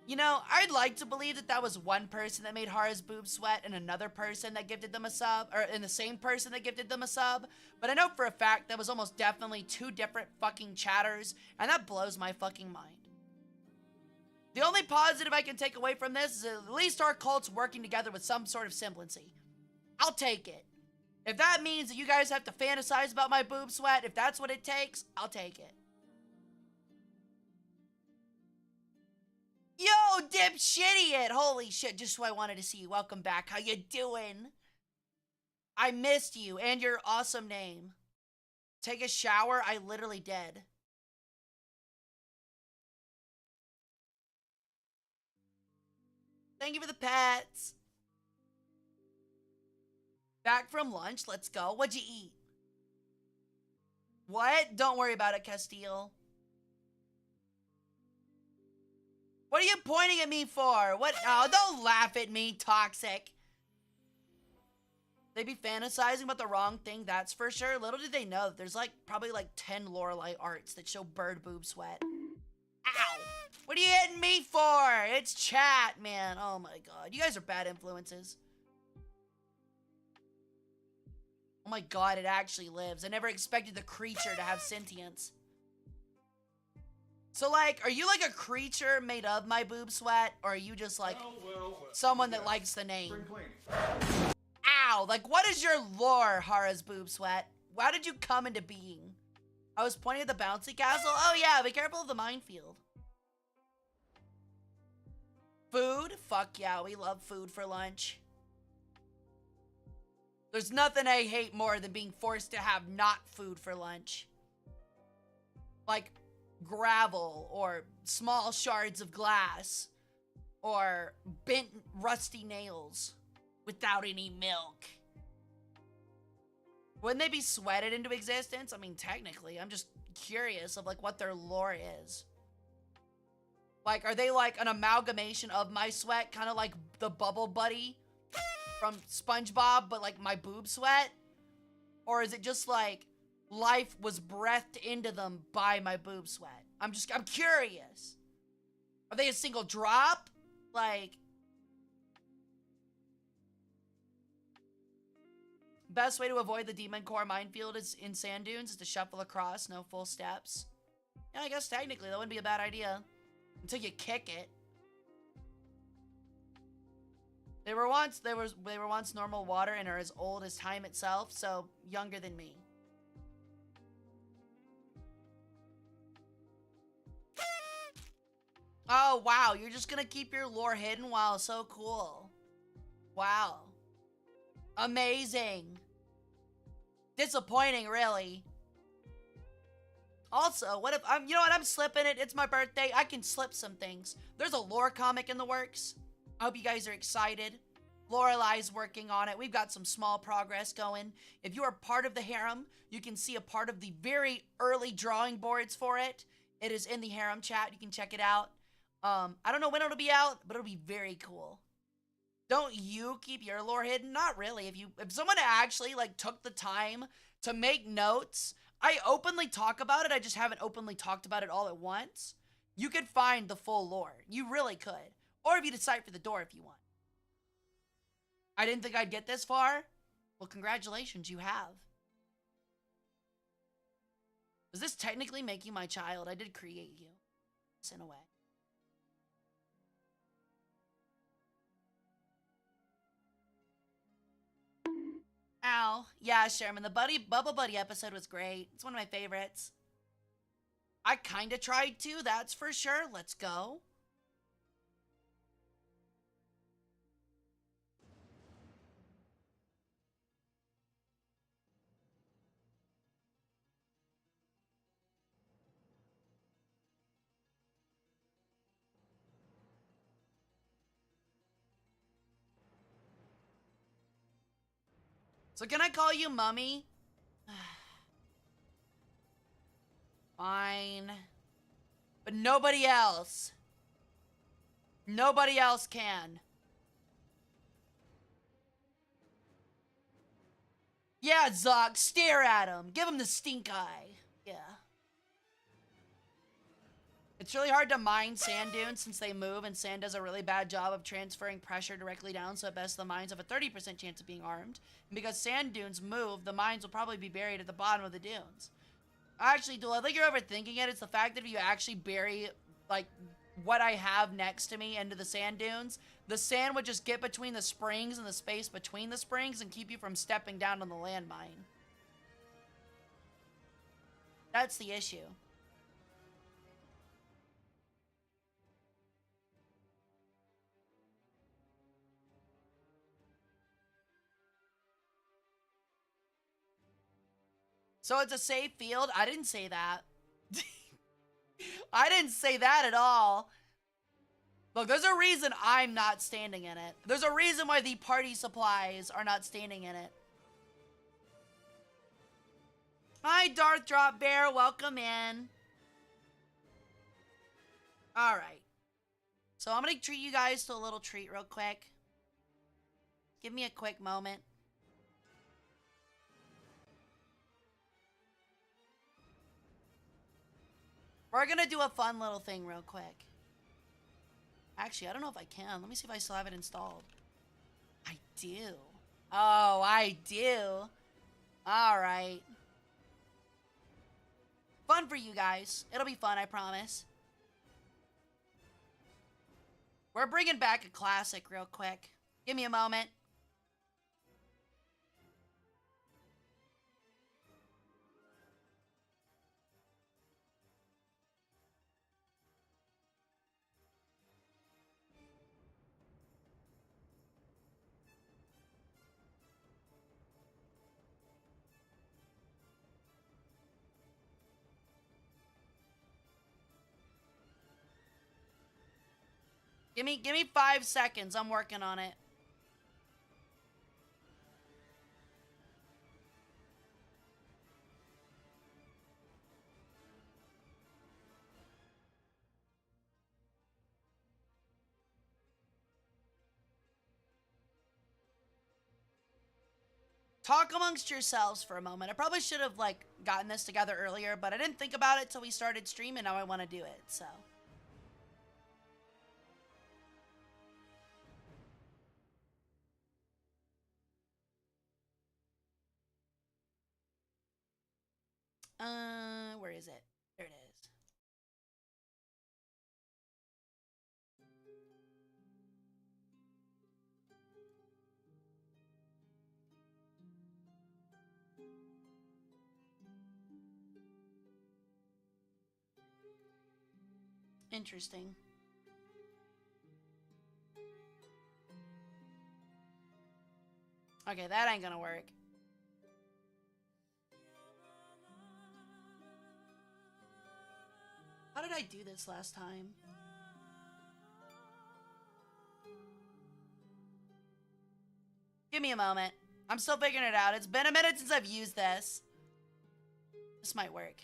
You know, I'd like to believe that that was one person that made Hara's boob sweat and another person that gifted them a sub, or and the same person that gifted them a sub, but I know for a fact that was almost definitely two different fucking chatters, and that blows my fucking mind. The only positive I can take away from this is at least our cult's working together with some sort of semblancy. I'll take it. If that means that you guys have to fantasize about my boob sweat, if that's what it takes, I'll take it. Yo, dipshitiot! Holy shit, just who I wanted to see you. Welcome back. How you doing? I missed you and your awesome name. Take a shower? I literally did. Thank you for the pets. Back from lunch, let's go. What'd you eat? What? Don't worry about it, Castile. What are you pointing at me for? What? Oh, don't laugh at me, toxic. They be fantasizing about the wrong thing, that's for sure. Little did they know that there's like probably like 10 Lorelei arts that show bird boob sweat. Ow! What are you hitting me for? It's chat, man. Oh my god. You guys are bad influences. Oh my god, it actually lives. I never expected the creature to have sentience. So like, are you like a creature made of my boob sweat? Or are you just like someone that likes the name? Spring clean. Ow! Like, what is your lore, Hara's boob sweat? How did you come into being? I was pointing at the bouncy castle? Oh yeah, be careful of the minefield. Food? Fuck yeah, we love food for lunch. There's nothing I hate more than being forced to have not food for lunch. Like gravel or small shards of glass or bent rusty nails without any milk. Wouldn't they be sweated into existence? I mean, technically, I'm just curious of like what their lore is. Like, are they like an amalgamation of my sweat, kind of like the Bubble Buddy from SpongeBob, but like my boob sweat? Or is it just like life was breathed into them by my boob sweat? I'm curious. Are they a single drop? Like, best way to avoid the Demon Core minefield is in sand dunes is to shuffle across, no full steps. Yeah, I guess technically that wouldn't be a bad idea. Until you kick it. They were once normal water and are as old as time itself, so younger than me. Oh wow, you're just gonna keep your lore hidden? Wow, so cool. Wow. Amazing. Disappointing, really. Also, what if you know what, I'm slipping it. It's my birthday. I can slip some things. There's a lore comic in the works. I hope you guys are excited. Lorelei's working on it. We've got some small progress going. If you are part of the harem, you can see a part of the very early drawing boards for it. It is in the harem chat. You can check it out. I don't know when it'll be out, but it'll be very cool. Don't you keep your lore hidden? Not really. If someone actually like took the time to make notes, I openly talk about it. I just haven't openly talked about it all at once. You could find the full lore. You really could. Or if you decipher the door if you want. I didn't think I'd get this far. Well, congratulations, you have. Does this technically make you my child? I did create you. Yes, in a way. Ow. Yeah, Sherman, the Bubble Buddy episode was great. It's one of my favorites. I kinda tried to, that's for sure. Let's go. So can I call you Mummy? Fine. But nobody else. Nobody else can. Yeah, Zoc, stare at him. Give him the stink eye. Yeah. It's really hard to mine sand dunes since they move, and sand does a really bad job of transferring pressure directly down, so at best the mines have a 30% chance of being armed. And because sand dunes move, the mines will probably be buried at the bottom of the dunes. Actually, Duel, I think you're overthinking it. It's the fact that if you actually bury, like, what I have next to me into the sand dunes, the sand would just get between the springs and the space between the springs and keep you from stepping down on the landmine. That's the issue. So it's a safe field? I didn't say that. I didn't say that at all. Look, there's a reason I'm not standing in it. There's a reason why the party supplies are not standing in it. Hi, Darth Drop Bear. Welcome in. Alright. So I'm going to treat you guys to a little treat real quick. Give me a quick moment. We're gonna do a fun little thing real quick. Actually, I don't know if I can. Let me see if I still have it installed. I do. Oh, I do. Alright. Fun for you guys. It'll be fun, I promise. We're bringing back a classic real quick. Give me a moment. Give me 5 seconds. I'm working on it. Talk amongst yourselves for a moment. I probably should have, like, gotten this together earlier, but I didn't think about it till we started streaming. Now I want to do it, so. Where is it? There it is. Interesting. Okay, that ain't gonna work. How did I do this last time? Give me a moment. I'm still figuring it out. It's been a minute since I've used this. This might work.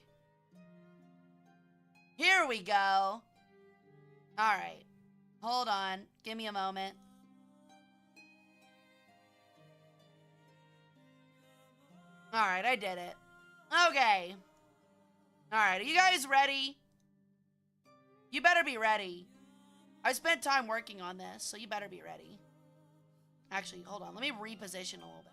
Here we go. Alright. Hold on. Give me a moment. Alright, I did it. Okay. Alright, are you guys ready? You better be ready. I spent time working on this, so you better be ready. Actually, hold on. Let me reposition a little bit.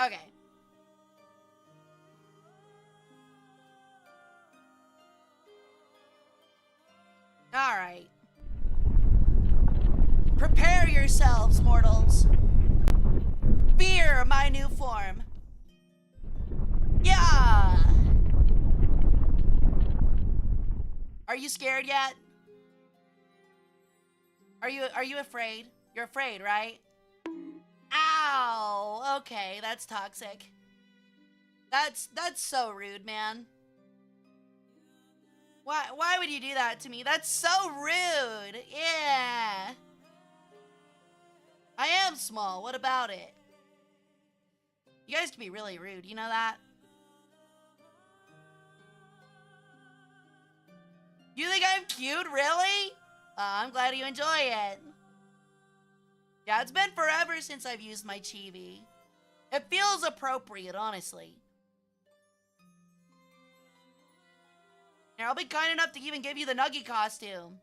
Okay. Alright. Prepare yourselves, mortals. Fear my new form. Yeah! Are you scared yet? Are you afraid? You're afraid, right? Ow! Okay, that's toxic. That's so rude, man. Why would you do that to me? That's so rude. Yeah. I am small. What about it? You guys can be really rude. You know that? You think I'm cute? Really? I'm glad you enjoy it. Yeah, it's been forever since I've used my chibi. It feels appropriate, honestly. Here, I'll be kind enough to even give you the Nuggy costume.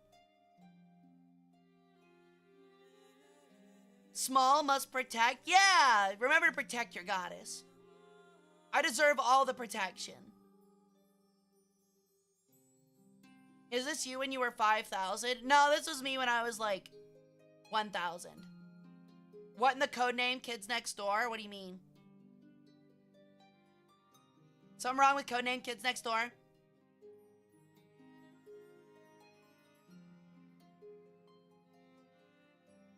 Small must protect. Yeah, remember to protect your goddess. I deserve all the protection. Is this you when you were 5,000? No, this was me when I was like 1,000. What in the code name? Kids Next Door? What do you mean? Something wrong with codename Kids Next Door?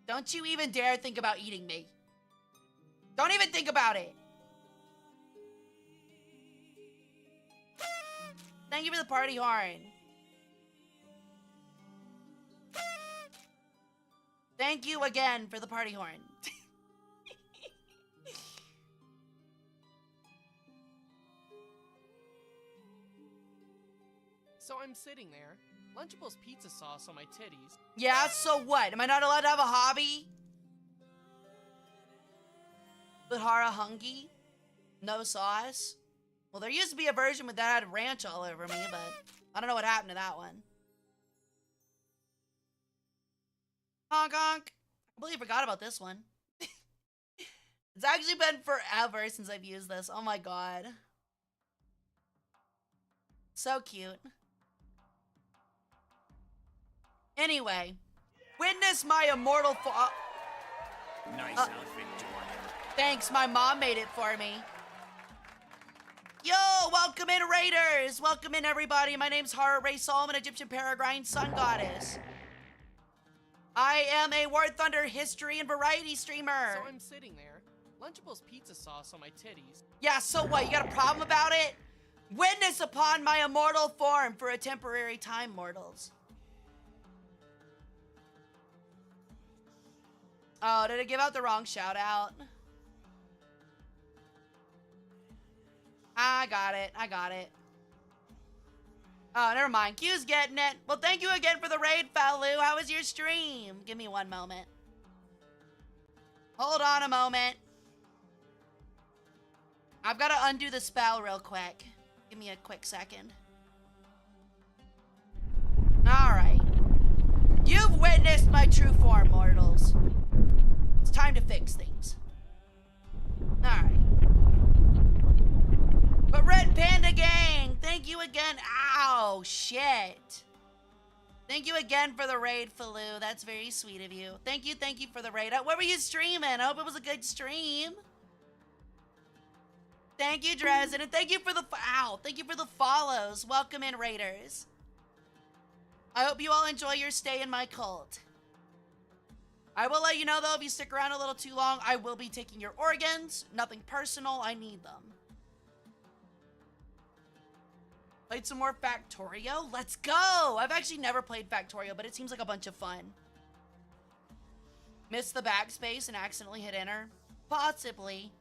Don't you even dare think about eating me. Don't even think about it. Thank you for the party horn. Thank you again for the party horn. So I'm sitting there, Lunchable's pizza sauce on my titties. Yeah, so what? Am I not allowed to have a hobby? But Hara hungry? No sauce? Well, there used to be a version with that had ranch all over me, but I don't know what happened to that one. Honk honk. I completely forgot about this one. It's actually been forever since I've used this. Oh my god. So cute. Anyway, witness my immortal Nice outfit, Jordan. Thanks, my mom made it for me. Yo, welcome in, Raiders! Welcome in, everybody. My name's Hara Rae Sol. I'm an Egyptian Peregrine sun goddess. I am a War Thunder history and variety streamer. So I'm sitting there, Lunchables pizza sauce on my titties. Yeah, so what? You got a problem about it? Witness upon my immortal form for a temporary time, mortals. Oh, did I give out the wrong shout out? I got it. I got it. Oh, never mind. Q's getting it. Well, thank you again for the raid, Falu. How was your stream? Give me one moment. Hold on a moment. I've got to undo the spell real quick. Give me a quick second. Alright. You've witnessed my true form, mortals. It's time to fix things. Alright. But Red Panda Gang, thank you again. Ow, shit. Thank you again for the raid, Falu. That's very sweet of you. Thank you for the raid. What were you streaming? I hope it was a good stream. Thank you, Dresden, and thank you for the thank you for the follows. Welcome in, Raiders. I hope you all enjoy your stay in my cult. I will let you know, though, if you stick around a little too long, I will be taking your organs. Nothing personal, I need them. Played some more Factorio? Let's go! I've actually never played Factorio, but it seems like a bunch of fun. Missed the backspace and accidentally hit enter? Possibly.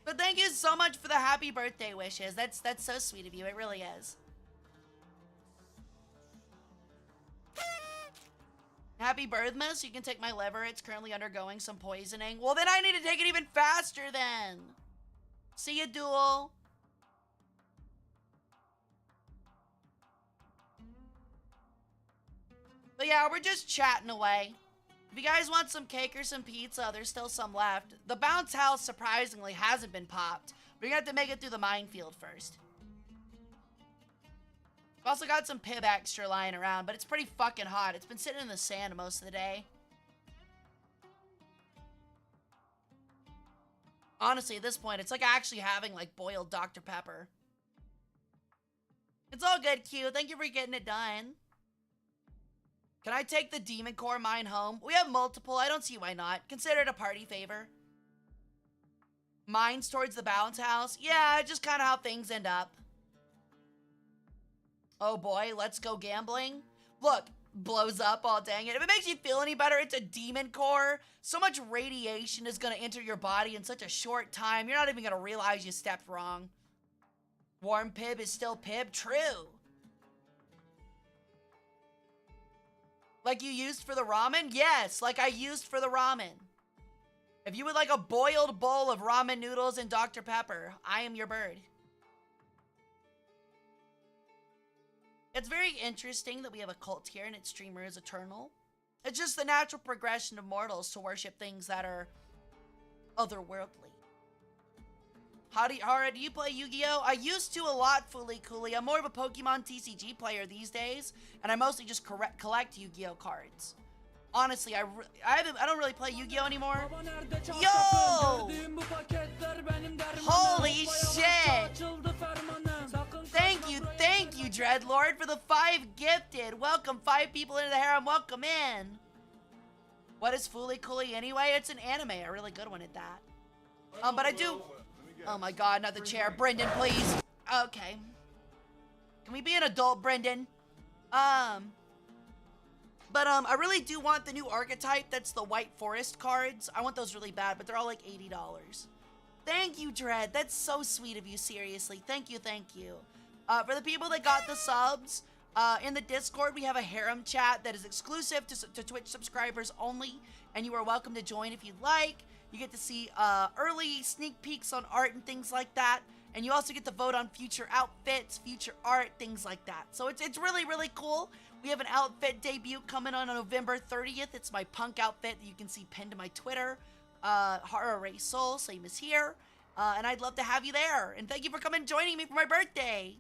But thank you so much for the happy birthday wishes. That's so sweet of you. It really is. Happy birthmas. You can take my liver. It's currently undergoing some poisoning. Well, then I need to take it even faster then. See ya, Duel. But yeah, we're just chatting away. If you guys want some cake or some pizza, there's still some left. The bounce house, surprisingly, hasn't been popped. But you're gonna have to make it through the minefield first. I've also got some Pib extra lying around, but it's pretty fucking hot. It's been sitting in the sand most of the day. Honestly, at this point, it's like actually having, like, boiled Dr. Pepper. It's all good, Q. Thank you for getting it done. Can I take the Demon Core mine home? We have multiple. I don't see why not. Consider it a party favor. Mines towards the bounce house? Yeah, just kind of how things end up. Oh boy, let's go gambling. Look, blows up, all dang it. If it makes you feel any better, it's a Demon Core. So much radiation is going to enter your body in such a short time, you're not even going to realize you stepped wrong. Warm Pib is still Pib? True. Like you used for the ramen? Yes, like I used for the ramen. If you would like a boiled bowl of ramen noodles and Dr. Pepper, I am your bird. It's very interesting that we have a cult here and its streamer is eternal. It's just the natural progression of mortals to worship things that are otherworldly. Hara, do you play Yu-Gi-Oh? I used to a lot, Fooly Cooly. I'm more of a Pokemon TCG player these days, and I mostly just collect Yu-Gi-Oh cards. Honestly, I don't really play Yu-Gi-Oh anymore. Yo! Holy shit! Thank you, Dreadlord, for the 5 gifted. Welcome, 5 people into the harem. Welcome in. What is Fooly Cooly anyway? It's an anime, a really good one at that. But I do... Oh my god, not the chair. Brendan, please. Okay. Can we be an adult, Brendan? I really do want the new archetype that's the White Forest cards. I want those really bad, but they're all like $80. Thank you, Dread. That's so sweet of you, seriously. Thank you, thank you. For the people that got the subs, In the Discord, we have a harem chat that is exclusive to Twitch subscribers only, and you are welcome to join if you'd like. You get to see early sneak peeks on art and things like that, and you also get to vote on future outfits, future art, things like that. So it's really, really cool. We have an outfit debut coming on November 30th. It's my punk outfit that you can see pinned to my Twitter. Hara Rae Sol, same as here. And I'd love to have you there. And thank you for coming and joining me for my birthday.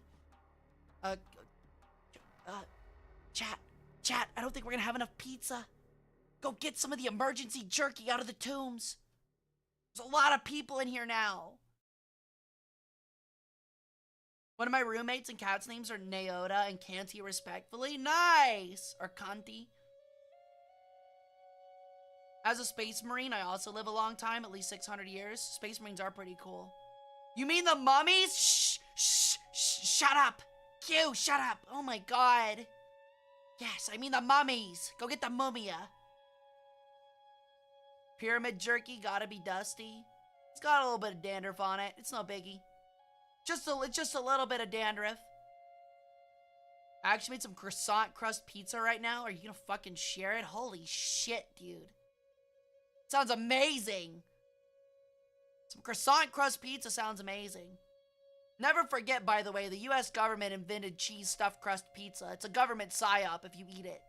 Chat, I don't think we're gonna have enough pizza. Go get some of the emergency jerky out of the tombs. There's a lot of people in here now. One of my roommates and cat's names are Naota and Canty respectfully. Nice! Or Kanti. As a space marine, I also live a long time, at least 600 years. Space marines are pretty cool. You mean the mummies? Shh, shut up. Q, shut up. Oh my god. Yes, I mean the mummies. Go get the mumia. Pyramid jerky, gotta be dusty. It's got a little bit of dandruff on it. It's no biggie. Just a little bit of dandruff. I actually made some croissant crust pizza right now. Are you gonna fucking share it? Holy shit, dude. Sounds amazing. Some croissant crust pizza sounds amazing. Never forget, by the way, the US government invented cheese stuffed crust pizza. It's a government psyop if you eat it.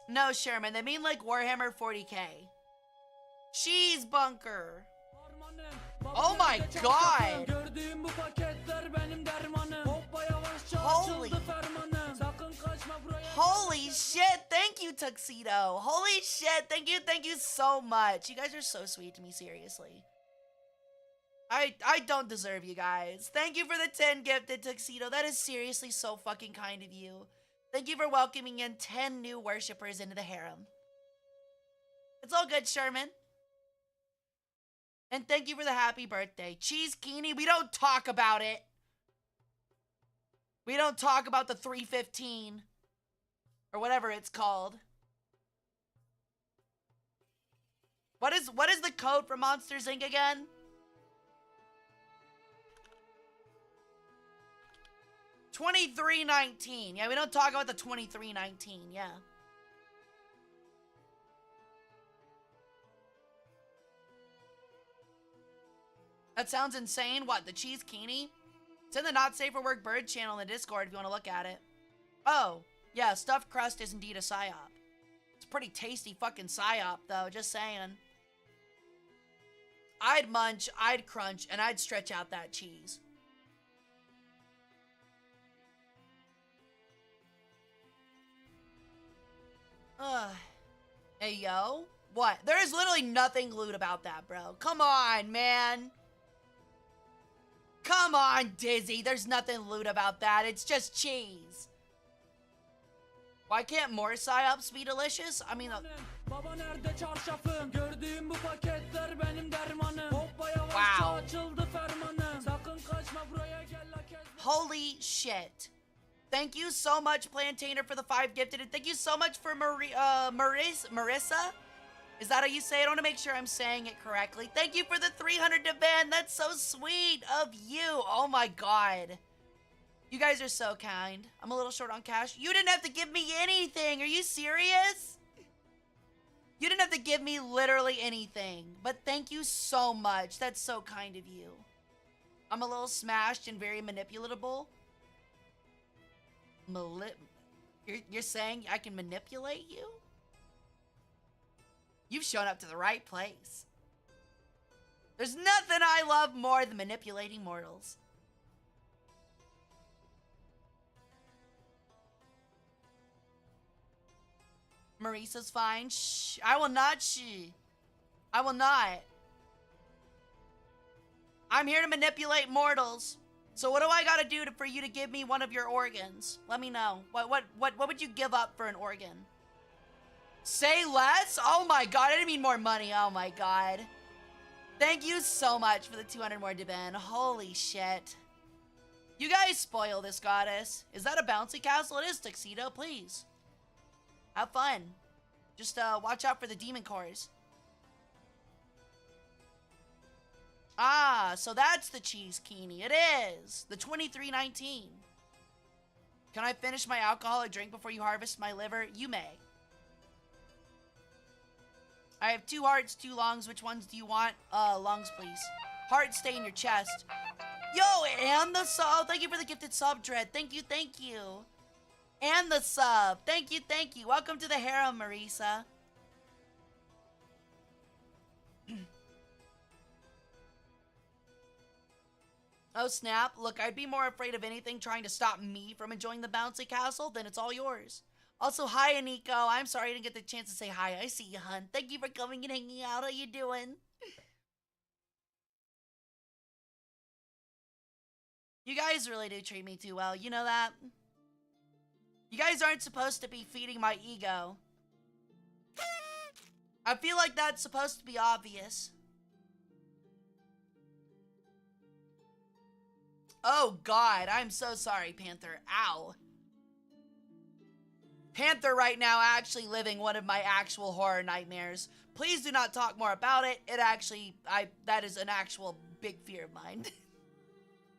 No, Sherman, they mean like Warhammer 40k. Cheese bunker. Oh my god! Holy shit, thank you, Tuxedo. Holy shit, thank you so much. You guys are so sweet to me, seriously. I don't deserve you guys. Thank you for the 10 gifted, Tuxedo. That is seriously so fucking kind of you. Thank you for welcoming in 10 new worshippers into the harem. It's all good, Sherman. And thank you for the happy birthday. Cheese Keeney, we don't talk about it. We don't talk about the 315. Or whatever it's called. What is the code for Monsters Inc. again? $23.19. Yeah, we don't talk about the $23.19. Yeah. That sounds insane. What, the Cheese Keeney? It's in the Not Safe for Work Bird channel in the Discord if you want to look at it. Oh, yeah, stuffed crust is indeed a psyop. It's a pretty tasty fucking psyop, though, just saying. I'd munch, I'd crunch, and I'd stretch out that cheese. Hey, yo. What? There is literally nothing lewd about that, bro. Come on, man. Come on, Dizzy. There's nothing lewd about that. It's just cheese. Why can't more psyops be delicious? I mean, wow. Holy shit. Thank you so much, Plantainer, for the 5 gifted. And thank you so much for Marissa. Is that how you say it? I want to make sure I'm saying it correctly. Thank you for the 300 to Ben. That's so sweet of you. Oh my god. You guys are so kind. I'm a little short on cash. You didn't have to give me anything. Are you serious? You didn't have to give me literally anything. But thank you so much. That's so kind of you. I'm a little smashed and very manipulatable. You're saying I can manipulate you? You've shown up to the right place. There's nothing I love more than manipulating mortals. Marissa's fine. Shh. I will not. Shh. I will not. I'm here to manipulate mortals. So what do I gotta do for you to give me one of your organs? Let me know. What would you give up for an organ? Say less? Oh my god, I didn't mean more money. Oh my god. Thank you so much for the 200 more Deben. Holy shit. You guys spoil this goddess. Is that a bouncy castle? It is, Tuxedo, please. Have fun. Just watch out for the demon cores. Ah, so that's the cheese kini. It is. The 2319. Can I finish my alcoholic drink before you harvest my liver? You may. I have 2 hearts, 2 lungs. Which ones do you want? Lungs, please. Hearts stay in your chest. Yo, and the sub. Thank you for the gifted sub, Dread. Thank you, thank you. And the sub. Thank you, thank you. Welcome to the harem, Marisa. Oh, snap. Look, I'd be more afraid of anything trying to stop me from enjoying the bouncy castle than it's all yours. Also, hi, Aniko. I'm sorry I didn't get the chance to say hi. I see you, hun. Thank you for coming and hanging out. How you doing? You guys really do treat me too well. You know that? You guys aren't supposed to be feeding my ego. I feel like that's supposed to be obvious. Oh, God. I'm so sorry, Panther. Ow. Panther right now actually living one of my actual horror nightmares. Please do not talk more about it. That is an actual big fear of mine.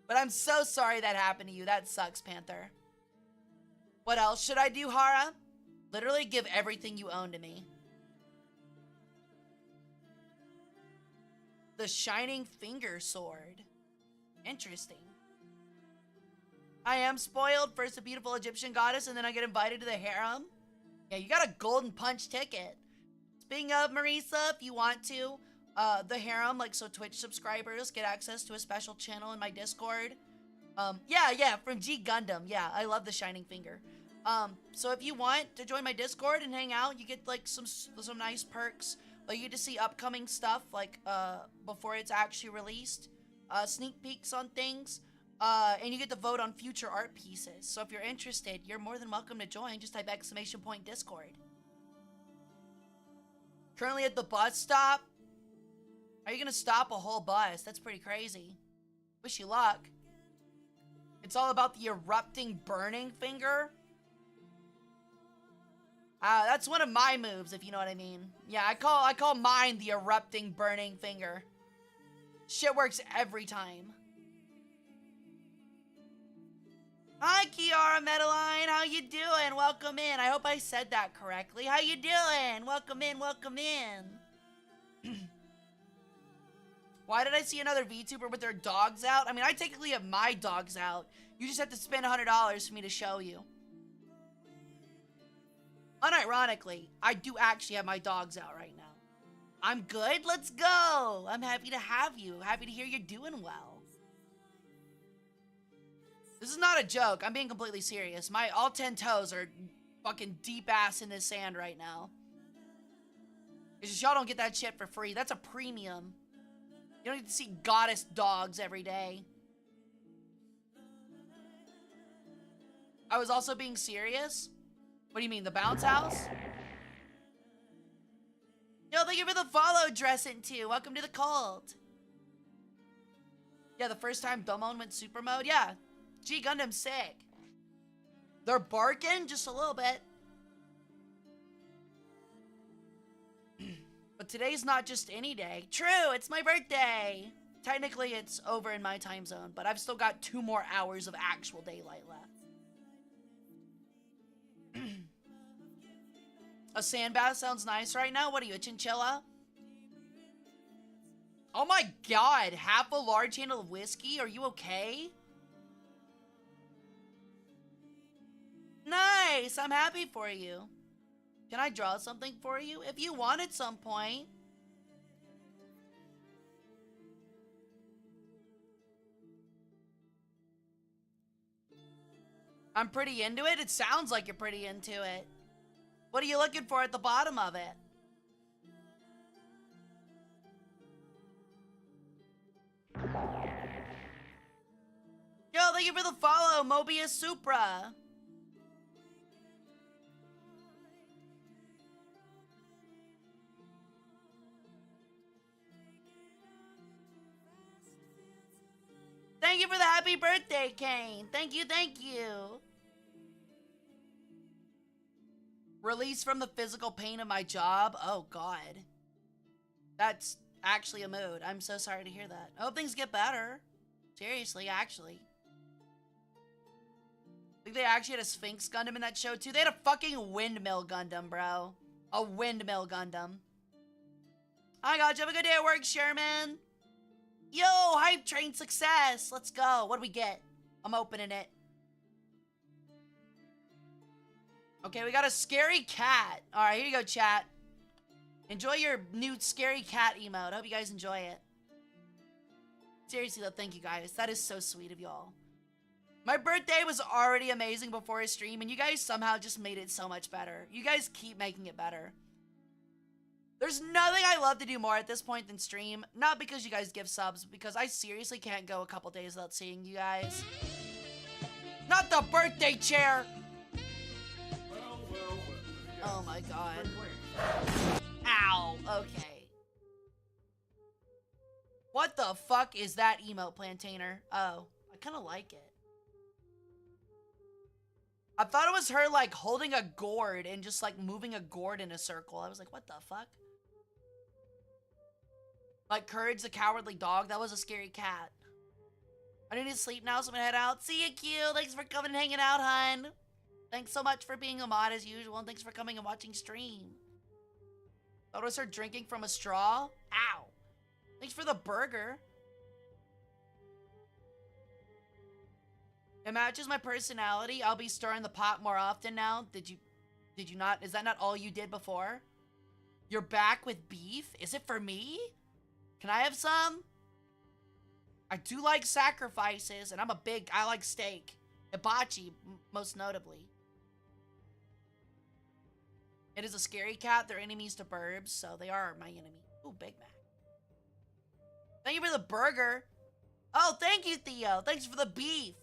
But I'm so sorry that happened to you. That sucks, Panther. What else should I do, Hara? Literally give everything you own to me. The Shining Finger Sword. Interesting. I am spoiled. First a beautiful Egyptian goddess, and then I get invited to the harem. Yeah, you got a golden punch ticket. Speaking of, Marisa, if you want to, the harem, like, so Twitch subscribers get access to a special channel in my Discord. Yeah, from G Gundam. Yeah, I love the Shining Finger. So if you want to join my Discord and hang out, you get, like, some nice perks. Like, you get to see upcoming stuff, like, before it's actually released. Sneak peeks on things. And you get to vote on future art pieces. So if you're interested, you're more than welcome to join. Just type !Discord. Currently at the bus stop. Are you gonna stop a whole bus? That's pretty crazy. Wish you luck. It's all about the erupting burning finger. That's one of my moves, if you know what I mean. Yeah, I call mine the erupting burning finger. Shit works every time. Hi, Kiara Medeline. How you doing? Welcome in. I hope I said that correctly. How you doing? Welcome in, welcome in. Why did I see another VTuber with their dogs out? I mean, I technically have my dogs out. You just have to spend $100 for me to show you. Unironically, I do actually have my dogs out right now. I'm good. Let's go. I'm happy to have you. Happy to hear you're doing well. This is not a joke. I'm being completely serious. My all 10 toes are fucking deep ass in this sand right now. It's just y'all don't get that shit for free. That's a premium. You don't get to see goddess dogs every day. I was also being serious. What do you mean, the bounce house? Yo, thank you for the follow, Dressing too. Welcome to the cult. Yeah, the first time Domon went super mode. Yeah. G Gundam's sick. They're barking just a little bit. But today's not just any day. True, it's my birthday. Technically, it's over in my time zone, but I've still got 2 more hours of actual daylight left. A sand bath sounds nice right now. What are you, a chinchilla? Oh my god, half a large handle of whiskey? Are you okay? Nice, I'm happy for you. Can I draw something for you? If you want at some point. I'm pretty into it. It sounds like you're pretty into it. What are you looking for at the bottom of it? Yo, thank you for the follow, Mobius Supra. Thank you for the happy birthday, Kane. Thank you, thank you. Release from the physical pain of my job? Oh, God. That's actually a mood. I'm so sorry to hear that. I hope things get better. Seriously, actually. I think they actually had a Sphinx Gundam in that show too. They had a fucking windmill Gundam, bro. A windmill Gundam. Oh my god, you have a good day at work, Sherman. Yo, hype train success. Let's go. What do we get? I'm opening it. Okay, we got a scary cat. All right, here you go, chat. Enjoy your new scary cat emote. I hope you guys enjoy it. Seriously though, thank you guys. That is so sweet of y'all. My birthday was already amazing before his stream, and you guys somehow just made it so much better. You guys keep making it better. There's nothing I love to do more at this point than stream. Not because you guys give subs, but because I seriously can't go a couple days without seeing you guys. Not the birthday chair! Oh my god. Ow. Okay. What the fuck is that emote, Plantainer? Oh, I kind of like it. I thought it was her, like, holding a gourd and just, like, moving a gourd in a circle. I was like, what the fuck? Like, Courage the Cowardly Dog? That was a scary cat. I need to sleep now, so I'm gonna head out. See you, Q. Thanks for coming and hanging out, hun. Thanks so much for being a mod as usual, and thanks for coming and watching stream. Thought it was her drinking from a straw? Ow. Thanks for the burger. It matches my personality. I'll be stirring the pot more often now. Did you not? Is that not all you did before? You're back with beef? Is it for me? Can I have some? I do like sacrifices, and I like steak. Hibachi, most notably. It is a scary cat. They're enemies to burbs, so they are my enemy. Ooh, Big Mac. Thank you for the burger. Oh, thank you, Theo. Thanks for the beef.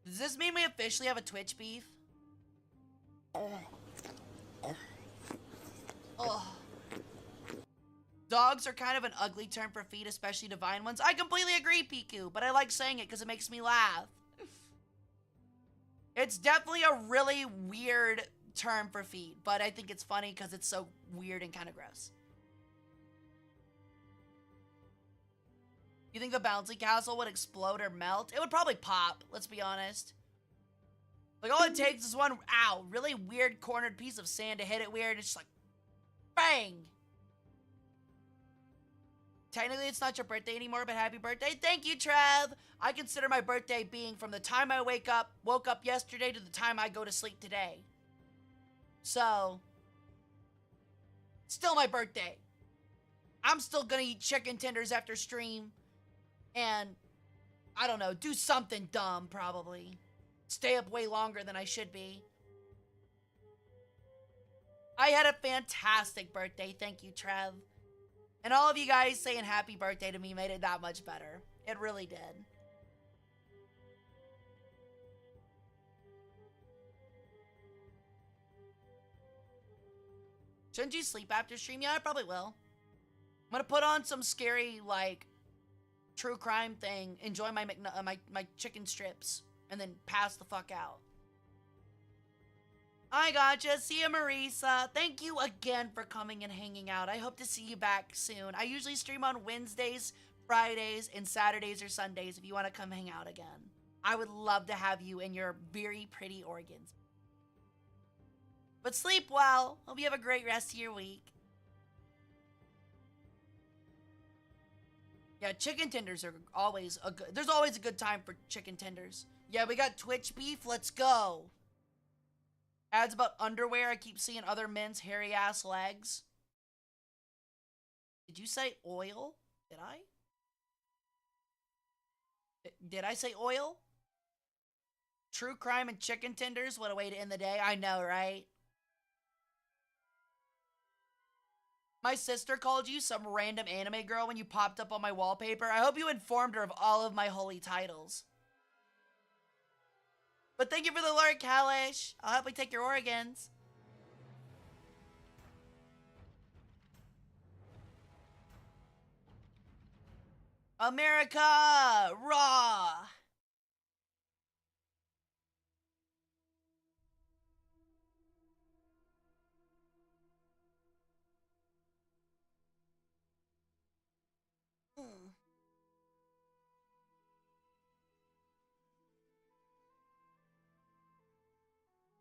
Does this mean we officially have a Twitch beef? Oh. Dogs are kind of an ugly term for feet, especially divine ones. I completely agree, Piku, but I like saying it because it makes me laugh. It's definitely a really weird term for feet, but I think it's funny because it's so weird and kind of gross. You think the bouncy castle would explode or melt? It would probably pop, let's be honest. Like, all it takes is one, ow, really weird cornered piece of sand to hit it weird. It's just like, bang! Technically, it's not your birthday anymore, but happy birthday. Thank you, Trev! I consider my birthday being from the time I woke up yesterday to the time I go to sleep today. So, still my birthday. I'm still gonna eat chicken tenders after stream. And, I don't know, do something dumb, probably. Stay up way longer than I should be. I had a fantastic birthday. Thank you, Trev. And all of you guys saying happy birthday to me made it that much better. It really did. Shouldn't you sleep after stream? Yeah, I probably will. I'm gonna put on some scary, like, true crime thing, enjoy my my chicken strips, and then pass the fuck out. I gotcha. See you, Marisa. Thank you again for coming and hanging out. I hope to see you back soon. I usually stream on Wednesdays, Fridays, and Saturdays or Sundays if you want to come hang out again. I would love to have you in your very pretty organs. But sleep well. Hope you have a great rest of your week. Yeah, chicken tenders are always a good... There's always a good time for chicken tenders. Yeah, we got Twitch beef. Let's go. Ads about underwear. I keep seeing other men's hairy ass legs. Did you say oil? Did I? Did I say oil? True crime and chicken tenders. What a way to end the day. I know, right? My sister called you some random anime girl when you popped up on my wallpaper. I hope you informed her of all of my holy titles. But thank you for the lurk, Kalish. I'll help you take your organs. America! Raw!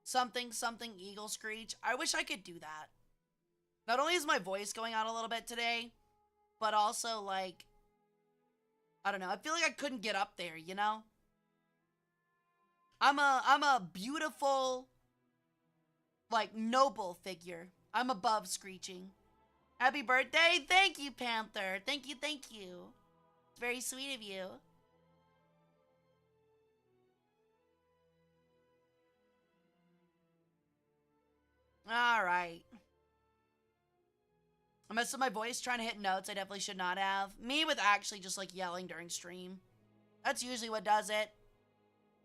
something something eagle screech. I wish I could do that. Not only is my voice going out a little bit today, but also like, I don't know. I feel like I couldn't get up there, you know? I'm a beautiful, like, noble figure. I'm above screeching. Happy birthday. Thank you, Panther. Thank you, thank you. It's very sweet of you. Alright. I messed up my voice trying to hit notes I definitely should not have. Me with actually just like yelling during stream. That's usually what does it.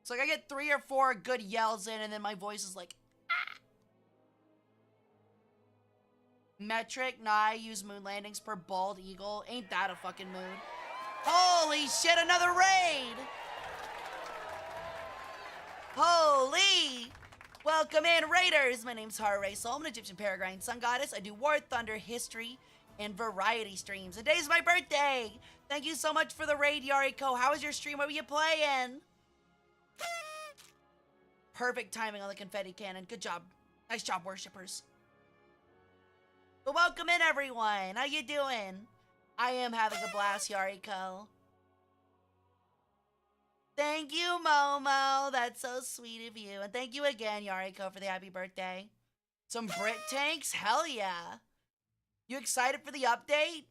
It's like I get 3 or 4 good yells in and then my voice is like, ah. Metric, nah, I use moon landings per bald eagle. Ain't that a fucking mood? Holy shit, another raid! Holy! Welcome in, raiders! My name's Hara Rae Sol. I'm an Egyptian Peregrine sun goddess. I do war, thunder, history, and variety streams. Today's my birthday! Thank you so much for the raid, Yariko. How was your stream? What were you playing? Perfect timing on the confetti cannon. Good job. Nice job, worshippers. But welcome in, everyone. How you doing? I am having a blast, Yariko. Thank you, Momo. That's so sweet of you. And thank you again, Yariko, for the happy birthday. Some Brit tanks? Hell yeah. You excited for the update?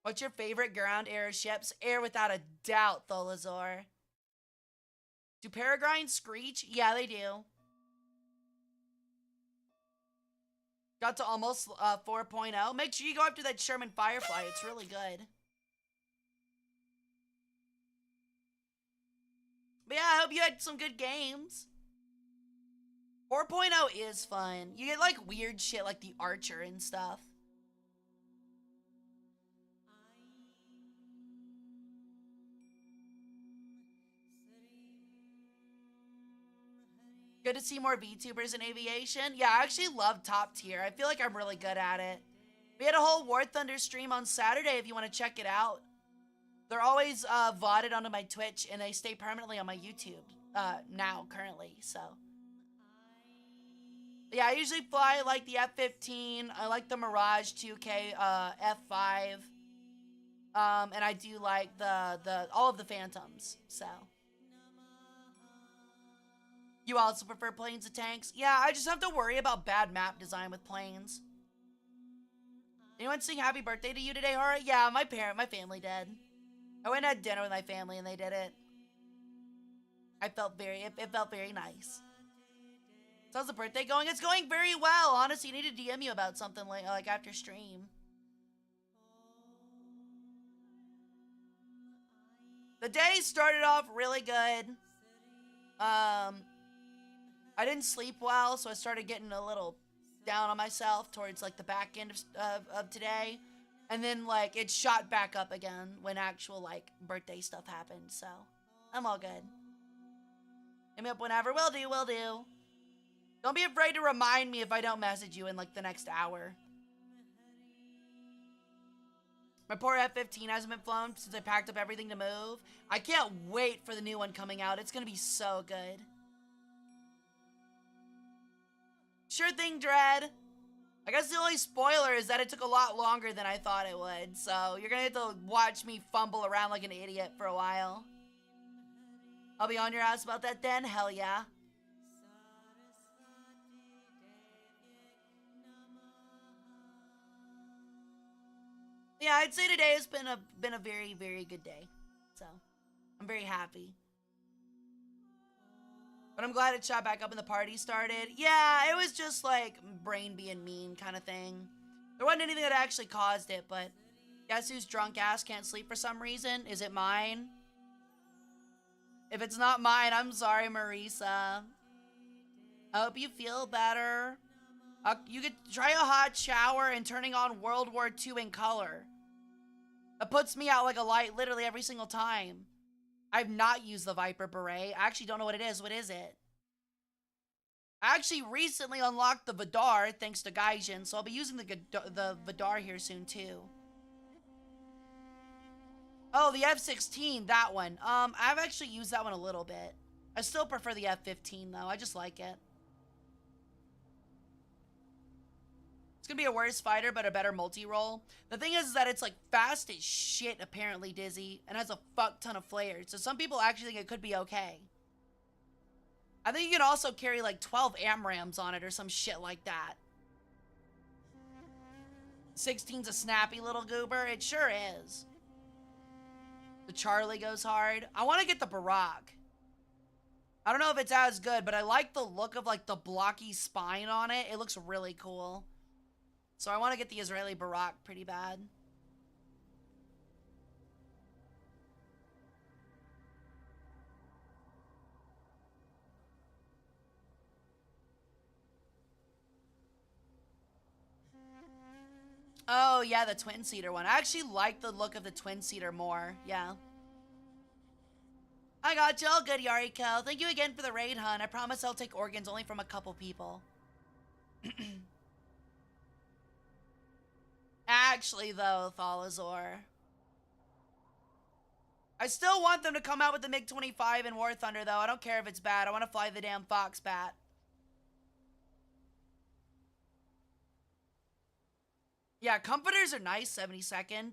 What's your favorite ground air ships? Air without a doubt, Tholazor. Do Peregrine screech? Yeah, they do. Got to almost 4.0. Make sure you go after that Sherman Firefly. It's really good. But yeah, I hope you had some good games. 4.0 is fun. You get like weird shit like the Archer and stuff. Good to see more VTubers in aviation. Yeah, I actually love top tier. I feel like I'm really good at it. We had a whole War Thunder stream on Saturday if you want to check it out. They're always VODed onto my Twitch and they stay permanently on my YouTube now, currently, so. Yeah, I usually fly like the F-15. I like the Mirage 2K F5. And I do like all of the Phantoms, so. You also prefer planes to tanks? Yeah, I just have to worry about bad map design with planes. Anyone sing happy birthday to you today, Hara? Yeah, my family did. I went and had dinner with my family and they did it. It felt very nice. So how's the birthday going? It's going very well. Honestly, I need to DM you about something like after stream. The day started off really good. I didn't sleep well, so I started getting a little down on myself towards like the back end of today. And then like it shot back up again when actual like birthday stuff happened, so I'm all good. Hit me up whenever. Will do, will do. Don't be afraid to remind me if I don't message you in like the next hour. My poor F-15 hasn't been flown since I packed up everything to move. I can't wait for the new one coming out. It's gonna be so good. Sure thing, Dread. I guess the only spoiler is that it took a lot longer than I thought it would, so you're gonna have to watch me fumble around like an idiot for a while. I'll be on your ass about that then? Hell yeah. Yeah, I'd say today has been a very, very good day. So, I'm very happy. But I'm glad it shot back up and the party started. Yeah, it was just like brain being mean kind of thing. There wasn't anything that actually caused it, but guess who's drunk ass can't sleep for some reason? Is it mine? If it's not mine, I'm sorry, Marisa. I hope you feel better. You could try a hot shower and turning on World War II in color. It puts me out like a light literally every single time. I've not used the Viper Beret. I actually don't know what it is. What is it? I actually recently unlocked the Vidar thanks to Gaijin, so I'll be using the Vidar here soon too. Oh, the F-16, that one. I've actually used that one a little bit. I still prefer the F-15 though. I just like it. It's gonna be a worse fighter, but a better multi-role. The thing is that it's like fast as shit, apparently, Dizzy, and has a fuck ton of flares. So some people actually think it could be okay. I think you can also carry like 12 AMRAMs on it or some shit like that. 16's a snappy little goober. It sure is. The Charlie goes hard. I want to get the Barack. I don't know if it's as good, but I like the look of like the blocky spine on it. It looks really cool. So I want to get the Israeli Barack pretty bad. Oh, yeah, the twin-seater one. I actually like the look of the twin-seater more. Yeah. I got you all good, Yariko. Thank you again for the raid, hun. I promise I'll take organs only from a couple people. Actually, though, Thalazor, I still want them to come out with the MiG-25 in War Thunder, though. I don't care if it's bad. I want to fly the damn Fox Bat. Yeah, comforters are nice, 72nd.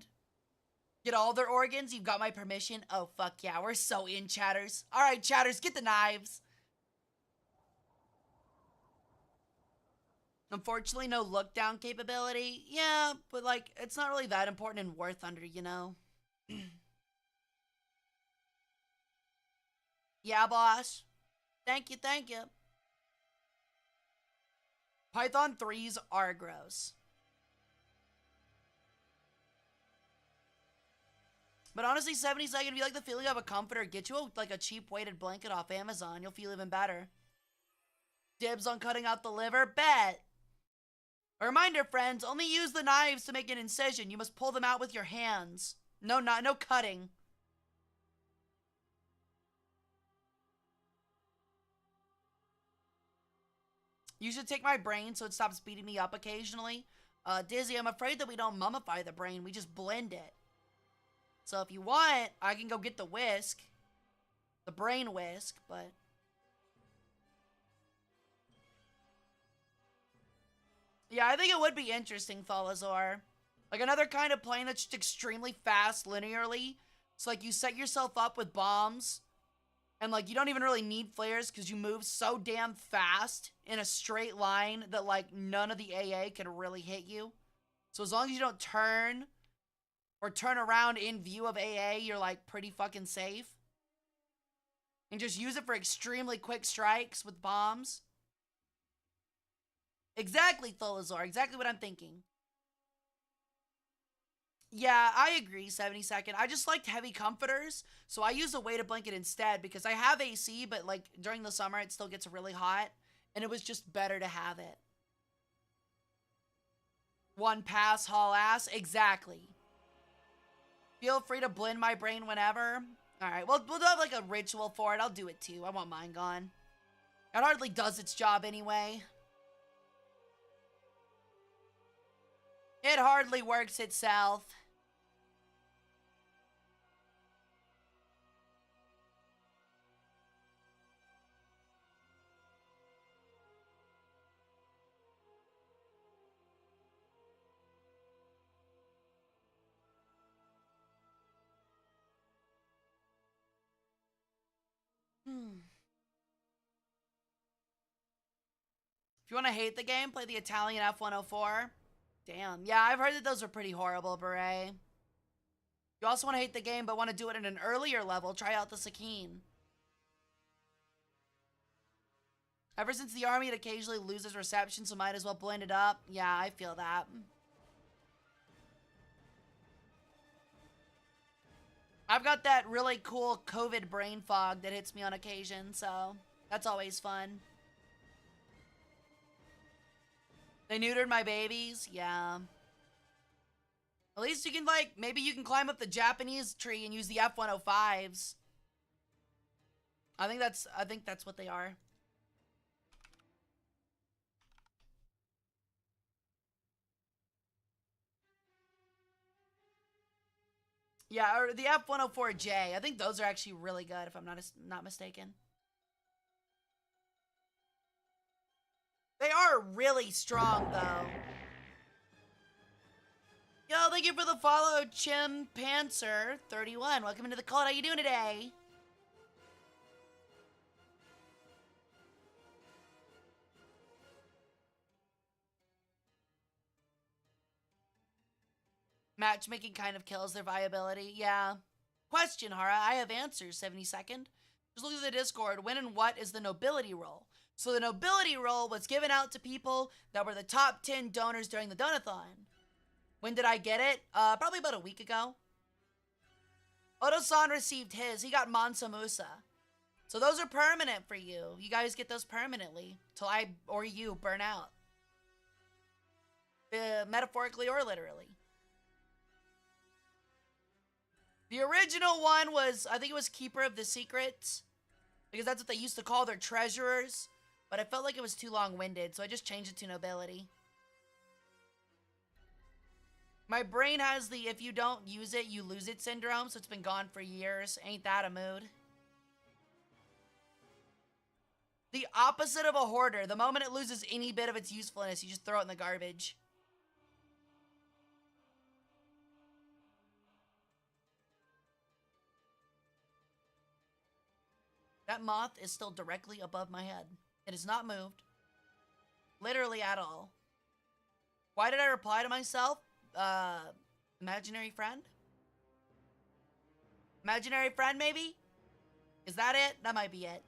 Get all their organs. You've got my permission. Oh, fuck yeah. We're so in, chatters. All right, chatters, get the knives. Unfortunately, no look down capability. Yeah, but like, it's not really that important in War Thunder, you know? Yeah, boss. Thank you, thank you. Python 3s are gross. But honestly, 72nd, if you like the feeling of a comforter, get you like a cheap weighted blanket off Amazon. You'll feel even better. Dibs on cutting out the liver? Bet. A reminder, friends, only use the knives to make an incision. You must pull them out with your hands. No cutting. You should take my brain so it stops beating me up occasionally. Dizzy, I'm afraid that we don't mummify the brain. We just blend it. So if you want, I can go get the whisk. The brain whisk, but... Yeah, I think it would be interesting, Thalazor. Like another kind of plane that's just extremely fast linearly. So like you set yourself up with bombs. And like you don't even really need flares because you move so damn fast in a straight line that like none of the AA can really hit you. So as long as you don't turn or turn around in view of AA, you're like pretty fucking safe. And just use it for extremely quick strikes with bombs. Exactly, Tholazor. Exactly what I'm thinking. Yeah, I agree, 72nd. I just liked heavy comforters, so I use a weighted blanket instead because I have AC, but like during the summer it still gets really hot, and it was just better to have it. One pass, haul ass. Exactly. Feel free to blend my brain whenever. Alright, well, we'll have like a ritual for it. I'll do it too. I want mine gone. It hardly does its job anyway. It hardly works itself. If you want to hate the game, play the Italian F-104. Damn. Yeah, I've heard that those are pretty horrible, Beret. You also want to hate the game, but want to do it at an earlier level, try out the Sakine. Ever since the army, it occasionally loses reception, so might as well blend it up. Yeah, I feel that. I've got that really cool COVID brain fog that hits me on occasion, so that's always fun. They neutered my babies? Yeah. At least you can, like, maybe you can climb up the Japanese tree and use the F-105s. I think that's what they are. Yeah, or the F-104J. I think those are actually really good, if I'm not mistaken. are really strong, though. Yo, thank you for the follow, Chimpanzer31. Welcome into the cult. How you doing today? Matchmaking kind of kills their viability. Yeah. Question, Hara. I have answers. 72nd. Just look at the Discord. When and what is the nobility roll? So the nobility roll was given out to people that were the top 10 donors during the donathon. When did I get it? Probably about a week ago. Odo-san received his. He got Mansa Musa. So those are permanent for you. You guys get those permanently. Till I or you burn out. Metaphorically or literally. The original one was, I think it was Keeper of the Secrets. Because that's what they used to call their treasurers. But I felt like it was too long-winded, so I just changed it to nobility. My brain has the if you don't use it, you lose it syndrome, so it's been gone for years. Ain't that a mood? The opposite of a hoarder. The moment it loses any bit of its usefulness, you just throw it in the garbage. That moth is still directly above my head. It has not moved. Literally at all. Why did I reply to myself? Imaginary friend? Imaginary friend, maybe? Is that it? That might be it.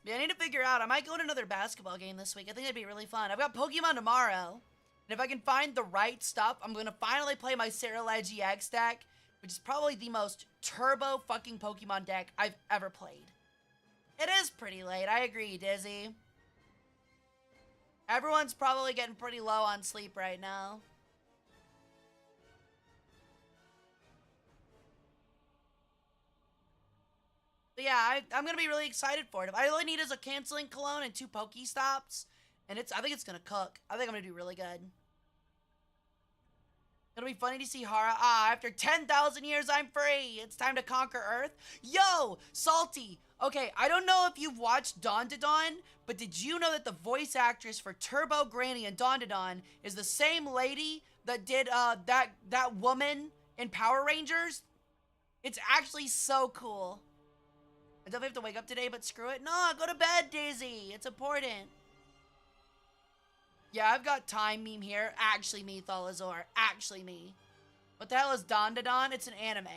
Yeah, I need to figure out. I might go to another basketball game this week. I think that'd be really fun. I've got Pokemon tomorrow. And if I can find the right stuff, I'm going to finally play my Cerulege EX deck, which is probably the most turbo fucking Pokemon deck I've ever played. It is pretty late. I agree, Dizzy. Everyone's probably getting pretty low on sleep right now. But yeah, I'm going to be really excited for it. All I really need is a canceling cologne and 2 Pokestops. And I think it's going to cook. I think I'm going to do really good. It'll be funny to see Hara. After 10,000 years, I'm free. It's time to conquer Earth. Yo, Salty. Okay, I don't know if you've watched Dawn to Dawn, but did you know that the voice actress for Turbo Granny in Dawn to Dawn is the same lady that did that woman in Power Rangers? It's actually so cool. I definitely have to wake up today, but screw it. No, go to bed, Daisy. It's important. Yeah, I've got time meme here. Actually me, Thalazor. Actually me. What the hell is Dawn to Dawn? It's an anime.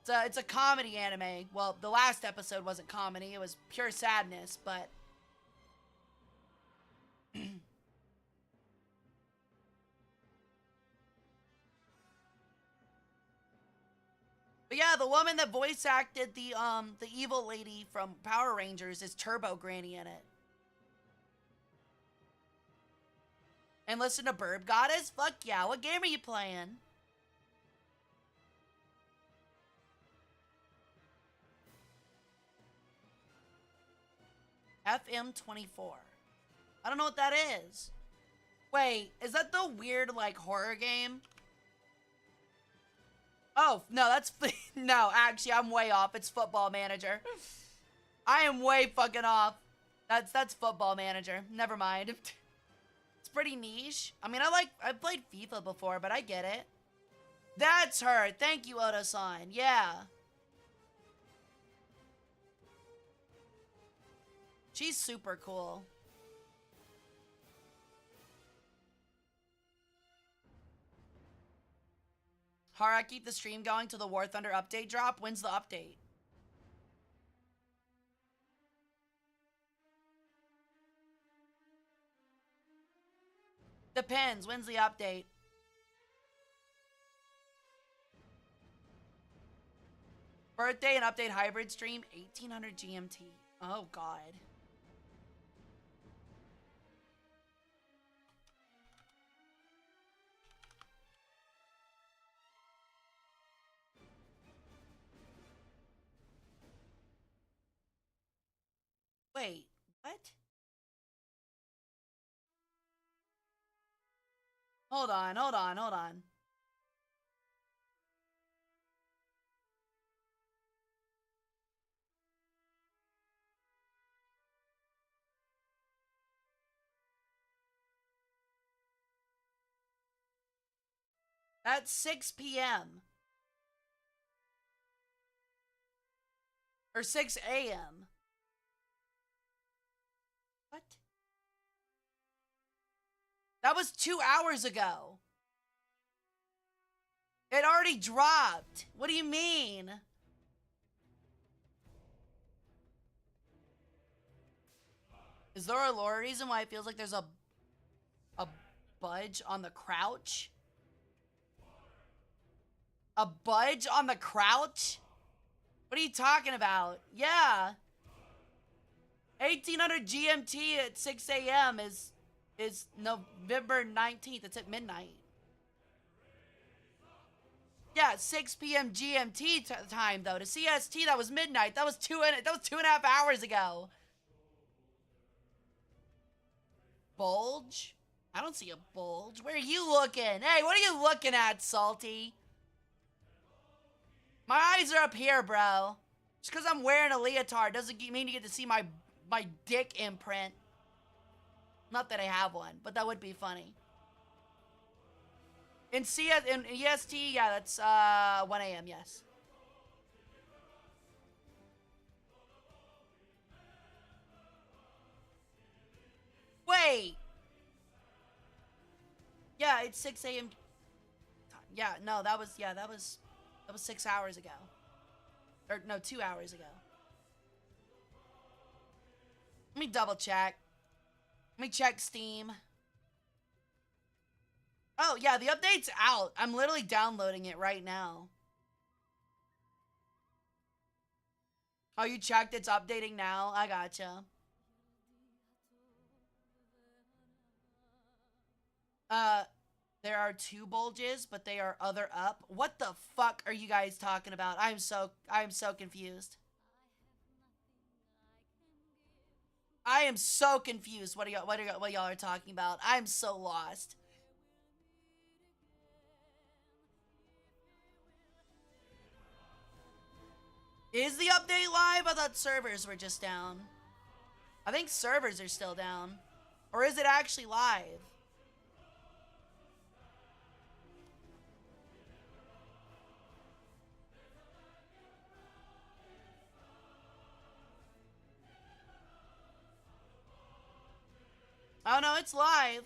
It's a comedy anime. Well, the last episode wasn't comedy. It was pure sadness, but... But yeah, the woman that voice acted the evil lady from Power Rangers is Turbo Granny in it. And listen to Burb Goddess? Fuck yeah, what game are you playing? FM24. I don't know what that is. Wait, is that the weird, like, horror game? Oh, no, that's... No, actually, I'm way off. It's Football Manager. I am way fucking off. That's Football Manager. Never mind. It's pretty niche. I mean, I've played FIFA before, but I get it. That's her. Thank you, Oda-san. Yeah. She's super cool. Hara, keep the stream going till the War Thunder update drop. When's the update? Depends. When's the update? Birthday and update hybrid stream, 1800 GMT. Oh, God. Wait, what? Hold on, hold on, hold on. At 6 p.m. Or 6 a.m. What? That was 2 hours ago. It already dropped. What do you mean? Is there a lore reason why it feels like there's a budge on the crouch? A budge on the crouch? What are you talking about? Yeah. 1800 GMT at 6 a.m. is November 19th. It's at midnight. Yeah, 6 p.m. GMT time though. To CST, that was midnight. That was 2.5 hours ago. Bulge? I don't see a bulge. Where are you looking? Hey, what are you looking at, Salty? My eyes are up here, bro. Just because I'm wearing a leotard doesn't mean you get to see my dick imprint. Not that I have one, but that would be funny. In EST, yeah, that's 1 a.m., yes. Wait! Yeah, it's 6 a.m. Yeah, no, that was 6 hours ago. Or, no, 2 hours ago. Let me double check. Let me check Steam. Oh, yeah, the update's out. I'm literally downloading it right now. Oh, you checked? It's updating now? I gotcha. There are 2 bulges, but they are other up. What the fuck are you guys talking about? I'm so confused. I am so confused. What y'all are talking about? I'm so lost. Is the update live? I thought servers were just down. I think servers are still down. Or is it actually live? Oh no, it's live.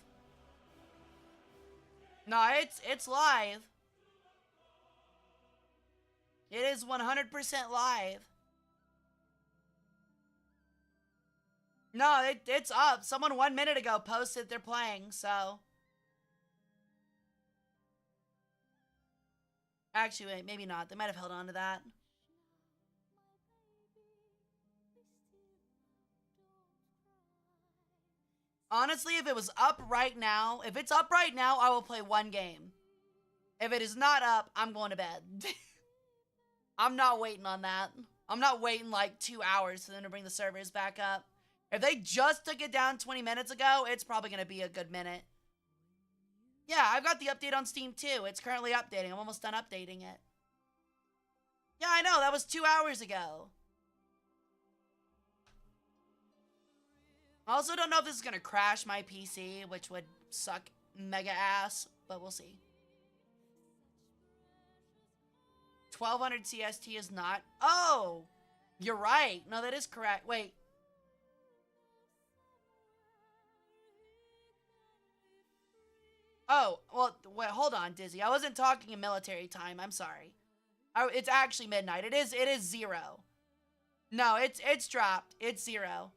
No, it's live. It is 100% live. No, it's up. Someone 1 minute ago posted they're playing, so. Actually, wait, maybe not. They might have held on to that. Honestly, if it was up right now, if it's up right now, I will play 1 game. If it is not up, I'm going to bed. I'm not waiting on that. I'm not waiting like 2 hours for them to bring the servers back up. If they just took it down 20 minutes ago, it's probably going to be a good minute. Yeah, I've got the update on Steam too. It's currently updating. I'm almost done updating it. Yeah, I know. That was 2 hours ago. I also don't know if this is going to crash my PC, which would suck mega ass, but we'll see. 1200 CST is not. Oh, you're right. No, that is correct. Wait. Oh, well, wait, hold on, Dizzy. I wasn't talking in military time. I'm sorry. It's actually midnight. It is 0. No, it's dropped. It's 0.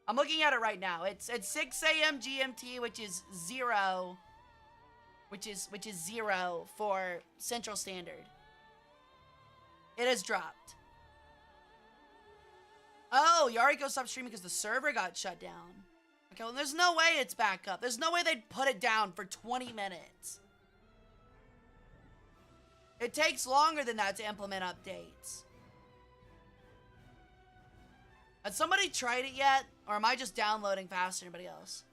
I'm looking at it right now. It's at 6 a.m. GMT, which is 0. Which is 0 for Central Standard. It has dropped. Oh, Yariko stopped streaming because the server got shut down. Okay, well, there's no way it's back up. There's no way they'd put it down for 20 minutes. It takes longer than that to implement updates. Has somebody tried it yet? Or am I just downloading faster than anybody else?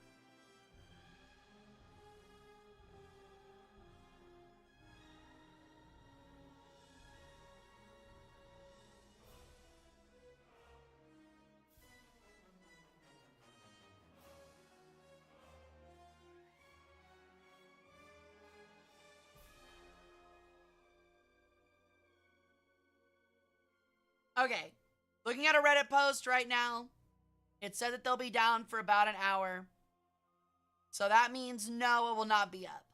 Okay, looking at a Reddit post right now, it said that they'll be down for about an hour. So that means no, it will not be up.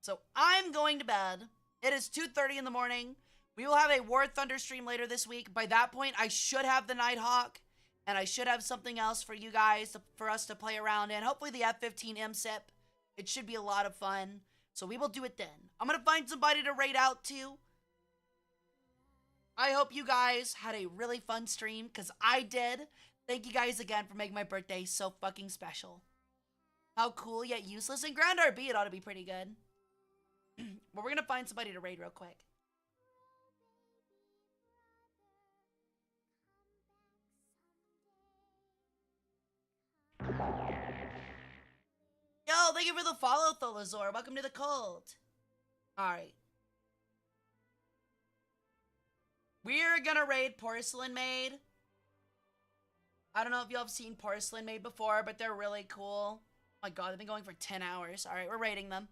So I'm going to bed. It is 2:30 in the morning. We will have a War Thunder stream later this week. By that point, I should have the Nighthawk, and I should have something else for you guys, for us to play around in. Hopefully the F-15 MSIP. It should be a lot of fun. So we will do it then. I'm going to find somebody to raid out to. I hope you guys had a really fun stream, because I did. Thank you guys again for making my birthday so fucking special. How cool yet useless. And Ground RB, it ought to be pretty good. But we're going to find somebody to raid real quick. Yo, thank you for the follow, Tholazor. Welcome to the cult. Alright. We're gonna raid Porcelain Maid. I don't know if y'all have seen Porcelain Maid before, but they're really cool. Oh my god, they've been going for 10 hours. Alright, we're raiding them.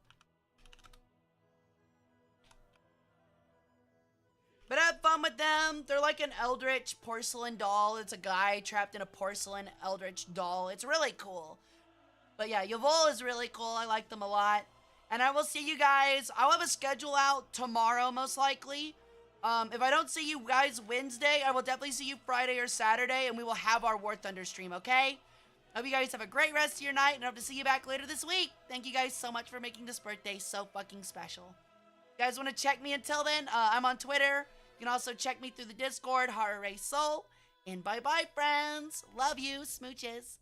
But have fun with them. They're like an eldritch porcelain doll. It's a guy trapped in a porcelain eldritch doll. It's really cool. But yeah, Yavol is really cool. I like them a lot. And I will see you guys. I'll have a schedule out tomorrow, most likely. If I don't see you guys Wednesday, I will definitely see you Friday or Saturday, and we will have our War Thunder stream, okay? Hope you guys have a great rest of your night, and I hope to see you back later this week. Thank you guys so much for making this birthday so fucking special. If you guys want to check me until then, I'm on Twitter. You can also check me through the Discord, Hara Rae Sol. And bye-bye, friends. Love you. Smooches.